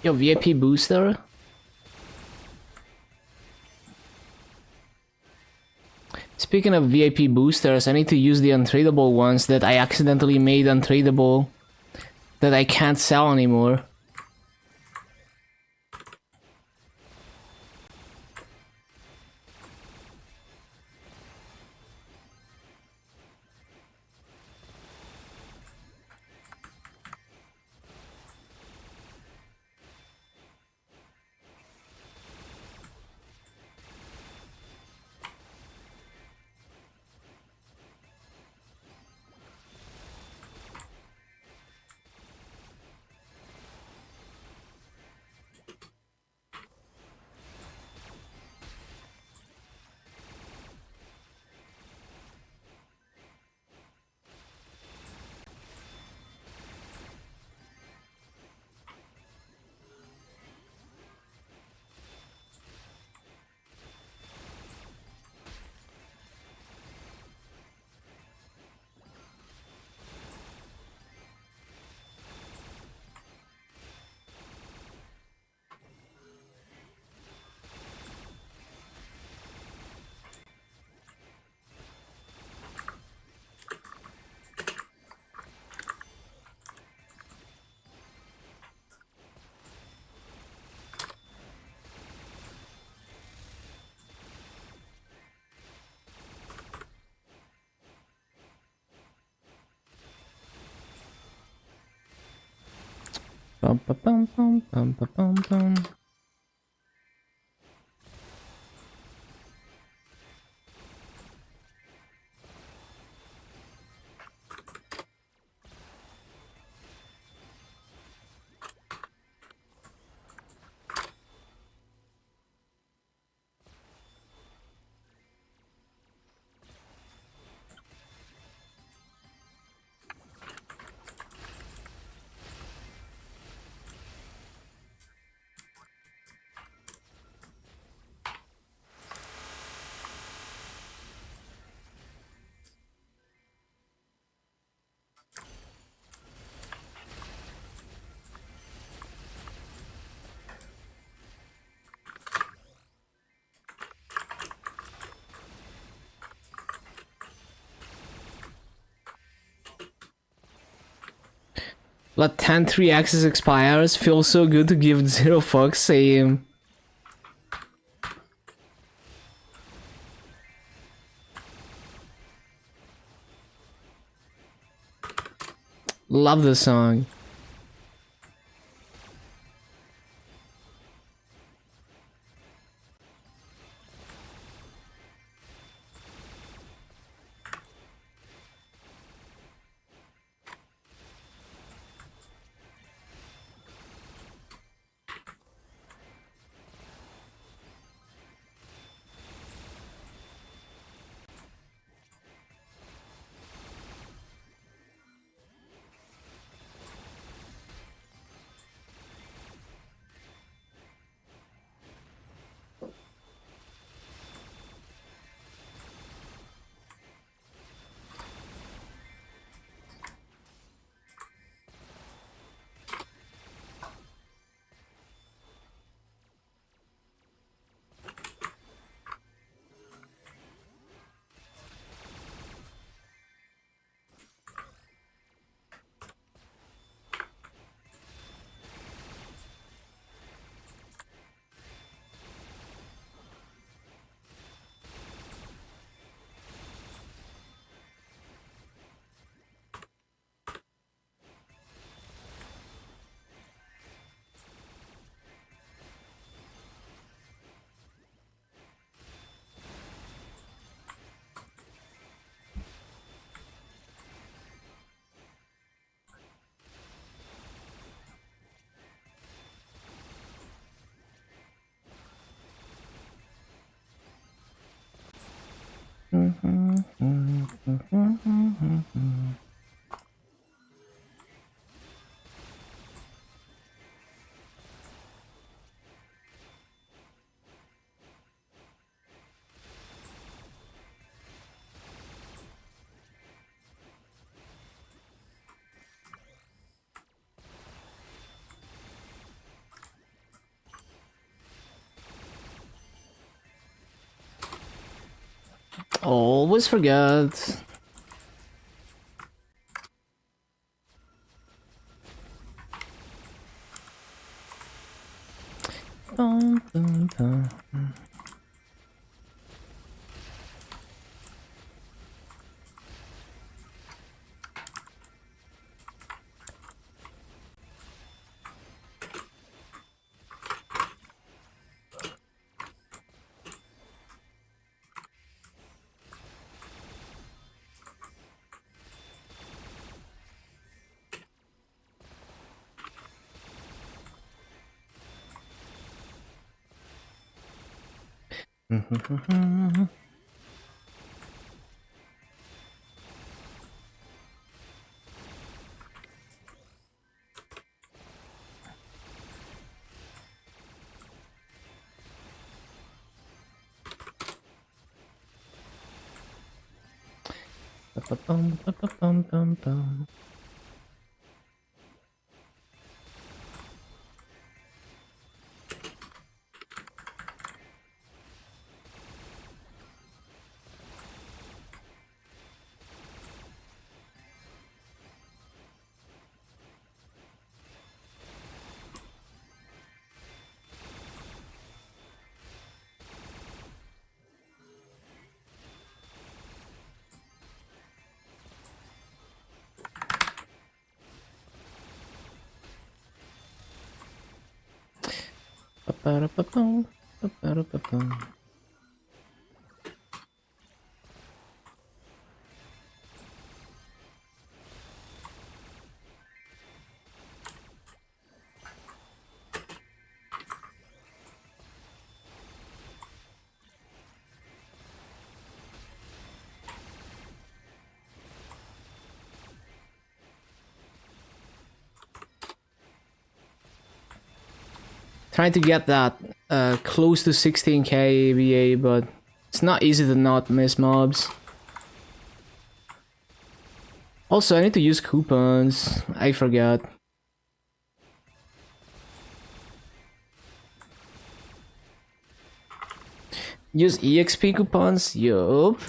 Yo, VIP booster? Speaking of VIP boosters, I need to use the untradeable ones that I accidentally made untradeable that I can't sell anymore. Bum, ba, bum, bum, bum, ba, bum, bum. Let 10-3 access expires. Feels so good to give 0 fucks. Same. Love the song. Always forget. Dun, dun, dun. Trying to get that close to 16k ABA, but it's not easy to not miss mobs. Also, I need to use coupons. I forgot. Use EXP coupons? Yup.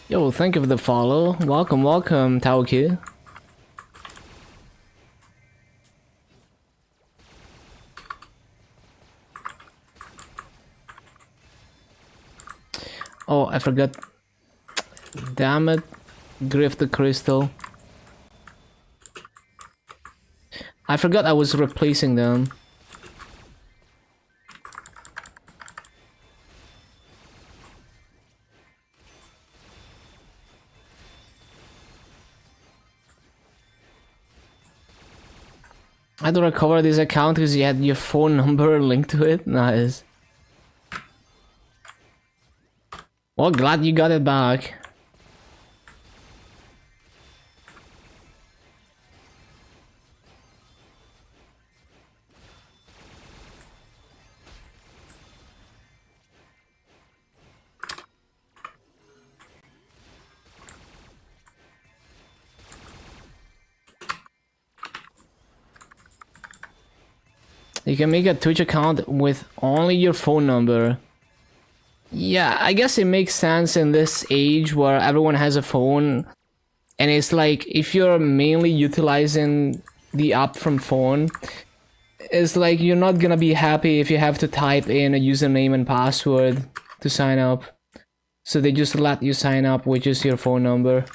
Yo, thank you for the follow. Welcome, welcome, Taoki. Oh, I forgot. Damn it. Griff the crystal. I forgot I was replacing them. I had to recover this account because you had your phone number linked to it. Nice. Well, glad you got it back. You can make a Twitch account with only your phone number. Yeah, I guess it makes sense in this age where everyone has a phone. And it's like, if you're mainly utilizing the app from phone, it's like you're not gonna be happy if you have to type in a username and password to sign up. So they just let you sign up with just your phone number.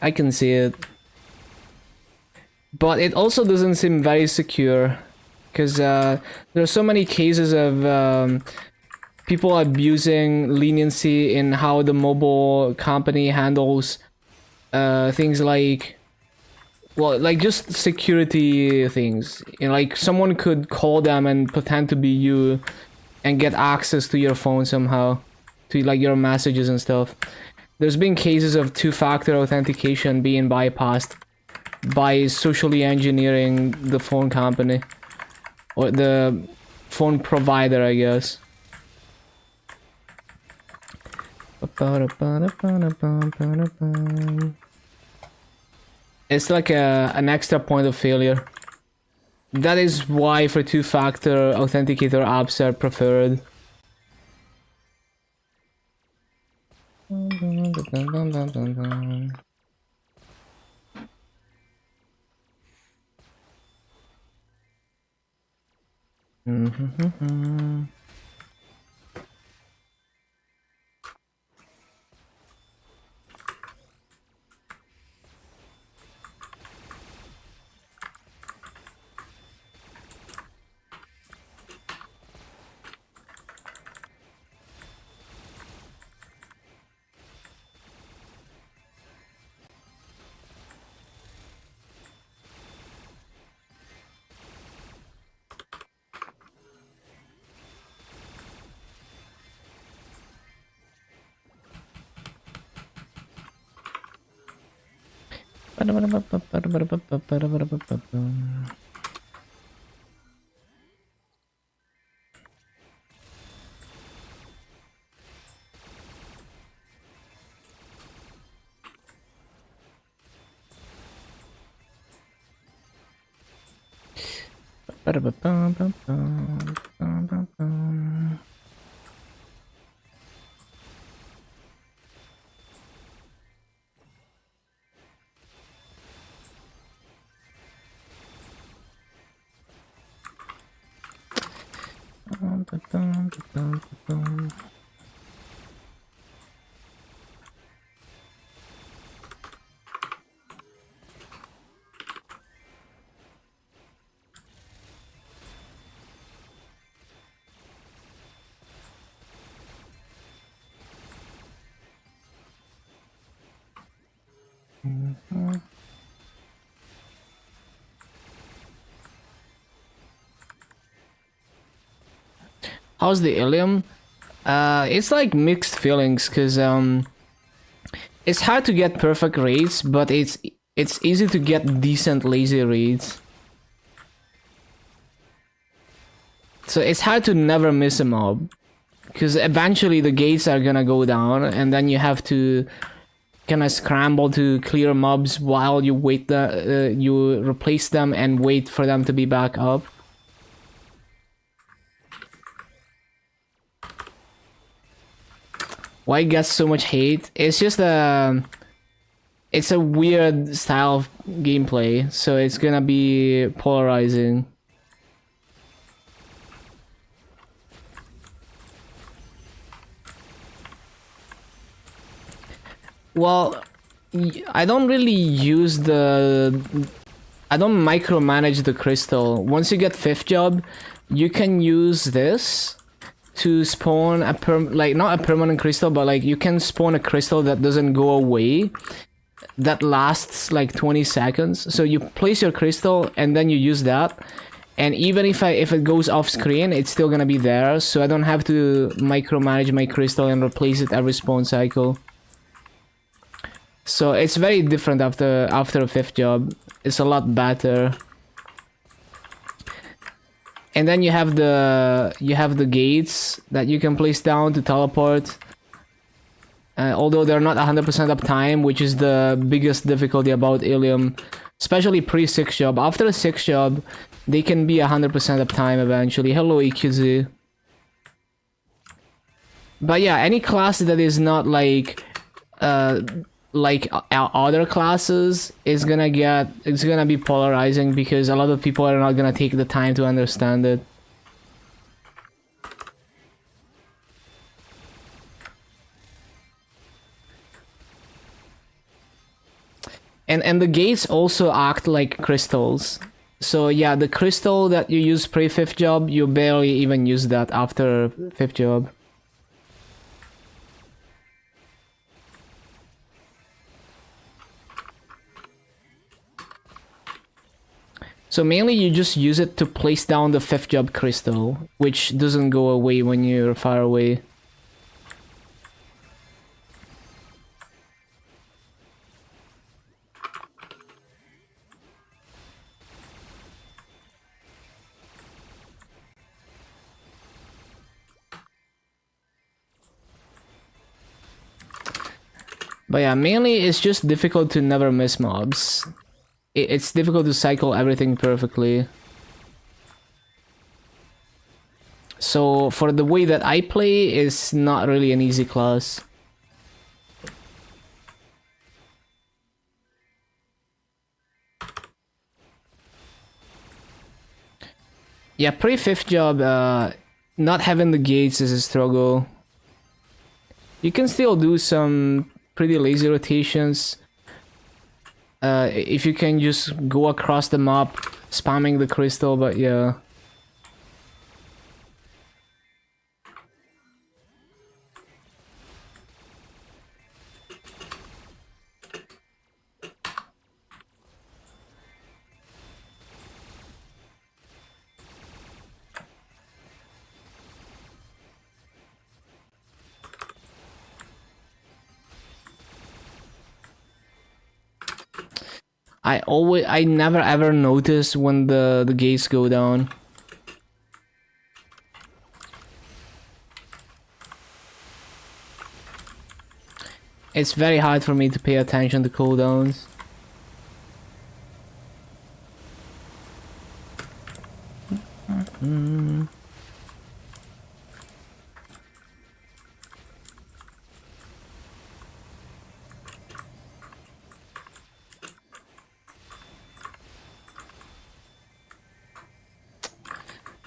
I can see it. But it also doesn't seem very secure. Because there are so many cases of people abusing leniency in how the mobile company handles things like, well, like just security things. You know, like someone could call them and pretend to be you and get access to your phone somehow, to like your messages and stuff. There's been cases of two-factor authentication being bypassed by socially engineering the phone company. Or the phone provider, I guess. It's like an extra point of failure. That is why for two-factor authenticator apps are preferred. How's the illium? It's like mixed feelings, cause it's hard to get perfect rates, but it's easy to get decent lazy rates. So it's hard to never miss a mob, because eventually the gates are gonna go down, and then you have to kind of scramble to clear mobs while you wait you replace them and wait for them to be back up. Why it gets so much hate? It's just it's a weird style of gameplay, so it's gonna be polarizing. Well, I don't really use I don't micromanage the crystal. Once you get 5th job, you can use this to spawn a not a permanent crystal, but like you can spawn a crystal that doesn't go away, that lasts like 20 seconds. So you place your crystal and then you use that, and even if it goes off screen, it's still gonna be there, so I don't have to micromanage my crystal and replace it every spawn cycle. So it's very different after a 5th job. It's a lot better. And then you have the gates that you can place down to teleport. although they're not 100% uptime, which is the biggest difficulty about Illium, especially pre-6 job. After a 6 job, they can be 100% uptime eventually. Hello, EQZ. But yeah, any class that is not like other classes is gonna be polarizing because a lot of people are not gonna take the time to understand it. And the gates also act like crystals. So yeah, the crystal that you use pre-5th job, you barely even use that after 5th job. So mainly you just use it to place down the 5th job crystal, which doesn't go away when you're far away. But yeah, mainly it's just difficult to never miss mobs. It's difficult to cycle everything perfectly. So for the way that I play, it's not really an easy class. Yeah, pre-5th job, not having the gates is a struggle. You can still do some pretty lazy rotations. If you can just go across the map, spamming the crystal, but yeah. I never ever notice when the gates go down. It's very hard for me to pay attention to cooldowns.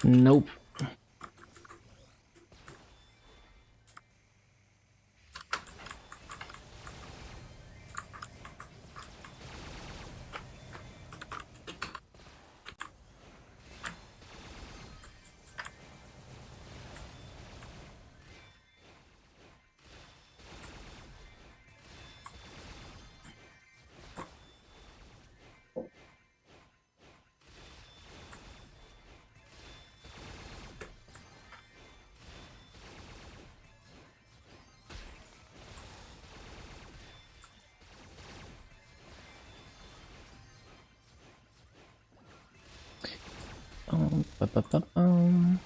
Nope. Ba-ba-ba-bum.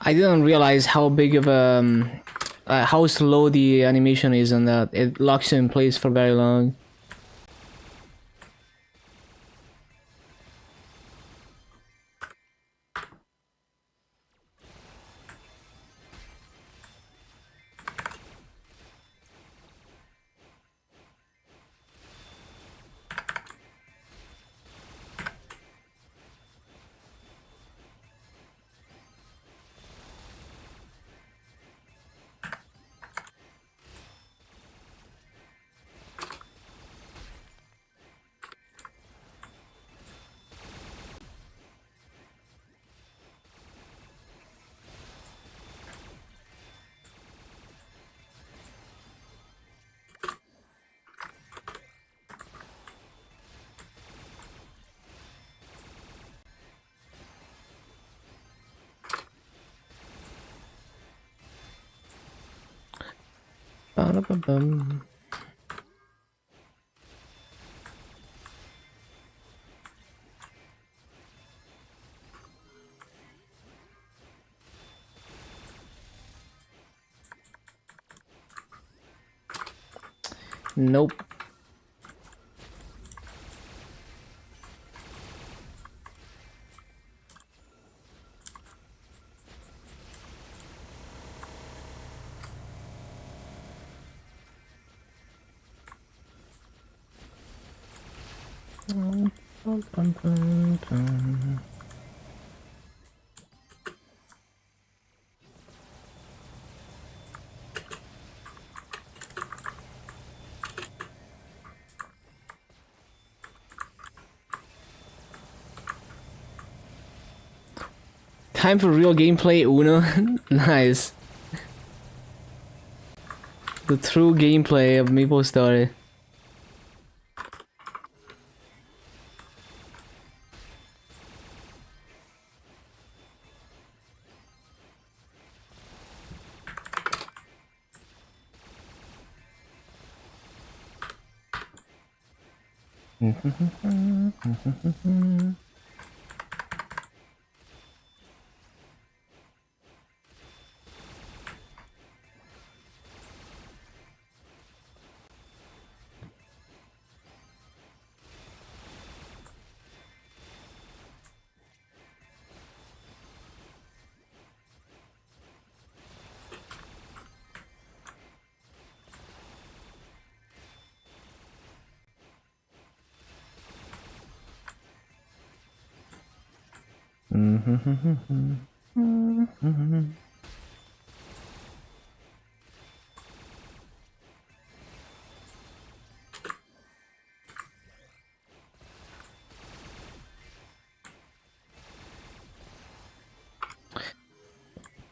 I didn't realize how big of a how slow the animation is on that. It locks you in place for very long. Ba-da-ba-bum. Nope. Dun, dun, dun, dun, dun. Time for real gameplay, Uno. Nice. The true gameplay of Maple Story.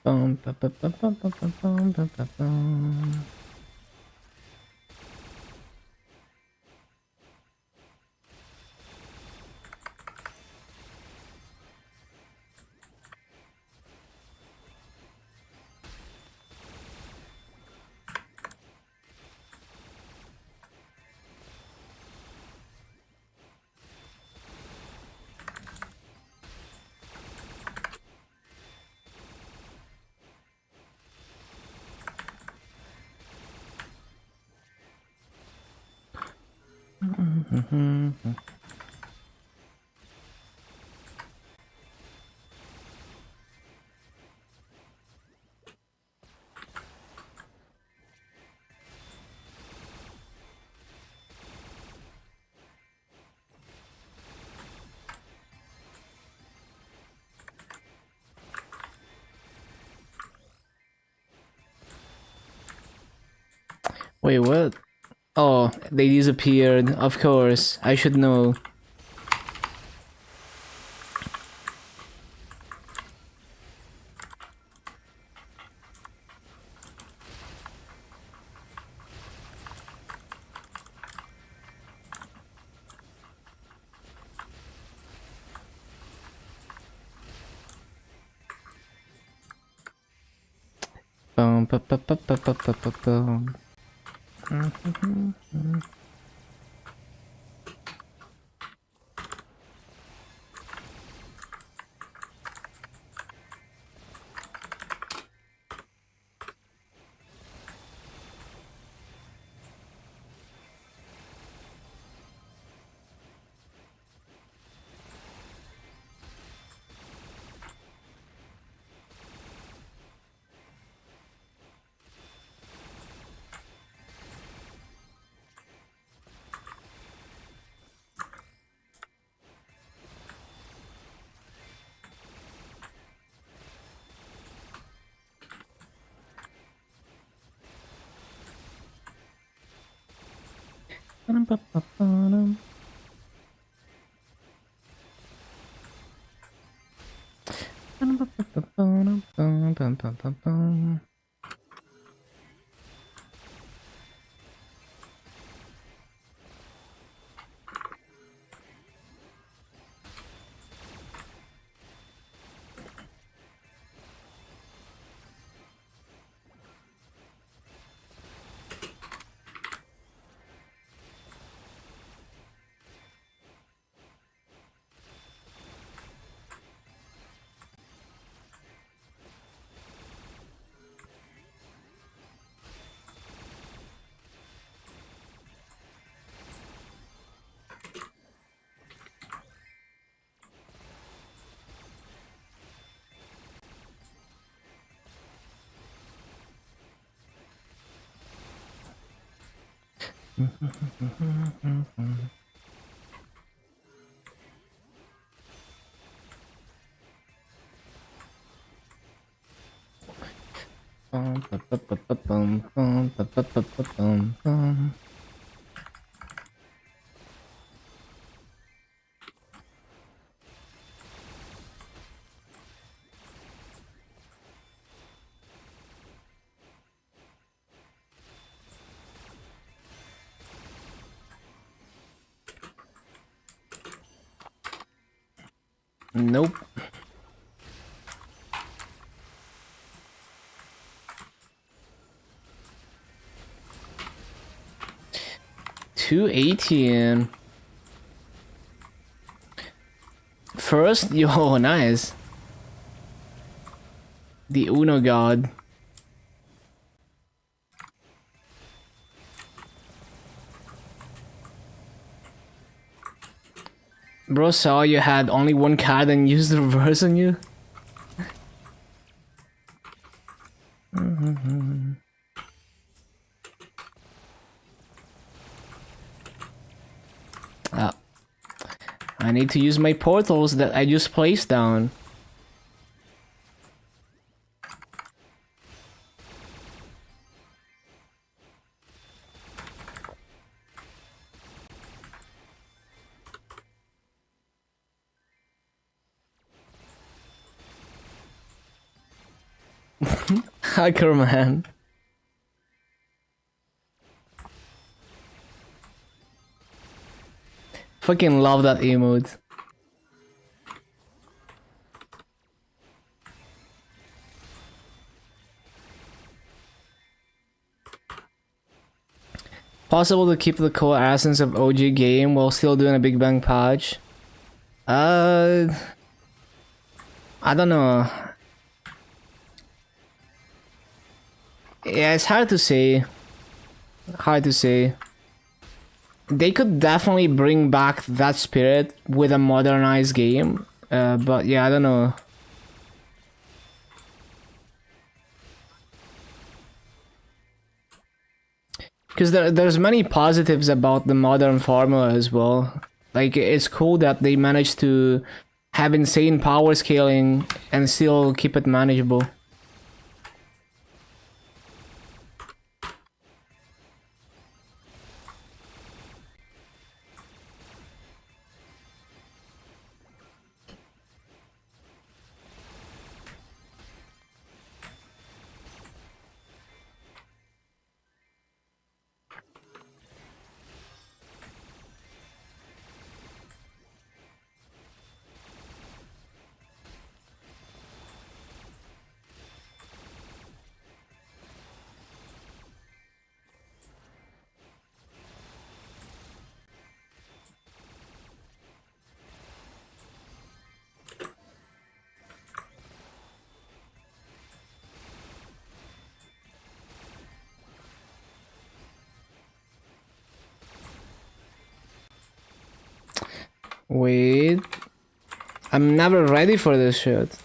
Bum, ba, ba, ba, ba, ba, ba, bum, ba, ba, bum. Wait, what? Oh, they disappeared. Of course, I should know. Bum, ba, ba, ba, ba, ba, ba, ba, bum. Ba, ba, ba, ba, dum. Nope. $2.18. First, yo, nice. The Uno God. Bro saw you had only one card and used the reverse on you. I need to use my portals that I just placed down. Hacker man. Fucking love that emote. Possible to keep the core essence of OG game while still doing a Big Bang patch? I don't know. Yeah, it's hard to say. Hard to say. They could definitely bring back that spirit with a modernized game. But yeah, I don't know. Because there's many positives about the modern formula as well. Like, it's cool that they managed to have insane power scaling and still keep it manageable. Wait. I'm never ready for this shit.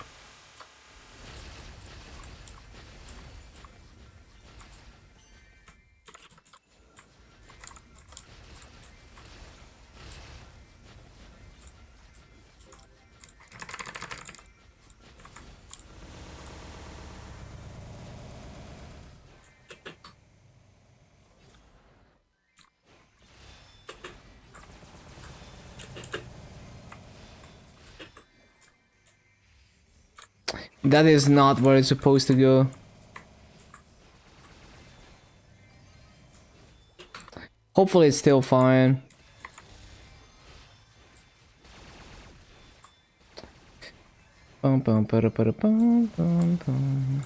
That is not where it's supposed to go. Hopefully it's still fine. Bum, bum, bum, bum, bum, bum.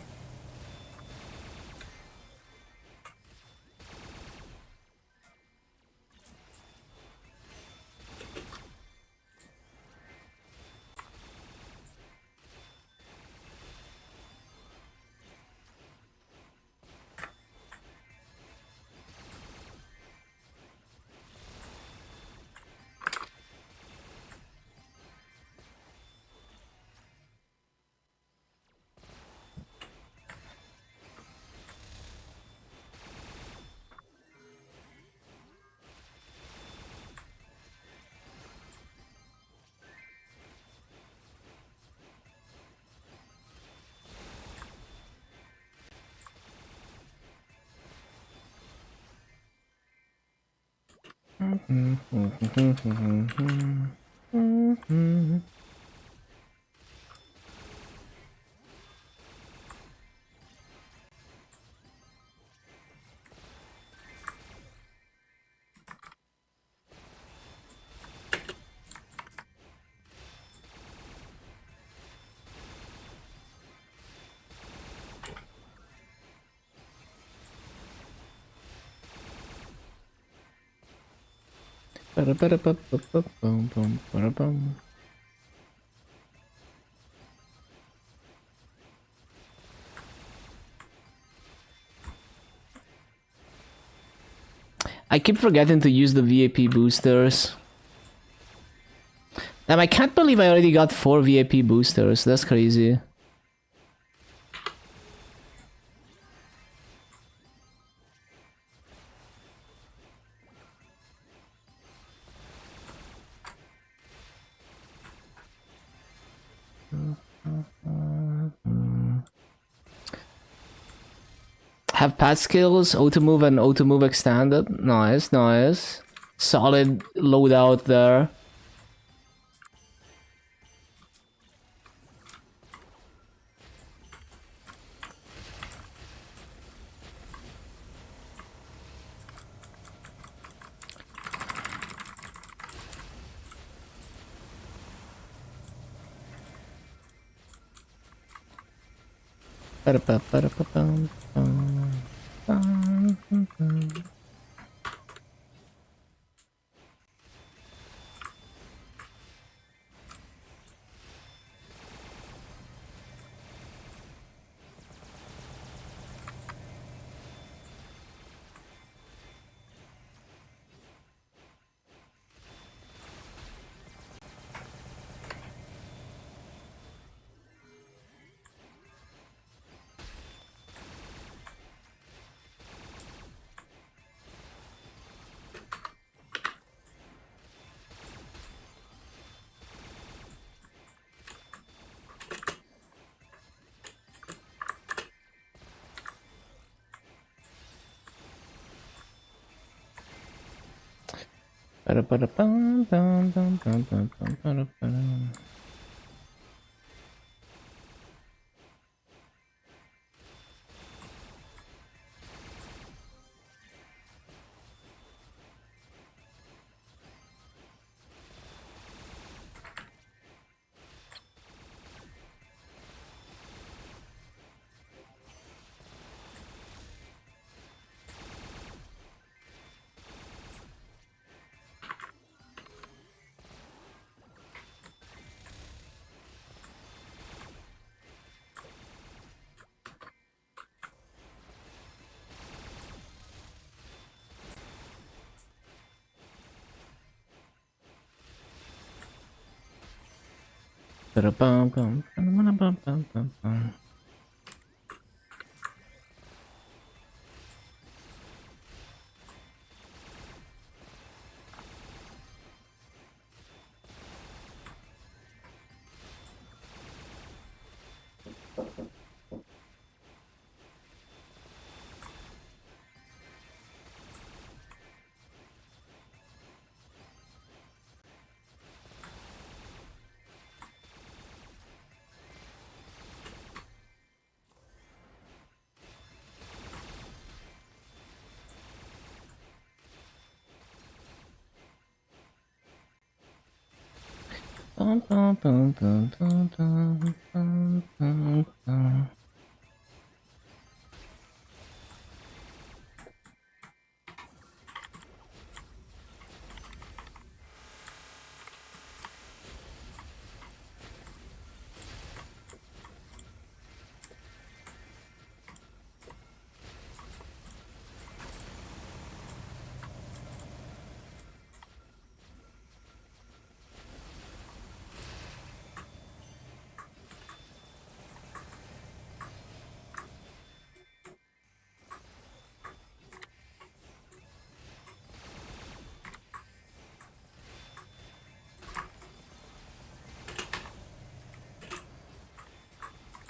I keep forgetting to use the VIP boosters. Damn, I can't believe I already got 4 VIP boosters. That's crazy. Have pad skills, auto move and auto move extended. Nice, nice. Solid loadout there.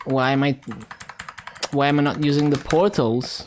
Why am I not using the portals?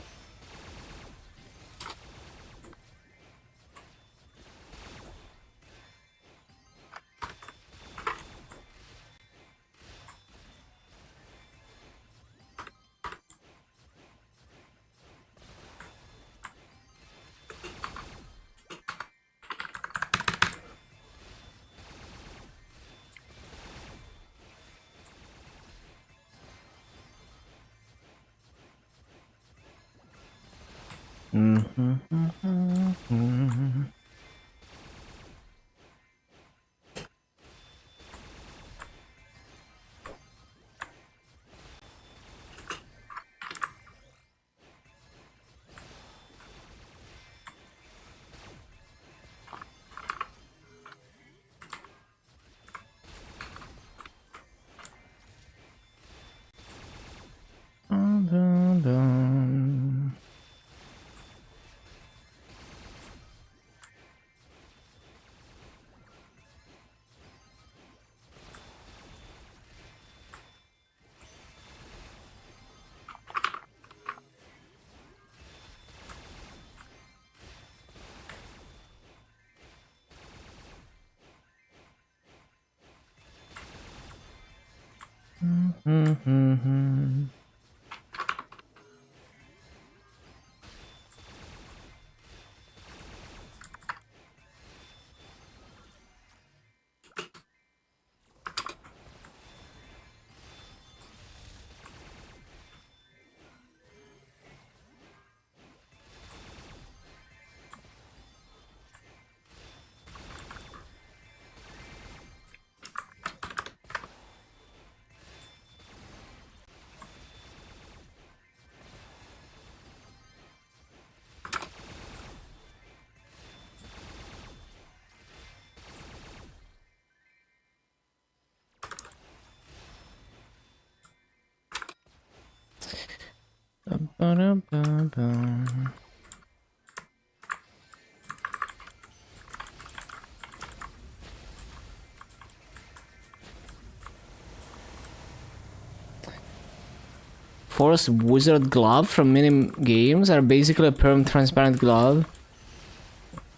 Force Wizard Glove from mini games are basically a perm transparent glove.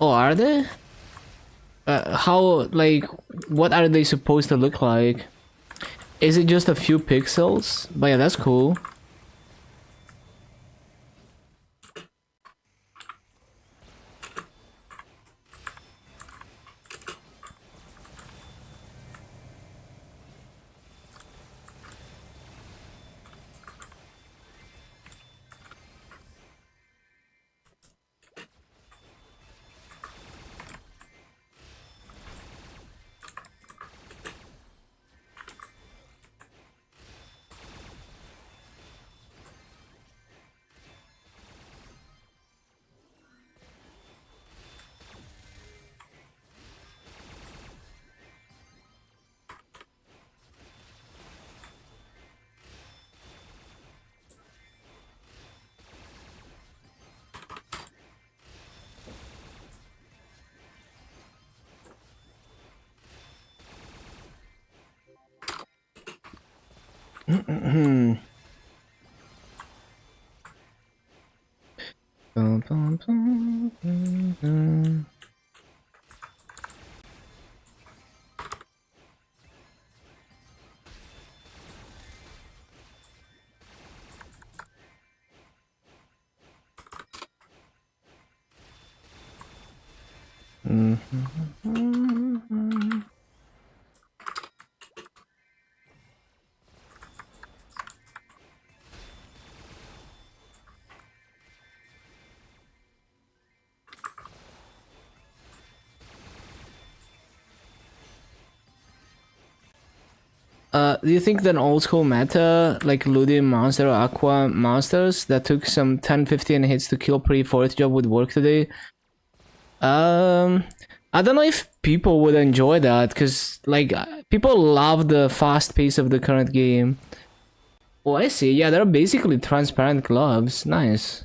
Oh, are they? How, like, what are they supposed to look like? Is it just a few pixels? But yeah, that's cool. Do you think that old school meta, like Ludi Monster or Aqua monsters that took some 10-15 hits to kill pre-4th job would work today? I don't know if people would enjoy that, because, like, people love the fast pace of the current game. Oh, I see. Yeah, they're basically transparent gloves. Nice.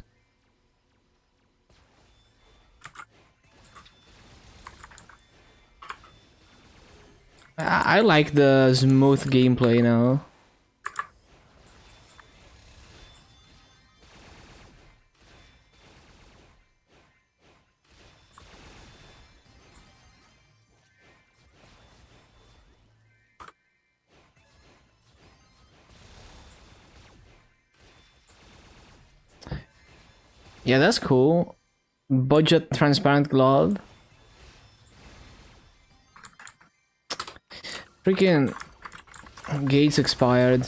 I like the smooth gameplay now. Yeah, that's cool. Budget transparent glove. Freaking gates expired.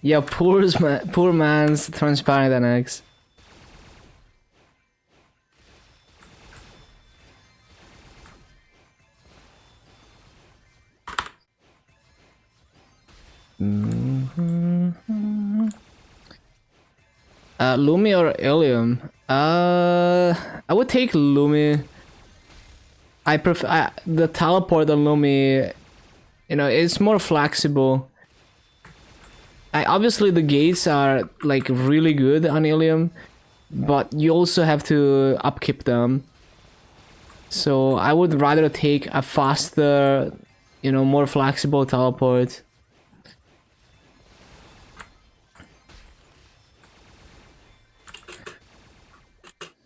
Yeah, poor man's transparent NX. Lumi or Illium? I would take Lumi. I prefer the teleport on Lumi. You know, it's more flexible. Obviously the gates are like really good on Illium, but you also have to upkeep them. So I would rather take a faster, you know, more flexible teleport.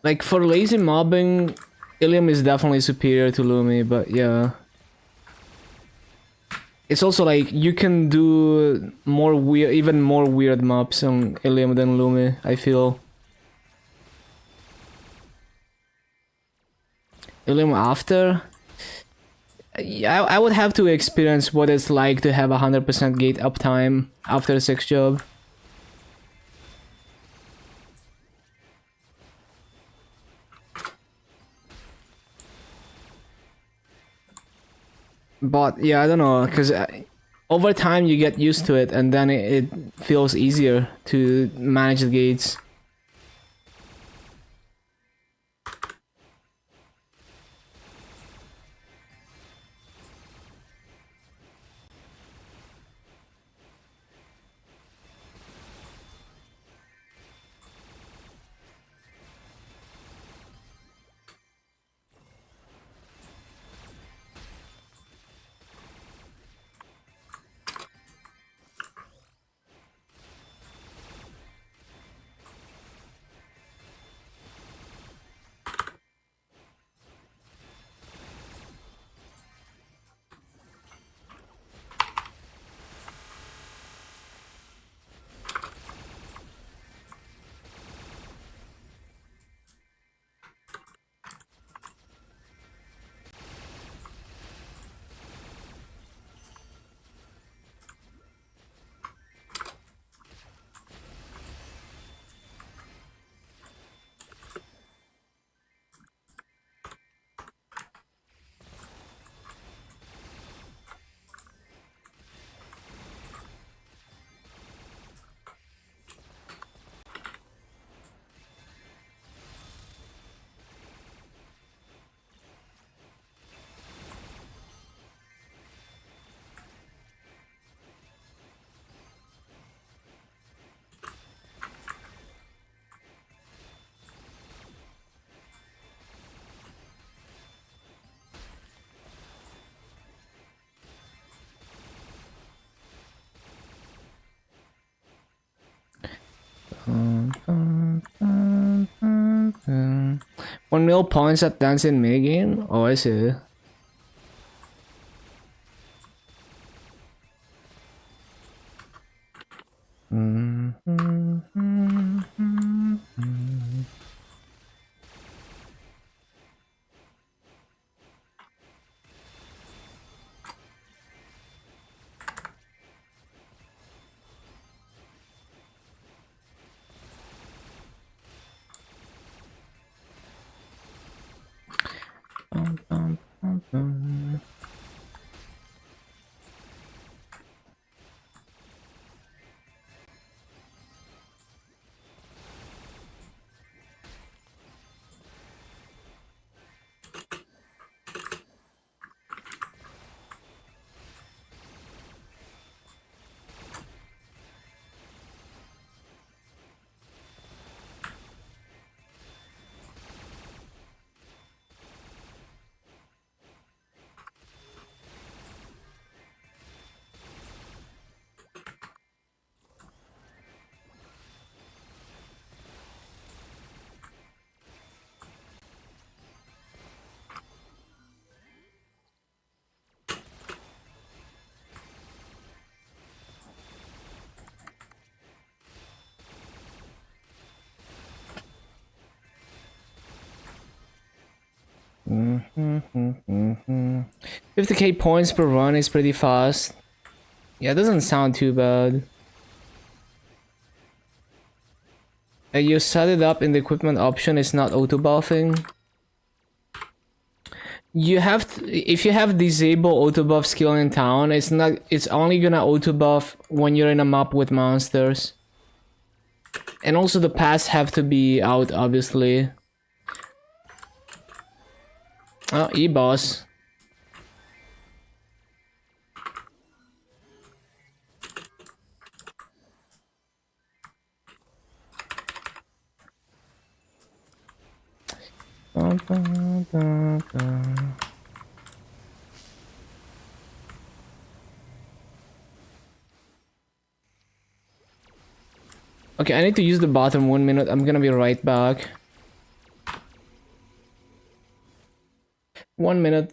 Like for lazy mobbing, Illium is definitely superior to Lumi, but yeah. It's also like you can do more weird, even more weird mobs on Illium than Lumi, I feel. Illium after? Yeah, I would have to experience what it's like to have 100% gate uptime after 6 job. But yeah, I don't know, because over time you get used to it and then it feels easier to manage the gates. One mil points at dancing minigame? Oh, I see. Mm-hmm. 50k points per run is pretty fast. Yeah, it doesn't sound too bad. You set it up in the equipment option, it's not auto buffing. You have to, if you have disable auto buff skill in town, it's only gonna auto buff when you're in a map with monsters. And also the paths have to be out, obviously. Oh, E-boss. Okay, I need to use the bathroom 1 minute. I'm gonna be right back. 1 minute.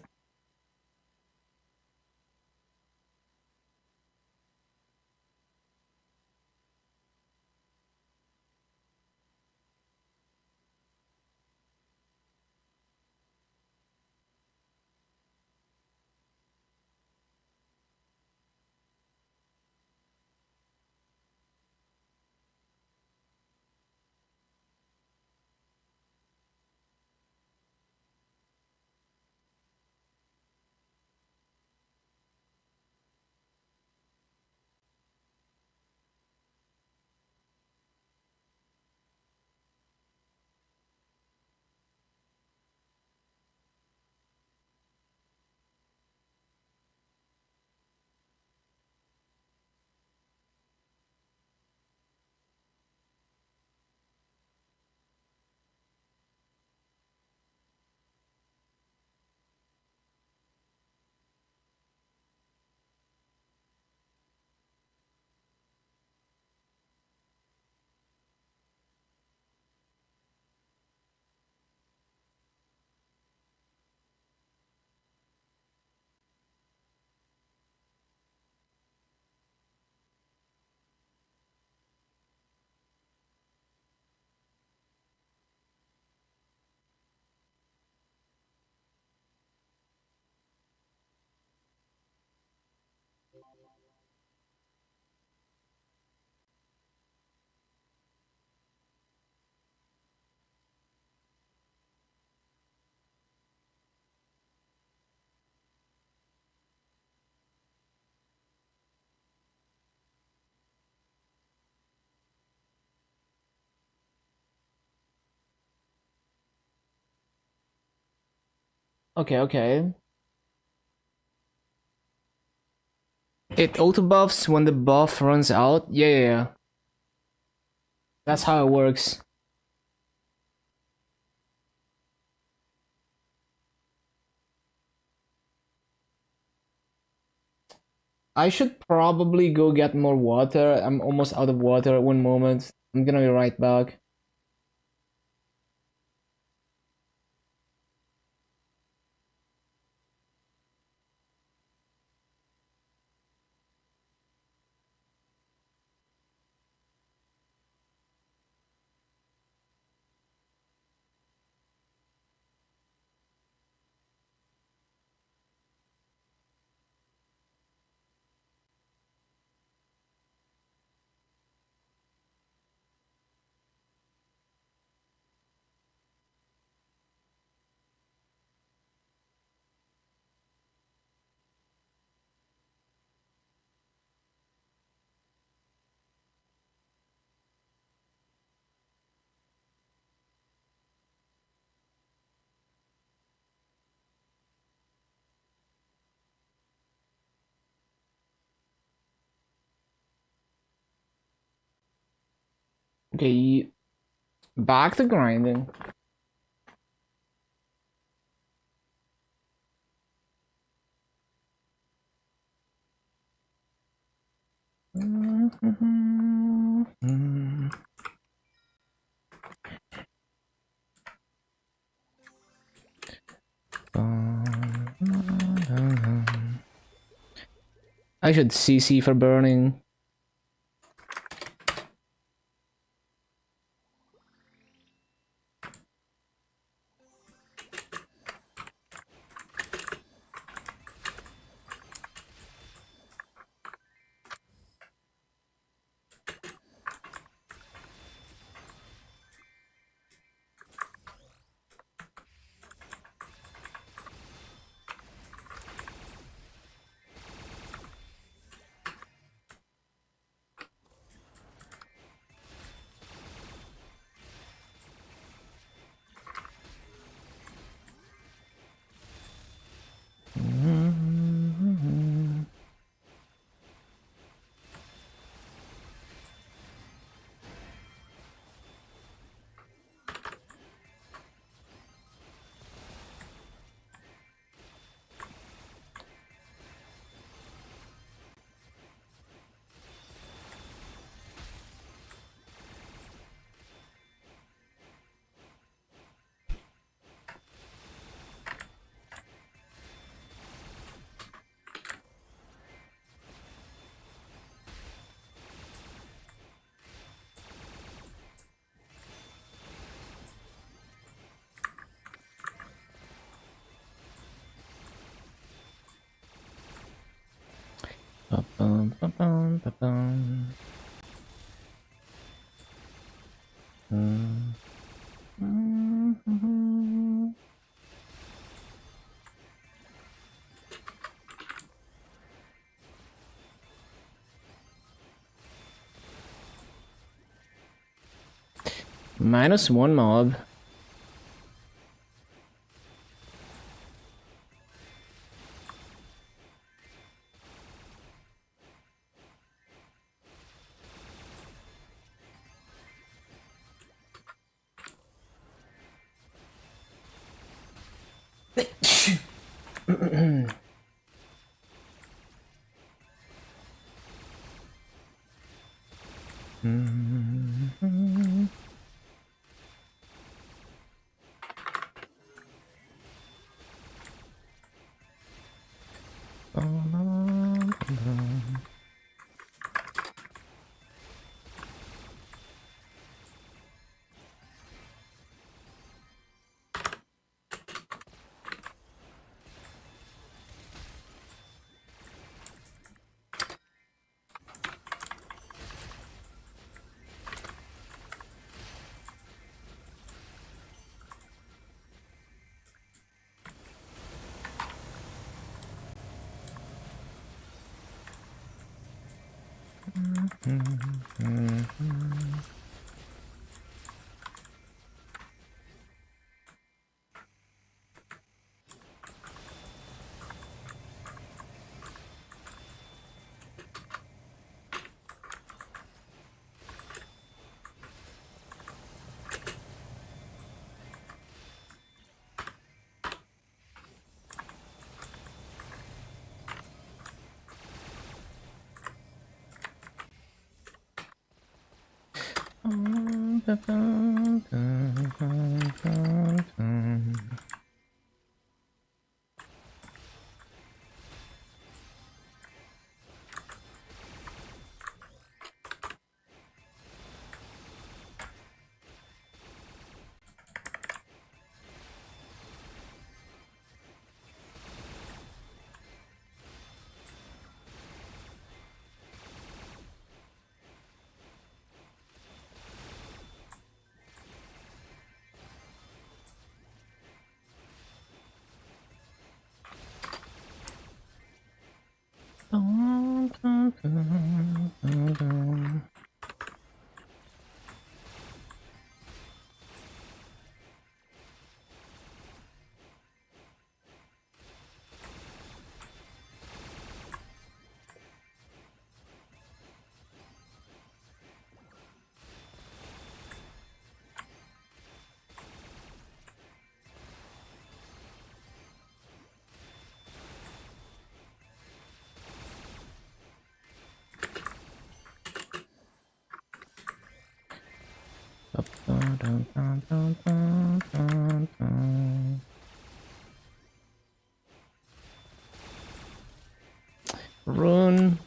Okay, okay. It auto buffs when the buff runs out. Yeah, yeah, yeah. That's how it works. I should probably go get more water. I'm almost out of water. 1 moment. I'm gonna be right back. Okay, back to grinding. I should CC for burning. Ba-bum, ba-bum, ba-bum. -1 mob. Rune.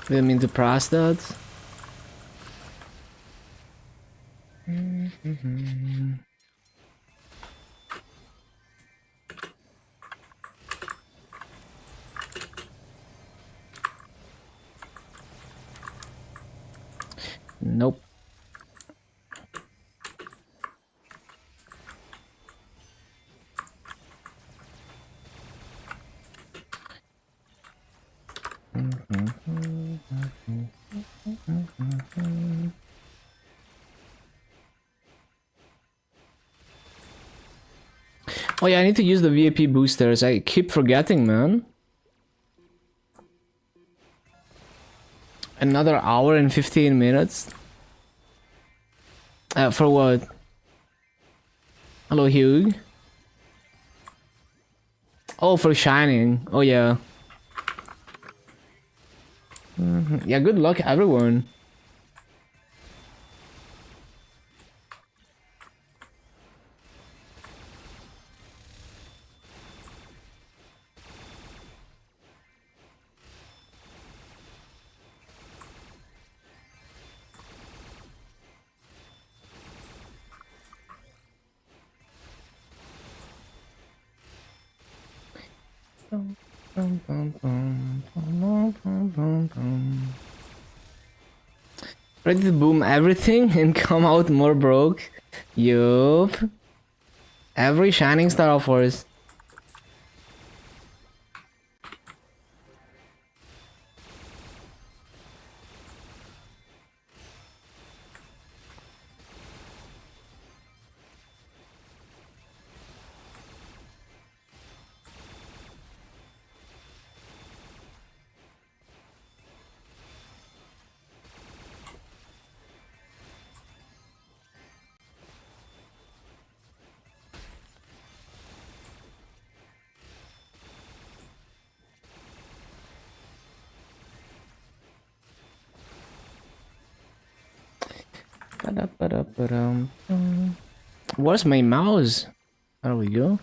Didn't mean to press that. Nope. Oh yeah, I need to use the VIP boosters. I keep forgetting, man. Another hour and 15 minutes? For what? Hello, Hugh. Oh, for Shining. Oh yeah. Yeah, good luck, everyone. Ready to boom everything and come out more broke? Yup. Every Shining Star offers. Where's my mouse? There we go.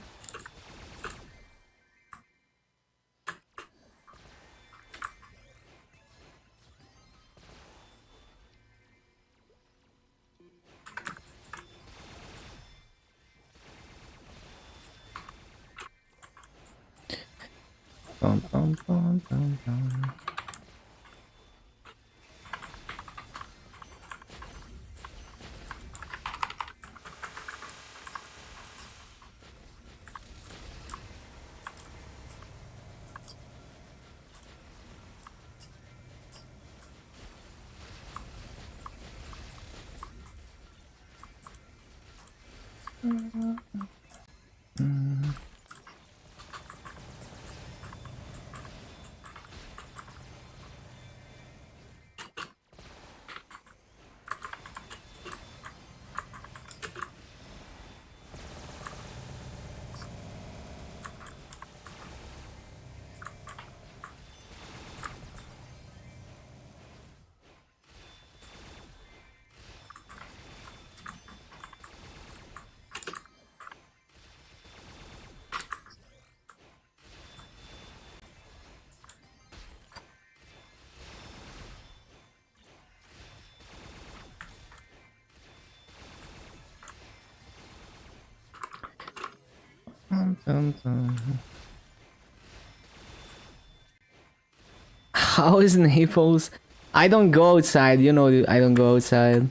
Bum, bum, bum, bum, bum. How is Naples? I don't go outside, you know, I don't go outside.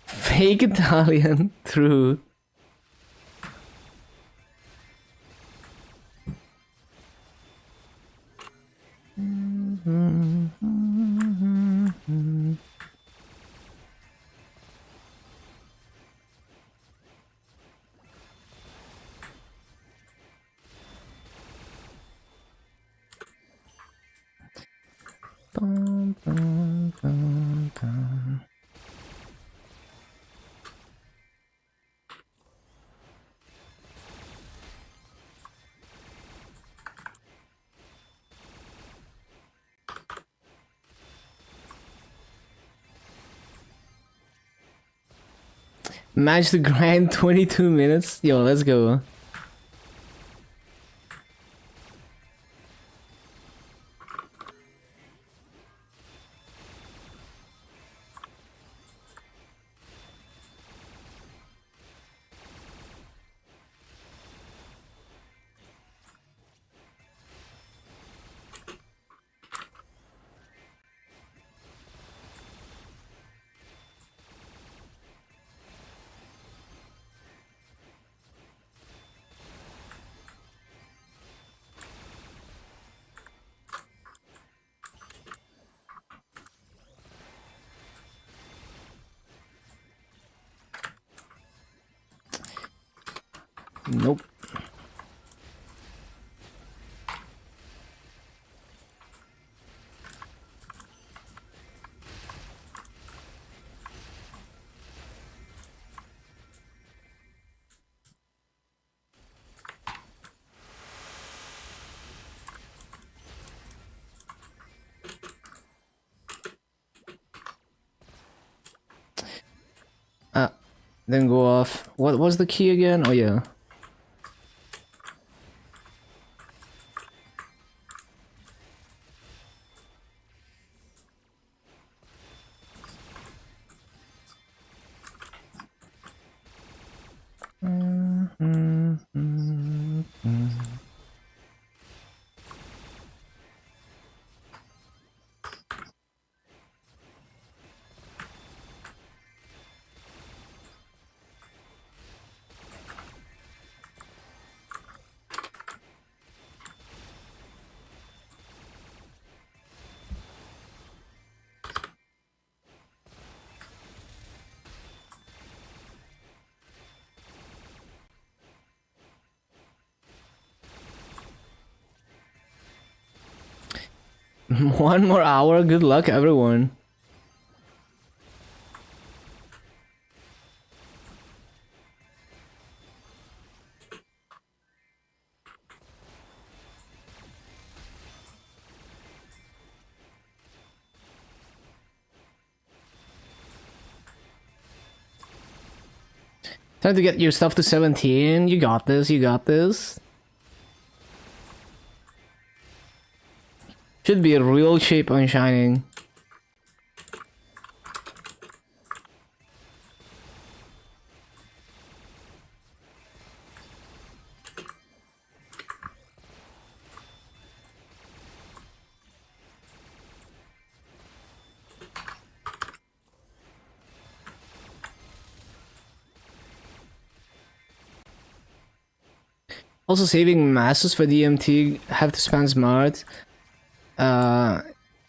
Fake Italian, true. Bum, bum, bum, bum. Managed to grind 22 minutes. Yo, let's go. Nope. Then go off. What was the key again? Oh yeah. One more hour. Good luck, everyone. Time to get your stuff to 17. You got this. You got this. Should be a real cheap on Shining. Also, saving masses for DMT, have to spend smart.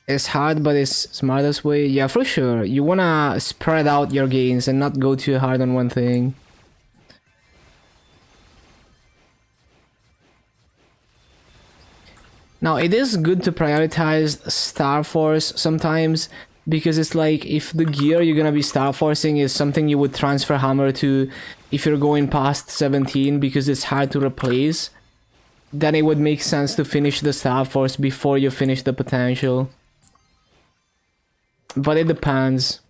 It's hard, but it's smartest way. Yeah, for sure. You wanna spread out your gains and not go too hard on one thing. Now, it is good to prioritize Star Force sometimes, because it's like if the gear you're gonna be Star Forcing is something you would transfer hammer to if you're going past 17 because it's hard to replace, then it would make sense to finish the Star Force before you finish the potential. But it depends.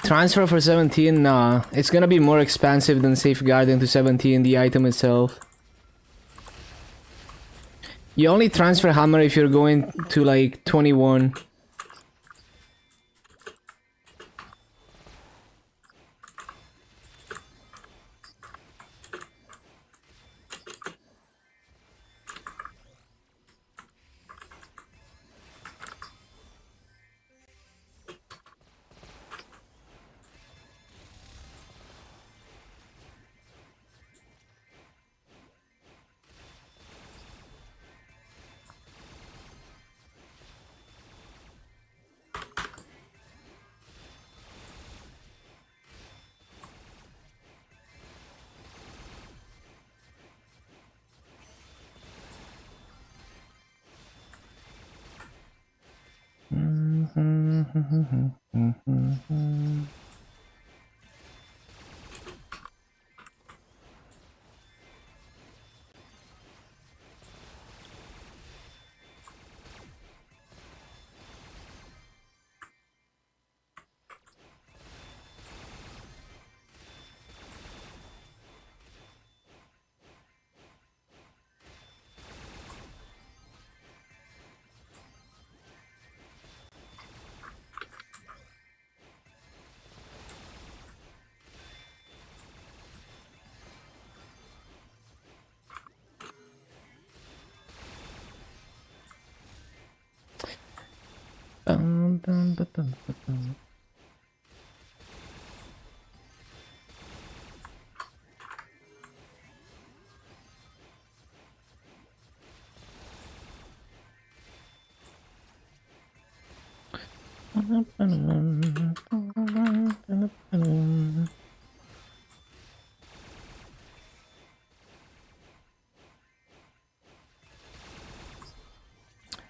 Transfer for 17, nah. It's gonna be more expensive than safeguarding to 17, the item itself. You only transfer hammer if you're going to like 21.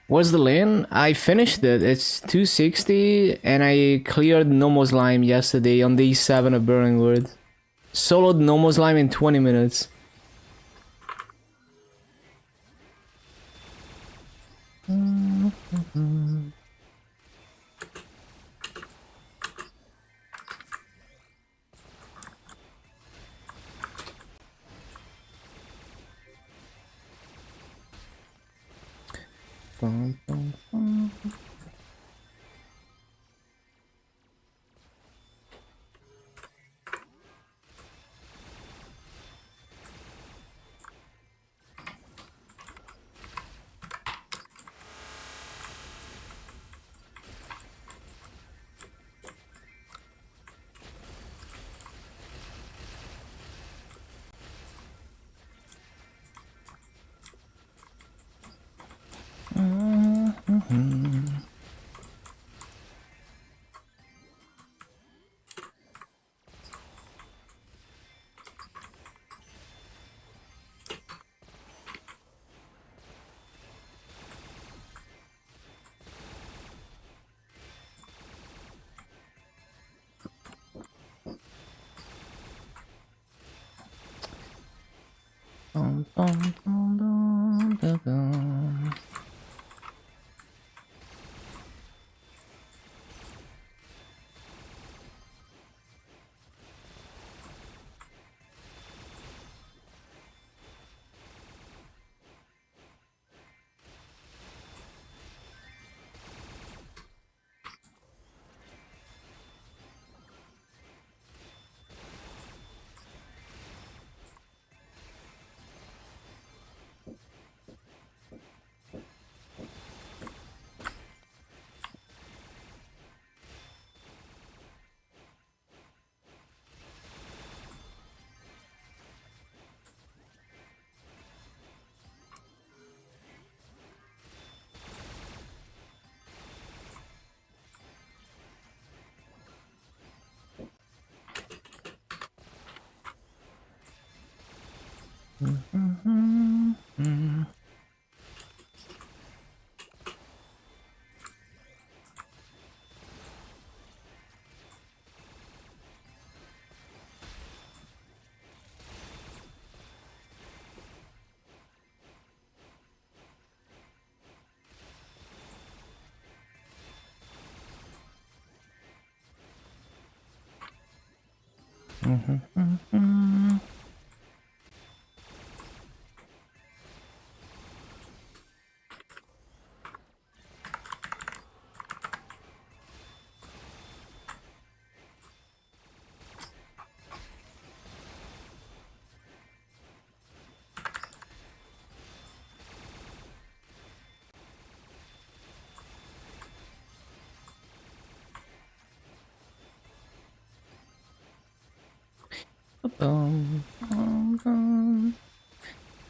What's the lane? I finished it. It's 260, and I cleared normal slime yesterday on day 7 of Burning Wood. Soloed normal slime in 20 minutes.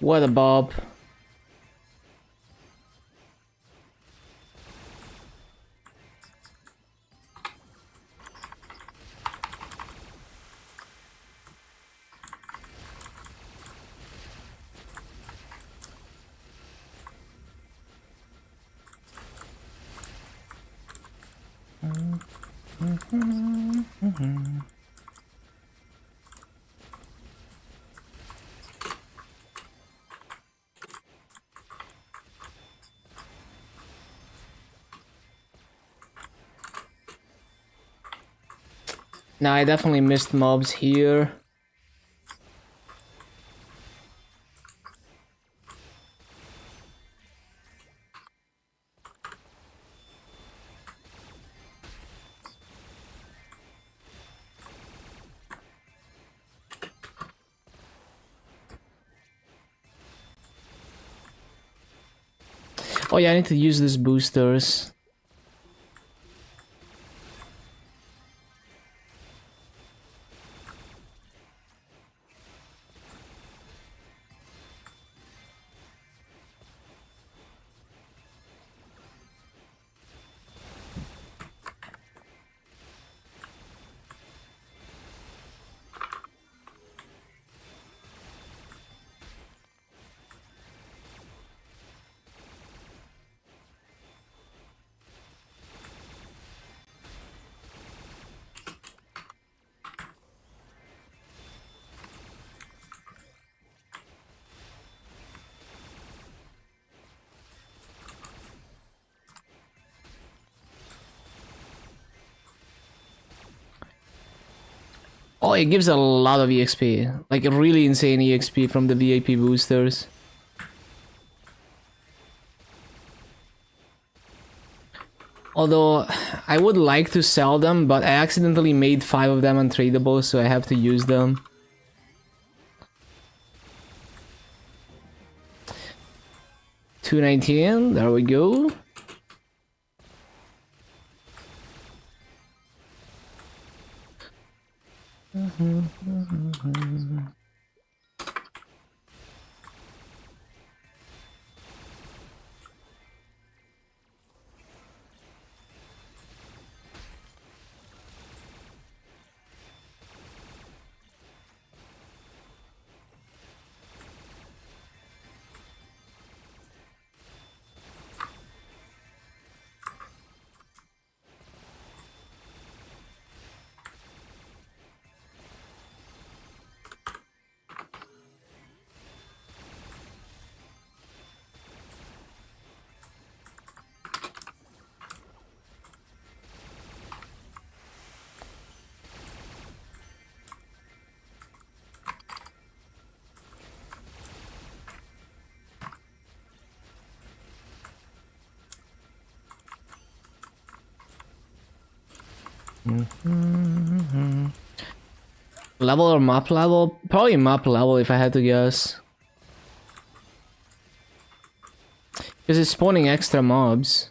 What a bob. Now I definitely missed mobs here. Oh yeah, I need to use these boosters. Oh, it gives a lot of EXP. Like, really insane EXP from the VIP boosters. Although, I would like to sell them, but I accidentally made 5 of them untradeable, so I have to use them. $2.19, there we go. Level or map level? Probably map level if I had to guess. Because it's spawning extra mobs.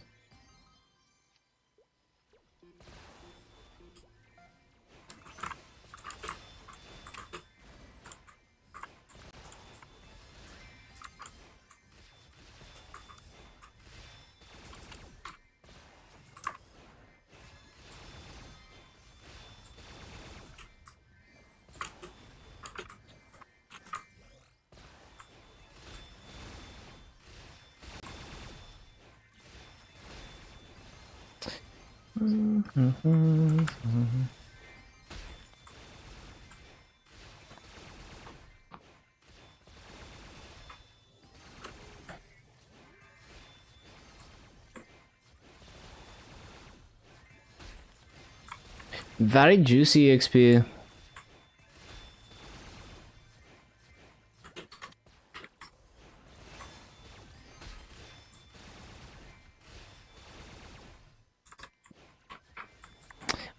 Very juicy XP.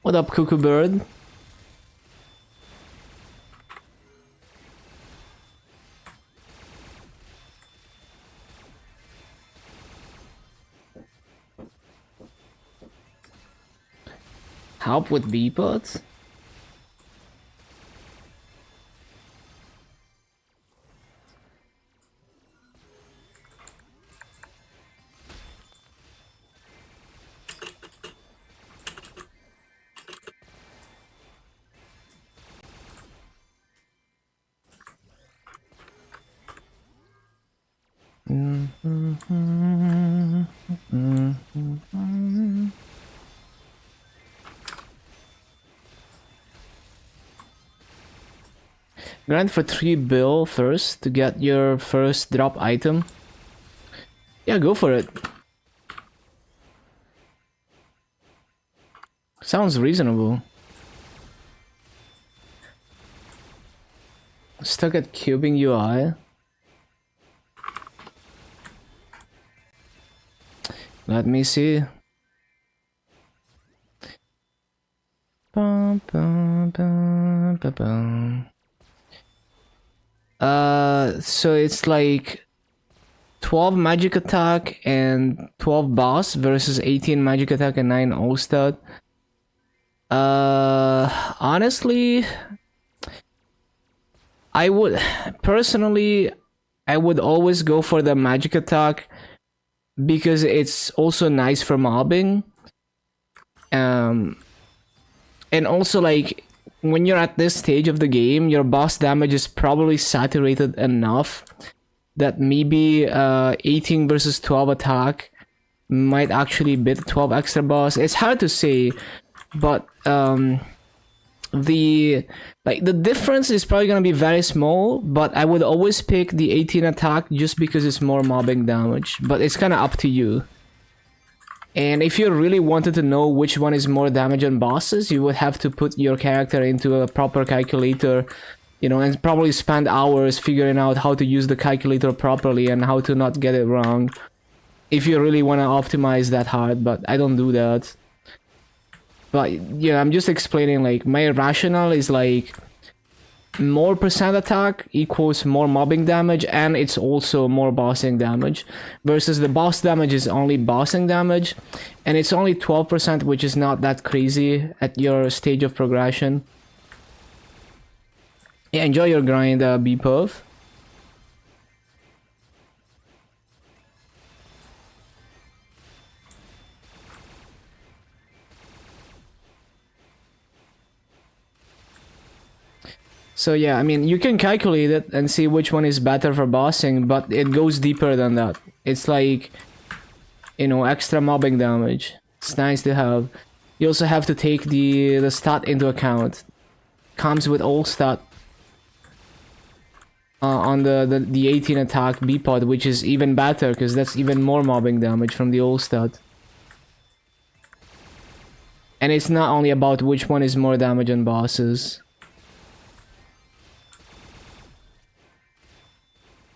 What up, Cuckoo Bird? Help with B-pods? Grind for 3 bill first to get your first drop item. Yeah, go for it. Sounds reasonable. Stuck at cubing UI. Let me see. Bum, bum, bum, bum, bum. So it's like 12 magic attack and 12 boss versus 18 magic attack and 9 all-stat. Honestly, I would always go for the magic attack because it's also nice for mobbing. And also, like, when you're at this stage of the game, your boss damage is probably saturated enough that maybe 18 versus 12 attack might actually beat 12 extra boss. It's hard to say, but the difference is probably gonna be very small, but I would always pick the 18 attack just because it's more mobbing damage, but it's kind of up to you. And if you really wanted to know which one is more damage on bosses, you would have to put your character into a proper calculator, you know, and probably spend hours figuring out how to use the calculator properly and how to not get it wrong. If you really want to optimize that hard, but I don't do that. But yeah, I'm just explaining, like, my rationale is like more percent attack equals more mobbing damage, and it's also more bossing damage, versus the boss damage is only bossing damage, and it's only 12%, which is not that crazy at your stage of progression. Yeah, enjoy your grind, B-Perf. So yeah, I mean, you can calculate it and see which one is better for bossing, but it goes deeper than that. It's like, you know, extra mobbing damage. It's nice to have. You also have to take the stat into account. Comes with all stat on the 18 attack B-Pod, which is even better because that's even more mobbing damage from the old stat. And it's not only about which one is more damage on bosses.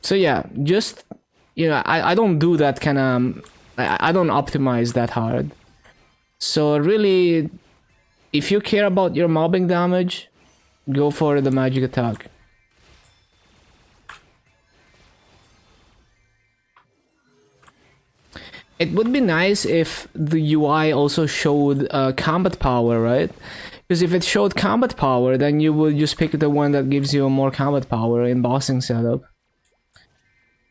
So yeah, just, you know, I don't do that kind of, I don't optimize that hard. So really, if you care about your mobbing damage, go for the magic attack. It would be nice if the UI also showed combat power, right? Because if it showed combat power, then you would just pick the one that gives you more combat power in bossing setup.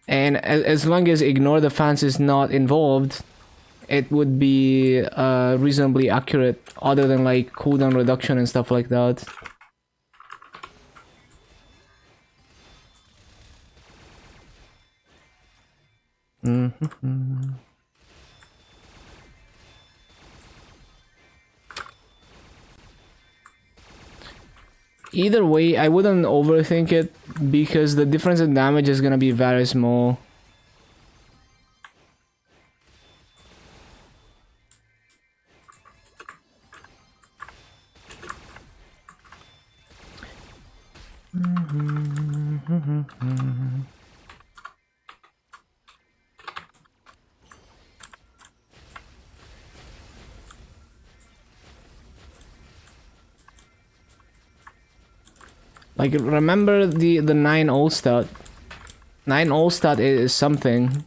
And as long as ignore defense is not involved, it would be reasonably accurate, other than like cooldown reduction and stuff like that. Either way, I wouldn't overthink it, because the difference in damage is gonna be very small. Like, remember the 9 all stat. 9 all stat is something.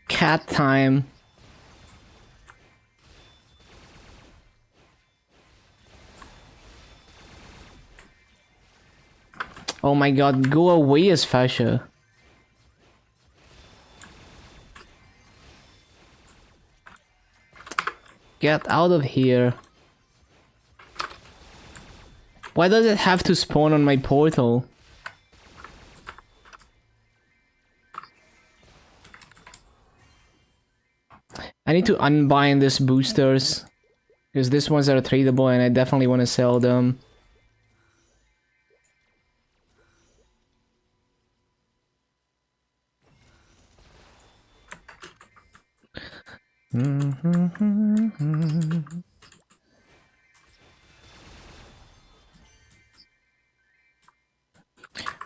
Cat time. Oh my god, go away, Asphasia. Get out of here. Why does it have to spawn on my portal? I need to unbind these boosters. Because these ones are tradable and I definitely want to sell them.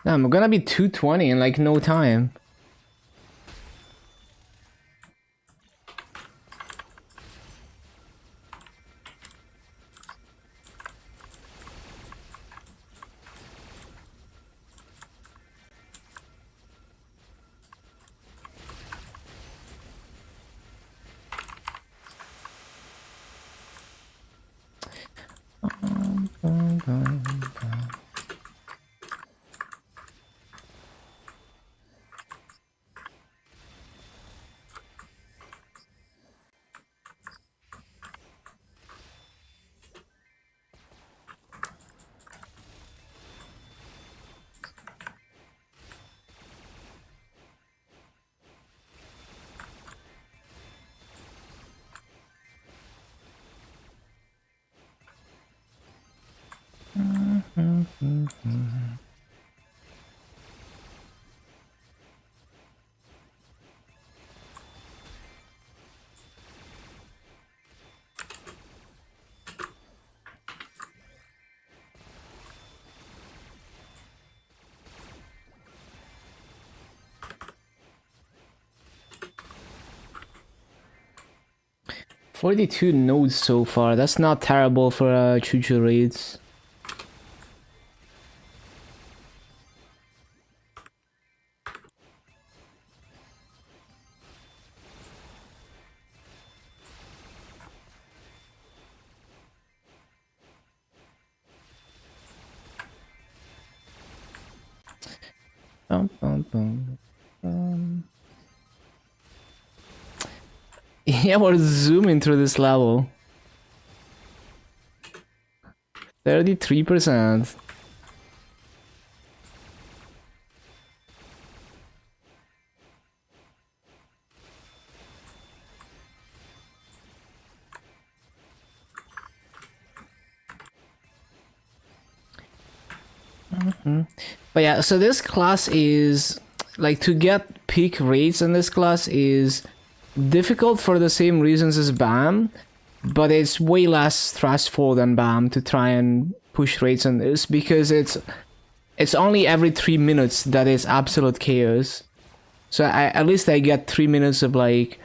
I'm gonna be 220 in like no time. $42 nodes so far. That's not terrible for choo-choo raids. Yeah, we're zooming through this level. 33%. But yeah, so this class is like, to get peak rates in this class is difficult for the same reasons as BAM, but it's way less stressful than BAM to try and push rates on this, because it's only every 3 minutes that is absolute chaos. So at least I get 3 minutes of, like,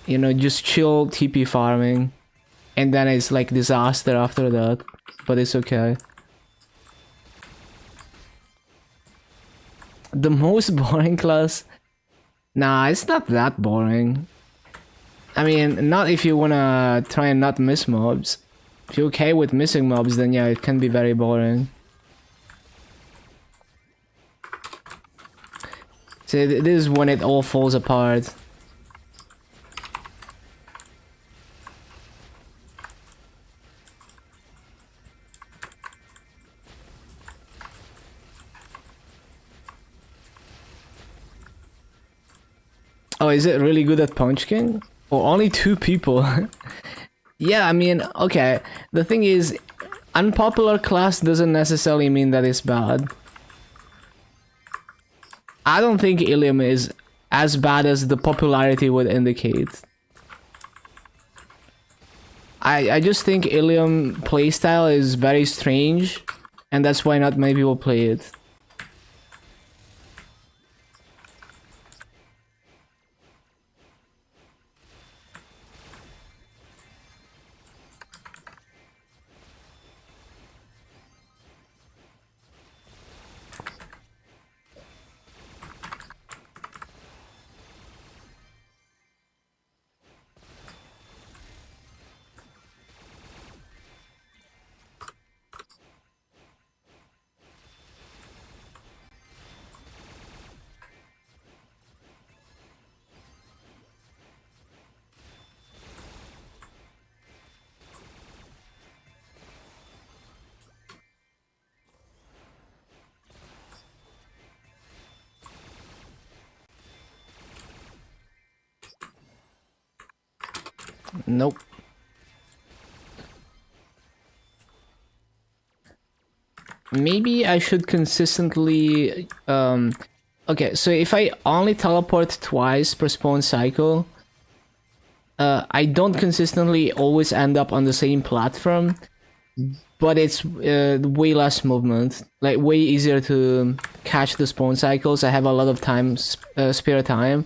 you know, just chill TP farming, and then it's like disaster after that, but it's okay. The most boring class? Nah, it's not that boring. I mean, not if you wanna try and not miss mobs. If you're okay with missing mobs, then yeah, it can be very boring. So this is when it all falls apart. Oh, is it really good at Punch King? Or only 2 people? Yeah, I mean, okay. The thing is, unpopular class doesn't necessarily mean that it's bad. I don't think illium is as bad as the popularity would indicate. I just think illium playstyle is very strange, and that's why not many people play it. Nope. Maybe I should consistently... Okay, so if I only teleport twice per spawn cycle, I don't consistently always end up on the same platform, but it's way less movement, like way easier to catch the spawn cycles. I have a lot of time, spare time.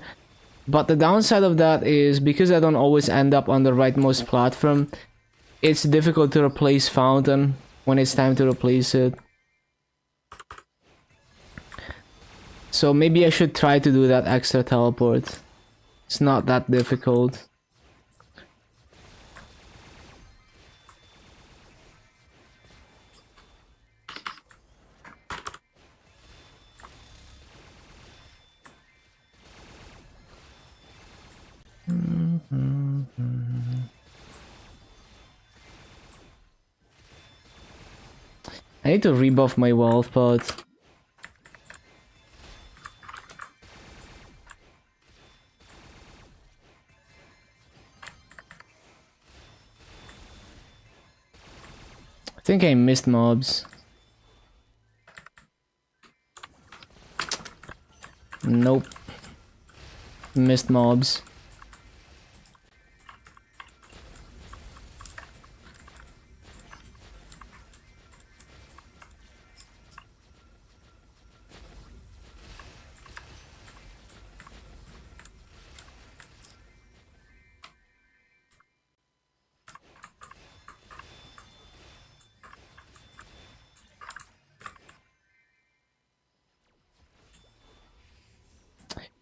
But the downside of that is, because I don't always end up on the rightmost platform, it's difficult to replace Fountain when it's time to replace it. So maybe I should try to do that extra teleport. It's not that difficult. I need to rebuff my wealth pot. I think I missed mobs. Nope. Missed mobs.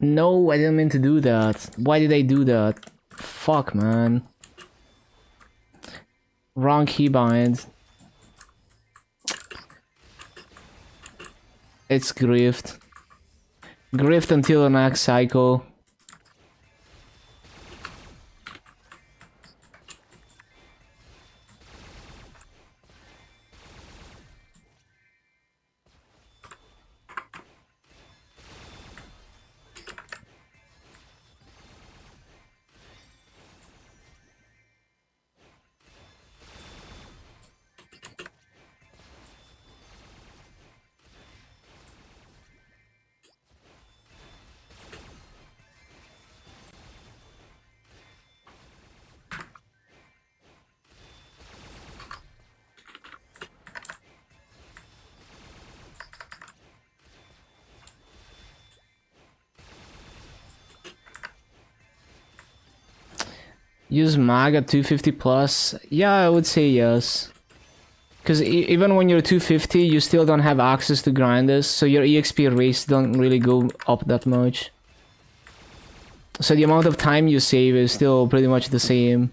No, I didn't mean to do that. Why did I do that? Fuck, man. Wrong keybind. It's grift. Grift until the next cycle. Use mag at 250 plus? Yeah, I would say yes. Because even when you're 250, you still don't have access to grinders, so your EXP rates don't really go up that much. So the amount of time you save is still pretty much the same.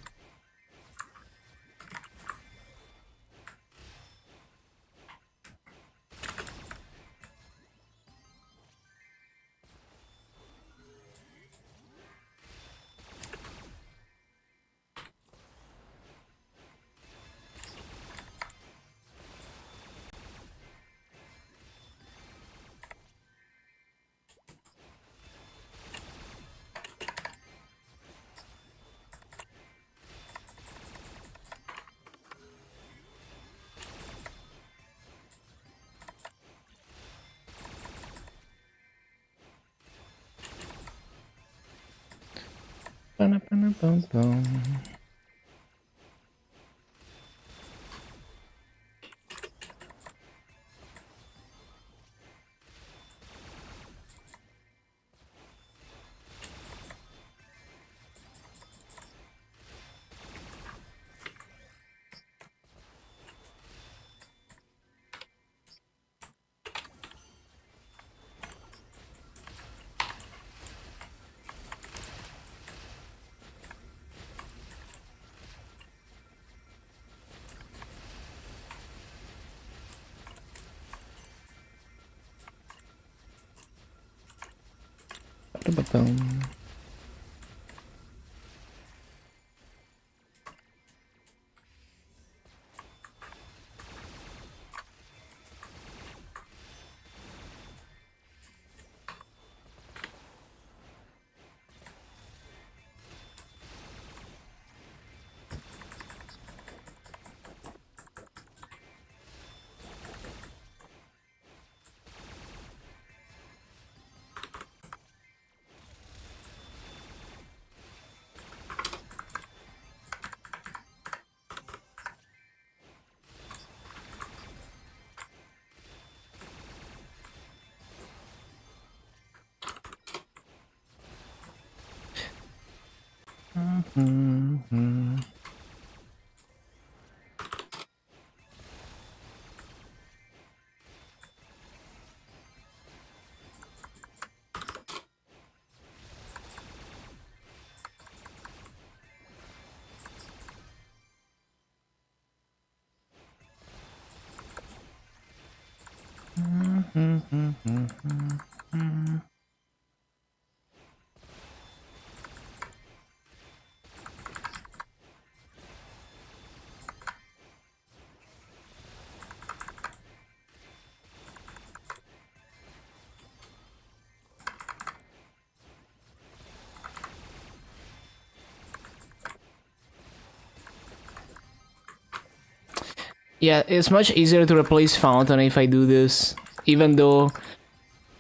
Yeah, it's much easier to replace Fountain if I do this, even though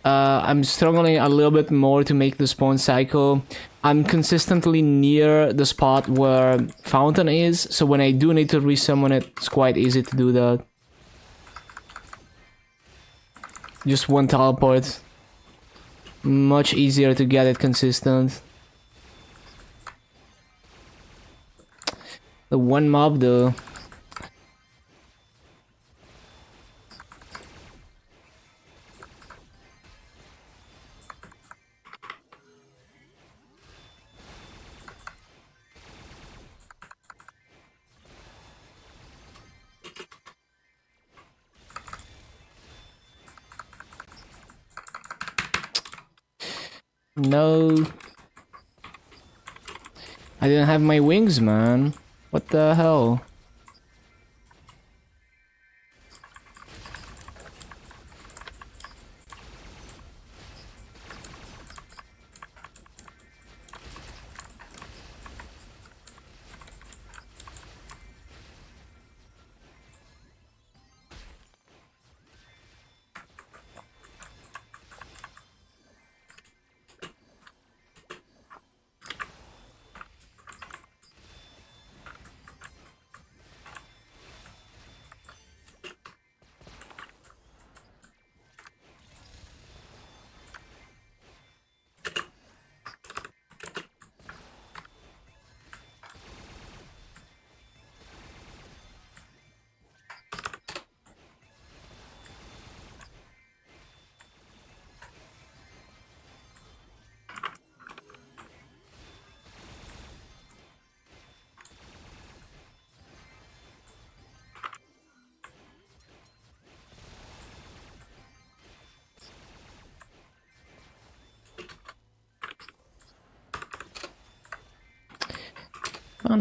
I'm struggling a little bit more to make the spawn cycle. I'm consistently near the spot where Fountain is, so when I do need to resummon it, it's quite easy to do that. Just one teleport. Much easier to get it consistent. The one mob though. No. I didn't have my wings, man. What the hell? I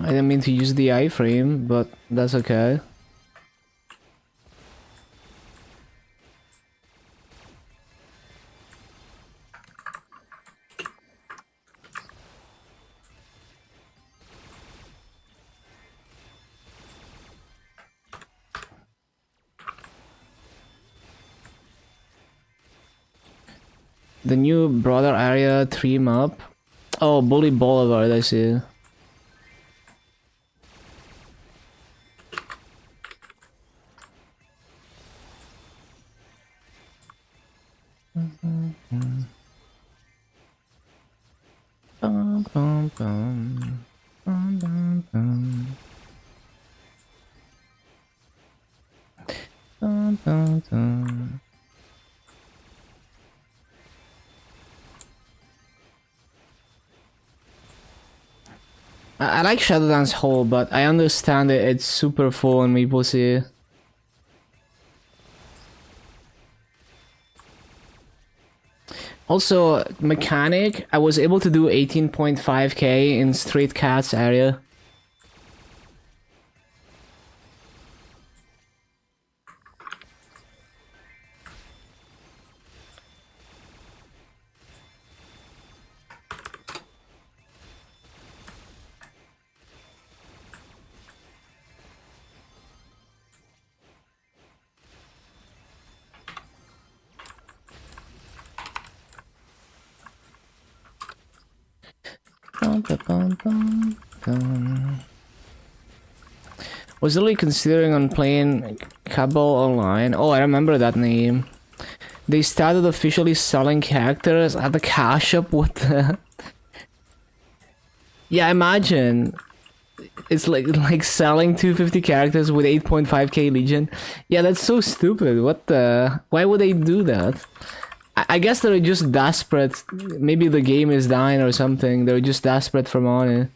didn't mean to use the iframe, but that's okay. The new broader area 3 map. Oh, Bully Boulevard, I see. I like Shadowlands Hole, but I understand that it's super full in Maple City. Also, mechanic, I was able to do 18.5k in Straight Cats area. Was really considering on playing Cabal Online. Oh, I remember that name. They started officially selling characters at the cash shop. What the? Yeah, imagine. It's like selling 250 characters with 8.5k Legion. Yeah, that's so stupid. What the? Why would they do that? I guess they're just desperate. Maybe the game is dying or something. They're just desperate for money.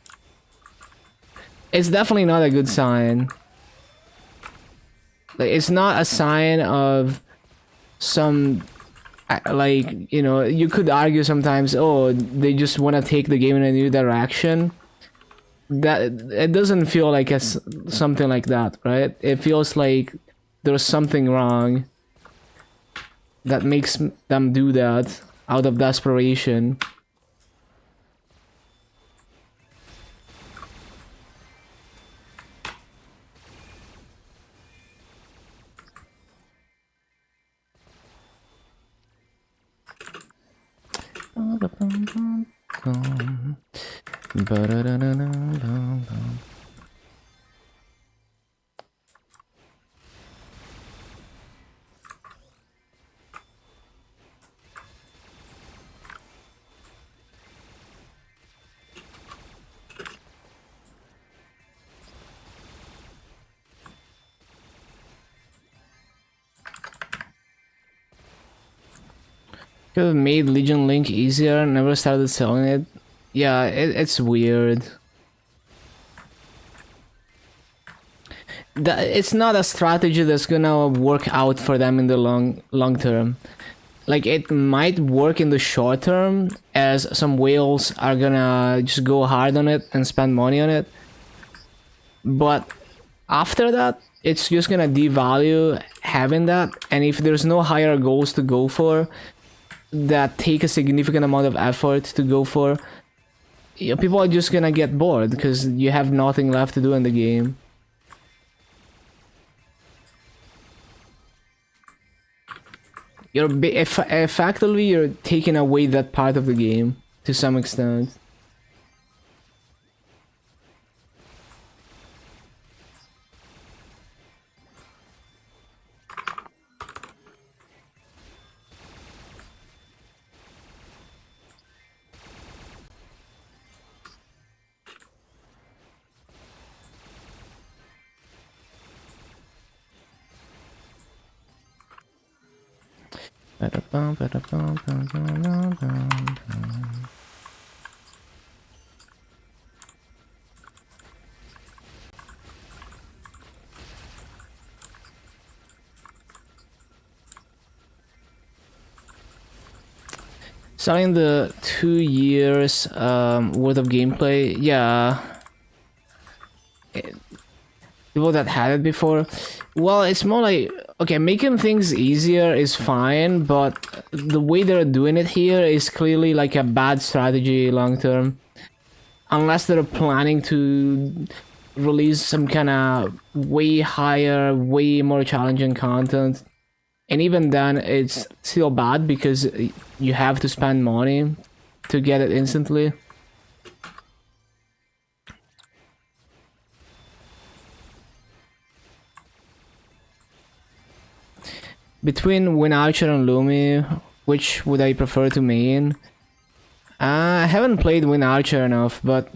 It's definitely not a good sign. Like, it's not a sign of some, like, you know, you could argue sometimes, oh, they just want to take the game in a new direction. That it doesn't feel like it's something like that, right? It feels like there's something wrong that makes them do that out of desperation. Could have made Legion Link easier, never started selling it. Yeah, it's weird. It's not a strategy that's gonna work out for them in the long term. Like, it might work in the short term, as some whales are gonna just go hard on it and spend money on it. But after that, it's just gonna devalue having that, and if there's no higher goals to go for, that take a significant amount of effort to go for, people are just gonna get bored because you have nothing left to do in the game. You're effectively you're taking away that part of the game to some extent. Starting the 2 years worth of gameplay, yeah. People that had it before, well, it's more like, okay, making things easier is fine, but the way they're doing it here is clearly like a bad strategy long term. Unless they're planning to release some kind of way higher, way more challenging content. And even then, it's still bad because you have to spend money to get it instantly. Between Wind Archer and Lumi, which would I prefer to main? I haven't played Wind Archer enough, but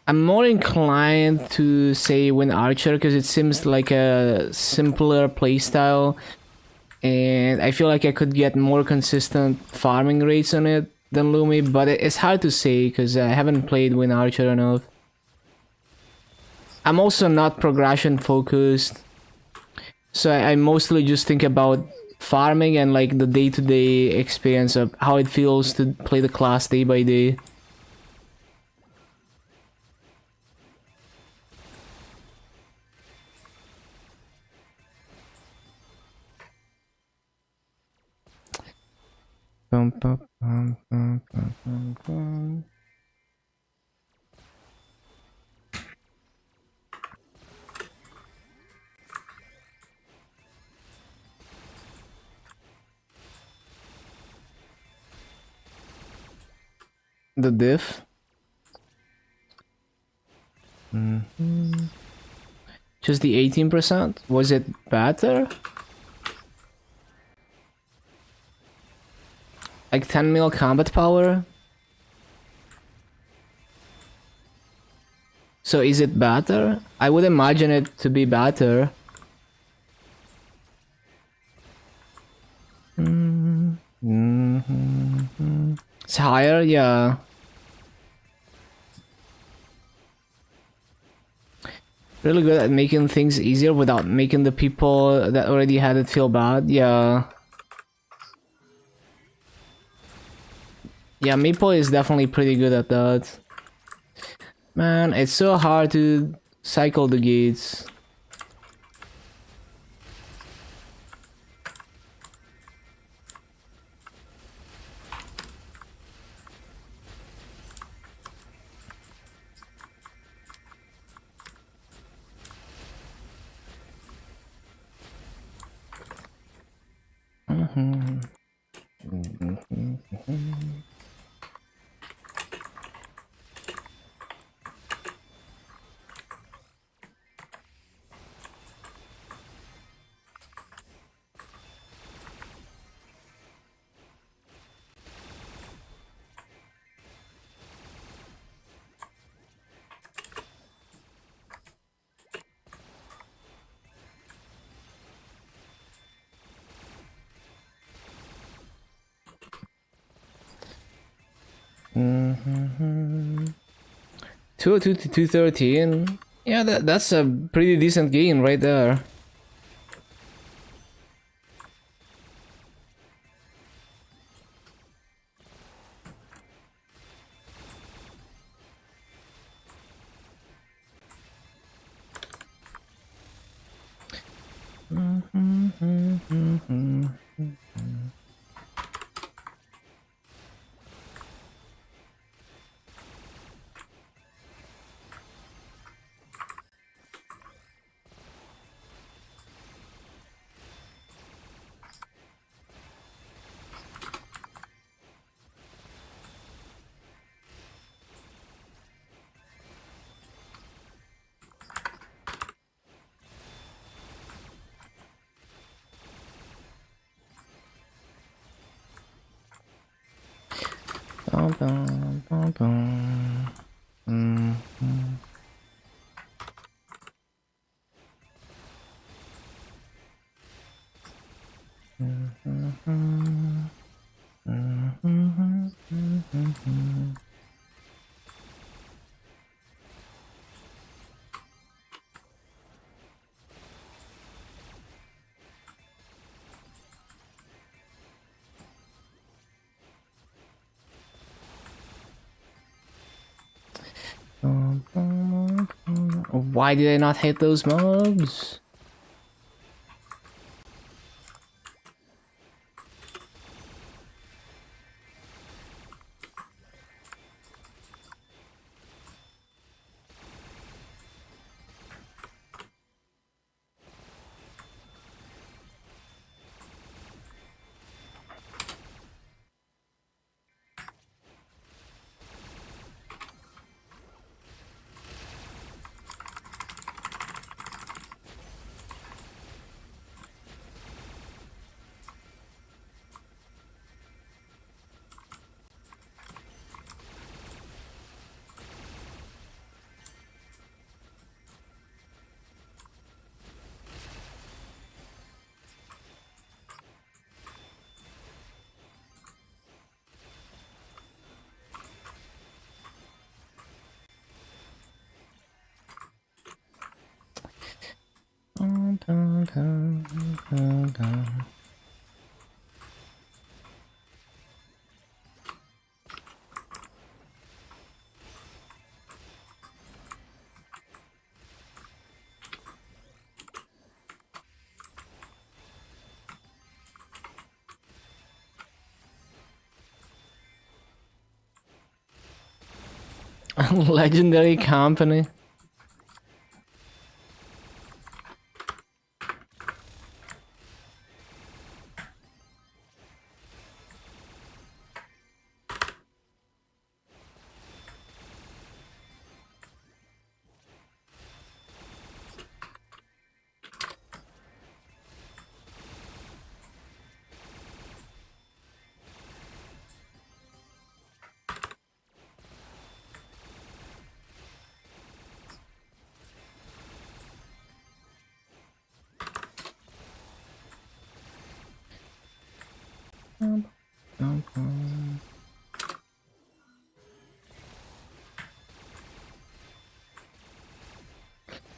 I'm more inclined to say Wind Archer because it seems like a simpler playstyle, and I feel like I could get more consistent farming rates on it than Lumi, but it's hard to say because I haven't played Wind Archer enough. I'm also not progression focused, so I mostly just think about farming and like the day-to-day experience of how it feels to play the class day by day. Bum, bum, bum, bum, bum, bum, bum. The diff. Just the 18%? Was it better? Like 10 mil combat power? So is it better? I would imagine it to be better. It's higher, yeah. Really good at making things easier without making the people that already had it feel bad, yeah. Yeah, Maple is definitely pretty good at that. Man, it's so hard to cycle the gates. Mm-hmm. 202 to 213. Yeah, that's a pretty decent gain right there. Bum, bum, bum, bum. Why did I not hit those mobs? Legendary company.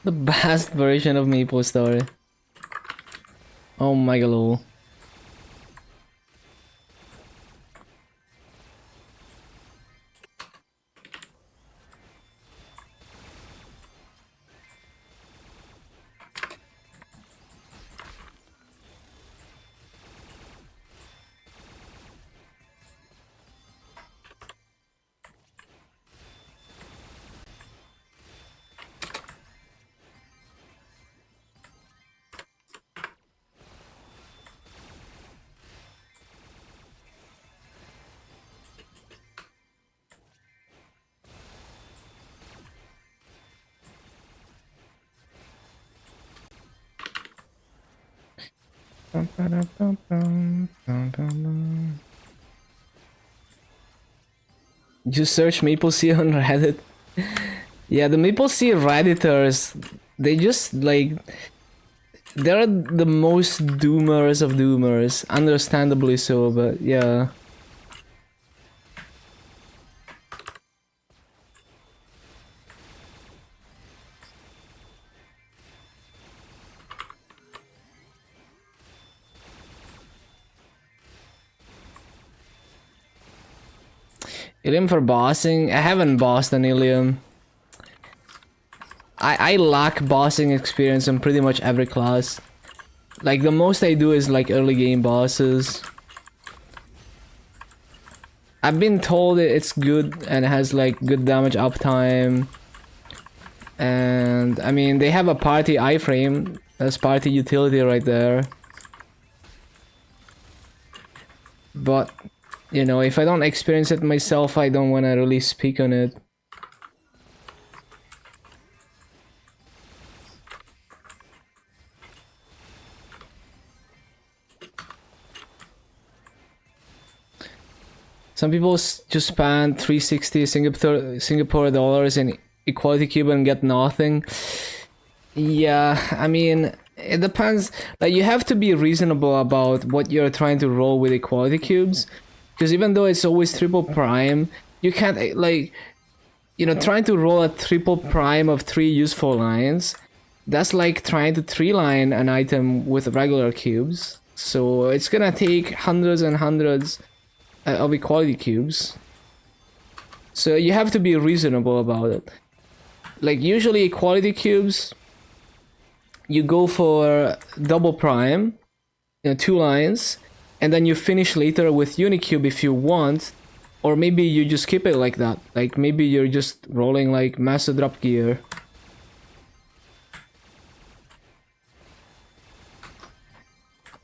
The best version of Maple Story. Oh my god. Just search Maple Sea on Reddit. Yeah, the Maple Sea Redditors, they just like, they're the most doomers of doomers, understandably so, but yeah. Illium for bossing? I haven't bossed an Illium. I lack bossing experience on pretty much every class. Like, the most I do is like early game bosses. I've been told it's good and has like good damage uptime. And I mean, they have a party iframe. That's party utility right there. But, you know, if I don't experience it myself, I don't want to really speak on it. Some people just spend 360 Singapore dollars in equality cube and get nothing. Yeah, I mean, it depends. Like, you have to be reasonable about what you're trying to roll with equality cubes, because even though it's always triple prime, you can't, like, you know, trying to roll a triple prime of 3 useful lines, that's like trying to 3-line an item with regular cubes. So it's gonna take hundreds and hundreds of equality cubes. So you have to be reasonable about it. like usually quality cubes, you go for double prime, you know, 2 lines, and then you finish later with unicube if you want, or maybe you just keep it like that. Like maybe you're just rolling like master drop gear.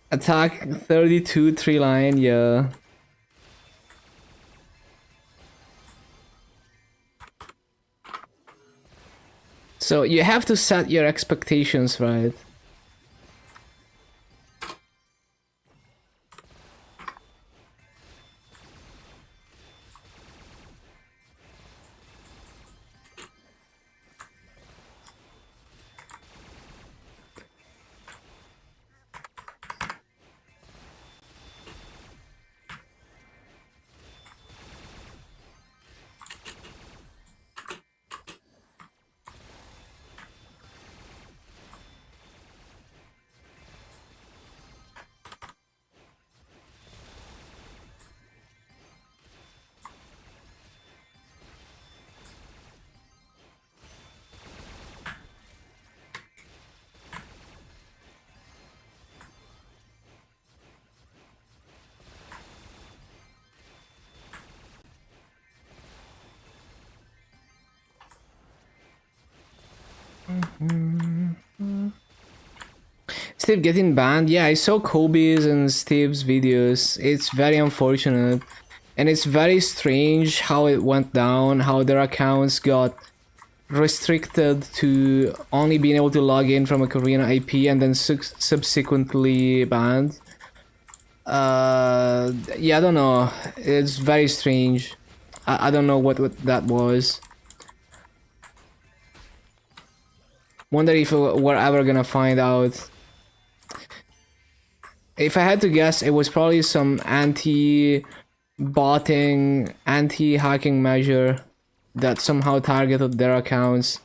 Attack 32 3-line, yeah. So you have to set your expectations right. Steve getting banned? Yeah, I saw Kobe's and Steve's videos. It's very unfortunate. And it's very strange how it went down, how their accounts got restricted to only being able to log in from a Korean IP and then subsequently banned. Yeah, I don't know. It's very strange. I don't know what that was. Wonder if we're ever gonna find out. If I had to guess, it was probably some anti-botting, anti-hacking measure that somehow targeted their accounts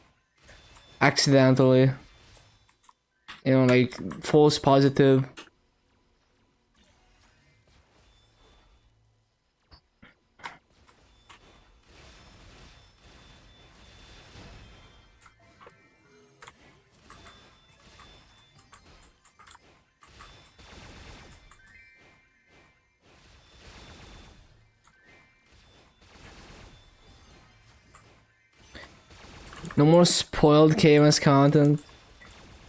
accidentally. You know, like false positive. No more spoiled KMS content.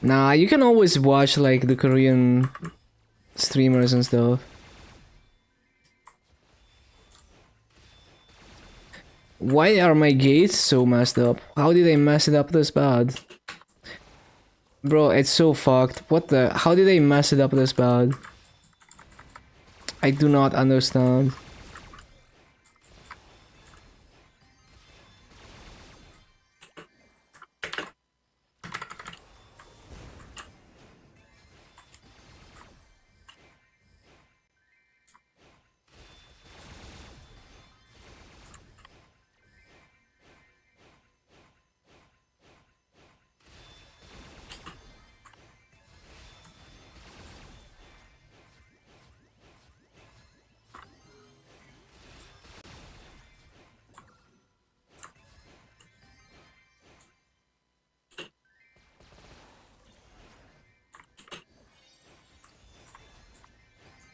Nah, you can always watch like the Korean streamers and stuff. Why are my gates so messed up? How did they mess it up this bad? Bro, it's so fucked. What the? How did they mess it up this bad? I do not understand.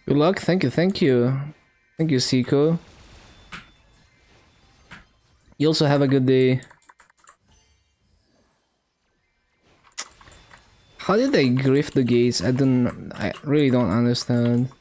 Good luck. Thank you. Thank you. Thank you, Siko. You also have a good day. How did they grift the gates? I really don't understand.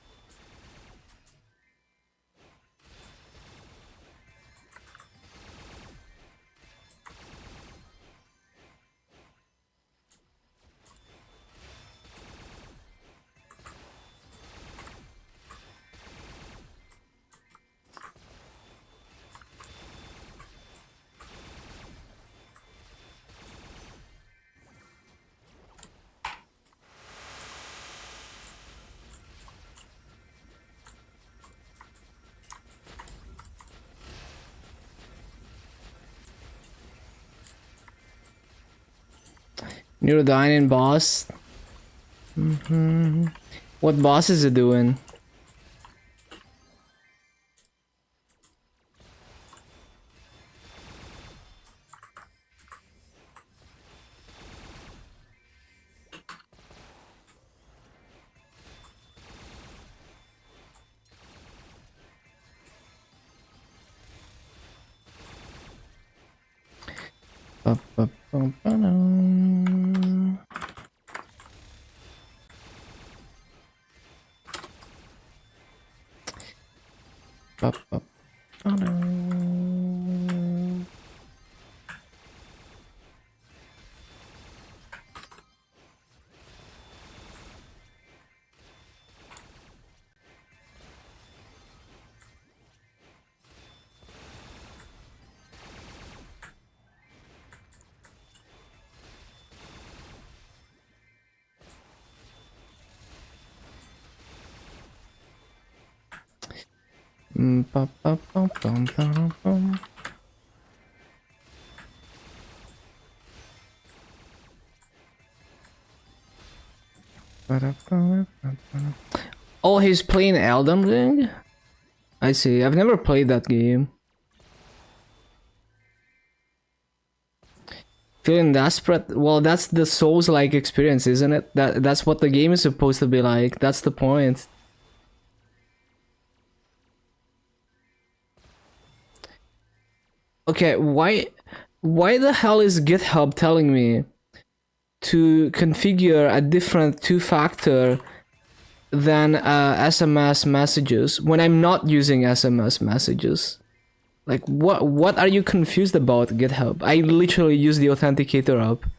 Neurodyne boss. What boss is it doing? Oh, he's playing Elden Ring? I see. I've never played that game. Feeling desperate? Well, that's the Souls-like experience, isn't it? That's what the game is supposed to be like. That's the point. Okay, why the hell is GitHub telling me to configure a different two-factor than SMS messages when I'm not using SMS messages? Like, what are you confused about, GitHub? I literally use the authenticator app.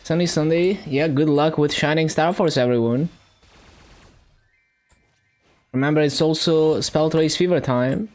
Sunny Sunday, yeah, good luck with Shining Star Force, everyone. Remember, it's also Spell Trace Fever time.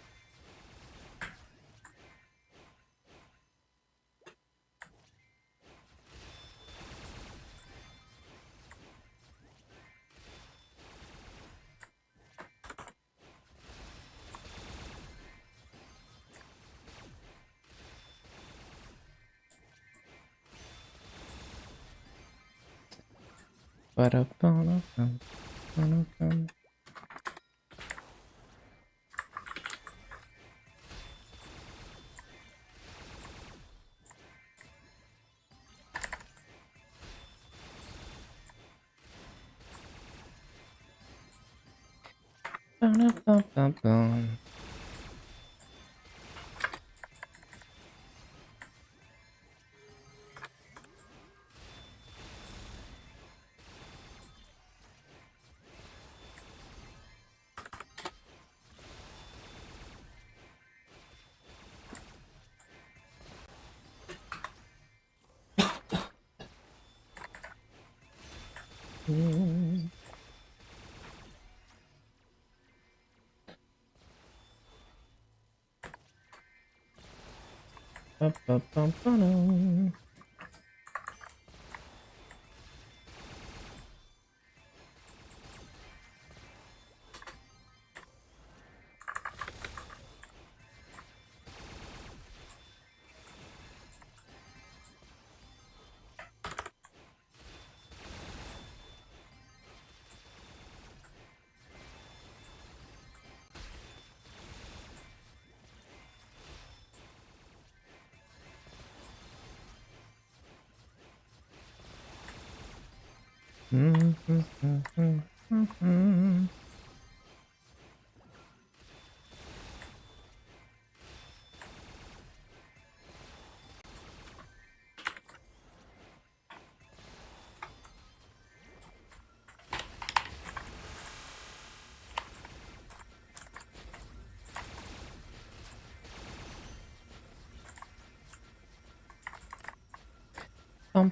How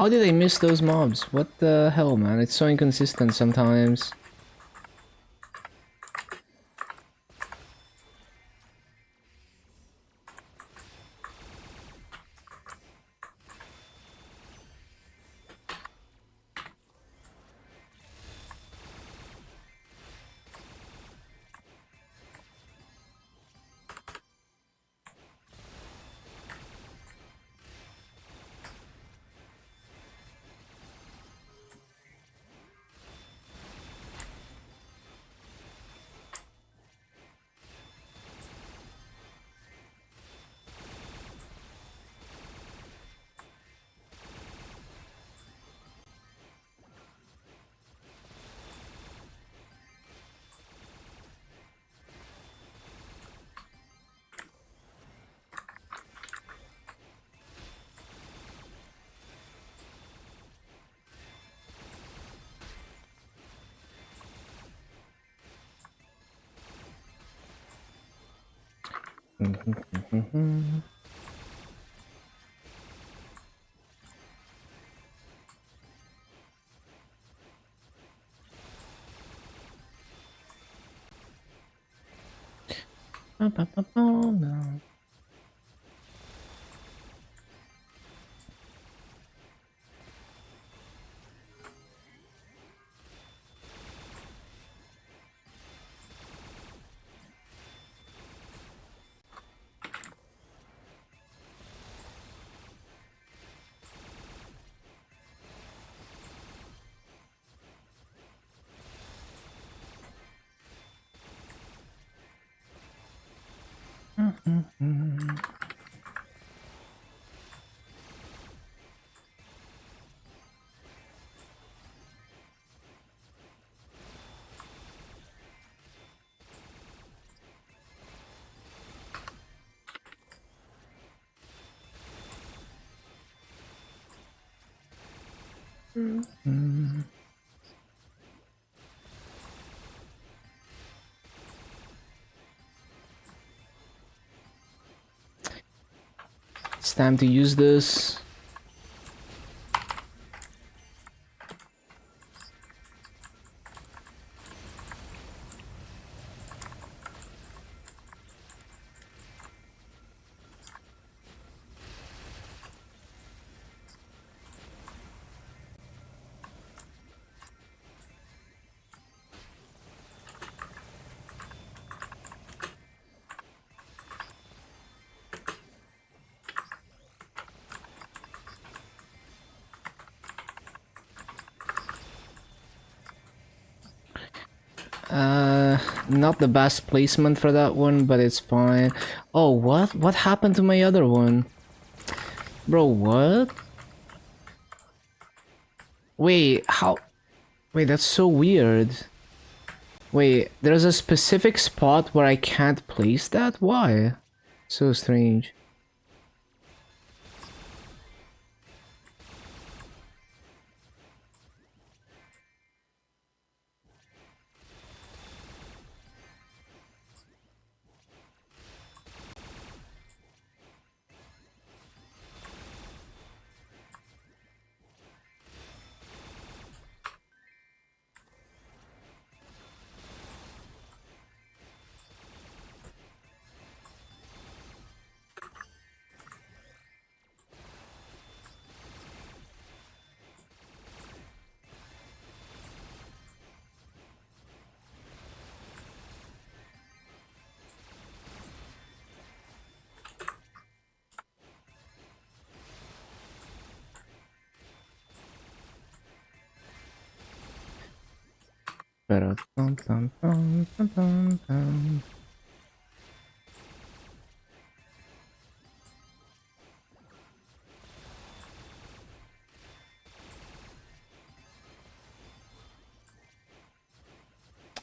did I miss those mobs? What the hell, man? It's so inconsistent sometimes. No. It's time to use this. Not the best placement for that one, but it's fine. Oh, what? What happened to my other one? Bro, what? Wait, how? Wait, that's so weird. Wait, there's a specific spot where I can't place that? Why? So strange.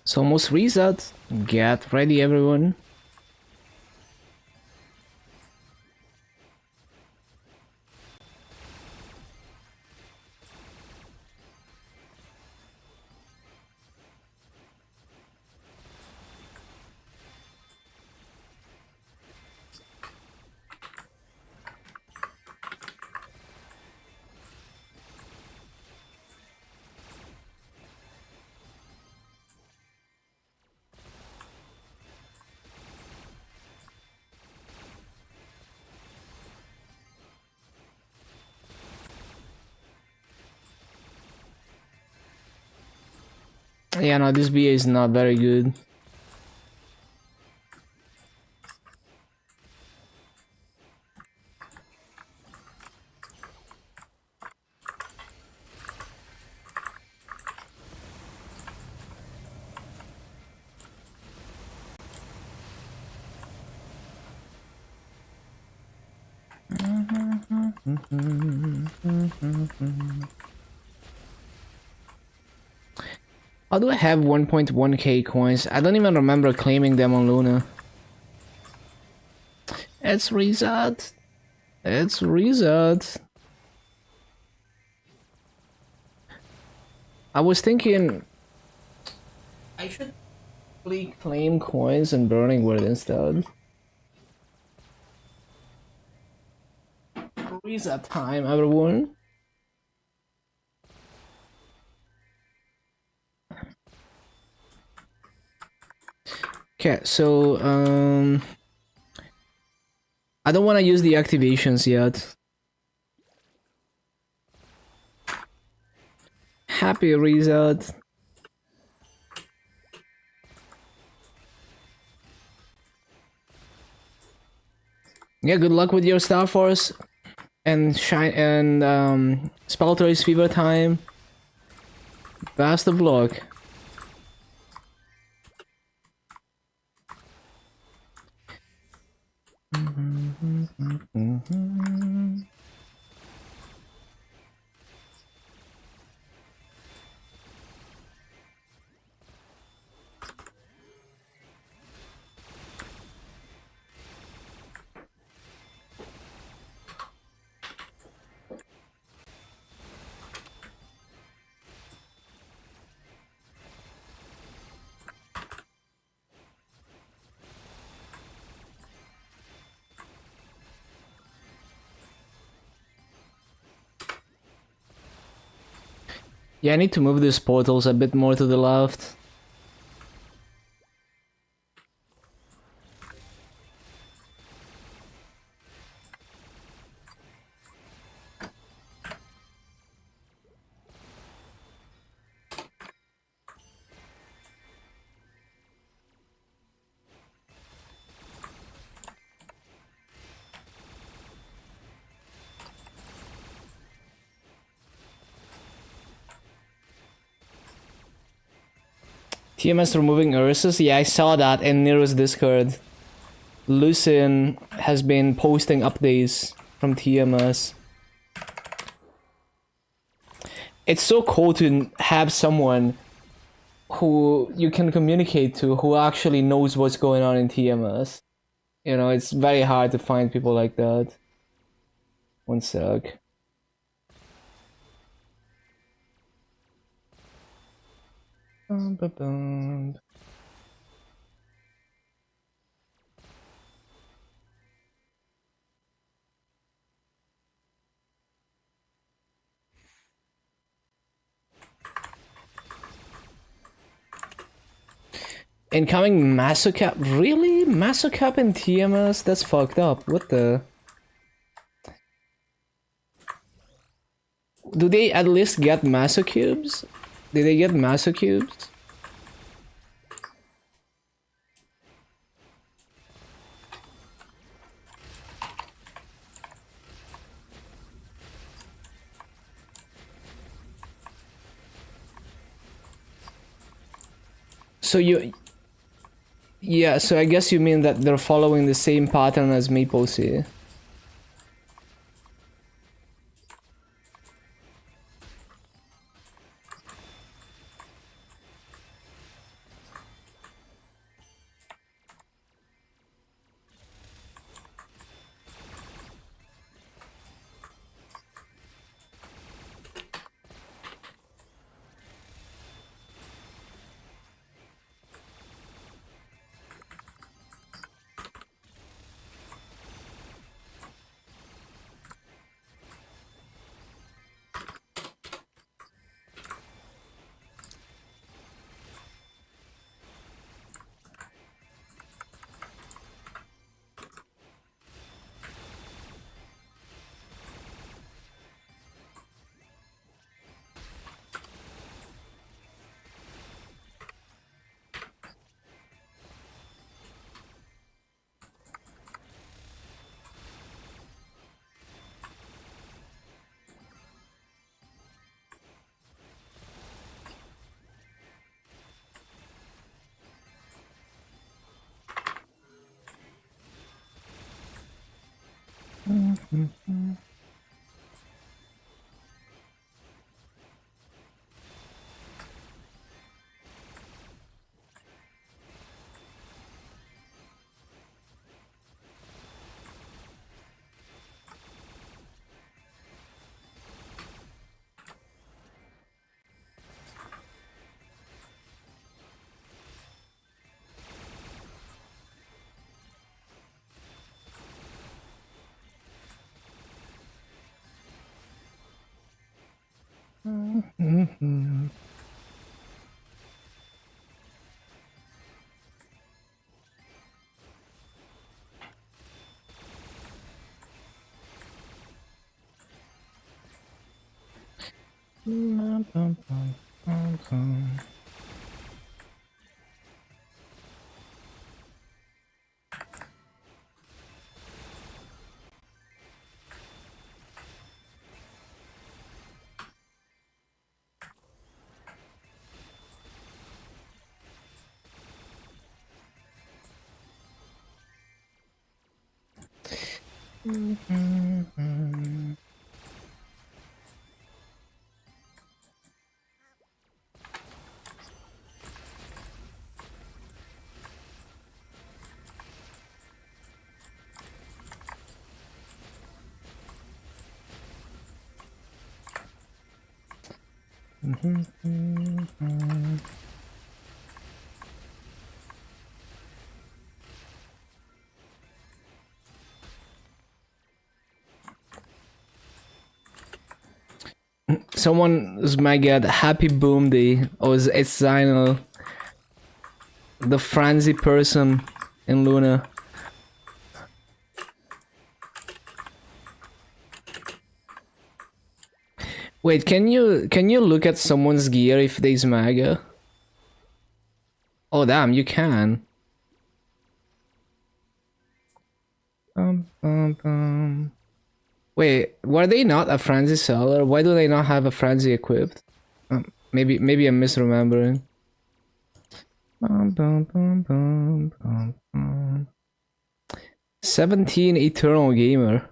It's almost reset. Get ready, everyone. Yeah, no, this BA is not very good. How do I have 1.1k coins? I don't even remember claiming them on Luna. It's reset. It's reset. I was thinking I should probably claim coins and Burning Word instead. Reset time, everyone. Okay, so I don't want to use the activations yet. Happy reset. Yeah, good luck with your Star Force and shine and Spelltoys Fever time. Best of luck. Yeah, I need to move these portals a bit more to the left. TMS removing Ursus? Yeah, I saw that in Nero's Discord. Lucin has been posting updates from TMS. It's so cool to have someone who you can communicate to who actually knows what's going on in TMS. You know, it's very hard to find people like that. One sec. Incoming Masocap? Really? Masocap in TMS? That's fucked up. What the? Do they at least get Masocubes? Did they get Masocubes? So you... Yeah, so I guess you mean that they're following the same pattern as Maple Sea. Someone's my god, happy boom day. Oh, it's Zinal, the frenzy person in Luna. Wait, can you look at someone's gear if there's maga? Oh damn, you can. Wait, were they not a frenzy seller? Why do they not have a frenzy equipped? Maybe I'm misremembering. 17 Eternal Gamer.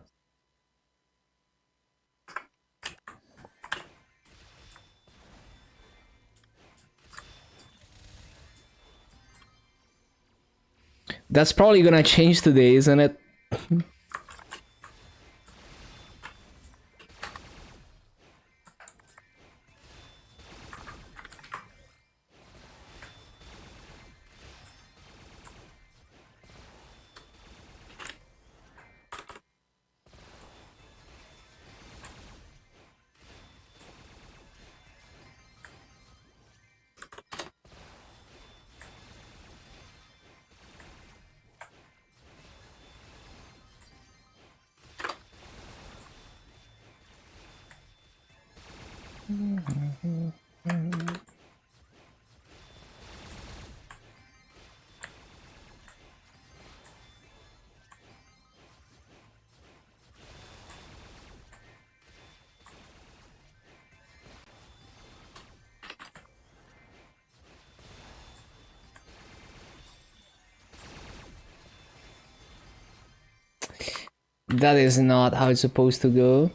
That's probably gonna change today, isn't it? That is not how it's supposed to go.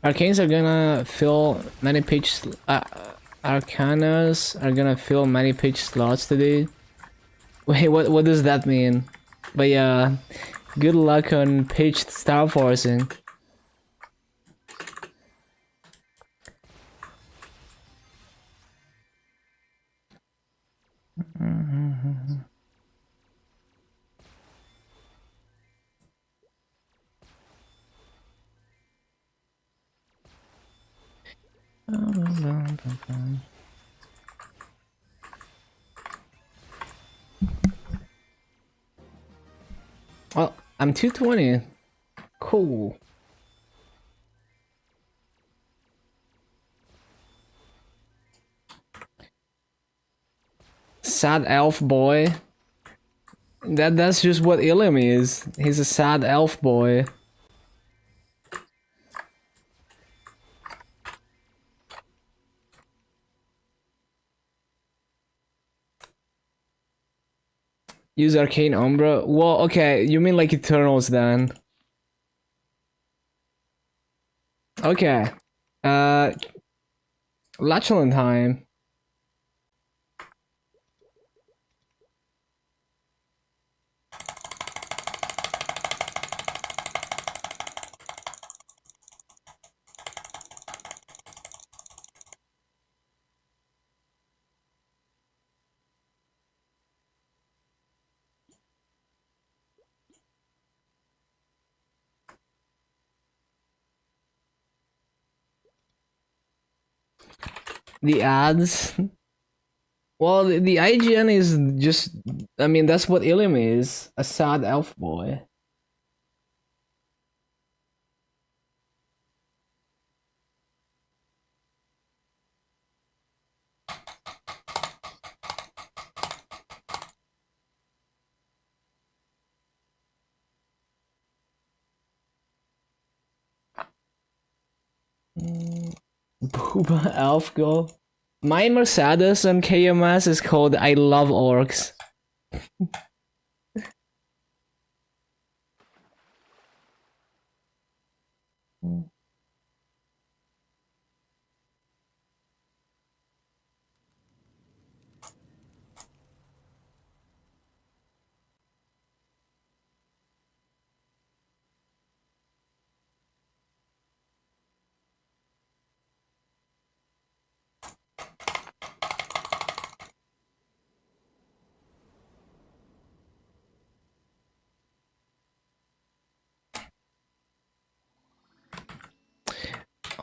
Arcanes are gonna fill many page. Arcanas are gonna fill many page slots today. Wait, what does that mean? But yeah, good luck on page star forcing. Well, I'm 220. Cool. Sad elf boy. That's just what illium is. He's a sad elf boy. Use arcane umbra. Well, okay, you mean like Eternals then? Okay. Latchland time. The ads. Well, the IGN is just. I mean, that's what illium is. A sad elf boy. Booba elf girl. My Mercedes on KMS is called I Love Orcs.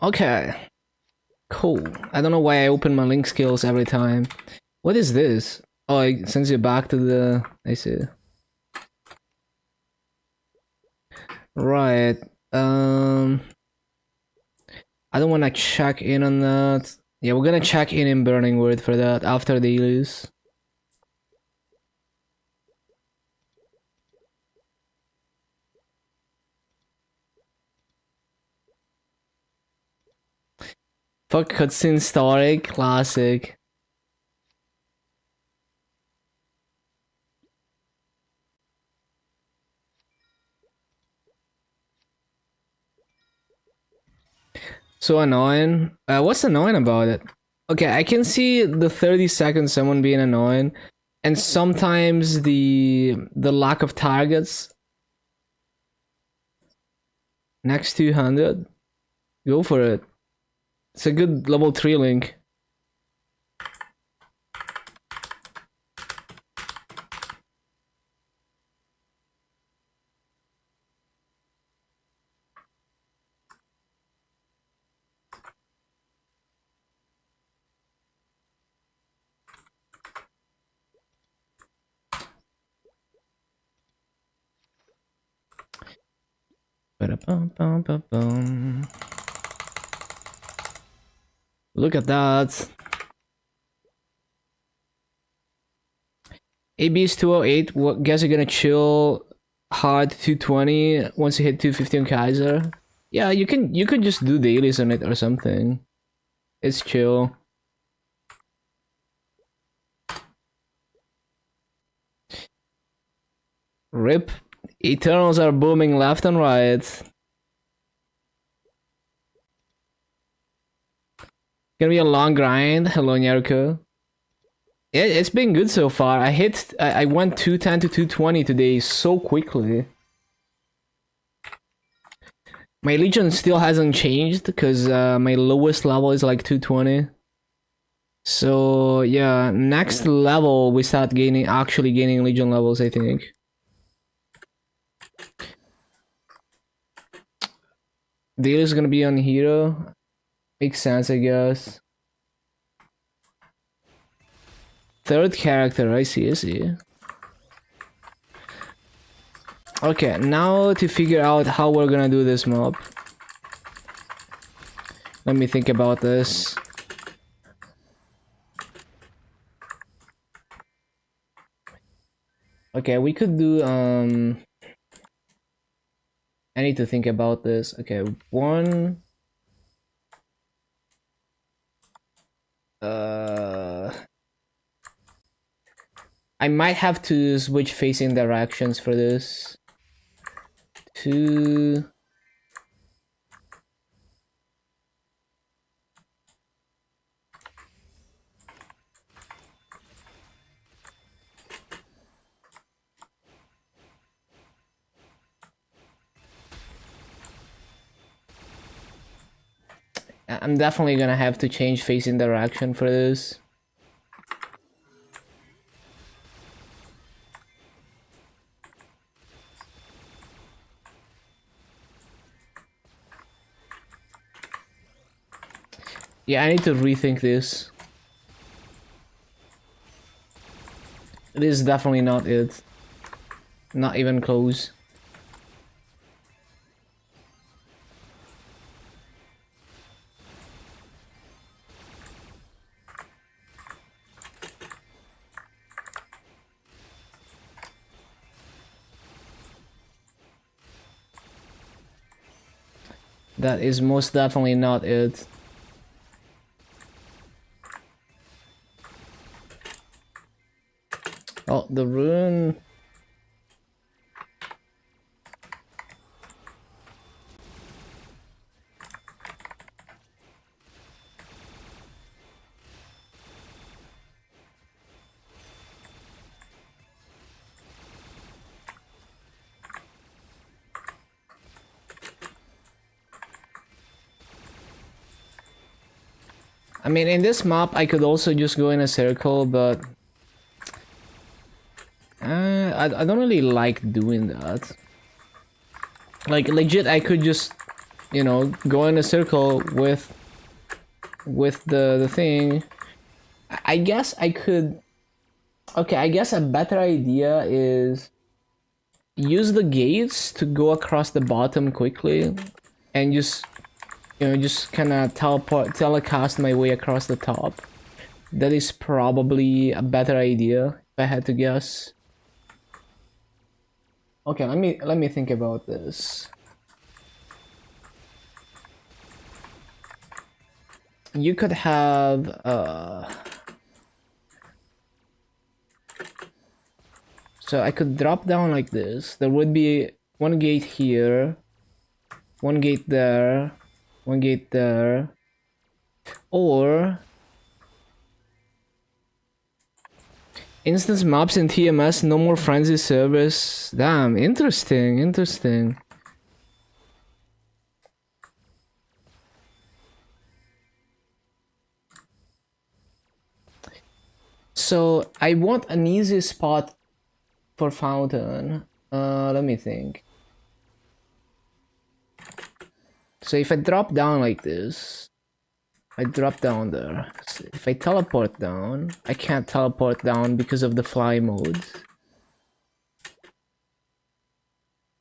Okay. Cool. I don't know why I open my link skills every time. What is this? Oh, it sends you back to the... I see. Right. I don't want to check in on that. Yeah, we're gonna check in Burning Word for that after the lose. Fuck cutscene story, classic. So annoying. What's annoying about it? Okay, I can see the 30 seconds someone being annoying, and sometimes the lack of targets. Next 200. Go for it. It's a good level 3 link. Look at that. AB is 208. What guess you're gonna chill hard 220 once you hit 250 on Kaiser? Yeah, you could just do dailies on it or something. It's chill. Rip. Eternals are booming left and right. Gonna be a long grind. Hello, Nyarko. It's been good so far. I went 210 to 220 today so quickly. My Legion still hasn't changed because my lowest level is like 220. So yeah, next level we start actually gaining Legion levels, I think. Dale is gonna be on hero. Makes sense, I guess. Third character, I see. Okay, now to figure out how we're gonna do this mob. Let me think about this. Okay, we could do I need to think about this. Okay, one. I might have to switch facing directions for this. Two. I'm definitely gonna have to change facing direction for this. Yeah, I need to rethink this. This is definitely not it. Not even close. That is most definitely not it. Oh, the rune. I mean, in this map, I could also just go in a circle, but I don't really like doing that. Like legit, I could just, you know, go in a circle with the thing. I guess I could. Okay, I guess a better idea is use the gates to go across the bottom quickly, and just, you know, just kind of telecast my way across the top. That is probably a better idea if I had to guess. Okay, let me think about this. You could have so I could drop down like this. There would be one gate here, one gate there, one gate there, or instance maps in TMS, no more frenzy service. Damn, interesting. So I want an easy spot for fountain. Let me think. So if I drop down like this, I drop down there. So if I teleport down, I can't teleport down because of the fly mode.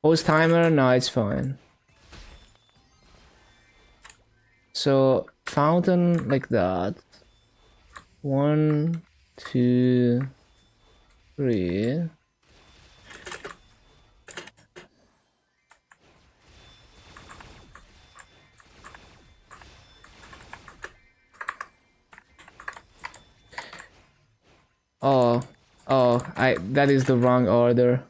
Post timer? No, it's fine. So fountain like that. 1, 2, 3. Oh, that is the wrong order.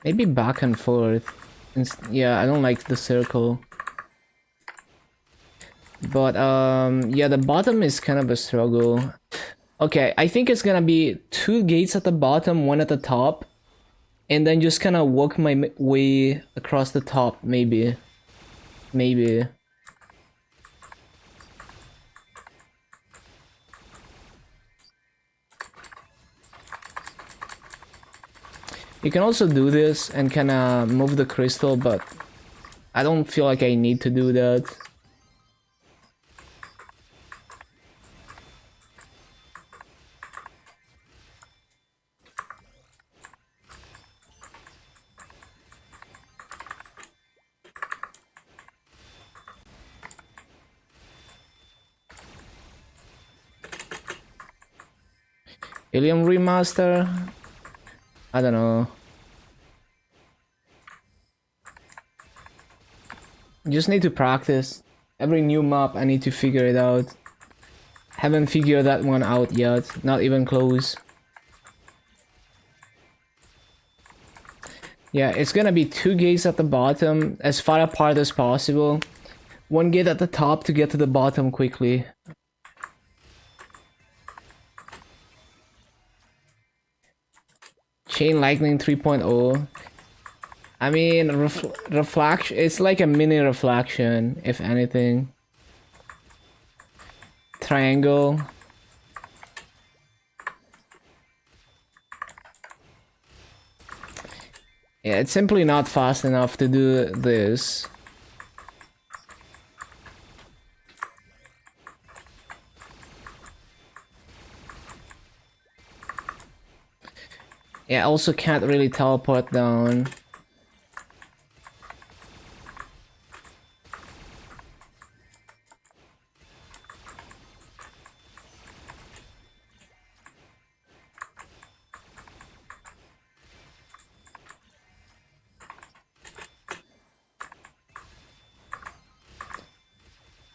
Maybe back and forth. Yeah, I don't like the circle. But yeah, the bottom is kind of a struggle. Okay, I think it's gonna be 2 gates at the bottom, 1 at the top, and then just kind of work my way across the top, maybe. Maybe. You can also do this and kind of move the crystal, but I don't feel like I need to do that. Illium remaster? I don't know. Just need to practice. Every new map I need to figure it out. Haven't figured that one out yet, not even close. Yeah, it's gonna be 2 gates at the bottom, as far apart as possible. 1 gate at the top to get to the bottom quickly. Chain Lightning 3.0. I mean, reflection. It's like a mini reflection, if anything. Triangle. Yeah, it's simply not fast enough to do this. Yeah, I also can't really teleport down.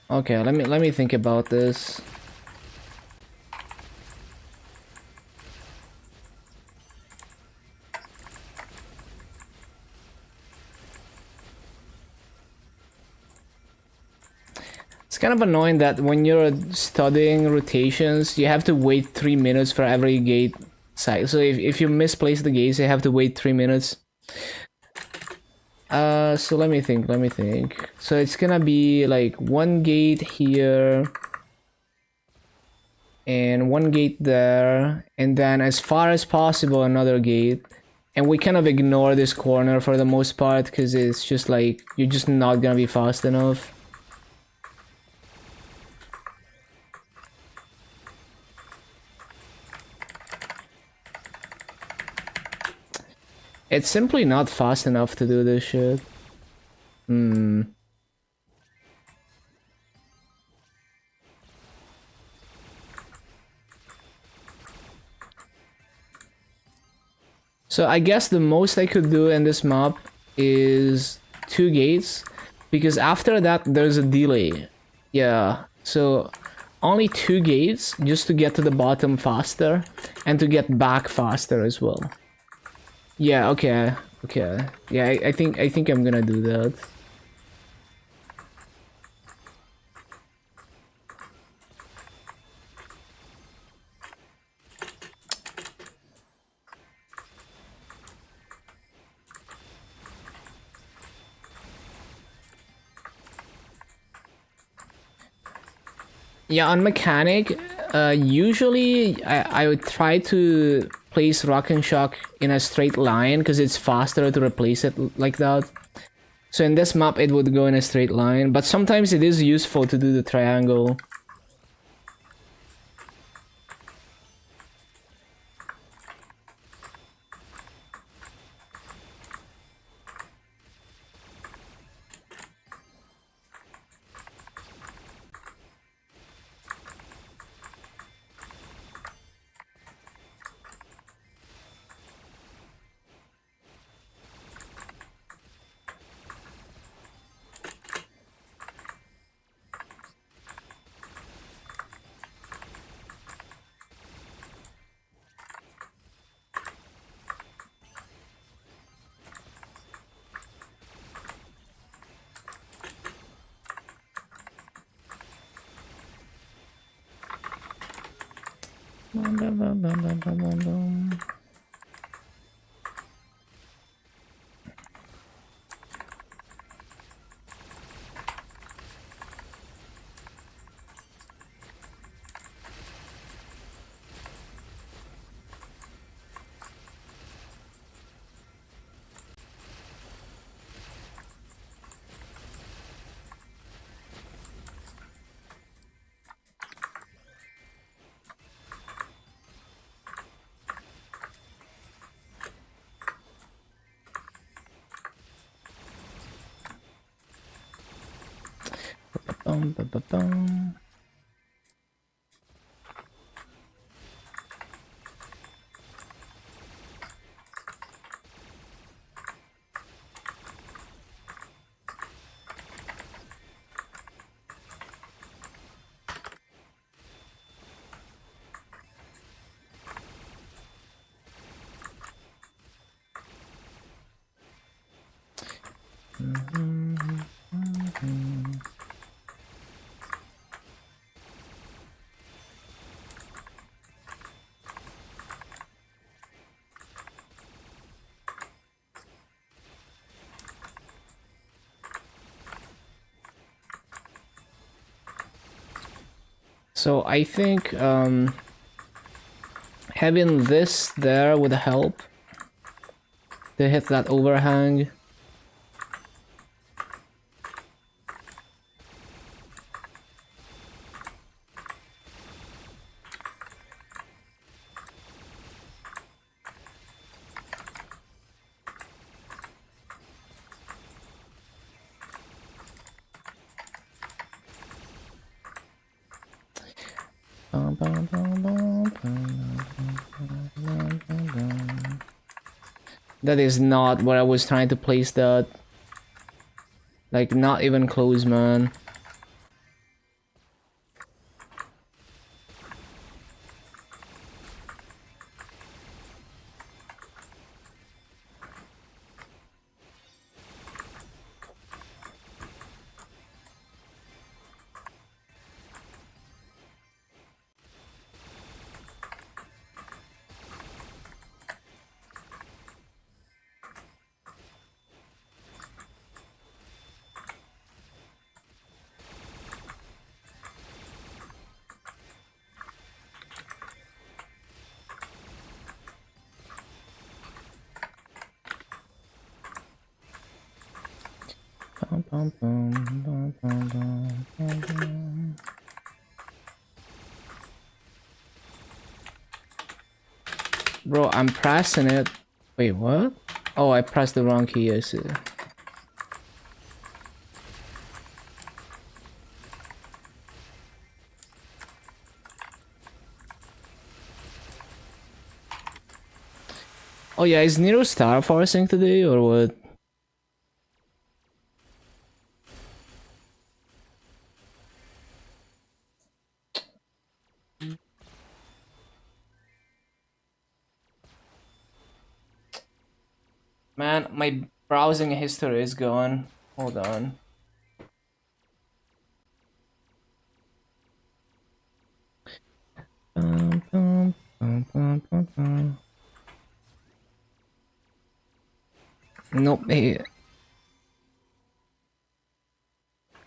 Okay, let me think about this. It's kind of annoying that when you're studying rotations, you have to wait 3 minutes for every gate site. So if you misplace the gates, you have to wait 3 minutes. So let me think. So it's gonna be like 1 gate here, and 1 gate there, and then as far as possible another gate. And we kind of ignore this corner for the most part, because it's just like, you're just not gonna be fast enough. It's simply not fast enough to do this shit. So I guess the most I could do in this map is 2 gates, because after that there's a delay. Yeah, so only 2 gates just to get to the bottom faster and to get back faster as well. Yeah, okay. Yeah, I think I'm gonna do that. Yeah, on mechanic, usually I would try to place Rock and Shock in a straight line because it's faster to replace it like that. So in this map it would go in a straight line, but sometimes it is useful to do the triangle. So I think having this there would help to hit that overhang. That is not where I was trying to place that. Like, not even close, man. Bro, I'm pressing it. Wait, what? Oh, I pressed the wrong key, I see. Oh yeah, is Nero star forcing today or what? Man, my browsing history is gone. Hold on. Nope. Hey.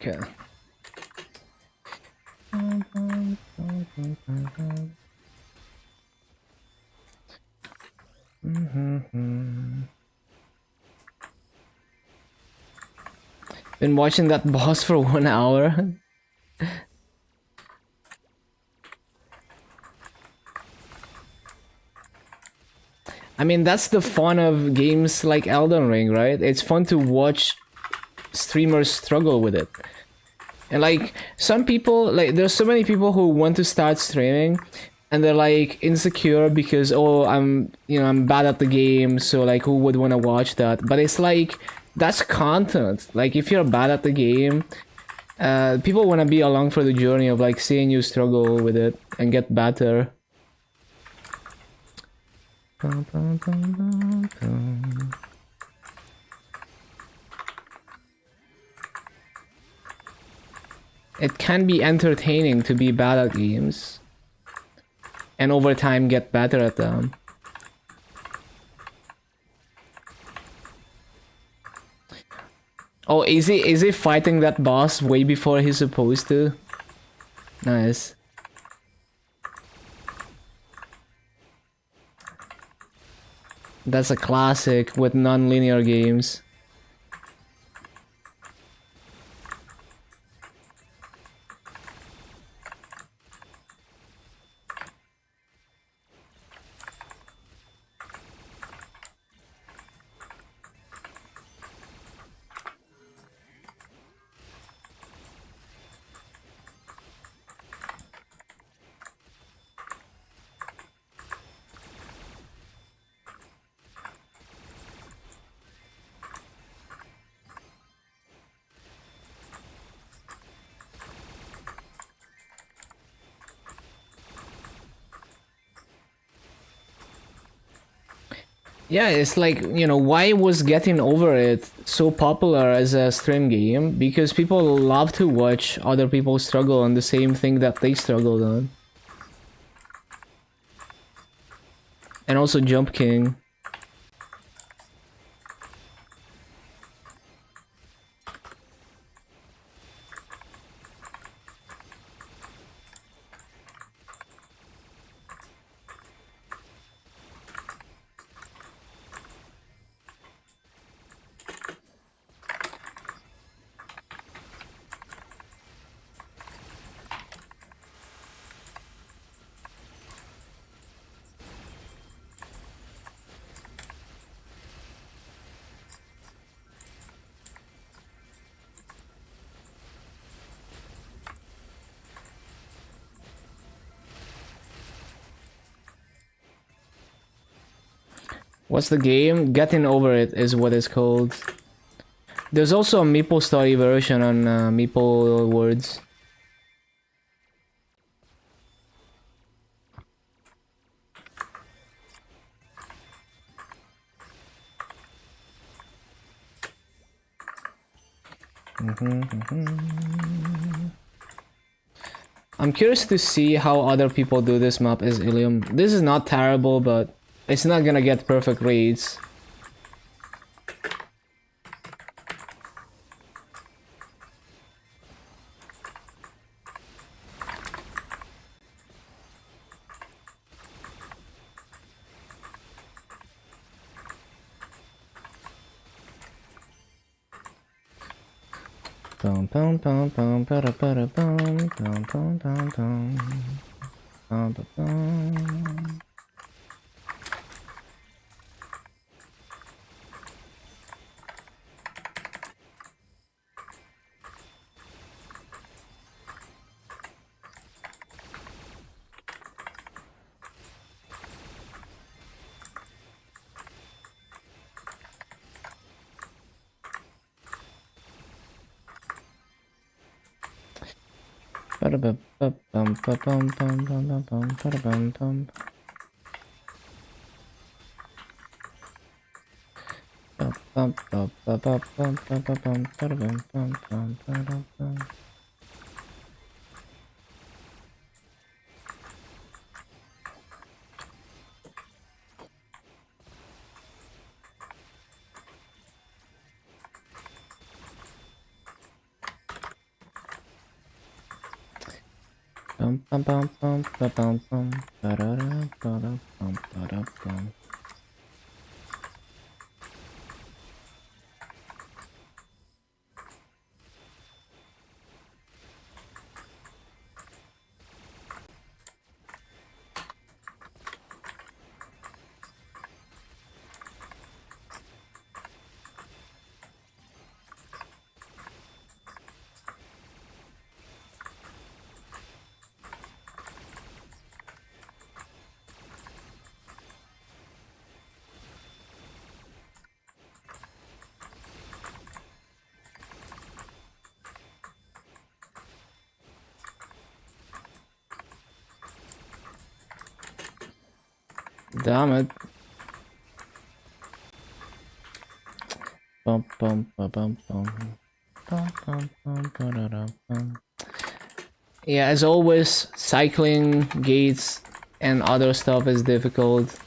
Okay. Been watching that boss for 1 hour. I mean, that's the fun of games like Elden Ring, right? It's fun to watch streamers struggle with it. And like, some people, like, there's so many people who want to start streaming and they're like insecure because, oh, I'm bad at the game, so like, who would want to watch that? But it's like, that's content. Like, if you're bad at the game, people want to be along for the journey of like seeing you struggle with it and get better. It can be entertaining to be bad at games. and over time get better at them. Oh, is he fighting that boss way before he's supposed to? Nice. That's a classic with non-linear games. Yeah, it's like, you know, why was Getting Over It so popular as a stream game? Because people love to watch other people struggle on the same thing that they struggled on. And also Jump King. What's the game? Getting Over It is what it's called. There's also a Meeple Story version on Meeple Words. I'm curious to see how other people do this map as Illium. This is not terrible, but it's not gonna get perfect reads. Bum bum bum bum bada bada bum bum bum bum bum bum bum. Bada bum bum bum bum bum bum bum bada bum bum. Bum bum bum bum bum bum bum bum bada bum bum bum bada bum. Bum bum bum bum bum bum bada bada bum bada bum. Damn it. Bum bum bum bum bum. Bum bum bum ba-da-da-bum. Yeah, as always, cycling gates and other stuff is difficult.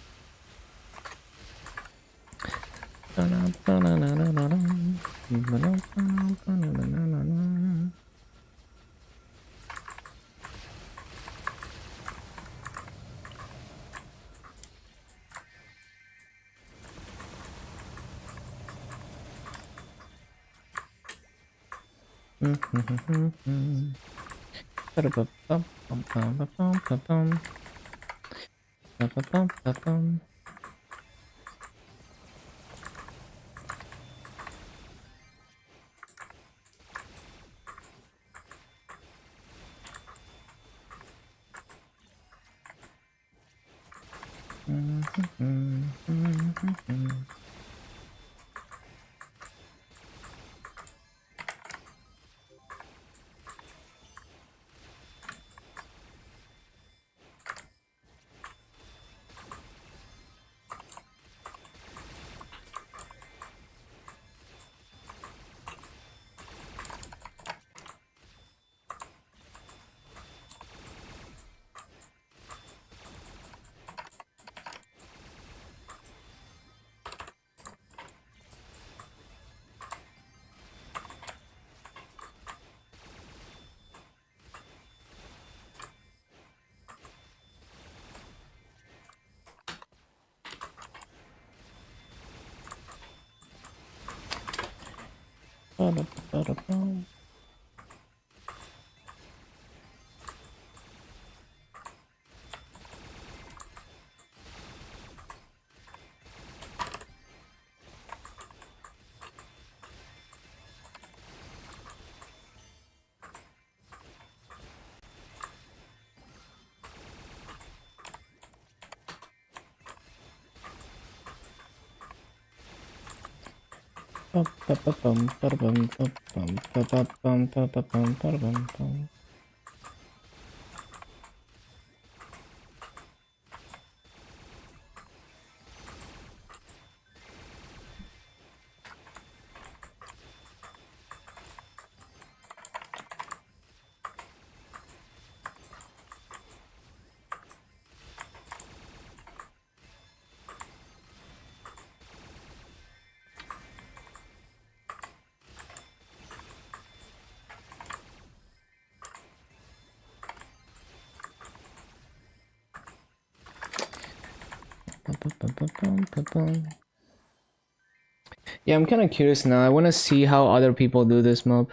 Yeah, I'm kind of curious now. I want to see how other people do this mob.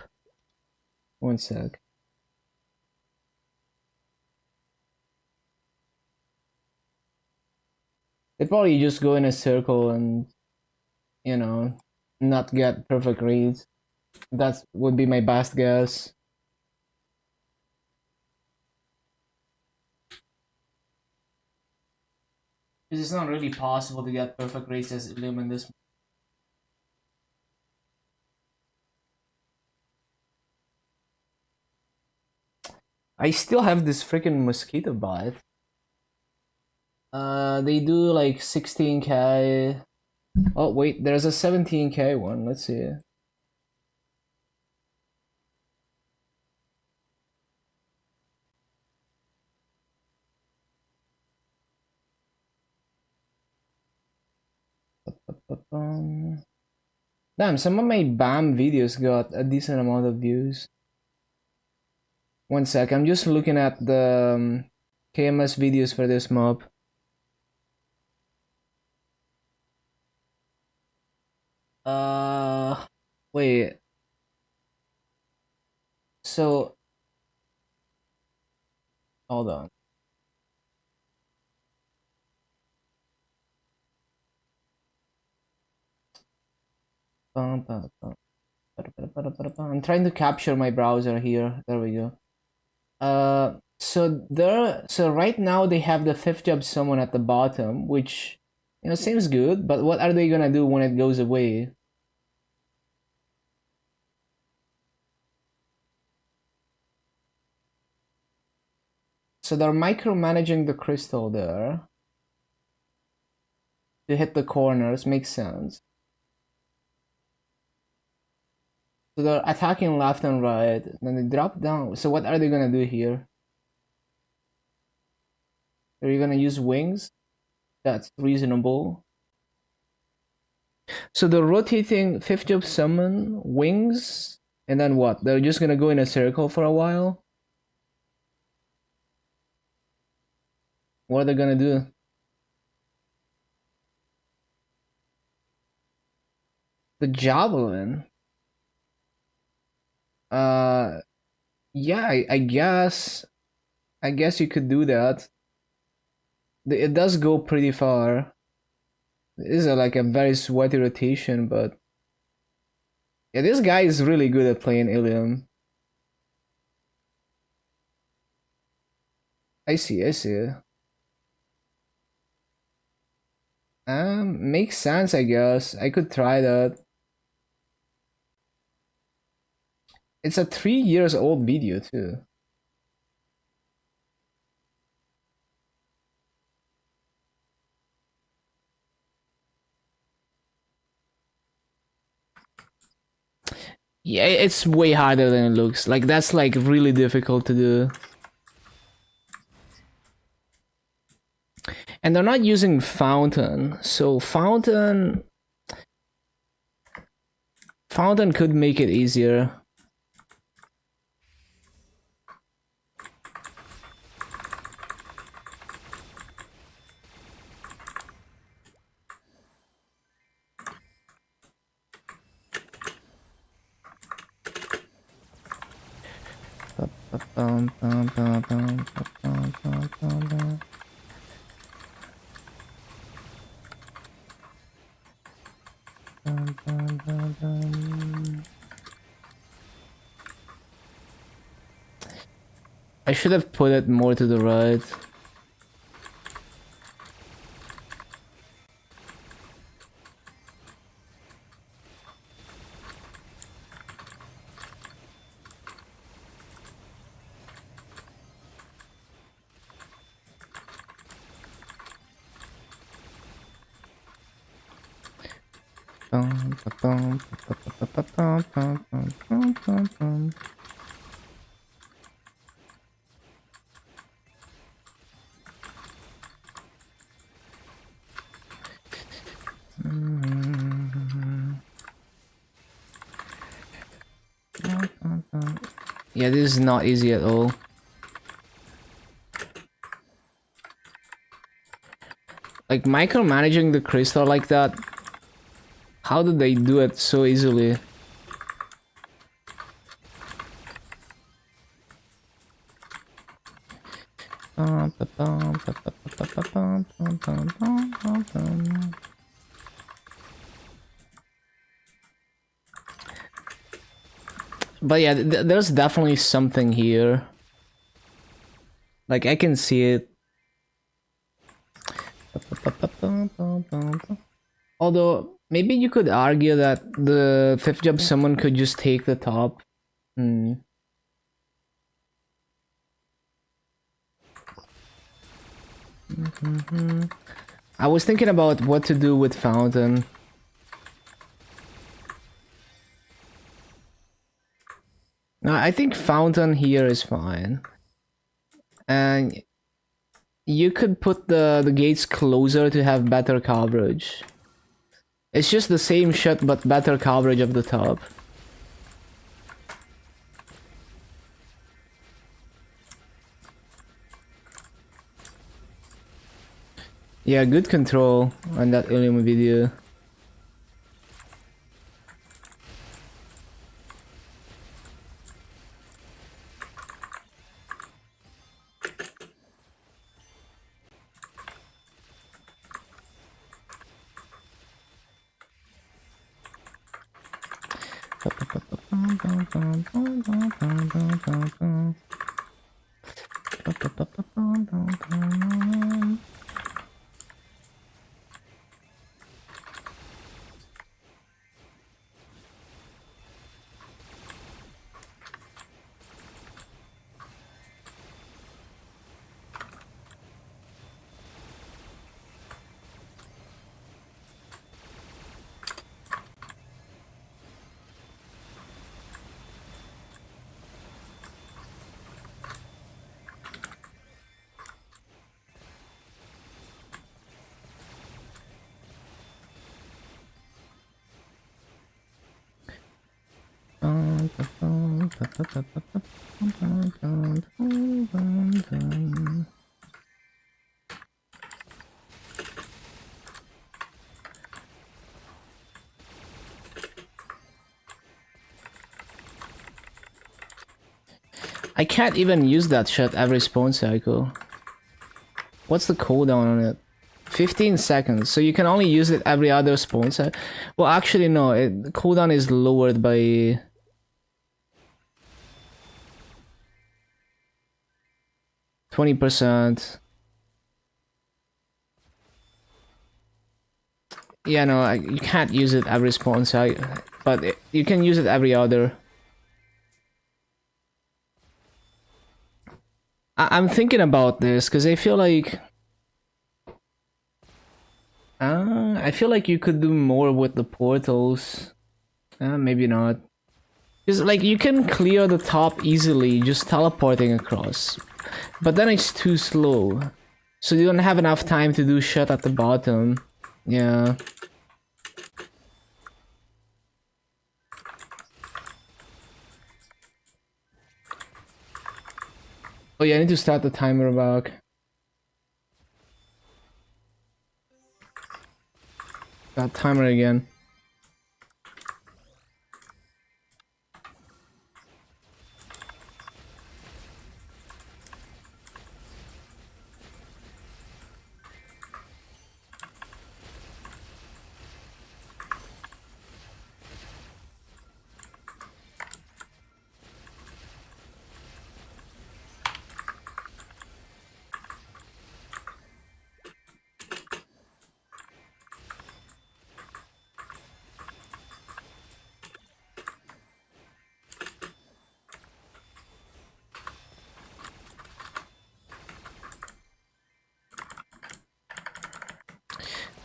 One sec. They probably just go in a circle and, you know, not get perfect reads. That would be my best guess. Because it's not really possible to get perfect reads as illium in this. I still have this freaking mosquito bite. They do like 16k. Oh wait, there's a 17k one. Let's see. Damn, some of my BAM videos got a decent amount of views. One sec, I'm just looking at the KMS videos for this mob. Uh, Wait. So, hold on. I'm trying to capture my browser here. There we go. So right now they have the fifth job summon at the bottom, which seems good. But what are they gonna do when it goes away? So they're micromanaging the crystal there to hit the corners. Makes sense. So they're attacking left and right. Then they drop down. So what are they gonna do here? Are you gonna use wings? That's reasonable. So the rotating fifth job summon wings, and then what? They're just gonna go in a circle for a while. What are they gonna do? The javelin. Uh, yeah, I guess. I guess you could do that. It does go pretty far. It is like a very sweaty rotation, but yeah, this guy is really good at playing Illium. I see, I see. Makes sense, I guess. I could try that. It's a 3 years old video too. Yeah, it's way harder than it looks. Like that's like really difficult to do. And they're not using fountain, so fountain could make it easier. I should have put it more to the right. Yeah, this is not easy at all. Like micromanaging the crystal like that. How did they do it so easily? But yeah, there's definitely something here. Like I can see it. Although maybe you could argue that the fifth job summon could just take the top. I was thinking about what to do with fountain. No, I think fountain here is fine. And you could put the gates closer to have better coverage. It's just the same shot but better coverage of the top. Yeah, good control on that illium video. I can't even use that shit every spawn cycle. What's the cooldown on it? 15 seconds, so you can only use it every other spawn cycle. Well, actually no, the cooldown is lowered by 20%. Yeah, no, you can't use it every spawn cycle, but you can use it every other. I'm thinking about this because I feel like you could do more with the portals. Maybe not. Because like you can clear the top easily just teleporting across, but then it's too slow, so you don't have enough time to do shit at the bottom. Yeah. Oh yeah, I need to start the timer back. That timer again.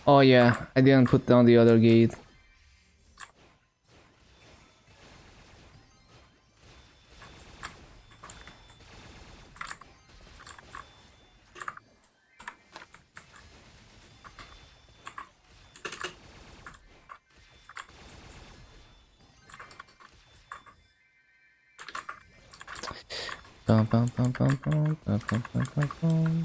Oh yeah, I didn't put down the other gate. Bum, bum, bum, bum, bum, bum, bum, bum, bum, bum.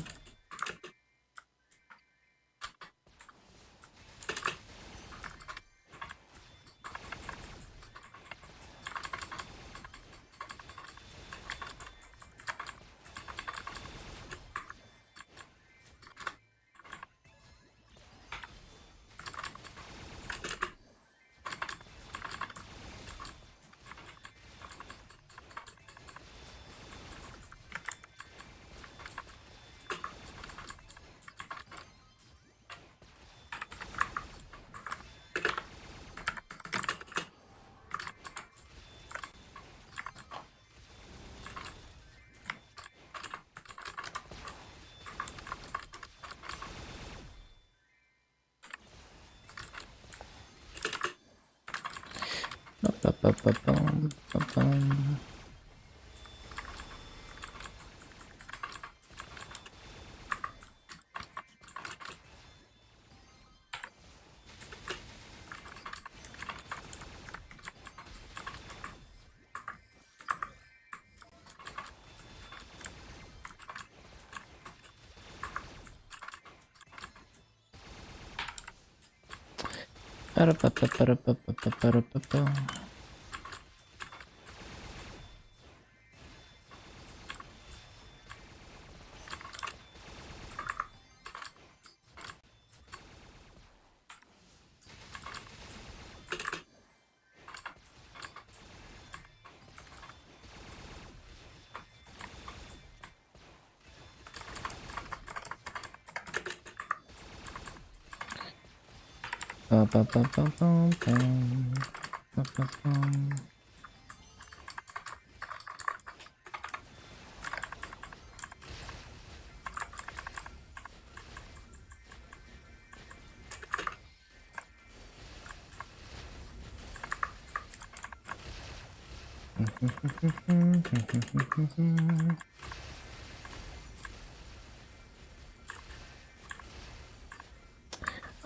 Bum, bum, bum, bum, bum, bum. Ba-da-ba-ba-ba-da-ba-ba-ba-da-ba-ba. Ba-ba-ba-ba-bum-bum. Ba-ba-bum.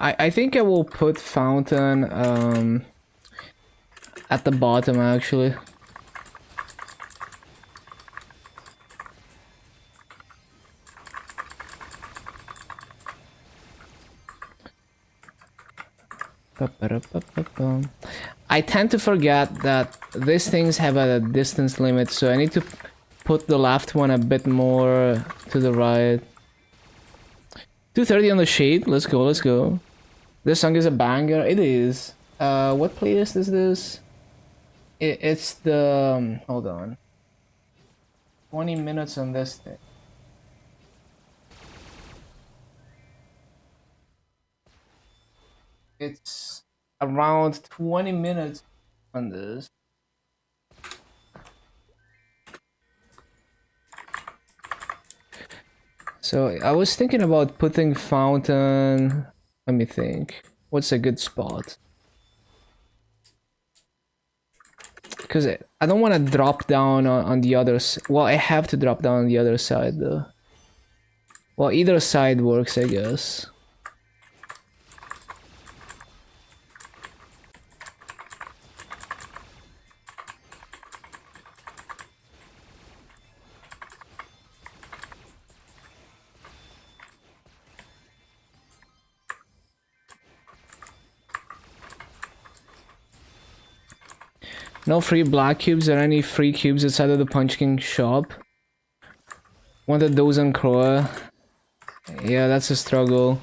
I think I will put fountain at the bottom actually. I tend to forget that these things have a distance limit, so I need to put the left one a bit more to the right. 230 on the shade. Let's go, let's go. This song is a banger. It is. What playlist is this? It's the... hold on. 20 minutes on this thing. It's around 20 minutes on this. So I was thinking about putting fountain. Let me think. What's a good spot? Because I don't want to drop down on the other side. Well, I have to drop down on the other side though. Well, either side works, I guess. No free black cubes or any free cubes outside of the Punch King shop. Wanted those on Croa. Yeah, that's a struggle.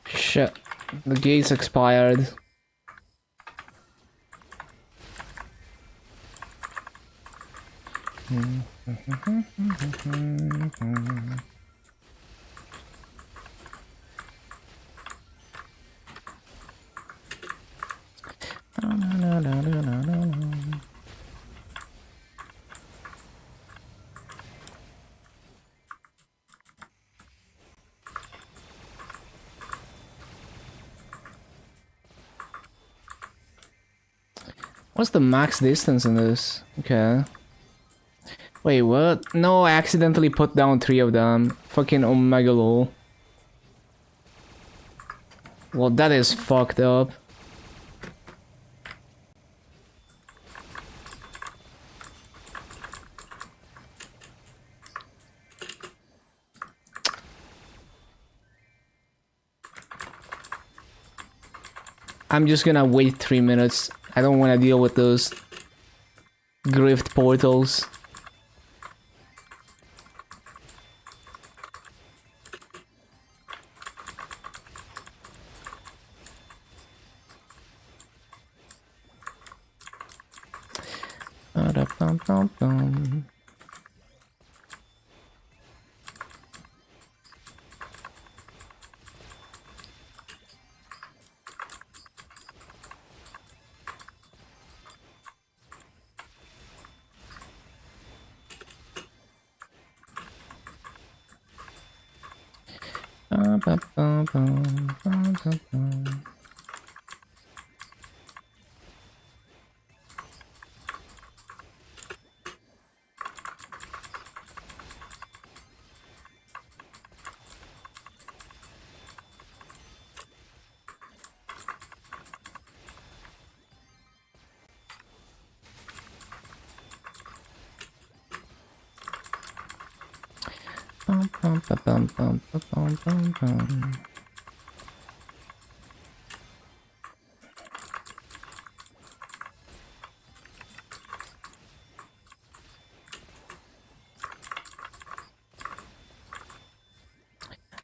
Shit, the gate's expired. What's the max distance in this? Okay. Wait, what? No, I accidentally put down 3 of them. Fucking omega lol. Well, that is fucked up. I'm just gonna wait 3 minutes. I don't want to deal with those grift portals.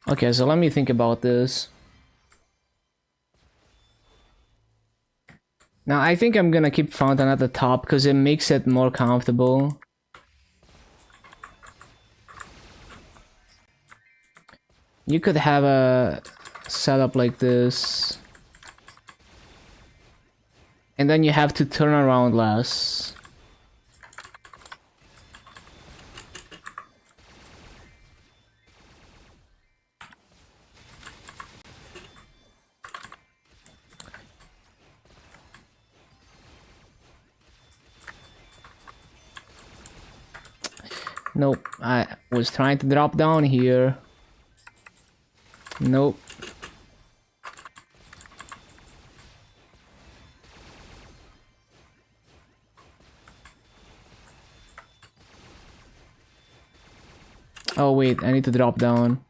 Okay, so let me think about this. Now, I think I'm gonna keep fountain at the top because it makes it more comfortable. You could have a setup like this. And then you have to turn around less. Nope, I was trying to drop down here. Nope. Oh wait, I need to drop down.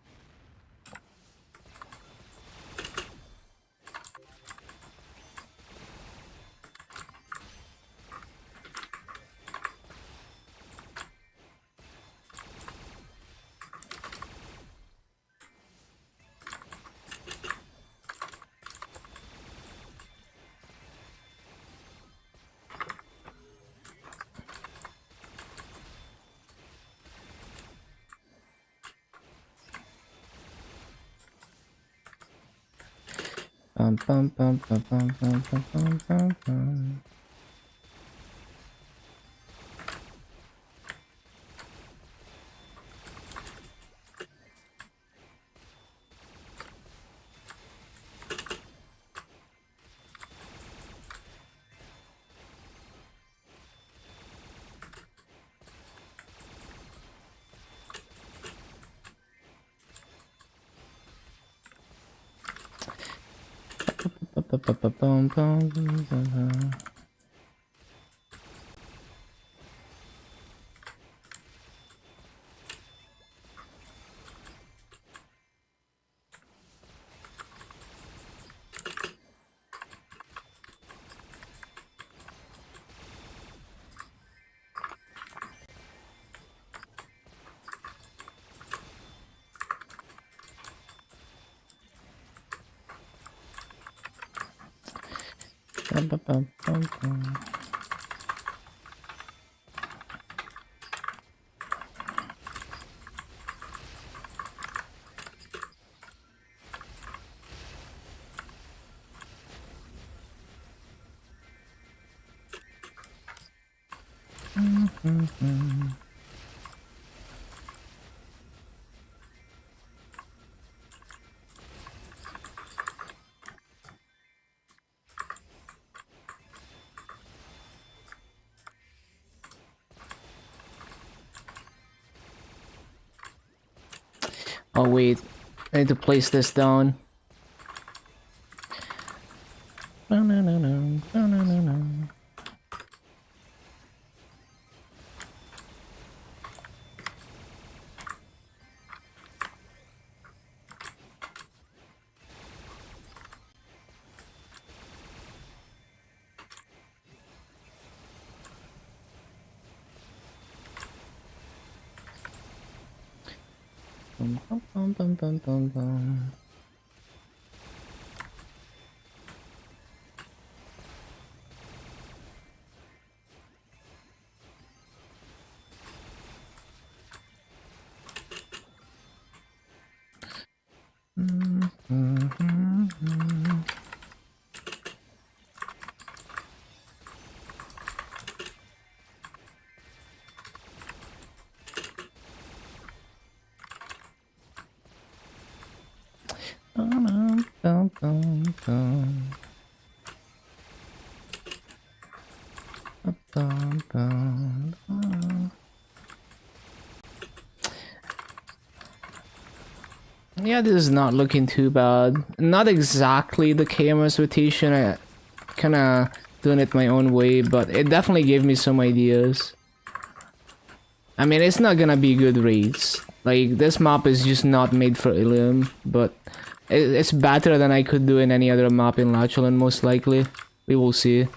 Bum, bum, bum, bum, bum, bum, bum, bum, bum, bum. Bum, bum, bum, bum, bum. Bum, bum, bum, bum, bum. Oh wait, I need to place this down. No, no, no, no, no, no, no, no. Bum, bum, bum, bum, bum, bum, bum. Bum, bum, bum, bum. Bum, bum, bum. Yeah, this is not looking too bad. Not exactly the KMS rotation. I kinda doing it my own way, but it definitely gave me some ideas. I mean, it's not gonna be good raids. Like, this map is just not made for Illium, but it's better than I could do in any other map in Lachlan, most likely. We will see.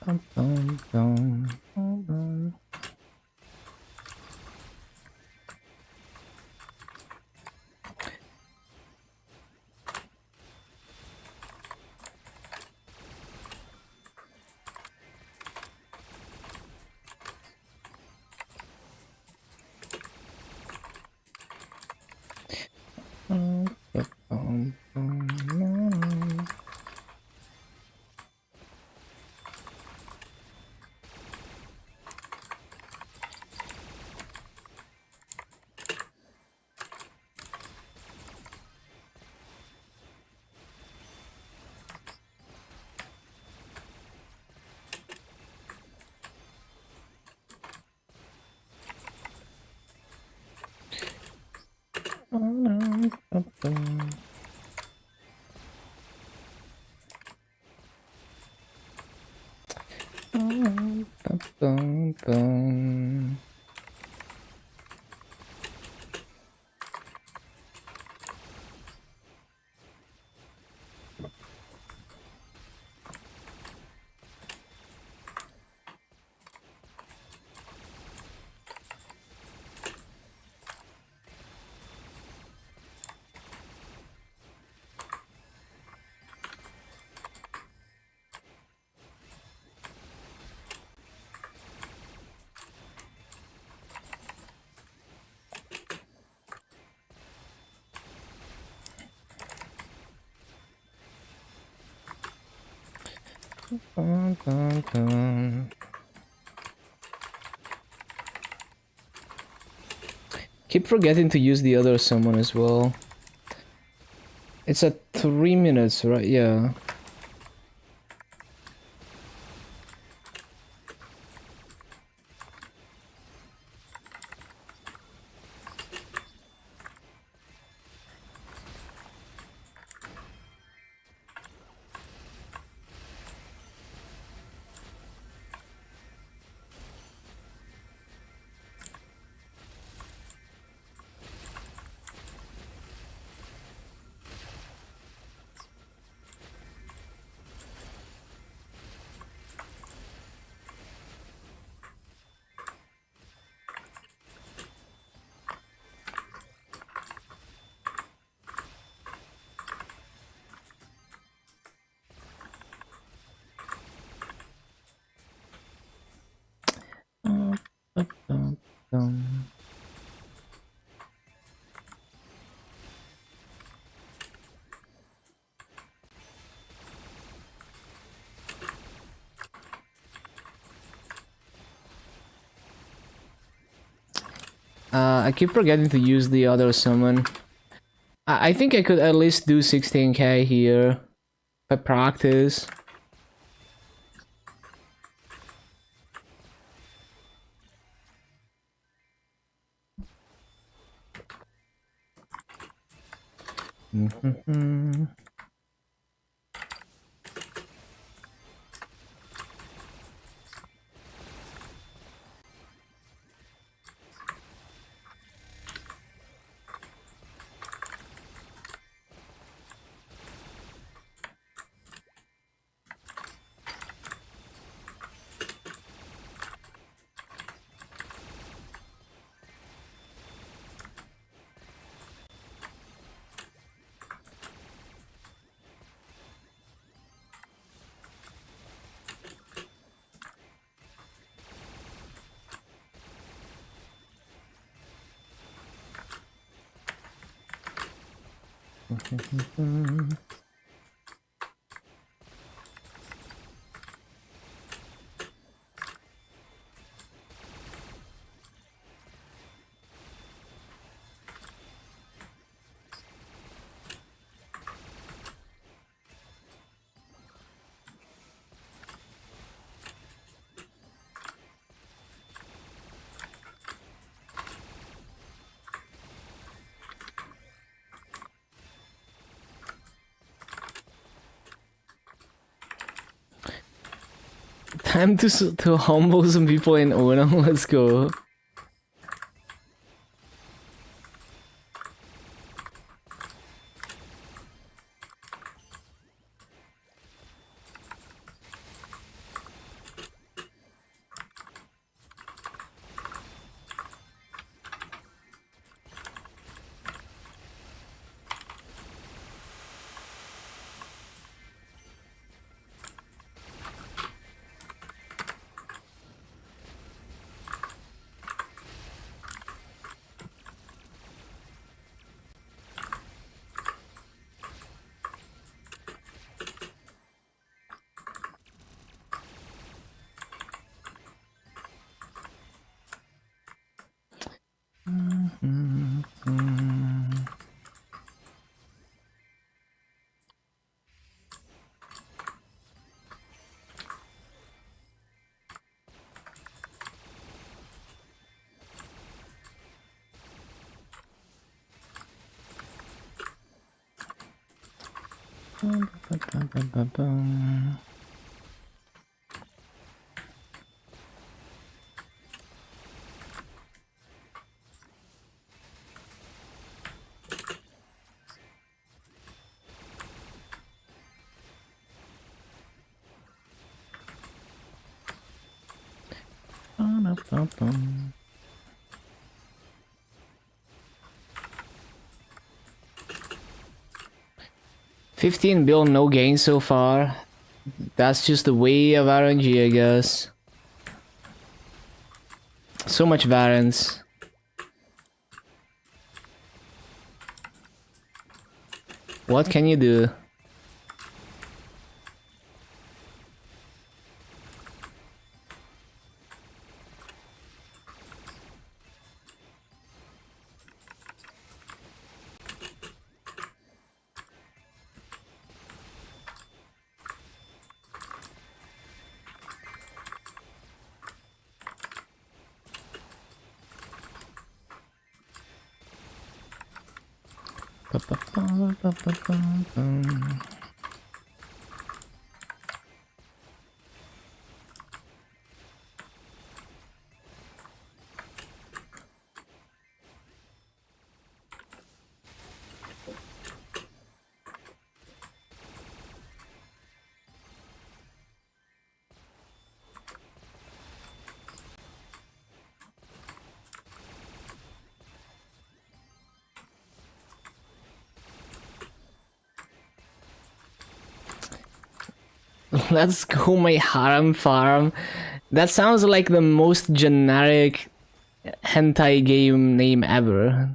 Bum, bum, bum, bum, bum. Keep forgetting to use the other summon as well. It's at 3 minutes, right? Yeah. I keep forgetting to use the other summon. I think I could at least do 16k here. If I practice. Time to humble some people in Uno. Let's go. $15 no gain so far. That's just the way of RNG, I guess. So much variance. What can you do? Let's go my harem farm. That sounds like the most generic hentai game name ever.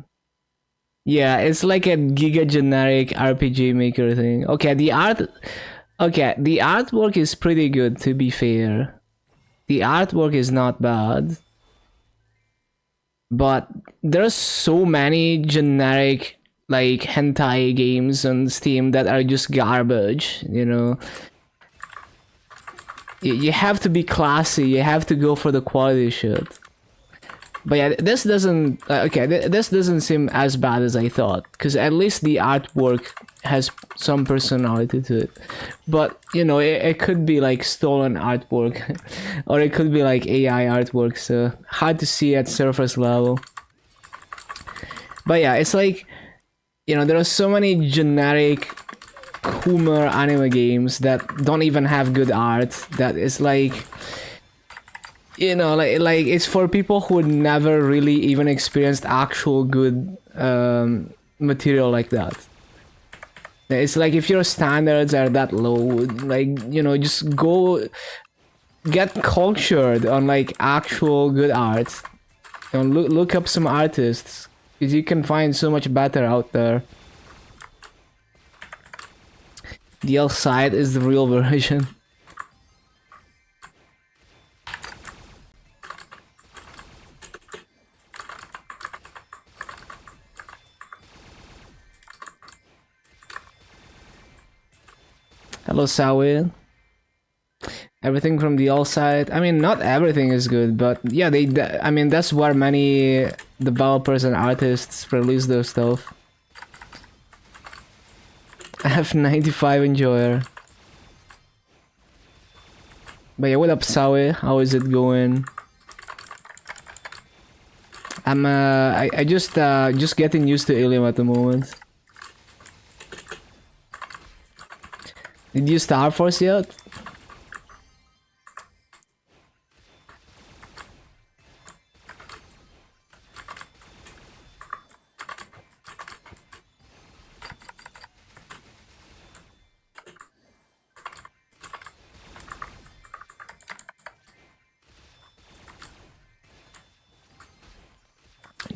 Yeah, it's like a giga generic RPG maker thing. Okay, the artwork is pretty good, to be fair. The artwork is not bad. But there's so many generic like hentai games on Steam that are just garbage, you know. You have to be classy, you have to go for the quality shit. But yeah, this doesn't this doesn't seem as bad as I thought, because at least the artwork has some personality to it. But you know, it could be like stolen artwork or it could be like AI artwork, so hard to see at surface level. But yeah, it's like, you know, there are so many generic Humor anime games that don't even have good art, that is like, you know, like it's for people who never really even experienced actual good material like that. It's like if your standards are that low, like, you know, just go get cultured on like actual good art. You know, look up some artists, because you can find so much better out there. The L side is the real version. Hello, Sawi. Everything from the all side. I mean, not everything is good, but yeah, I mean, that's where many developers and artists release their stuff. F95 enjoyer. But yeah, what up, Sawi? How is it going? I'm I just getting used to Illium at the moment. Did you Star Force yet?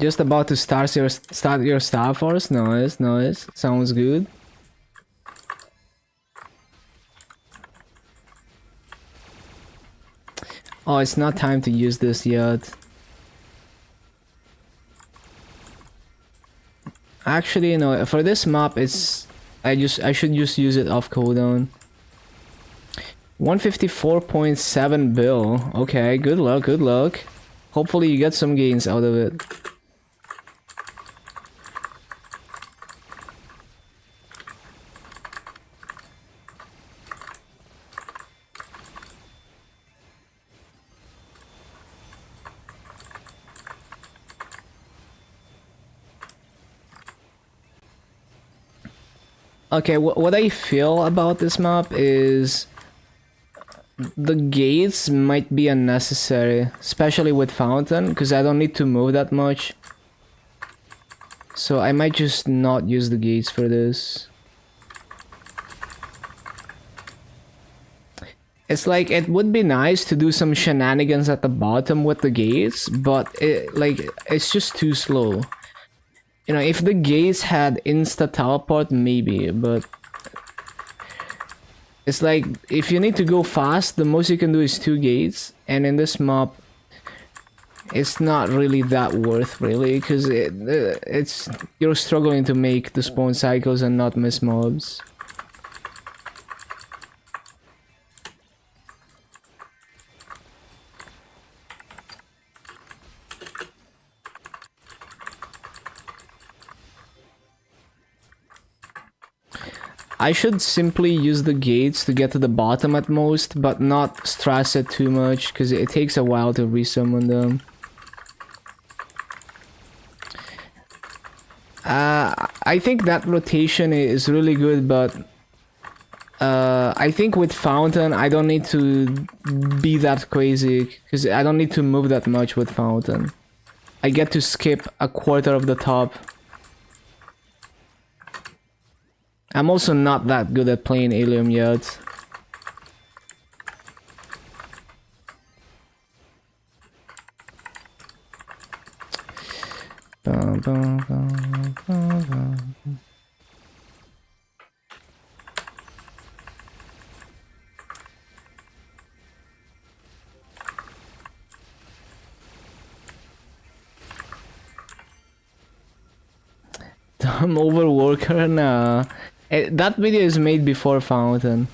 Just about to start your Star Force? Nice, nice. Sounds good. Oh, it's not time to use this yet. Actually, no, for this map it's I should just use it off cooldown. 154.7 bill. Okay, good luck, good luck. Hopefully you get some gains out of it. Okay, what I feel about this map is the gates might be unnecessary, especially with fountain, because I don't need to move that much. So I might just not use the gates for this. It's like, it would be nice to do some shenanigans at the bottom with the gates, but it's just too slow. You know, if the gates had insta teleport, maybe, but it's like, if you need to go fast, the most you can do is 2 gates, and in this map, it's not really that worth, really, because it's you're struggling to make the spawn cycles and not miss mobs. I should simply use the gates to get to the bottom at most, but not stress it too much, because it takes a while to resummon them. I think that rotation is really good, but I think with Fountain, I don't need to be that crazy, because I don't need to move that much with Fountain. I get to skip a quarter of the top. I'm also not that good at playing Illium yet. Dumb overworker? Nah. That video is made before Fountain.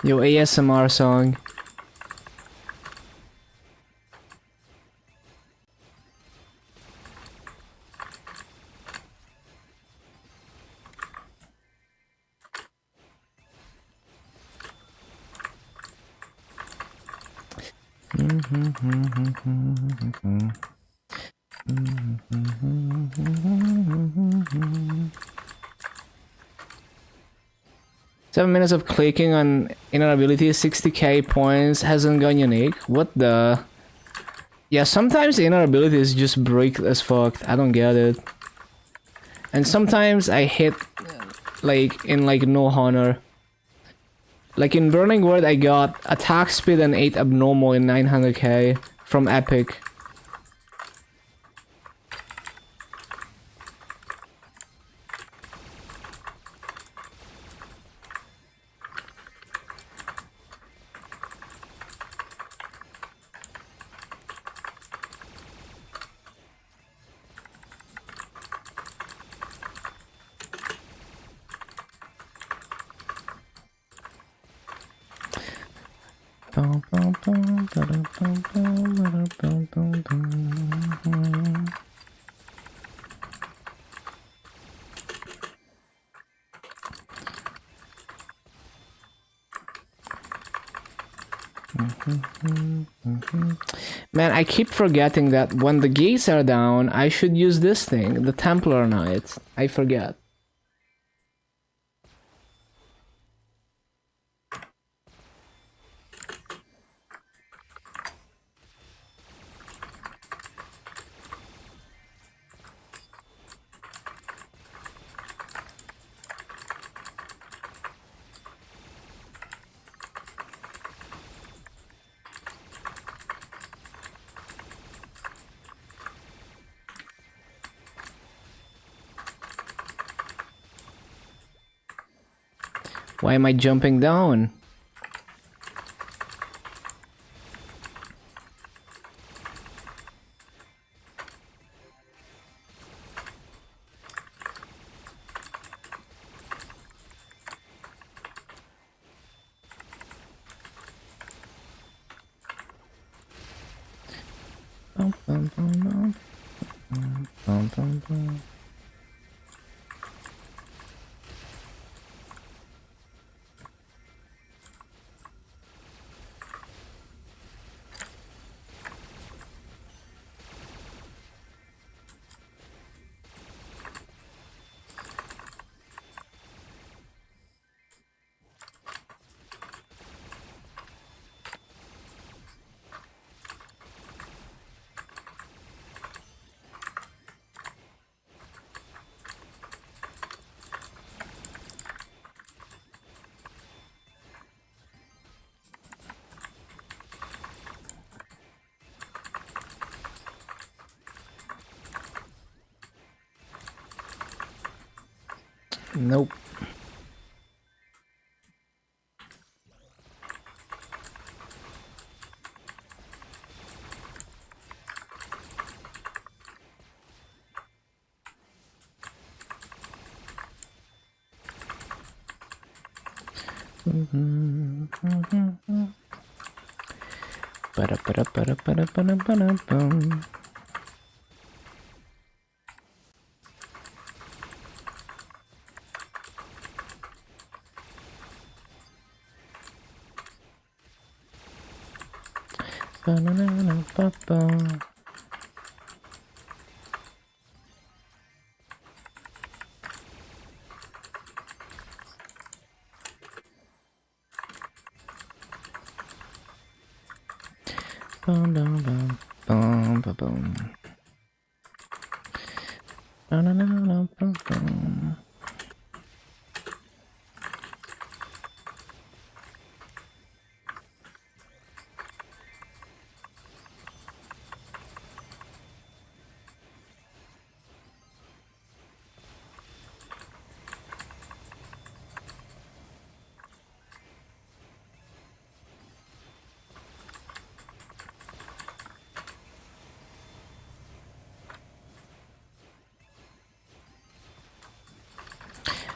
Yo, ASMR song. Seven minutes of clicking on inner ability, 60k points, hasn't gone unique. What the? Yeah, sometimes inner abilities just break as fuck. I don't get it. And sometimes I hit like in like no honor. Like in Burning Word, I got attack speed and 8 abnormal in 900k from Epic. Man, I keep forgetting that when the gates are down, I should use this thing, the Templar Knight. I forget. Why am I jumping down? Nope. Ba-da-ba-da-ba-da-ba-da-ba-da-ba-da-bum. Ba-na-na-na-ba-ba. Bum, bum, bum, bum, bum, bum. Ba-na-na-na-bum-bum.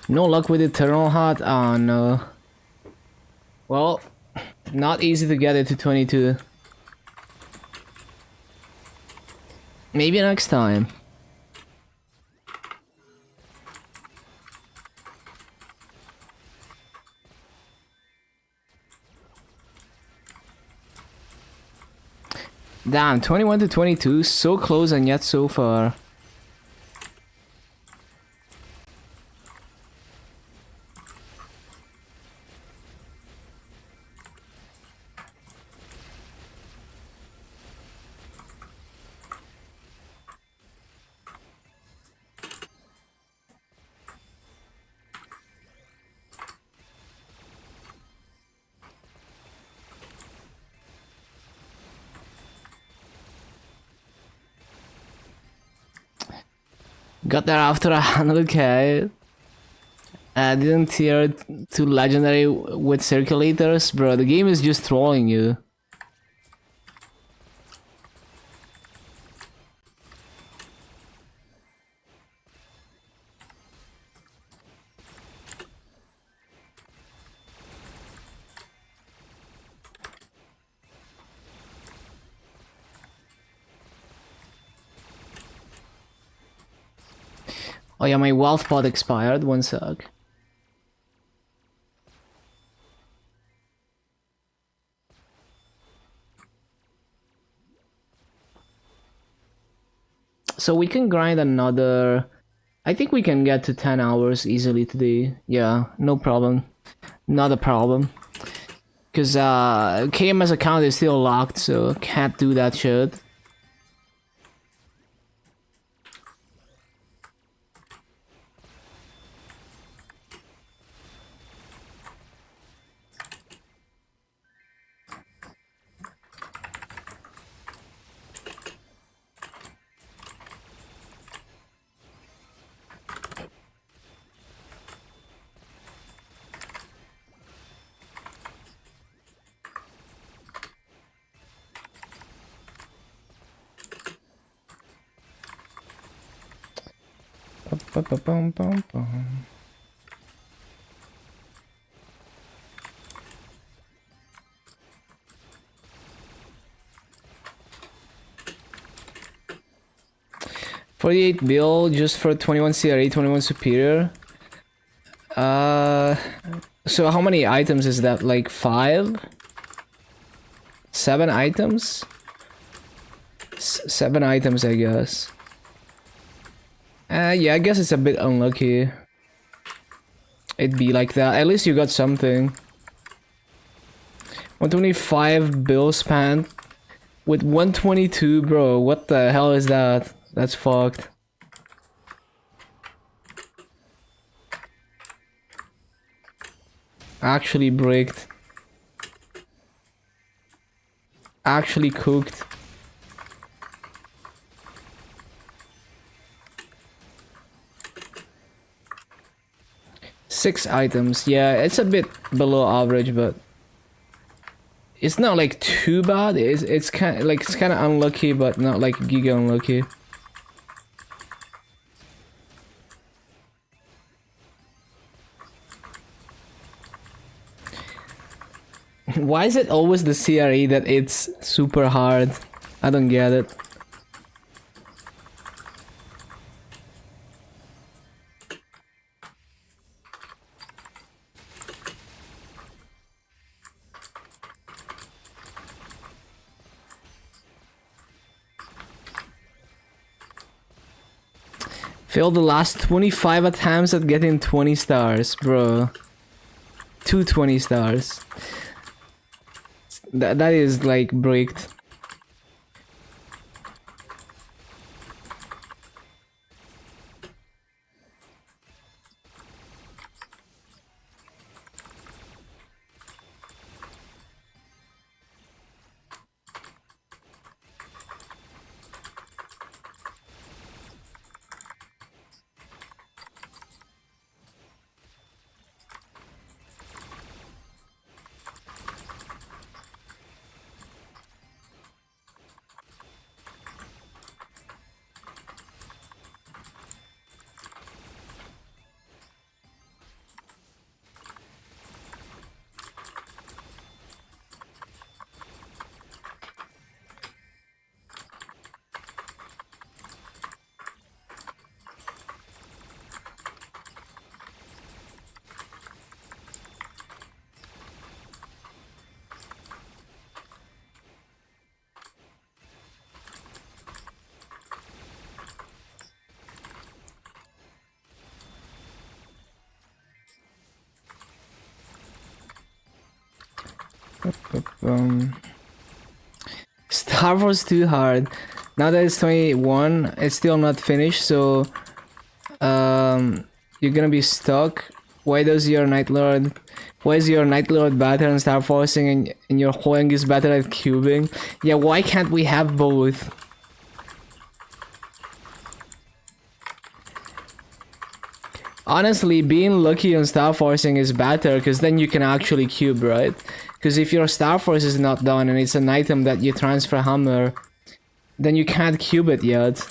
No luck with Eternal Heart? Oh no. Well, not easy to get it to 22. Maybe next time. Damn, 21 to 22, so close and yet so far. Got there after 100k. Didn't tier to legendary with circulators, bro. The game is just trolling you. Oh yeah, my wealth pod expired. One sec. So we can grind another... I think we can get to 10 hours easily today. Yeah, no problem. Not a problem. Because KMS account is still locked, so can't do that shit. Ba-ba-bum-bum-bum. $48 bill just for 21 CRA, 21 superior. So how many items is that? Like 5? 7 items? 7 items, I guess. Yeah, I guess it's a bit unlucky. It'd be like that. At least you got something. 125 bill spent with 122, bro. What the hell is that? That's fucked. Actually bricked. Actually cooked. 6 items. Yeah, it's a bit below average, but it's not like too bad. It's kind of like it's kind of unlucky, but not like giga unlucky. Why is it always the CRE that it's super hard? I don't get it. Failed the last 25 attempts at getting 20 stars, bro. 220 stars. That is like bricked. Star Wars too hard. Now that it's 21, it's still not finished, so you're gonna be stuck. Why is your Night Lord better in Star Forcing and your Hoang is better at cubing? Yeah, why can't we have both? Honestly, being lucky on Star Forcing is better, because then you can actually cube, right? Because if your Star Force is not done and it's an item that you transfer hammer, then you can't cube it yet.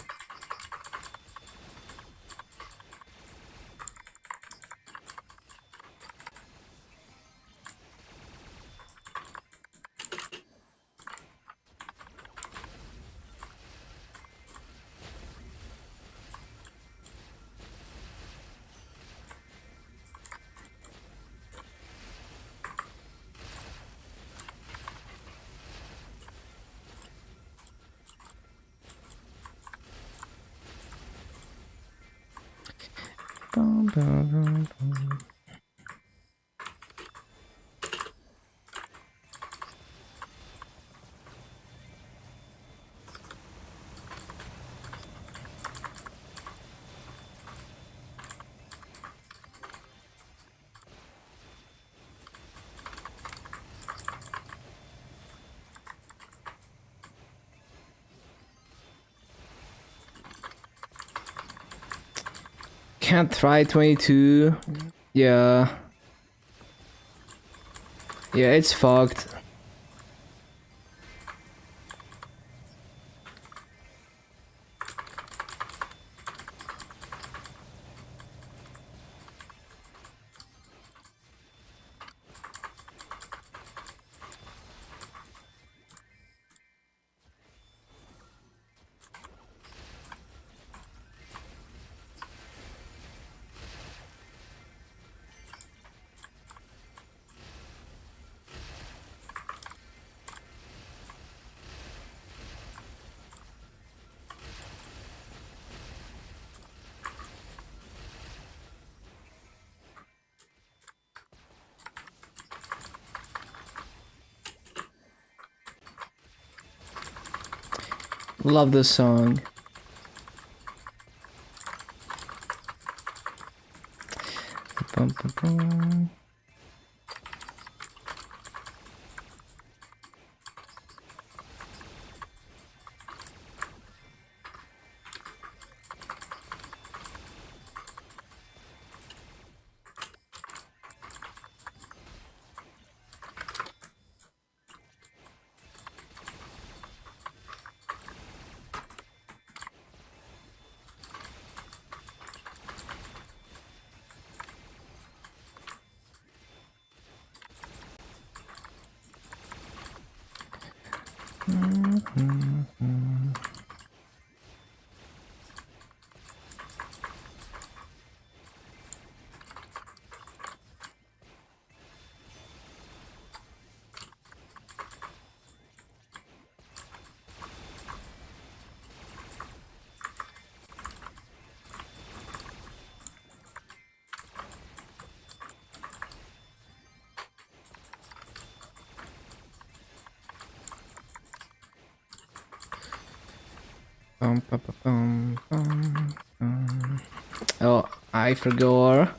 Can't try 22. Yeah. Yeah, it's fucked. Love this song. Bum, bum, bum. Oh, I forgot.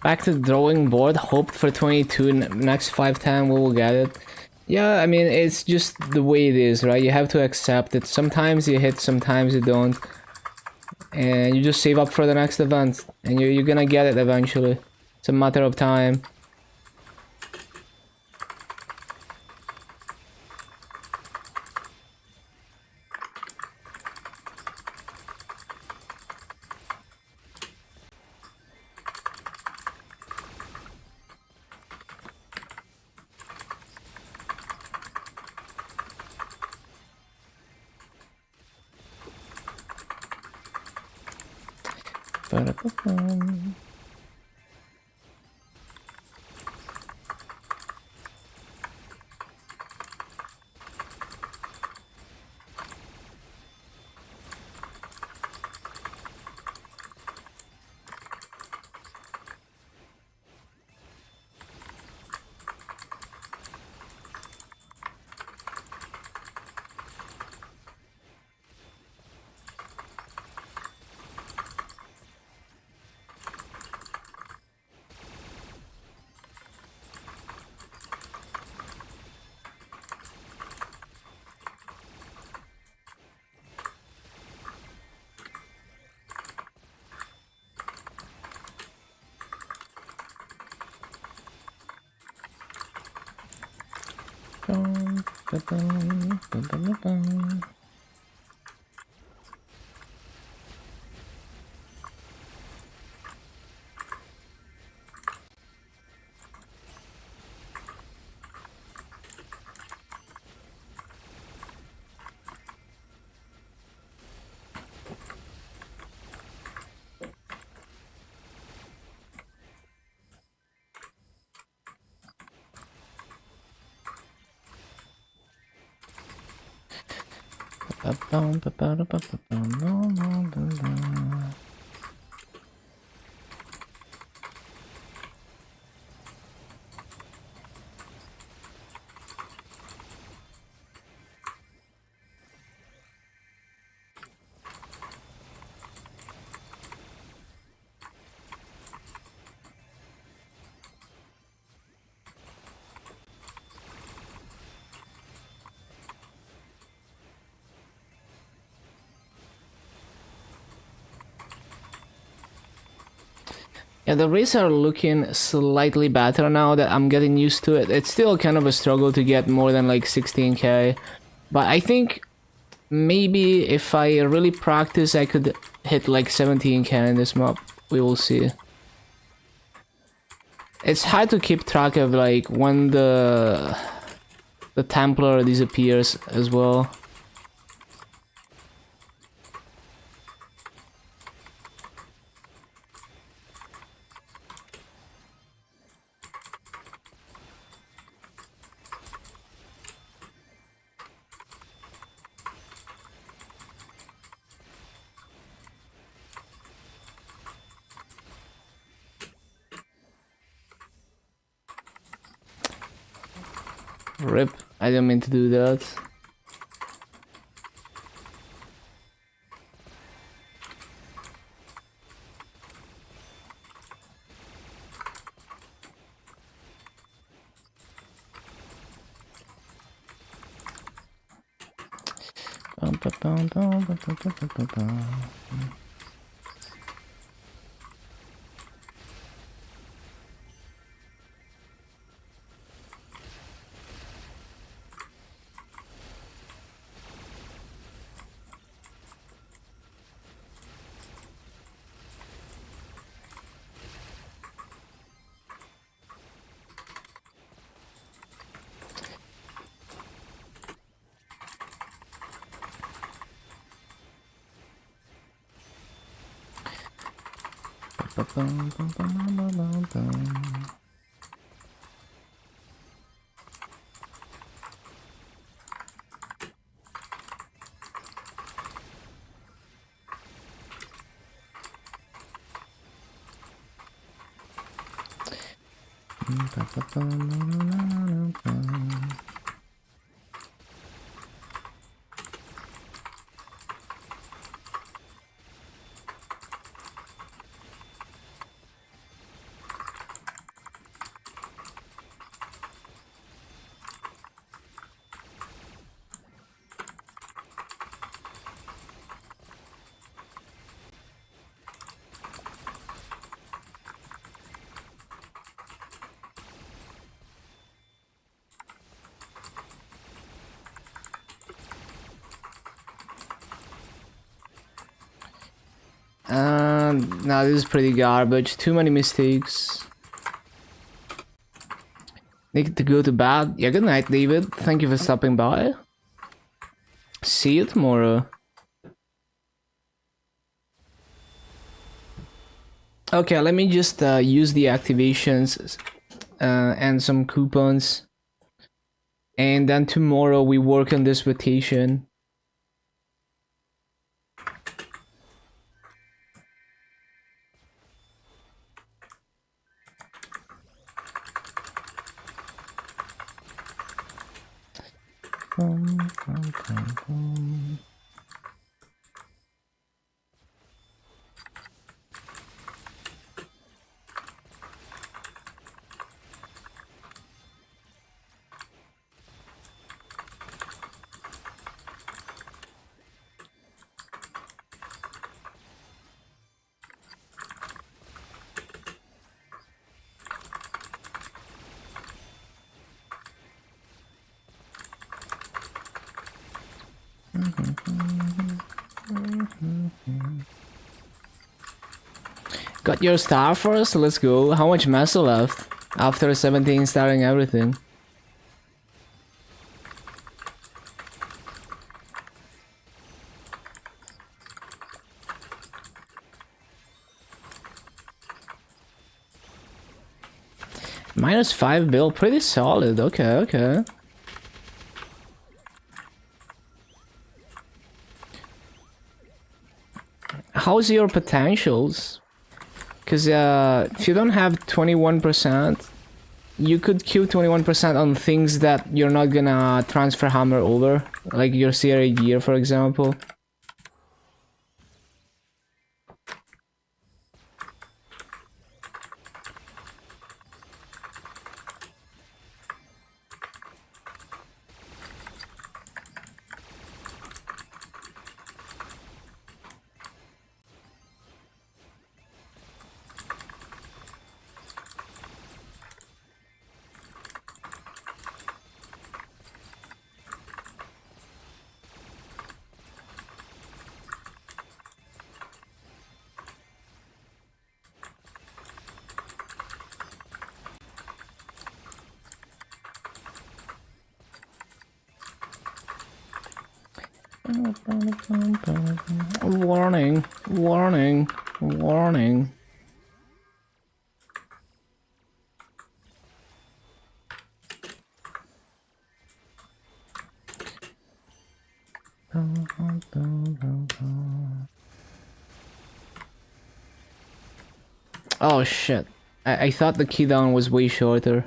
Back to the drawing board. Hoped for 22. Next 5 time we will get it. Yeah, I mean, it's just the way it is, right? You have to accept it. Sometimes you hit, sometimes you don't. And you just save up for the next event. And you're gonna get it eventually. It's a matter of time. Ba-da-ba-bum. Bum, ba-bum, ba-ba-ba-bum. Ba-bum, ba-ba-da-ba-ba-bum, ba-ba-ba-ba. Yeah, the rates are looking slightly better now that I'm getting used to it. It's still kind of a struggle to get more than like 16k, but I think maybe if I really practice, I could hit like 17k in this map. We will see. It's hard to keep track of like when the Templar disappears as well. Rip, I didn't mean to do that. Nah, this is pretty garbage. Too many mistakes. Need to go to bed. Yeah, good night, David. Thank you for stopping by. See you tomorrow. Okay, let me just use the activations and some coupons. And then tomorrow we work on this rotation. Got your star first? Let's go. How much muscle left? After 17 starting everything. -5 bill, pretty solid. Okay, okay. How's your potentials? Because if you don't have 21%, you could kill 21% on things that you're not gonna transfer hammer over, like your CRA gear, for example. Warning, warning, warning. Oh shit. I thought the key down was way shorter.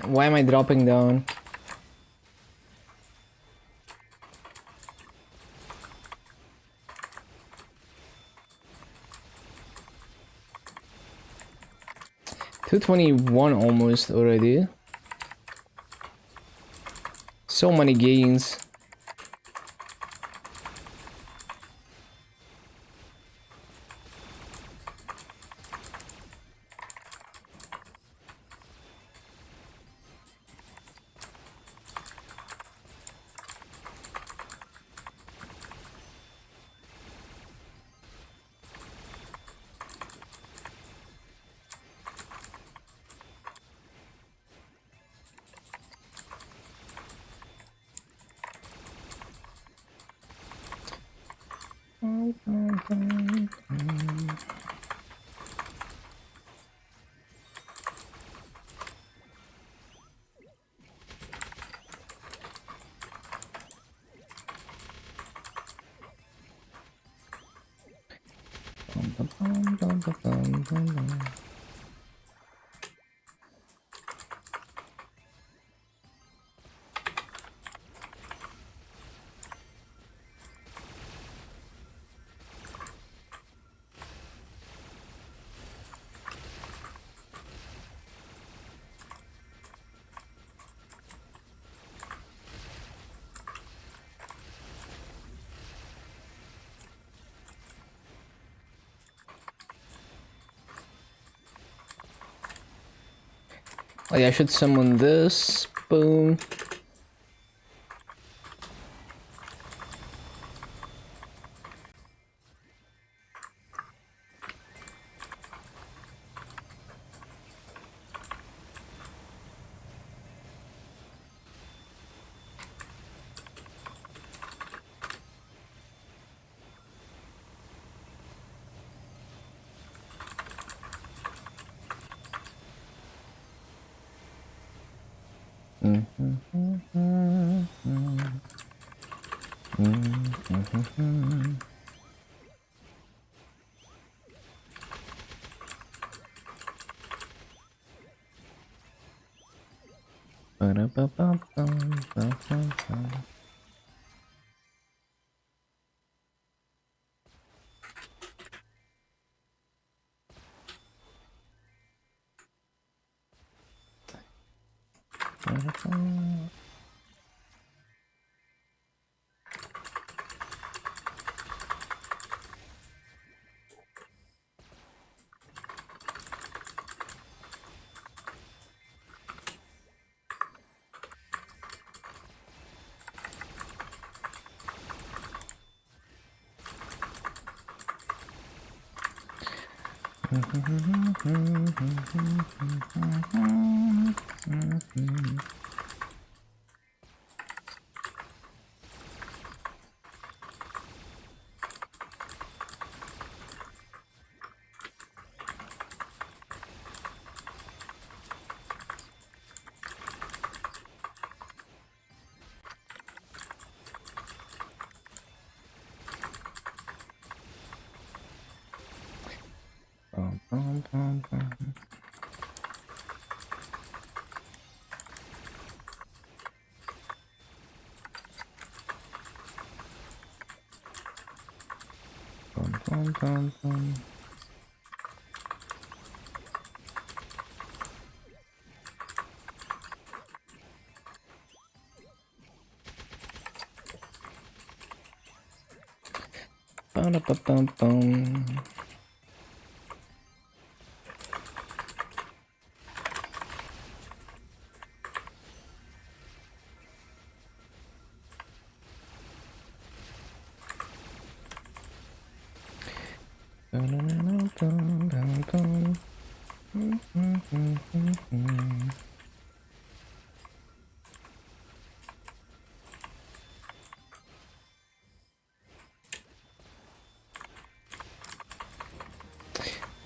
Why am I dropping down? $221 almost already. So many gains. Oh yeah, I should summon this. Boom.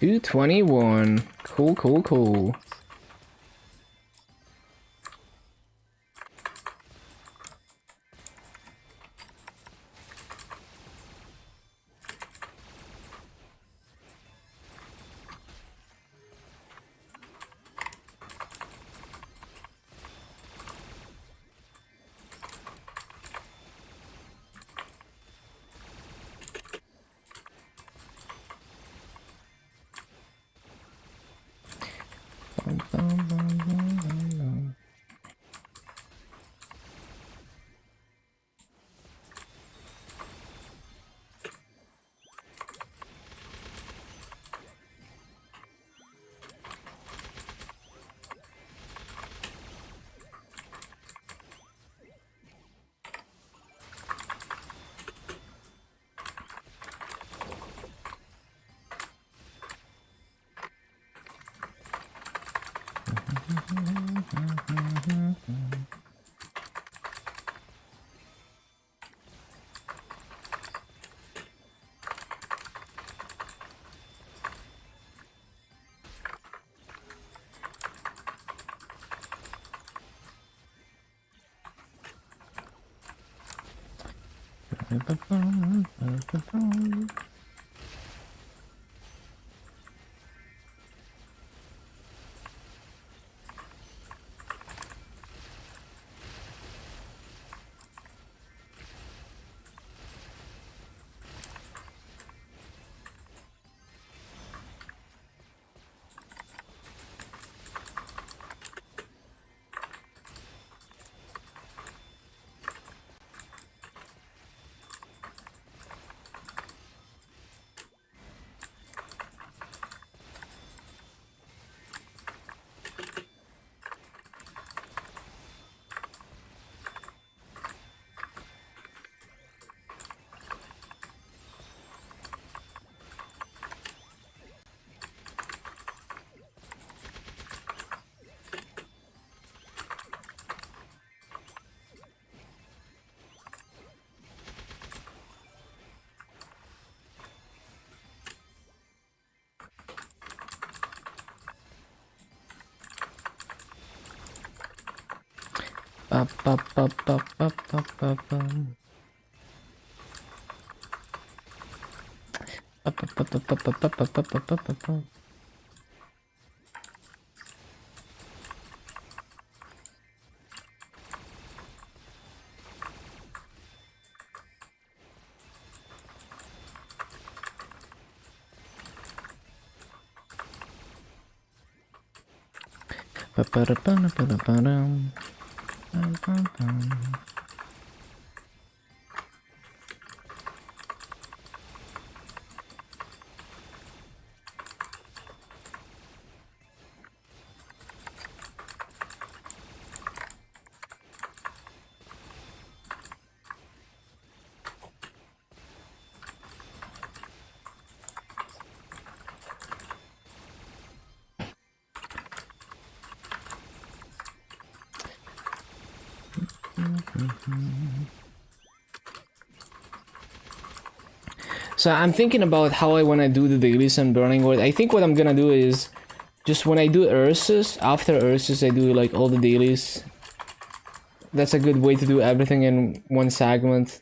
221. Cool, cool, cool. So I'm thinking about how I want to do the dailies on Burning World. I think what I'm gonna do is just when I do Ursus, after Ursus I do like all the dailies. That's a good way to do everything in one segment.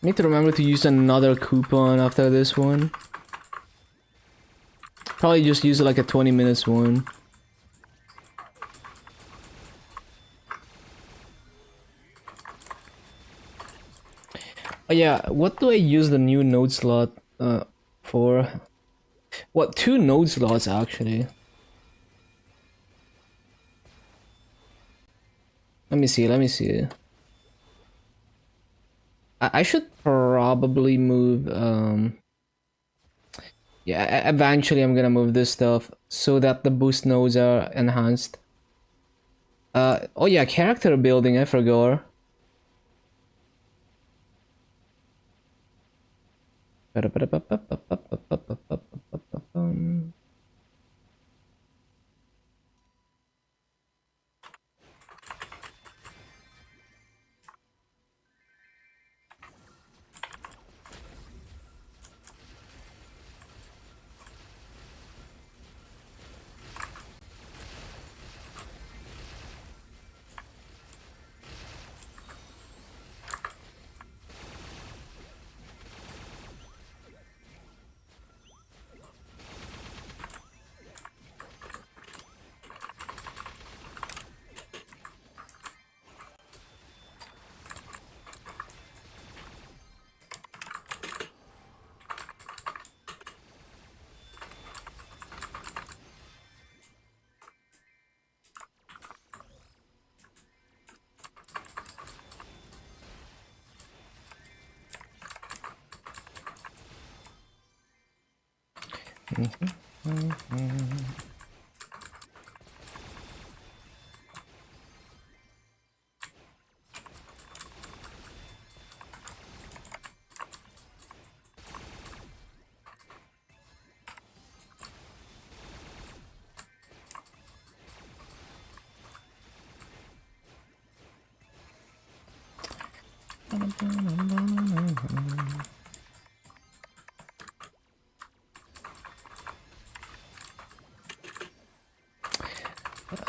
Need to remember to use another coupon after this one. Probably just use like a 20 minutes one. Oh yeah, what do I use the new node slot for? What, 2 node slots actually? Let me see, let me see. I should probably move, yeah, eventually I'm gonna move this stuff so that the boost nodes are enhanced. Oh yeah, character building, I forgot.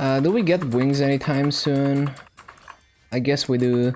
Do we get wings anytime soon? I guess we do.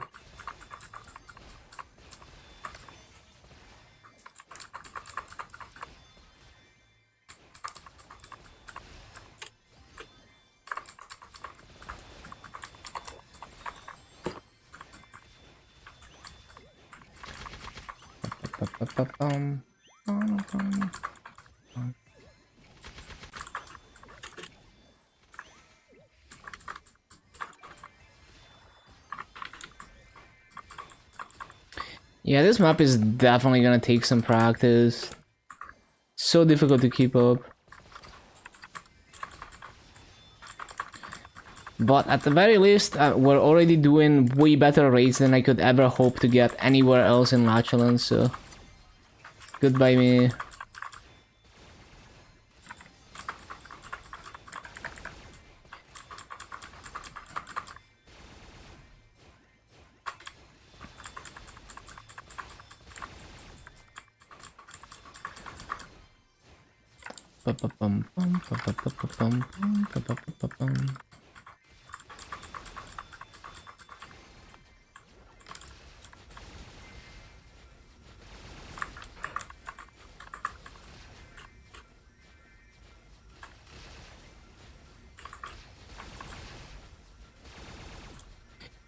Yeah, this map is definitely gonna take some practice. So difficult to keep up. But at the very least, we're already doing way better rates than I could ever hope to get anywhere else in Lachlan, so... Goodbye me.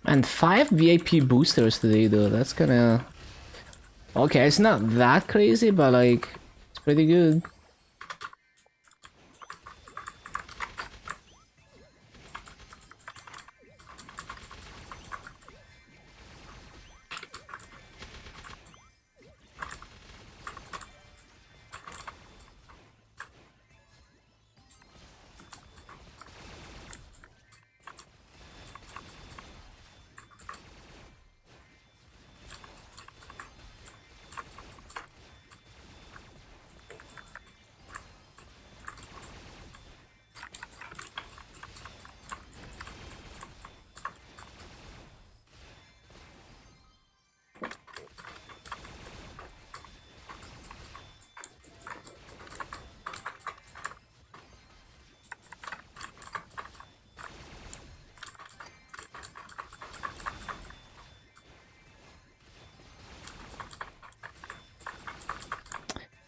And 5 VIP boosters today though, that's kinda... Okay, it's not that crazy, but like, it's pretty good.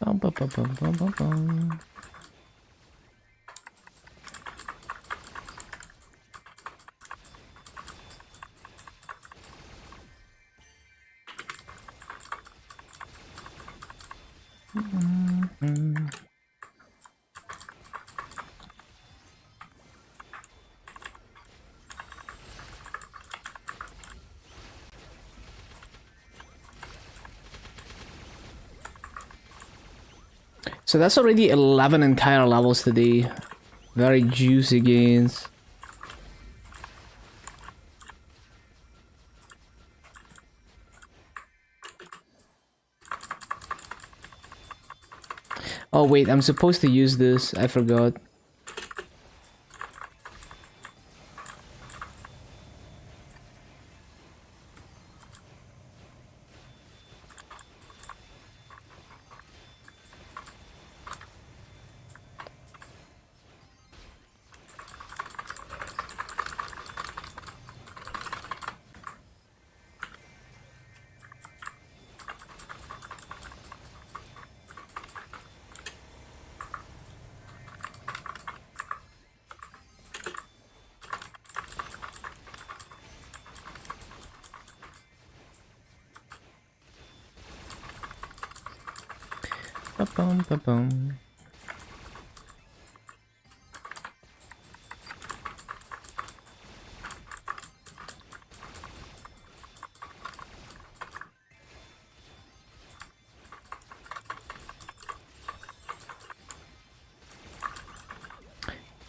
Bum, bum, bum, bum, bum, bum, bum. So that's already 11 entire levels today. Very juicy gains. Oh wait, I'm supposed to use this. I forgot. Ba-bum, ba-bum.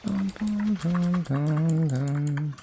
Dum, dum, dum, dum, dum.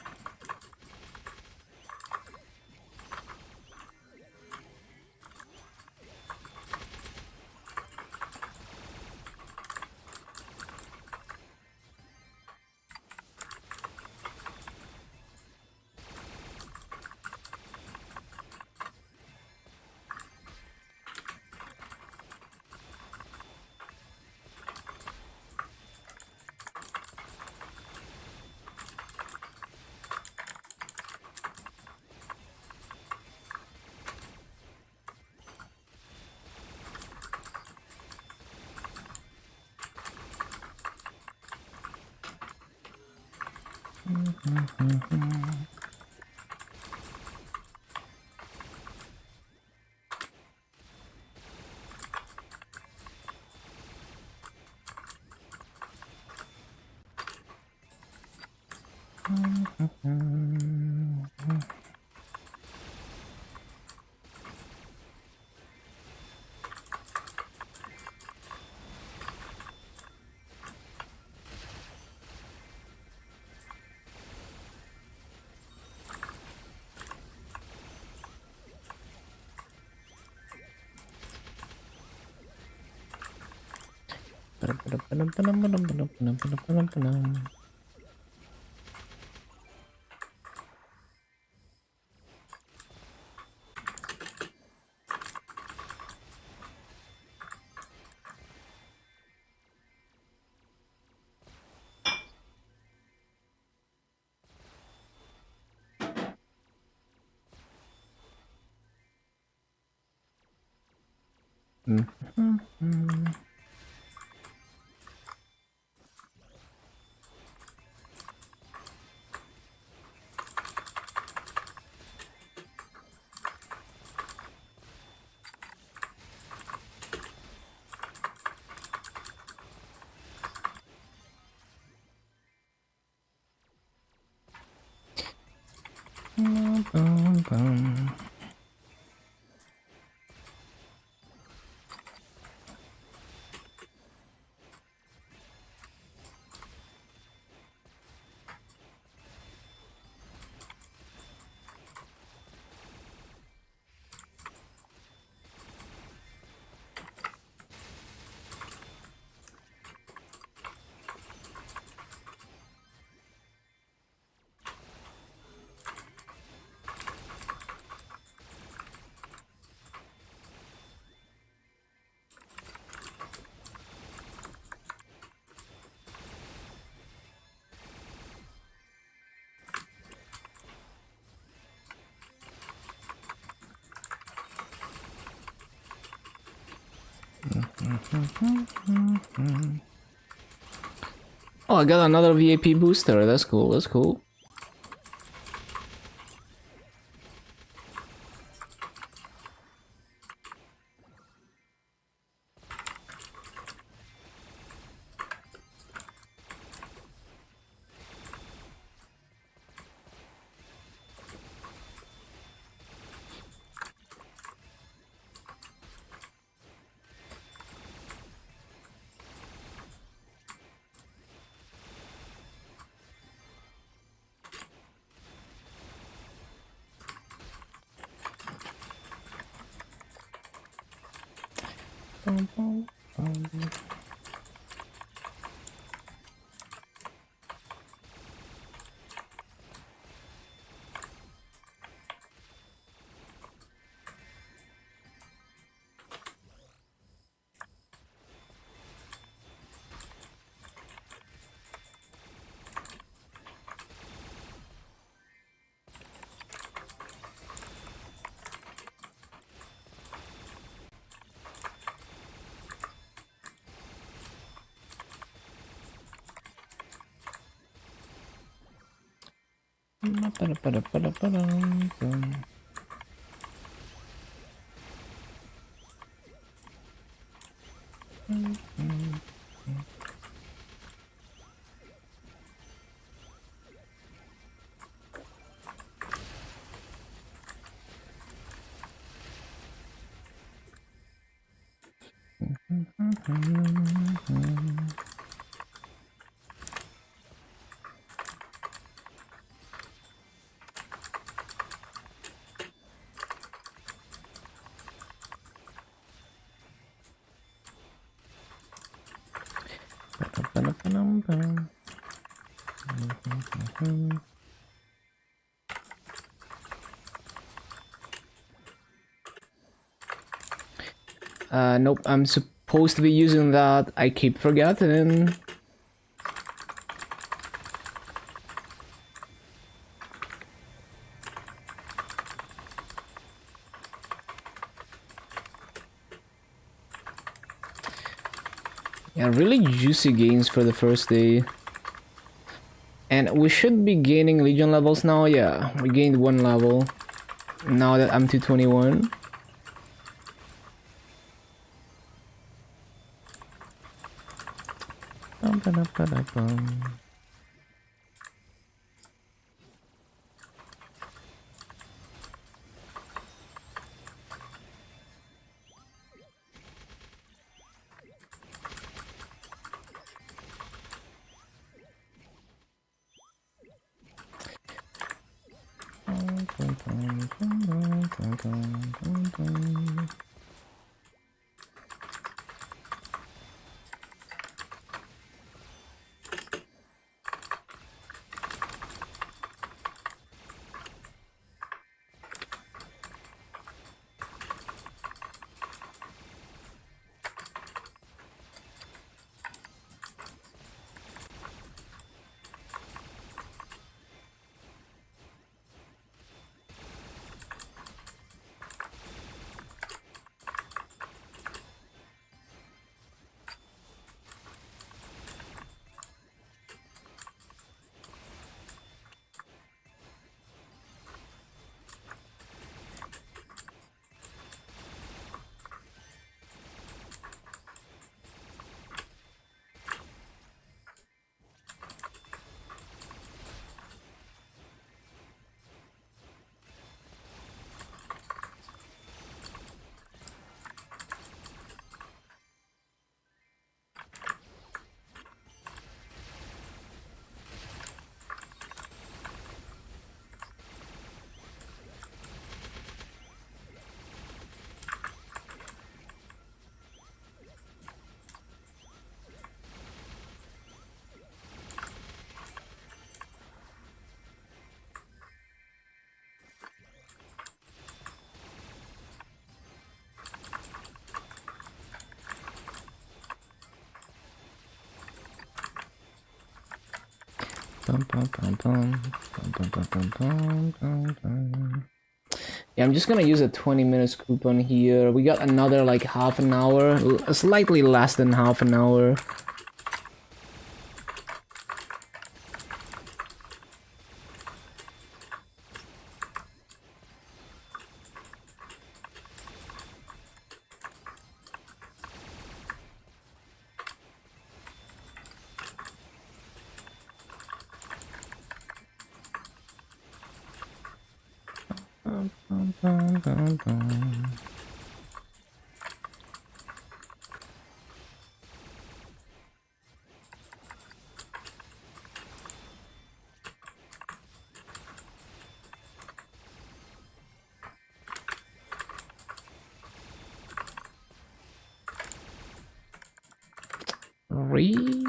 Oh, I got another VIP booster. That's cool. That's cool. Nope, I'm supposed to be using that. I keep forgetting. Yeah, really juicy gains for the first day. And we should be gaining Legion levels now. Yeah, we gained 1 level. Now that I'm 221. Yeah, I'm just gonna use a 20 minutes coupon here. We got another like half an hour, slightly less than half an hour. Re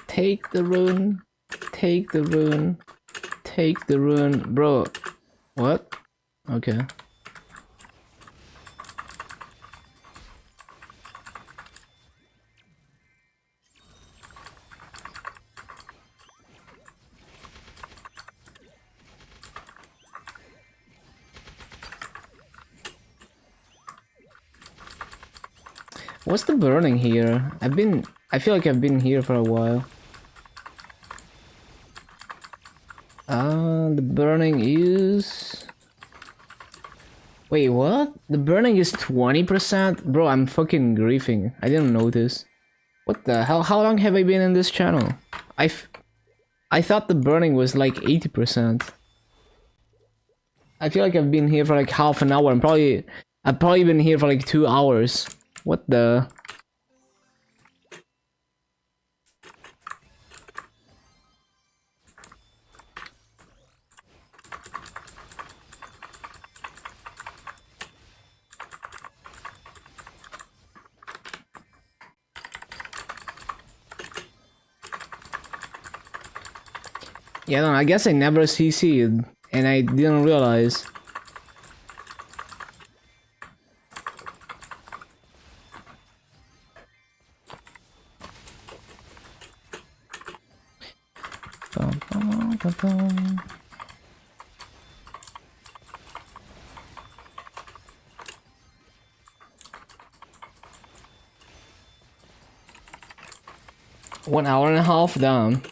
Take the rune. Take the rune. Take the rune. Bro, what? Okay. What's the burning here? I feel like I've been here for a while. burning is... Wait, what? The burning is 20%? Bro, I'm fucking griefing. I didn't notice. What the hell? How long have I been in this channel? I thought the burning was like 80%. I feel like I've been here for like half an hour. I've probably been here for like 2 hours. What the... Yeah, no, I guess I never CC'd, and I didn't realize. One hour and a half down.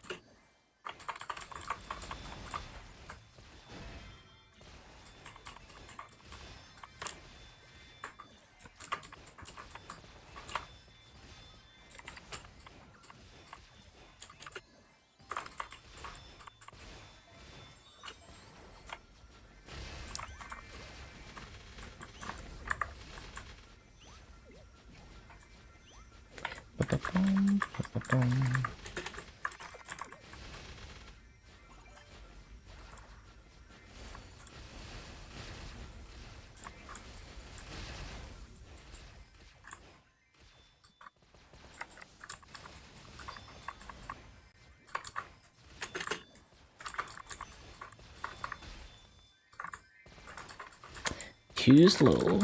Too slow.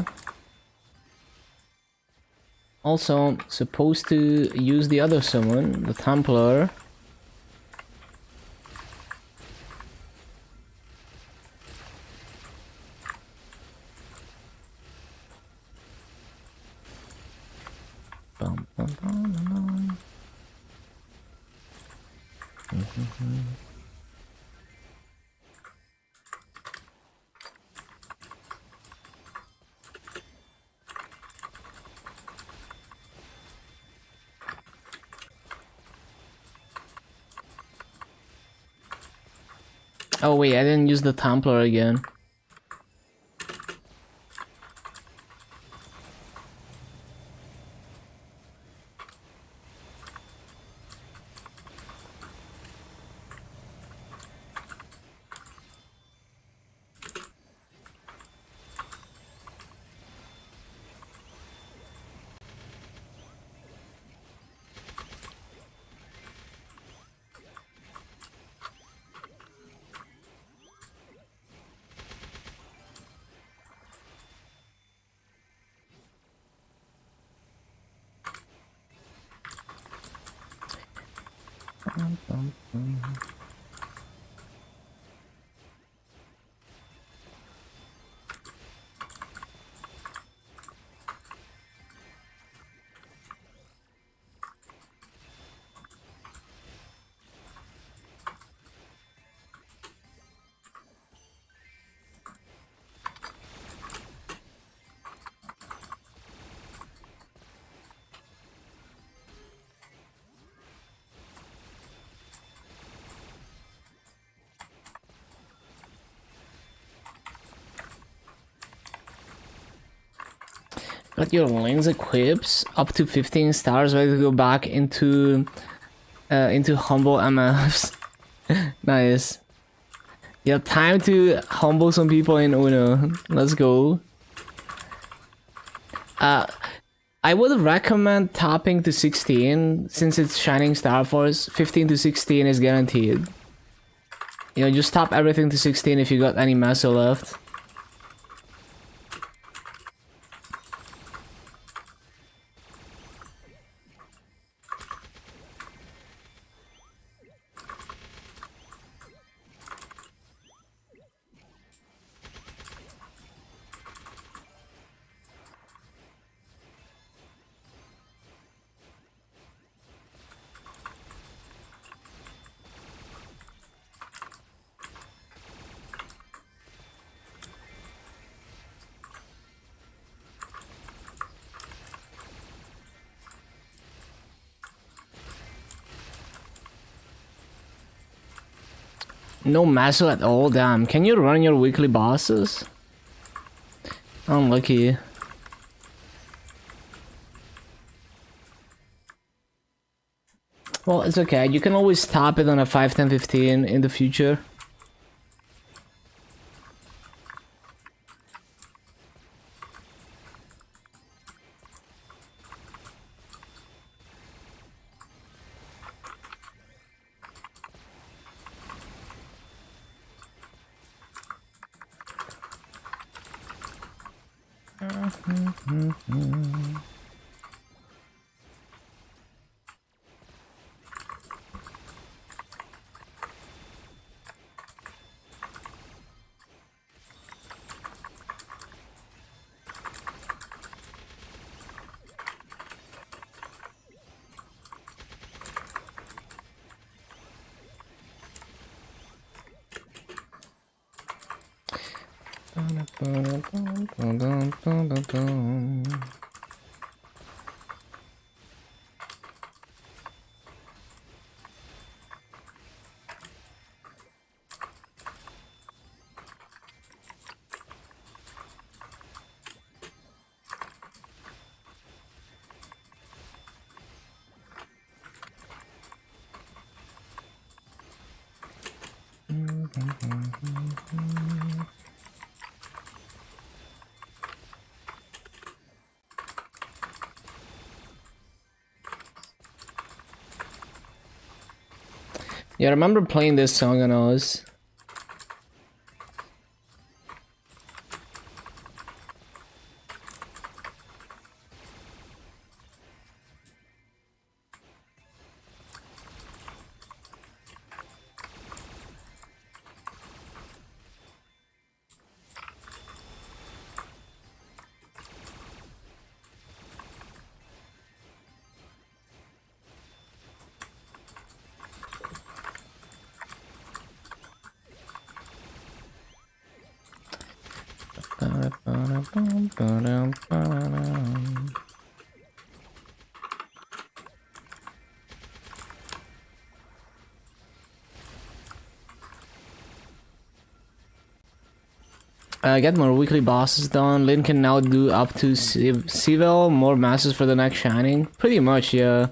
Also, supposed to use the other summon, the Templar. Bum, bum, bum, bum. Oh wait, I didn't use the Templar again. Got your lens equips up to 15 stars, ready to go back into humble MFs. Nice. Yeah, time to humble some people in Uno. Let's go. I would recommend topping to 16 since it's Shining Star Force. 15 to 16 is guaranteed. You know, just top everything to 16 if you got any Maso left. No master at all, damn. Can you run your weekly bosses? Unlucky. Well, it's okay. You can always stop it on a 5, 10, 15 in the future. Yeah, I remember playing this song on Oz. Get more weekly bosses done. Lin can now do up to Civil, more masters for the next Shining. Pretty much, yeah.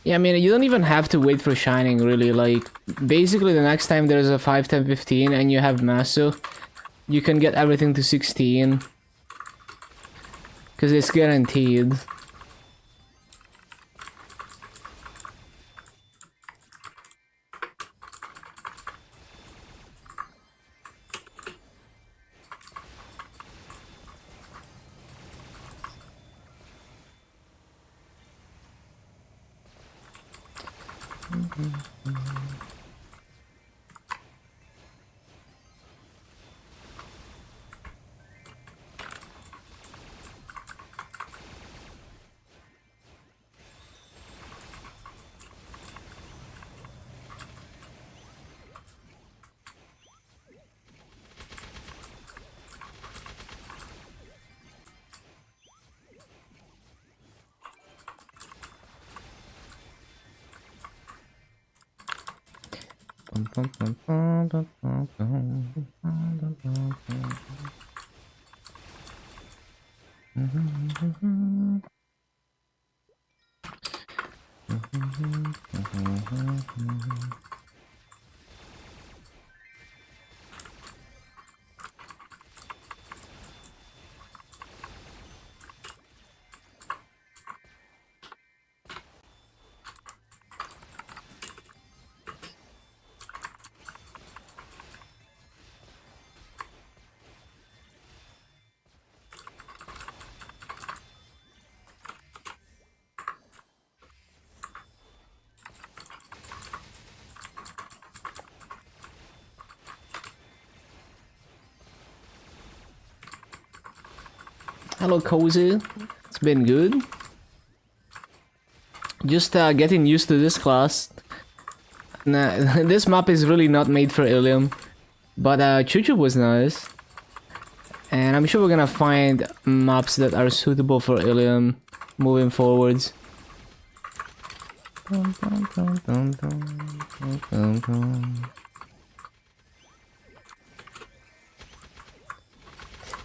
Yeah, I mean, you don't even have to wait for Shining, really. Like, basically, the next time there's a 5, 10, 15 and you have Master, you can get everything to 16. Because it's guaranteed. Hello, Cozy. It's been good. Just getting used to this class. Nah, this map is really not made for Illium. But Chuchu was nice. And I'm sure we're gonna find maps that are suitable for Illium moving forwards.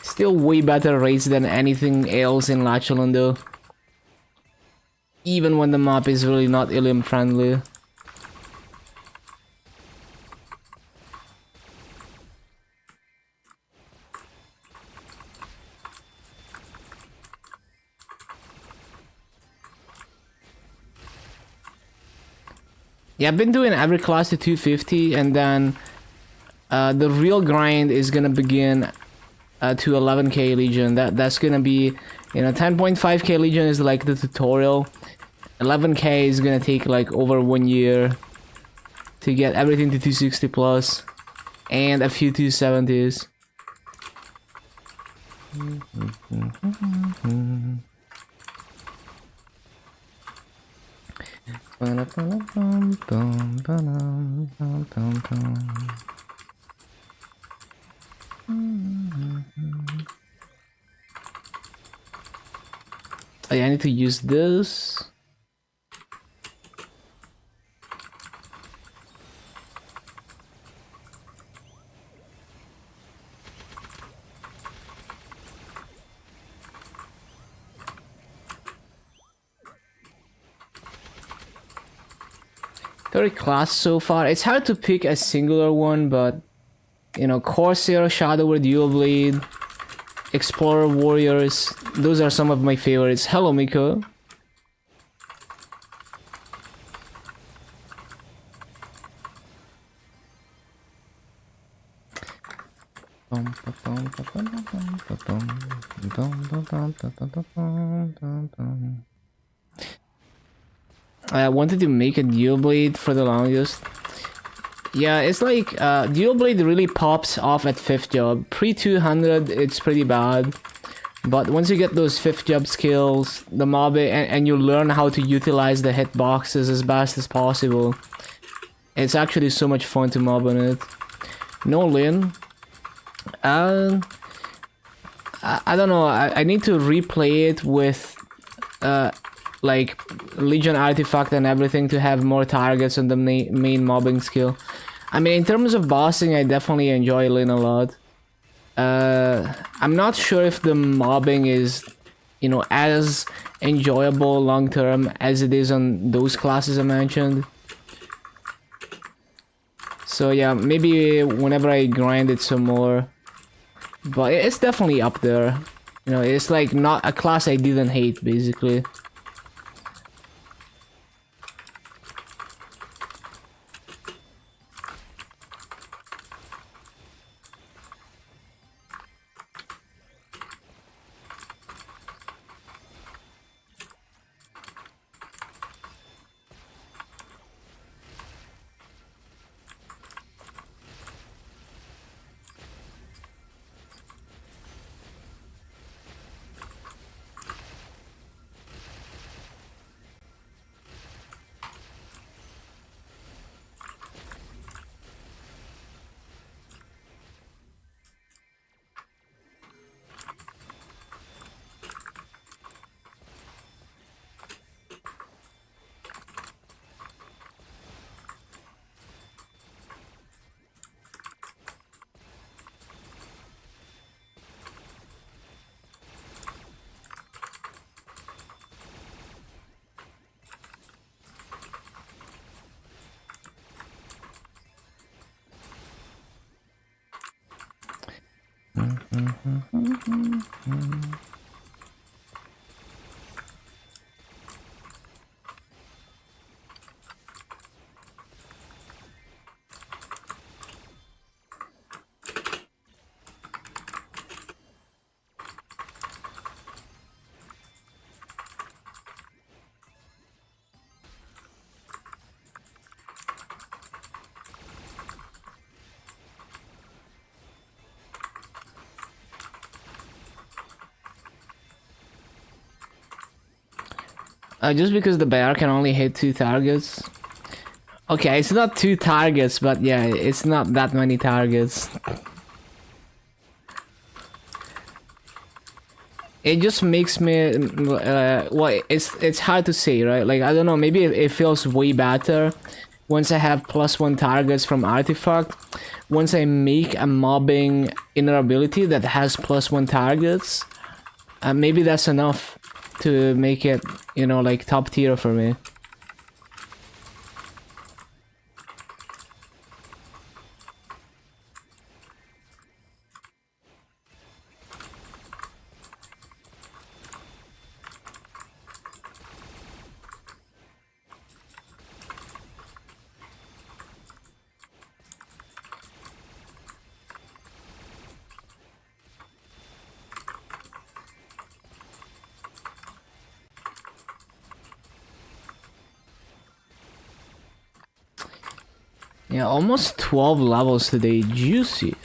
Still way better rates than anything else in Lachlan though. Even when the map is really not Illium friendly. Yeah, I've been doing every class to 250, and then the real grind is gonna begin to 11k Legion. That's gonna be, you know, 10.5k Legion is like the tutorial. 11k is gonna take like over 1 year to get everything to 260 plus, and a few 270s. Oh, yeah, I need to use this. Third class so far. It's hard to pick a singular one, but you know, Corsair, Shadower, Dual Blade, Explorer, Warriors. Those are some of my favorites. Hello, Miko. I wanted to make a Dual Blade for the longest. Yeah, it's like Dual Blade really pops off at 5th job. Pre 200, it's pretty bad. But once you get those 5th job skills, the mob, and you learn how to utilize the hitboxes as best as possible, it's actually so much fun to mob on it. No Lin. I don't know. I need to replay it with like Legion artifact and everything to have more targets on the main mobbing skill. I mean, in terms of bossing, I definitely enjoy Lin a lot. I'm not sure if the mobbing is, you know, as enjoyable long term as it is on those classes I mentioned. So yeah, maybe whenever I grind it some more. But it's definitely up there. You know, it's like not a class I didn't hate, basically. Just because the bear can only hit 2 targets. Okay, it's not 2 targets, but yeah, it's not that many targets. it just makes me well, it's hard to say, right? Like, I don't know, maybe it feels way better once I have +1 targets from artifact. Once I make a mobbing inner ability that has +1 targets, maybe that's enough to make it, you know, like top tier for me. Yeah, almost 12 levels today, juicy.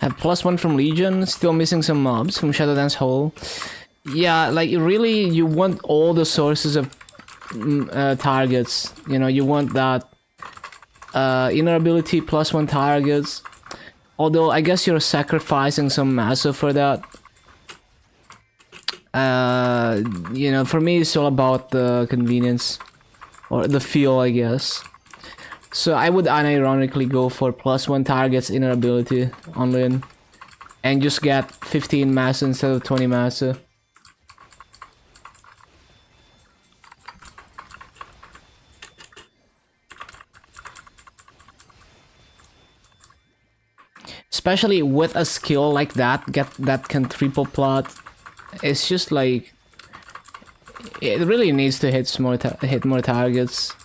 Have +1 from Legion, still missing some mobs from Shadowdance Hole. Yeah, like really, you want all the sources of targets. You know, you want that inner ability +1 targets. Although I guess you're sacrificing some massive for that. You know, for me it's all about the convenience or the feel, I guess. So I would unironically go for +1 targets inner ability on Lin and just get 15 massa instead of 20 massa. Especially with a skill like that, that can triple plot. It's just like it really needs to hit more targets.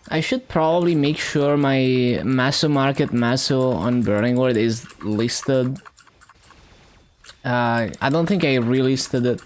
I should probably make sure my Maso Market Maso on Burning Word is listed. I don't think I relisted it.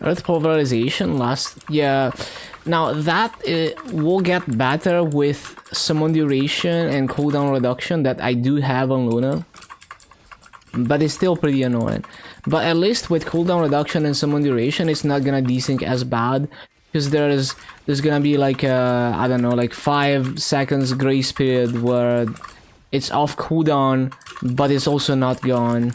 Earth pulverization last, yeah. Now that will get better with summon duration and cooldown reduction that I do have on Luna, but it's still pretty annoying. But at least with cooldown reduction and summon duration, it's not gonna desync as bad because there's gonna be like I don't know, like 5 seconds grace period where it's off cooldown, but it's also not gone.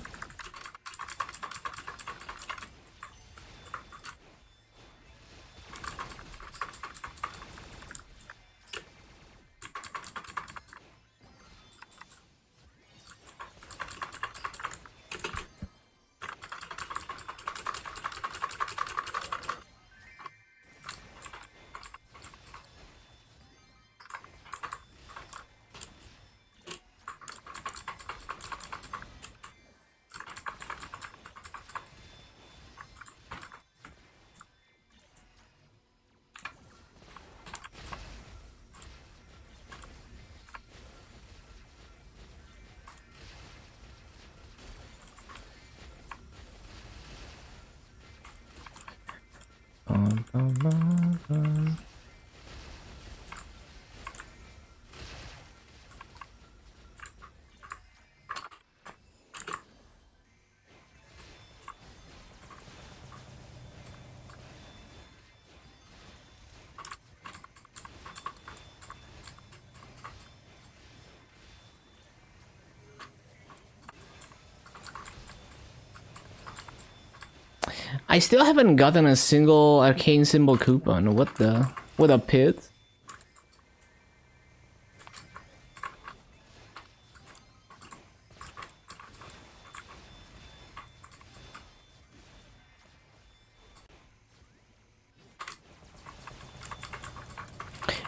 I still haven't gotten a single arcane symbol coupon. What the? What a pit.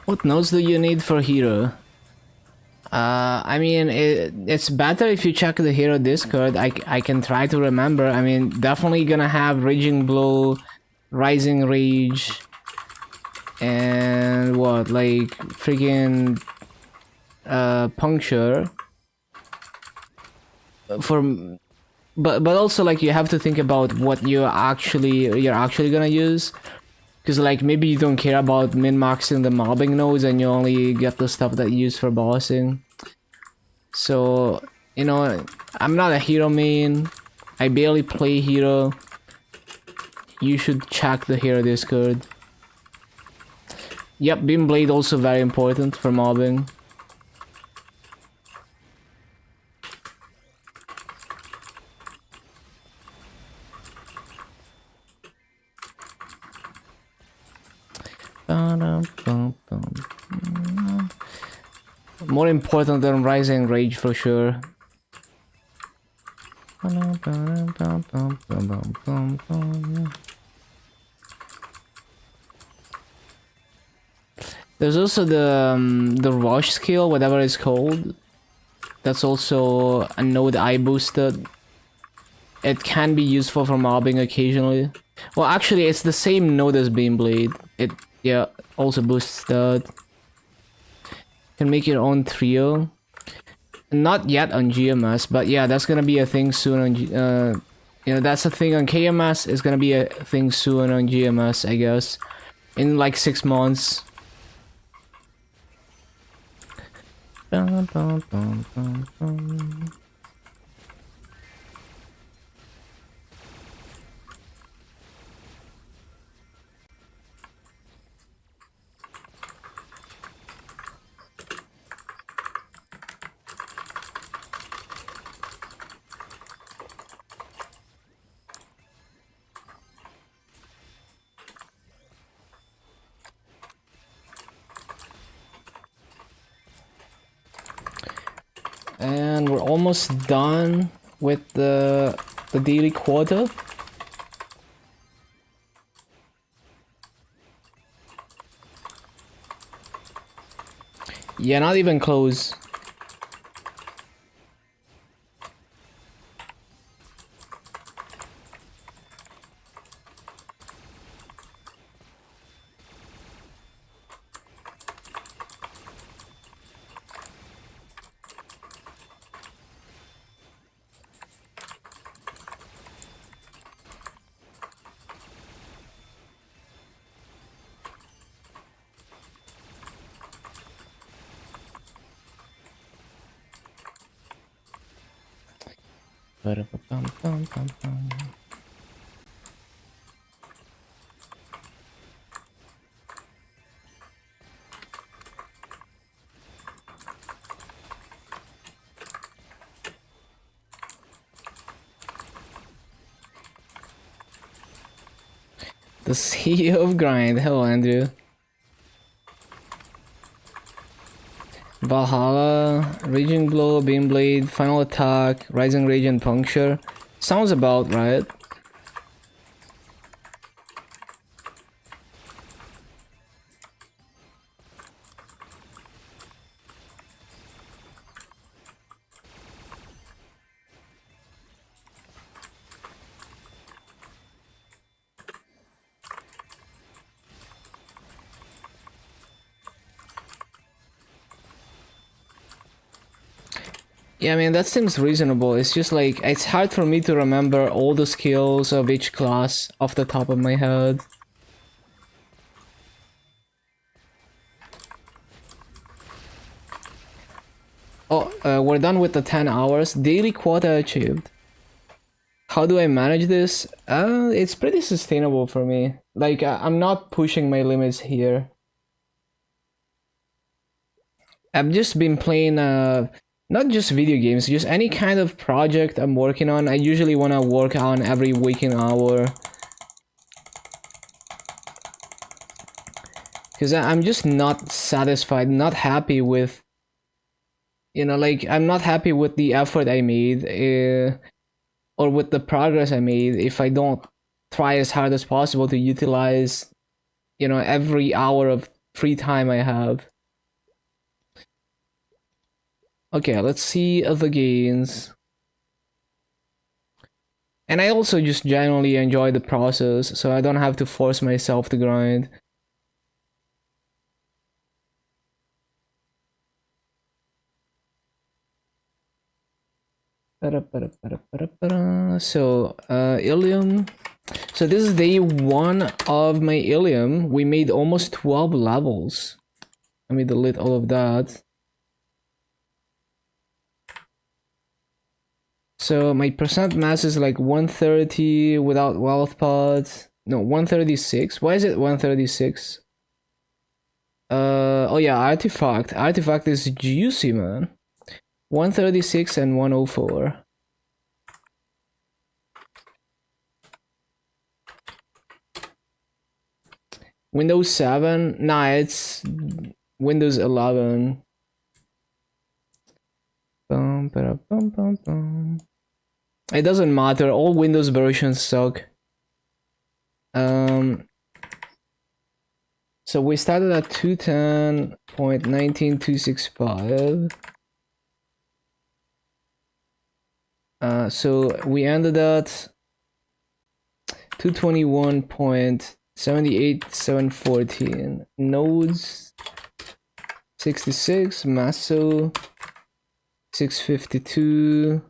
What nodes do you need for hero? I mean, it's better if you check the hero Discord. I can try to remember. I mean, definitely gonna have Raging Blow, Rising Rage, and what, like, freaking Puncture. But also, like, you have to think about what you're actually gonna use. Because, like, maybe you don't care about min-maxing the mobbing nodes and you only get the stuff that you use for bossing. So, you know, I'm not a hero main. I barely play hero. You should check the hero Discord. Yep, Beam Blade also very important for mobbing. More important than Rising Rage for sure. There's also the rush skill, whatever it's called. That's also a node I boosted. It can be useful for mobbing occasionally. Well, actually, it's the same node as Beam Blade. It, yeah, also boosts that. Can make your own trio. Not yet on GMS, but yeah, that's gonna be a thing soon on you know, that's a thing on KMS. It's gonna be a thing soon on GMS, I guess. In like 6 months. And we're almost done with the daily quota. Yeah, not even close. The CEO of Grind. Hello, Andrew. Valhalla, Raging Blow, Beam Blade, Final Attack, Rising Rage, and Puncture. Sounds about right. Yeah, I mean, that seems reasonable. It's just like, it's hard for me to remember all the skills of each class off the top of my head. Oh, we're done with the 10 hours. Daily quota achieved. How do I manage this? It's pretty sustainable for me. Like, I'm not pushing my limits here. I've just been playing, not just video games, just any kind of project I'm working on. I usually want to work on every waking hour. Because I'm just not satisfied, not happy with, you know, like, I'm not happy with the effort I made, or with the progress I made if I don't try as hard as possible to utilize, you know, every hour of free time I have. Okay, let's see the gains. And I also just genuinely enjoy the process, so I don't have to force myself to grind. So, illium. So this is day 1 of my illium. We made almost 12 levels. Let me delete all of that. So my percent mass is like 130 without wealth pods. No, 136. Why is it 136? Oh yeah, artifact. Artifact is juicy, man. 136 and 104. Windows 7? Nah, it's Windows 11. It doesn't matter, all Windows versions suck. So we started at 210.19265. So we ended at 221.78714. Nodes 66, Masso 652.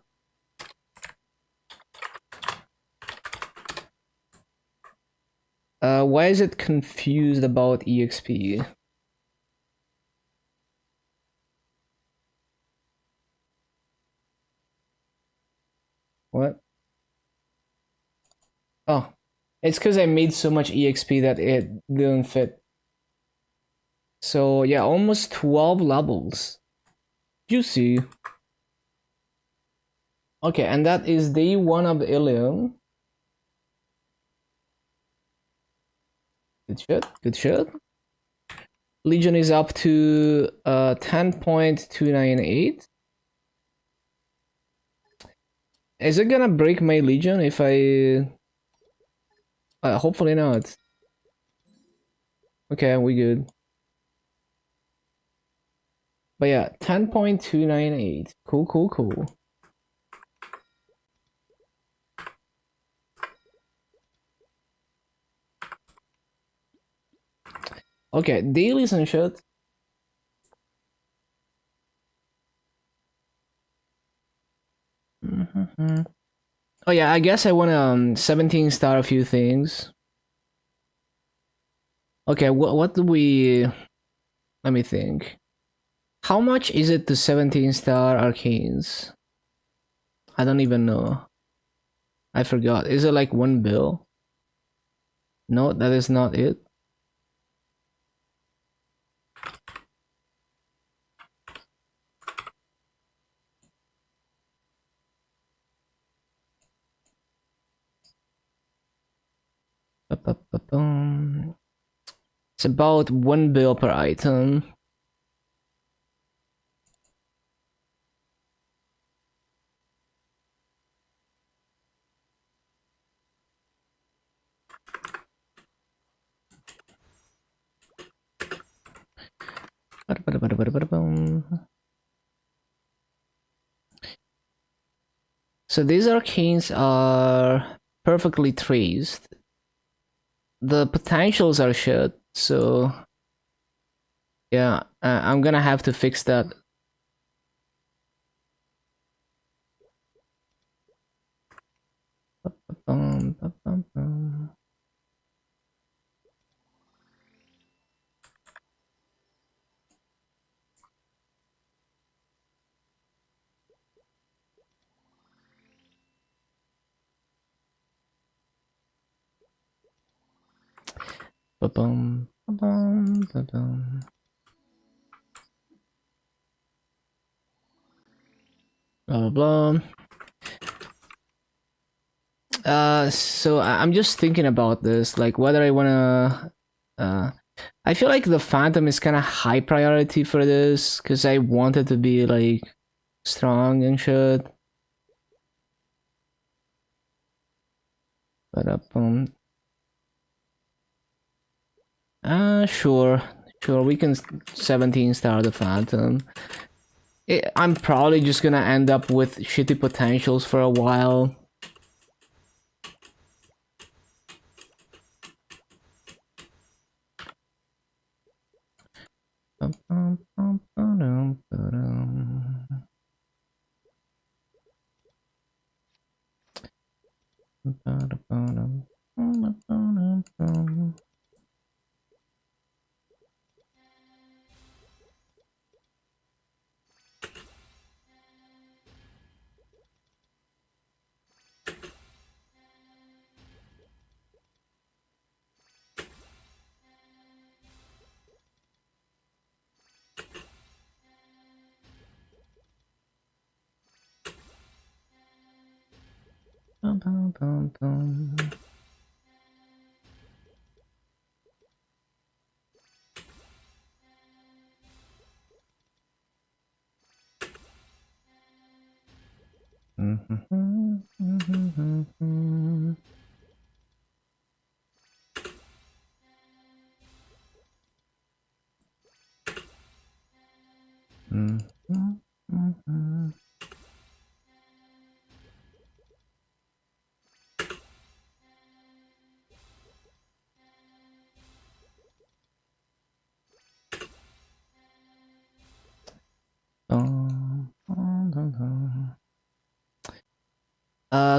Why is it confused about EXP? What? Oh, it's because I made so much EXP that it didn't fit. So yeah, almost 12 levels. Juicy. Okay, and that is day 1 of the illium. Good shit, good shit. Legion is up to 10.298. Is it gonna break my Legion if I... hopefully not. Okay, we good. But yeah, 10.298. Cool, cool, cool. Okay, dailies and shit. Oh yeah, I guess I wanna 17 star a few things. Okay, what do we... Let me think. How much is it to 17 star arcanes? I don't even know. I forgot. Is it like 1 bill? No, that is not it. It's about 1 bill per item. So these arcanes are perfectly traced. The potentials are shit, so yeah, I'm gonna have to fix that. Blah blah blah. So I'm just thinking about this, like whether I wanna. I feel like the Phantom is kind of high priority for this because I want it to be like strong and shit. But sure, sure, we can 17 star the Phantom. I'm probably just gonna end up with shitty potentials for a while.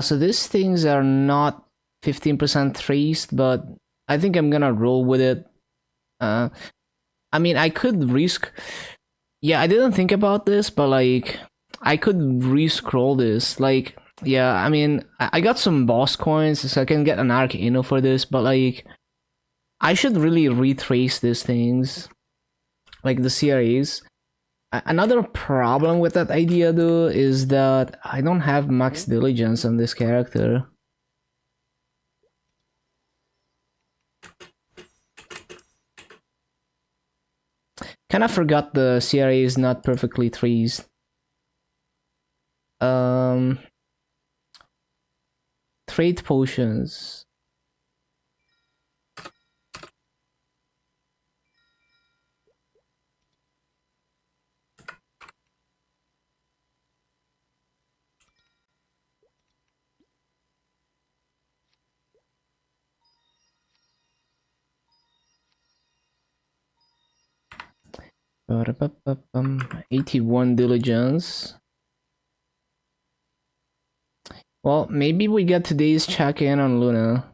So these things are not 15% traced, but I think I'm gonna roll with it. I mean, I could risk. Yeah, I didn't think about this, but like, I could re-scroll this. Like, yeah, I mean, I got some boss coins, so I can get an Arcano for this, but like, I should really retrace these things, like the series. Another problem with that idea, though, is that I don't have max diligence on this character. Kind of forgot the series is not perfectly traced. Um, Trade potions. Ba-da-ba-ba-bum. 81 diligence. Well, maybe we get today's check-in on Luna.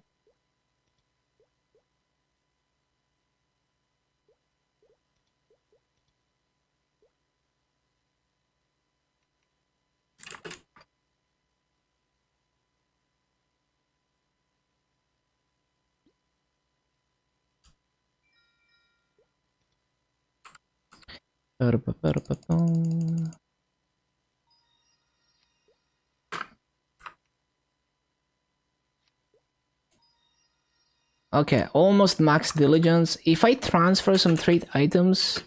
Ba-da-ba-ba-da-ba-bum. Okay, almost max diligence. If I transfer some trade items,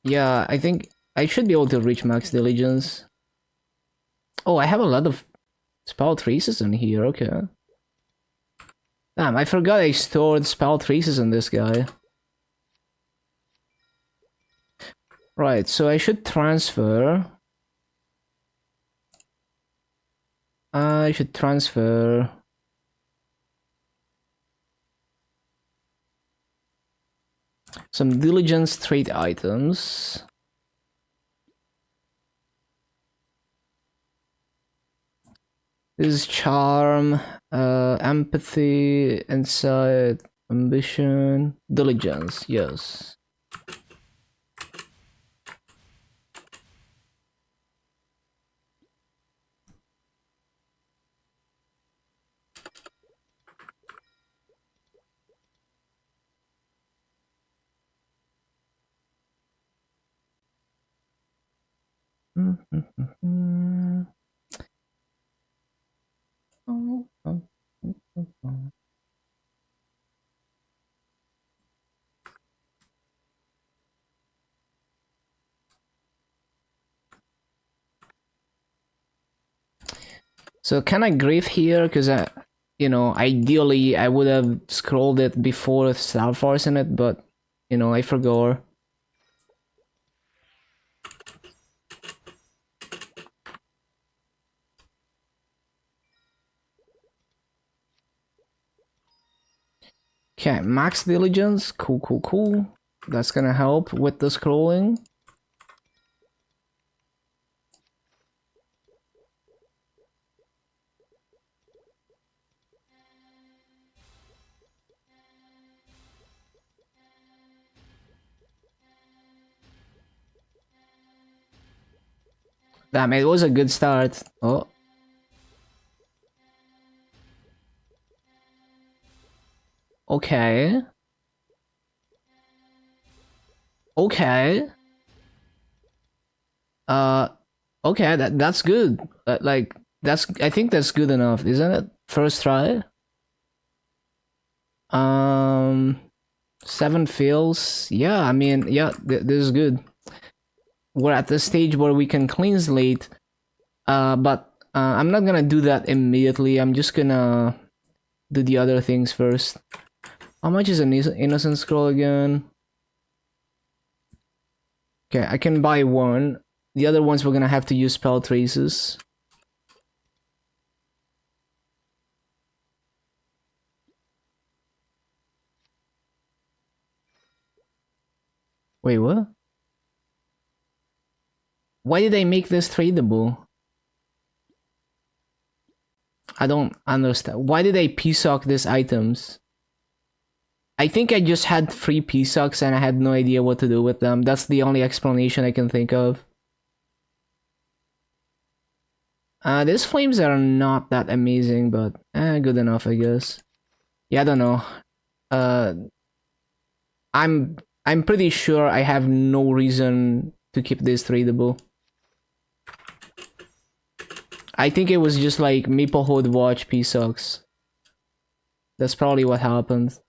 yeah, I think I should be able to reach max diligence. Oh, I have a lot of spell traces in here, okay. Damn, I forgot I stored spell traces in this guy. Right, so I should transfer. I should transfer some diligence trade items. This is charm, empathy, insight, ambition, diligence, yes. So can I grief here? Because you know, ideally I would have scrolled it before Star Force in it, but you know, I forgot. Okay, max diligence, cool, cool, cool. That's gonna help with the scrolling. Damn, it was a good start. Oh. Okay. Okay. Uh, okay, that's good. Like, I think that's good enough, isn't it? First try. Um, 7 fails. Yeah, I mean, yeah, this is good. We're at the stage where we can clean slate. But I'm not gonna do that immediately. I'm just gonna do the other things first. How much is an innocent scroll again? Okay, I can buy one. The other ones we're gonna have to use spell traces. Wait, what? Why did I make this tradable? I don't understand. Why did I PSOC these items? I think I just had free PSOCs and I had no idea what to do with them. That's the only explanation I can think of. These flames are not that amazing, but good enough, I guess. Yeah, I don't know. Uh, I'm pretty sure I have no reason to keep this tradable. I think it was just like Maplewood Watch PSOCs. That's probably what happened.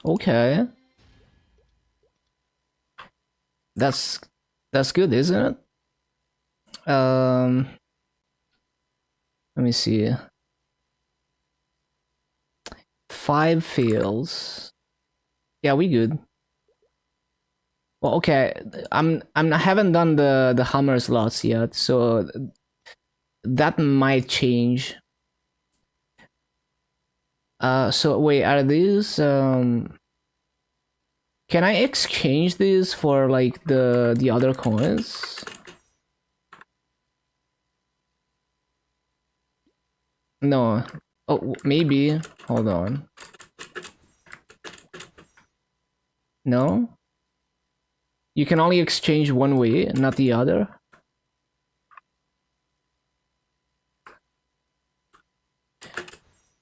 Okay, that's good, isn't it? Let me see. 5 fails. Yeah, we good. Well, okay. I haven't done the hammer slots yet, so that might change. So wait, are these can I exchange these for like the other coins? No. Oh, maybe. Hold on. No? You can only exchange one way, not the other?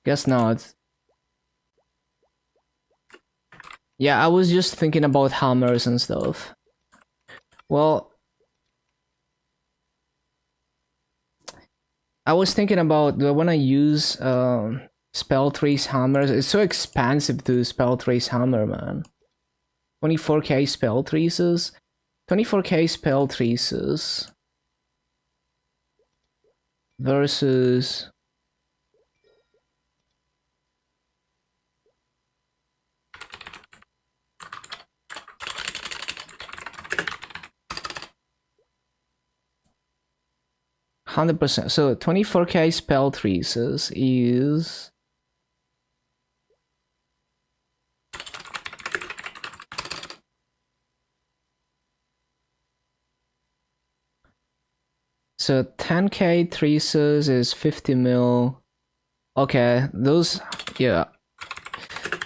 Guess not. Yeah, I was just thinking about hammers and stuff. Well, I was thinking about when I use spell trace hammers. It's so expensive to spell trace hammer, man. 24k spell traces, 24k spell traces versus 100%. So 24k spell traces is so 10k traces is 50 mil. Okay, those, yeah.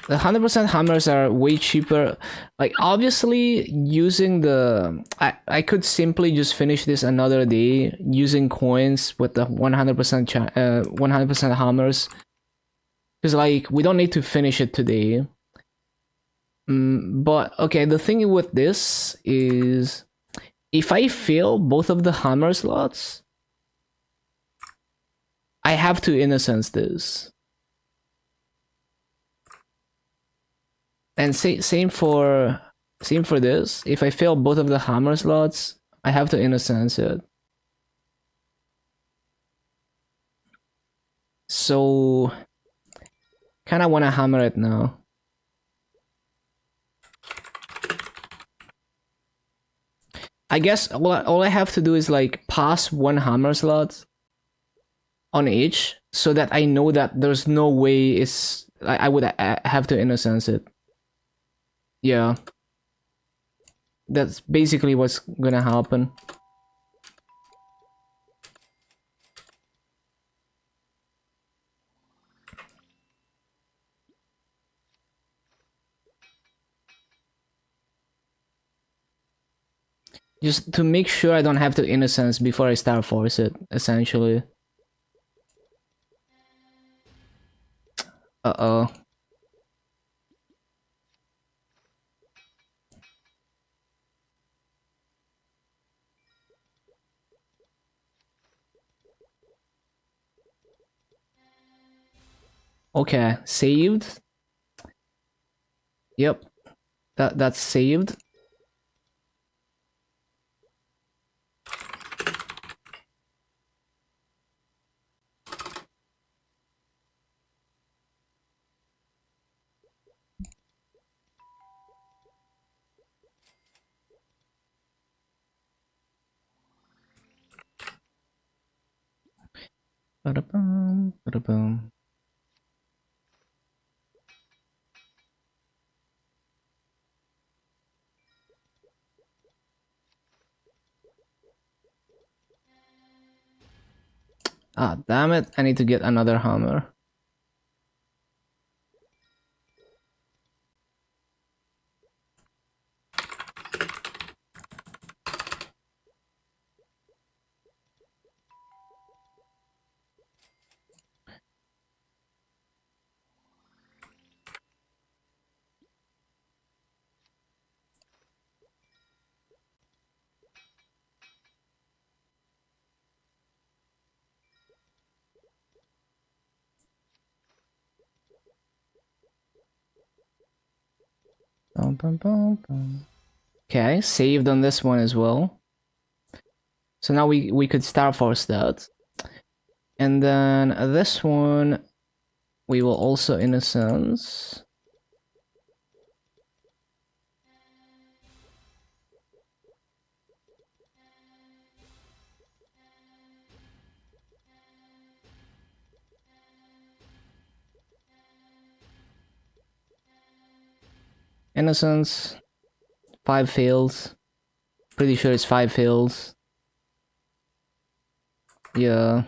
The 100% hammers are way cheaper. Like, obviously, using the... I could simply just finish this another day using coins with the 100% hammers. Because, like, we don't need to finish it today. But, okay, the thing with this is... If I fail both of the hammer slots, I have to innocence this. And same for this. If I fail both of the hammer slots, I have to innocence it. So kind of want to hammer it now. I guess all I have to do is like pass one hammer slot on each, so that I know that there's no way I would have to innocence it. Yeah, that's basically what's gonna happen. Just to make sure I don't have to innocence before I start force it, essentially. Uh-oh. Okay, saved. Yep, that's saved. Ba-da-bum, ba-da-bum. Ah, damn it! I need to get another hammer. Bum, bum, bum, bum. Okay, saved on this one as well. So now we could Star Force that. And then this one, we will also Innocence. Innocence. 5 fails. Pretty sure it's 5 fails. Yeah.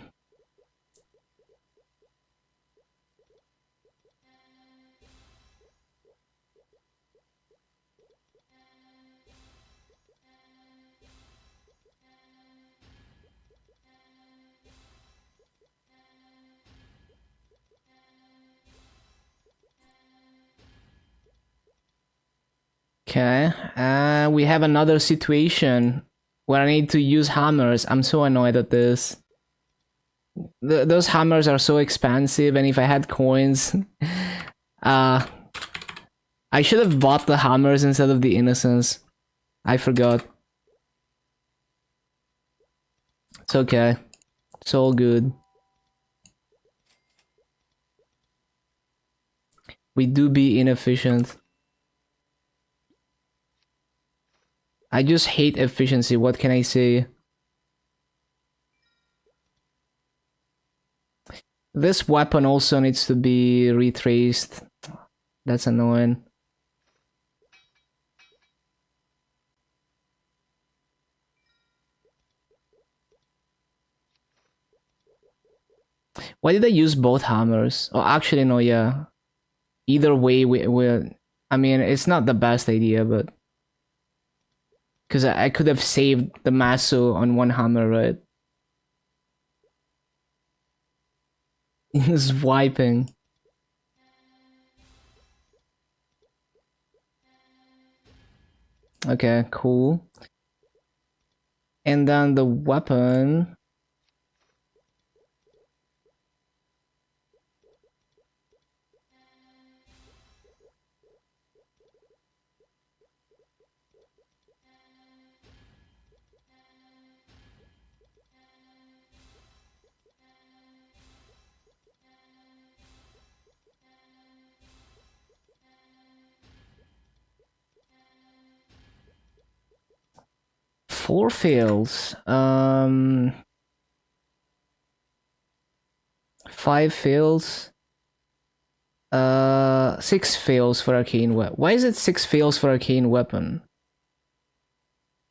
Okay, we have another situation where I need to use hammers. I'm so annoyed at this. Those hammers are so expensive, and if I had coins, I should have bought the hammers instead of the innocence. I forgot. It's okay. It's all good. We do be inefficient. I just hate efficiency, what can I say? This weapon also needs to be retraced. That's annoying. Why did I use both hammers? Oh, actually, no, yeah. Either way, I mean, it's not the best idea, but... Because I could have saved the Maso on one hammer, right? He's wiping. Okay, cool. And then the weapon... Four fails. 5 fails. 6 fails for arcane weapon. Why is it 6 fails for arcane weapon?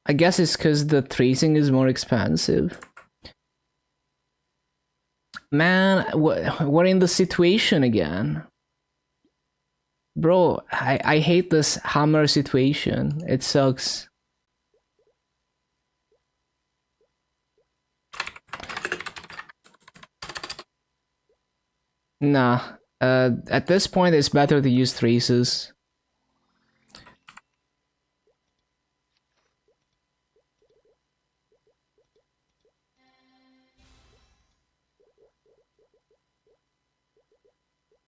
I guess it's because the tracing is more expensive. Man, we're in the situation again. Bro, I hate this hammer situation. It sucks. Nah. At this point, it's better to use traces.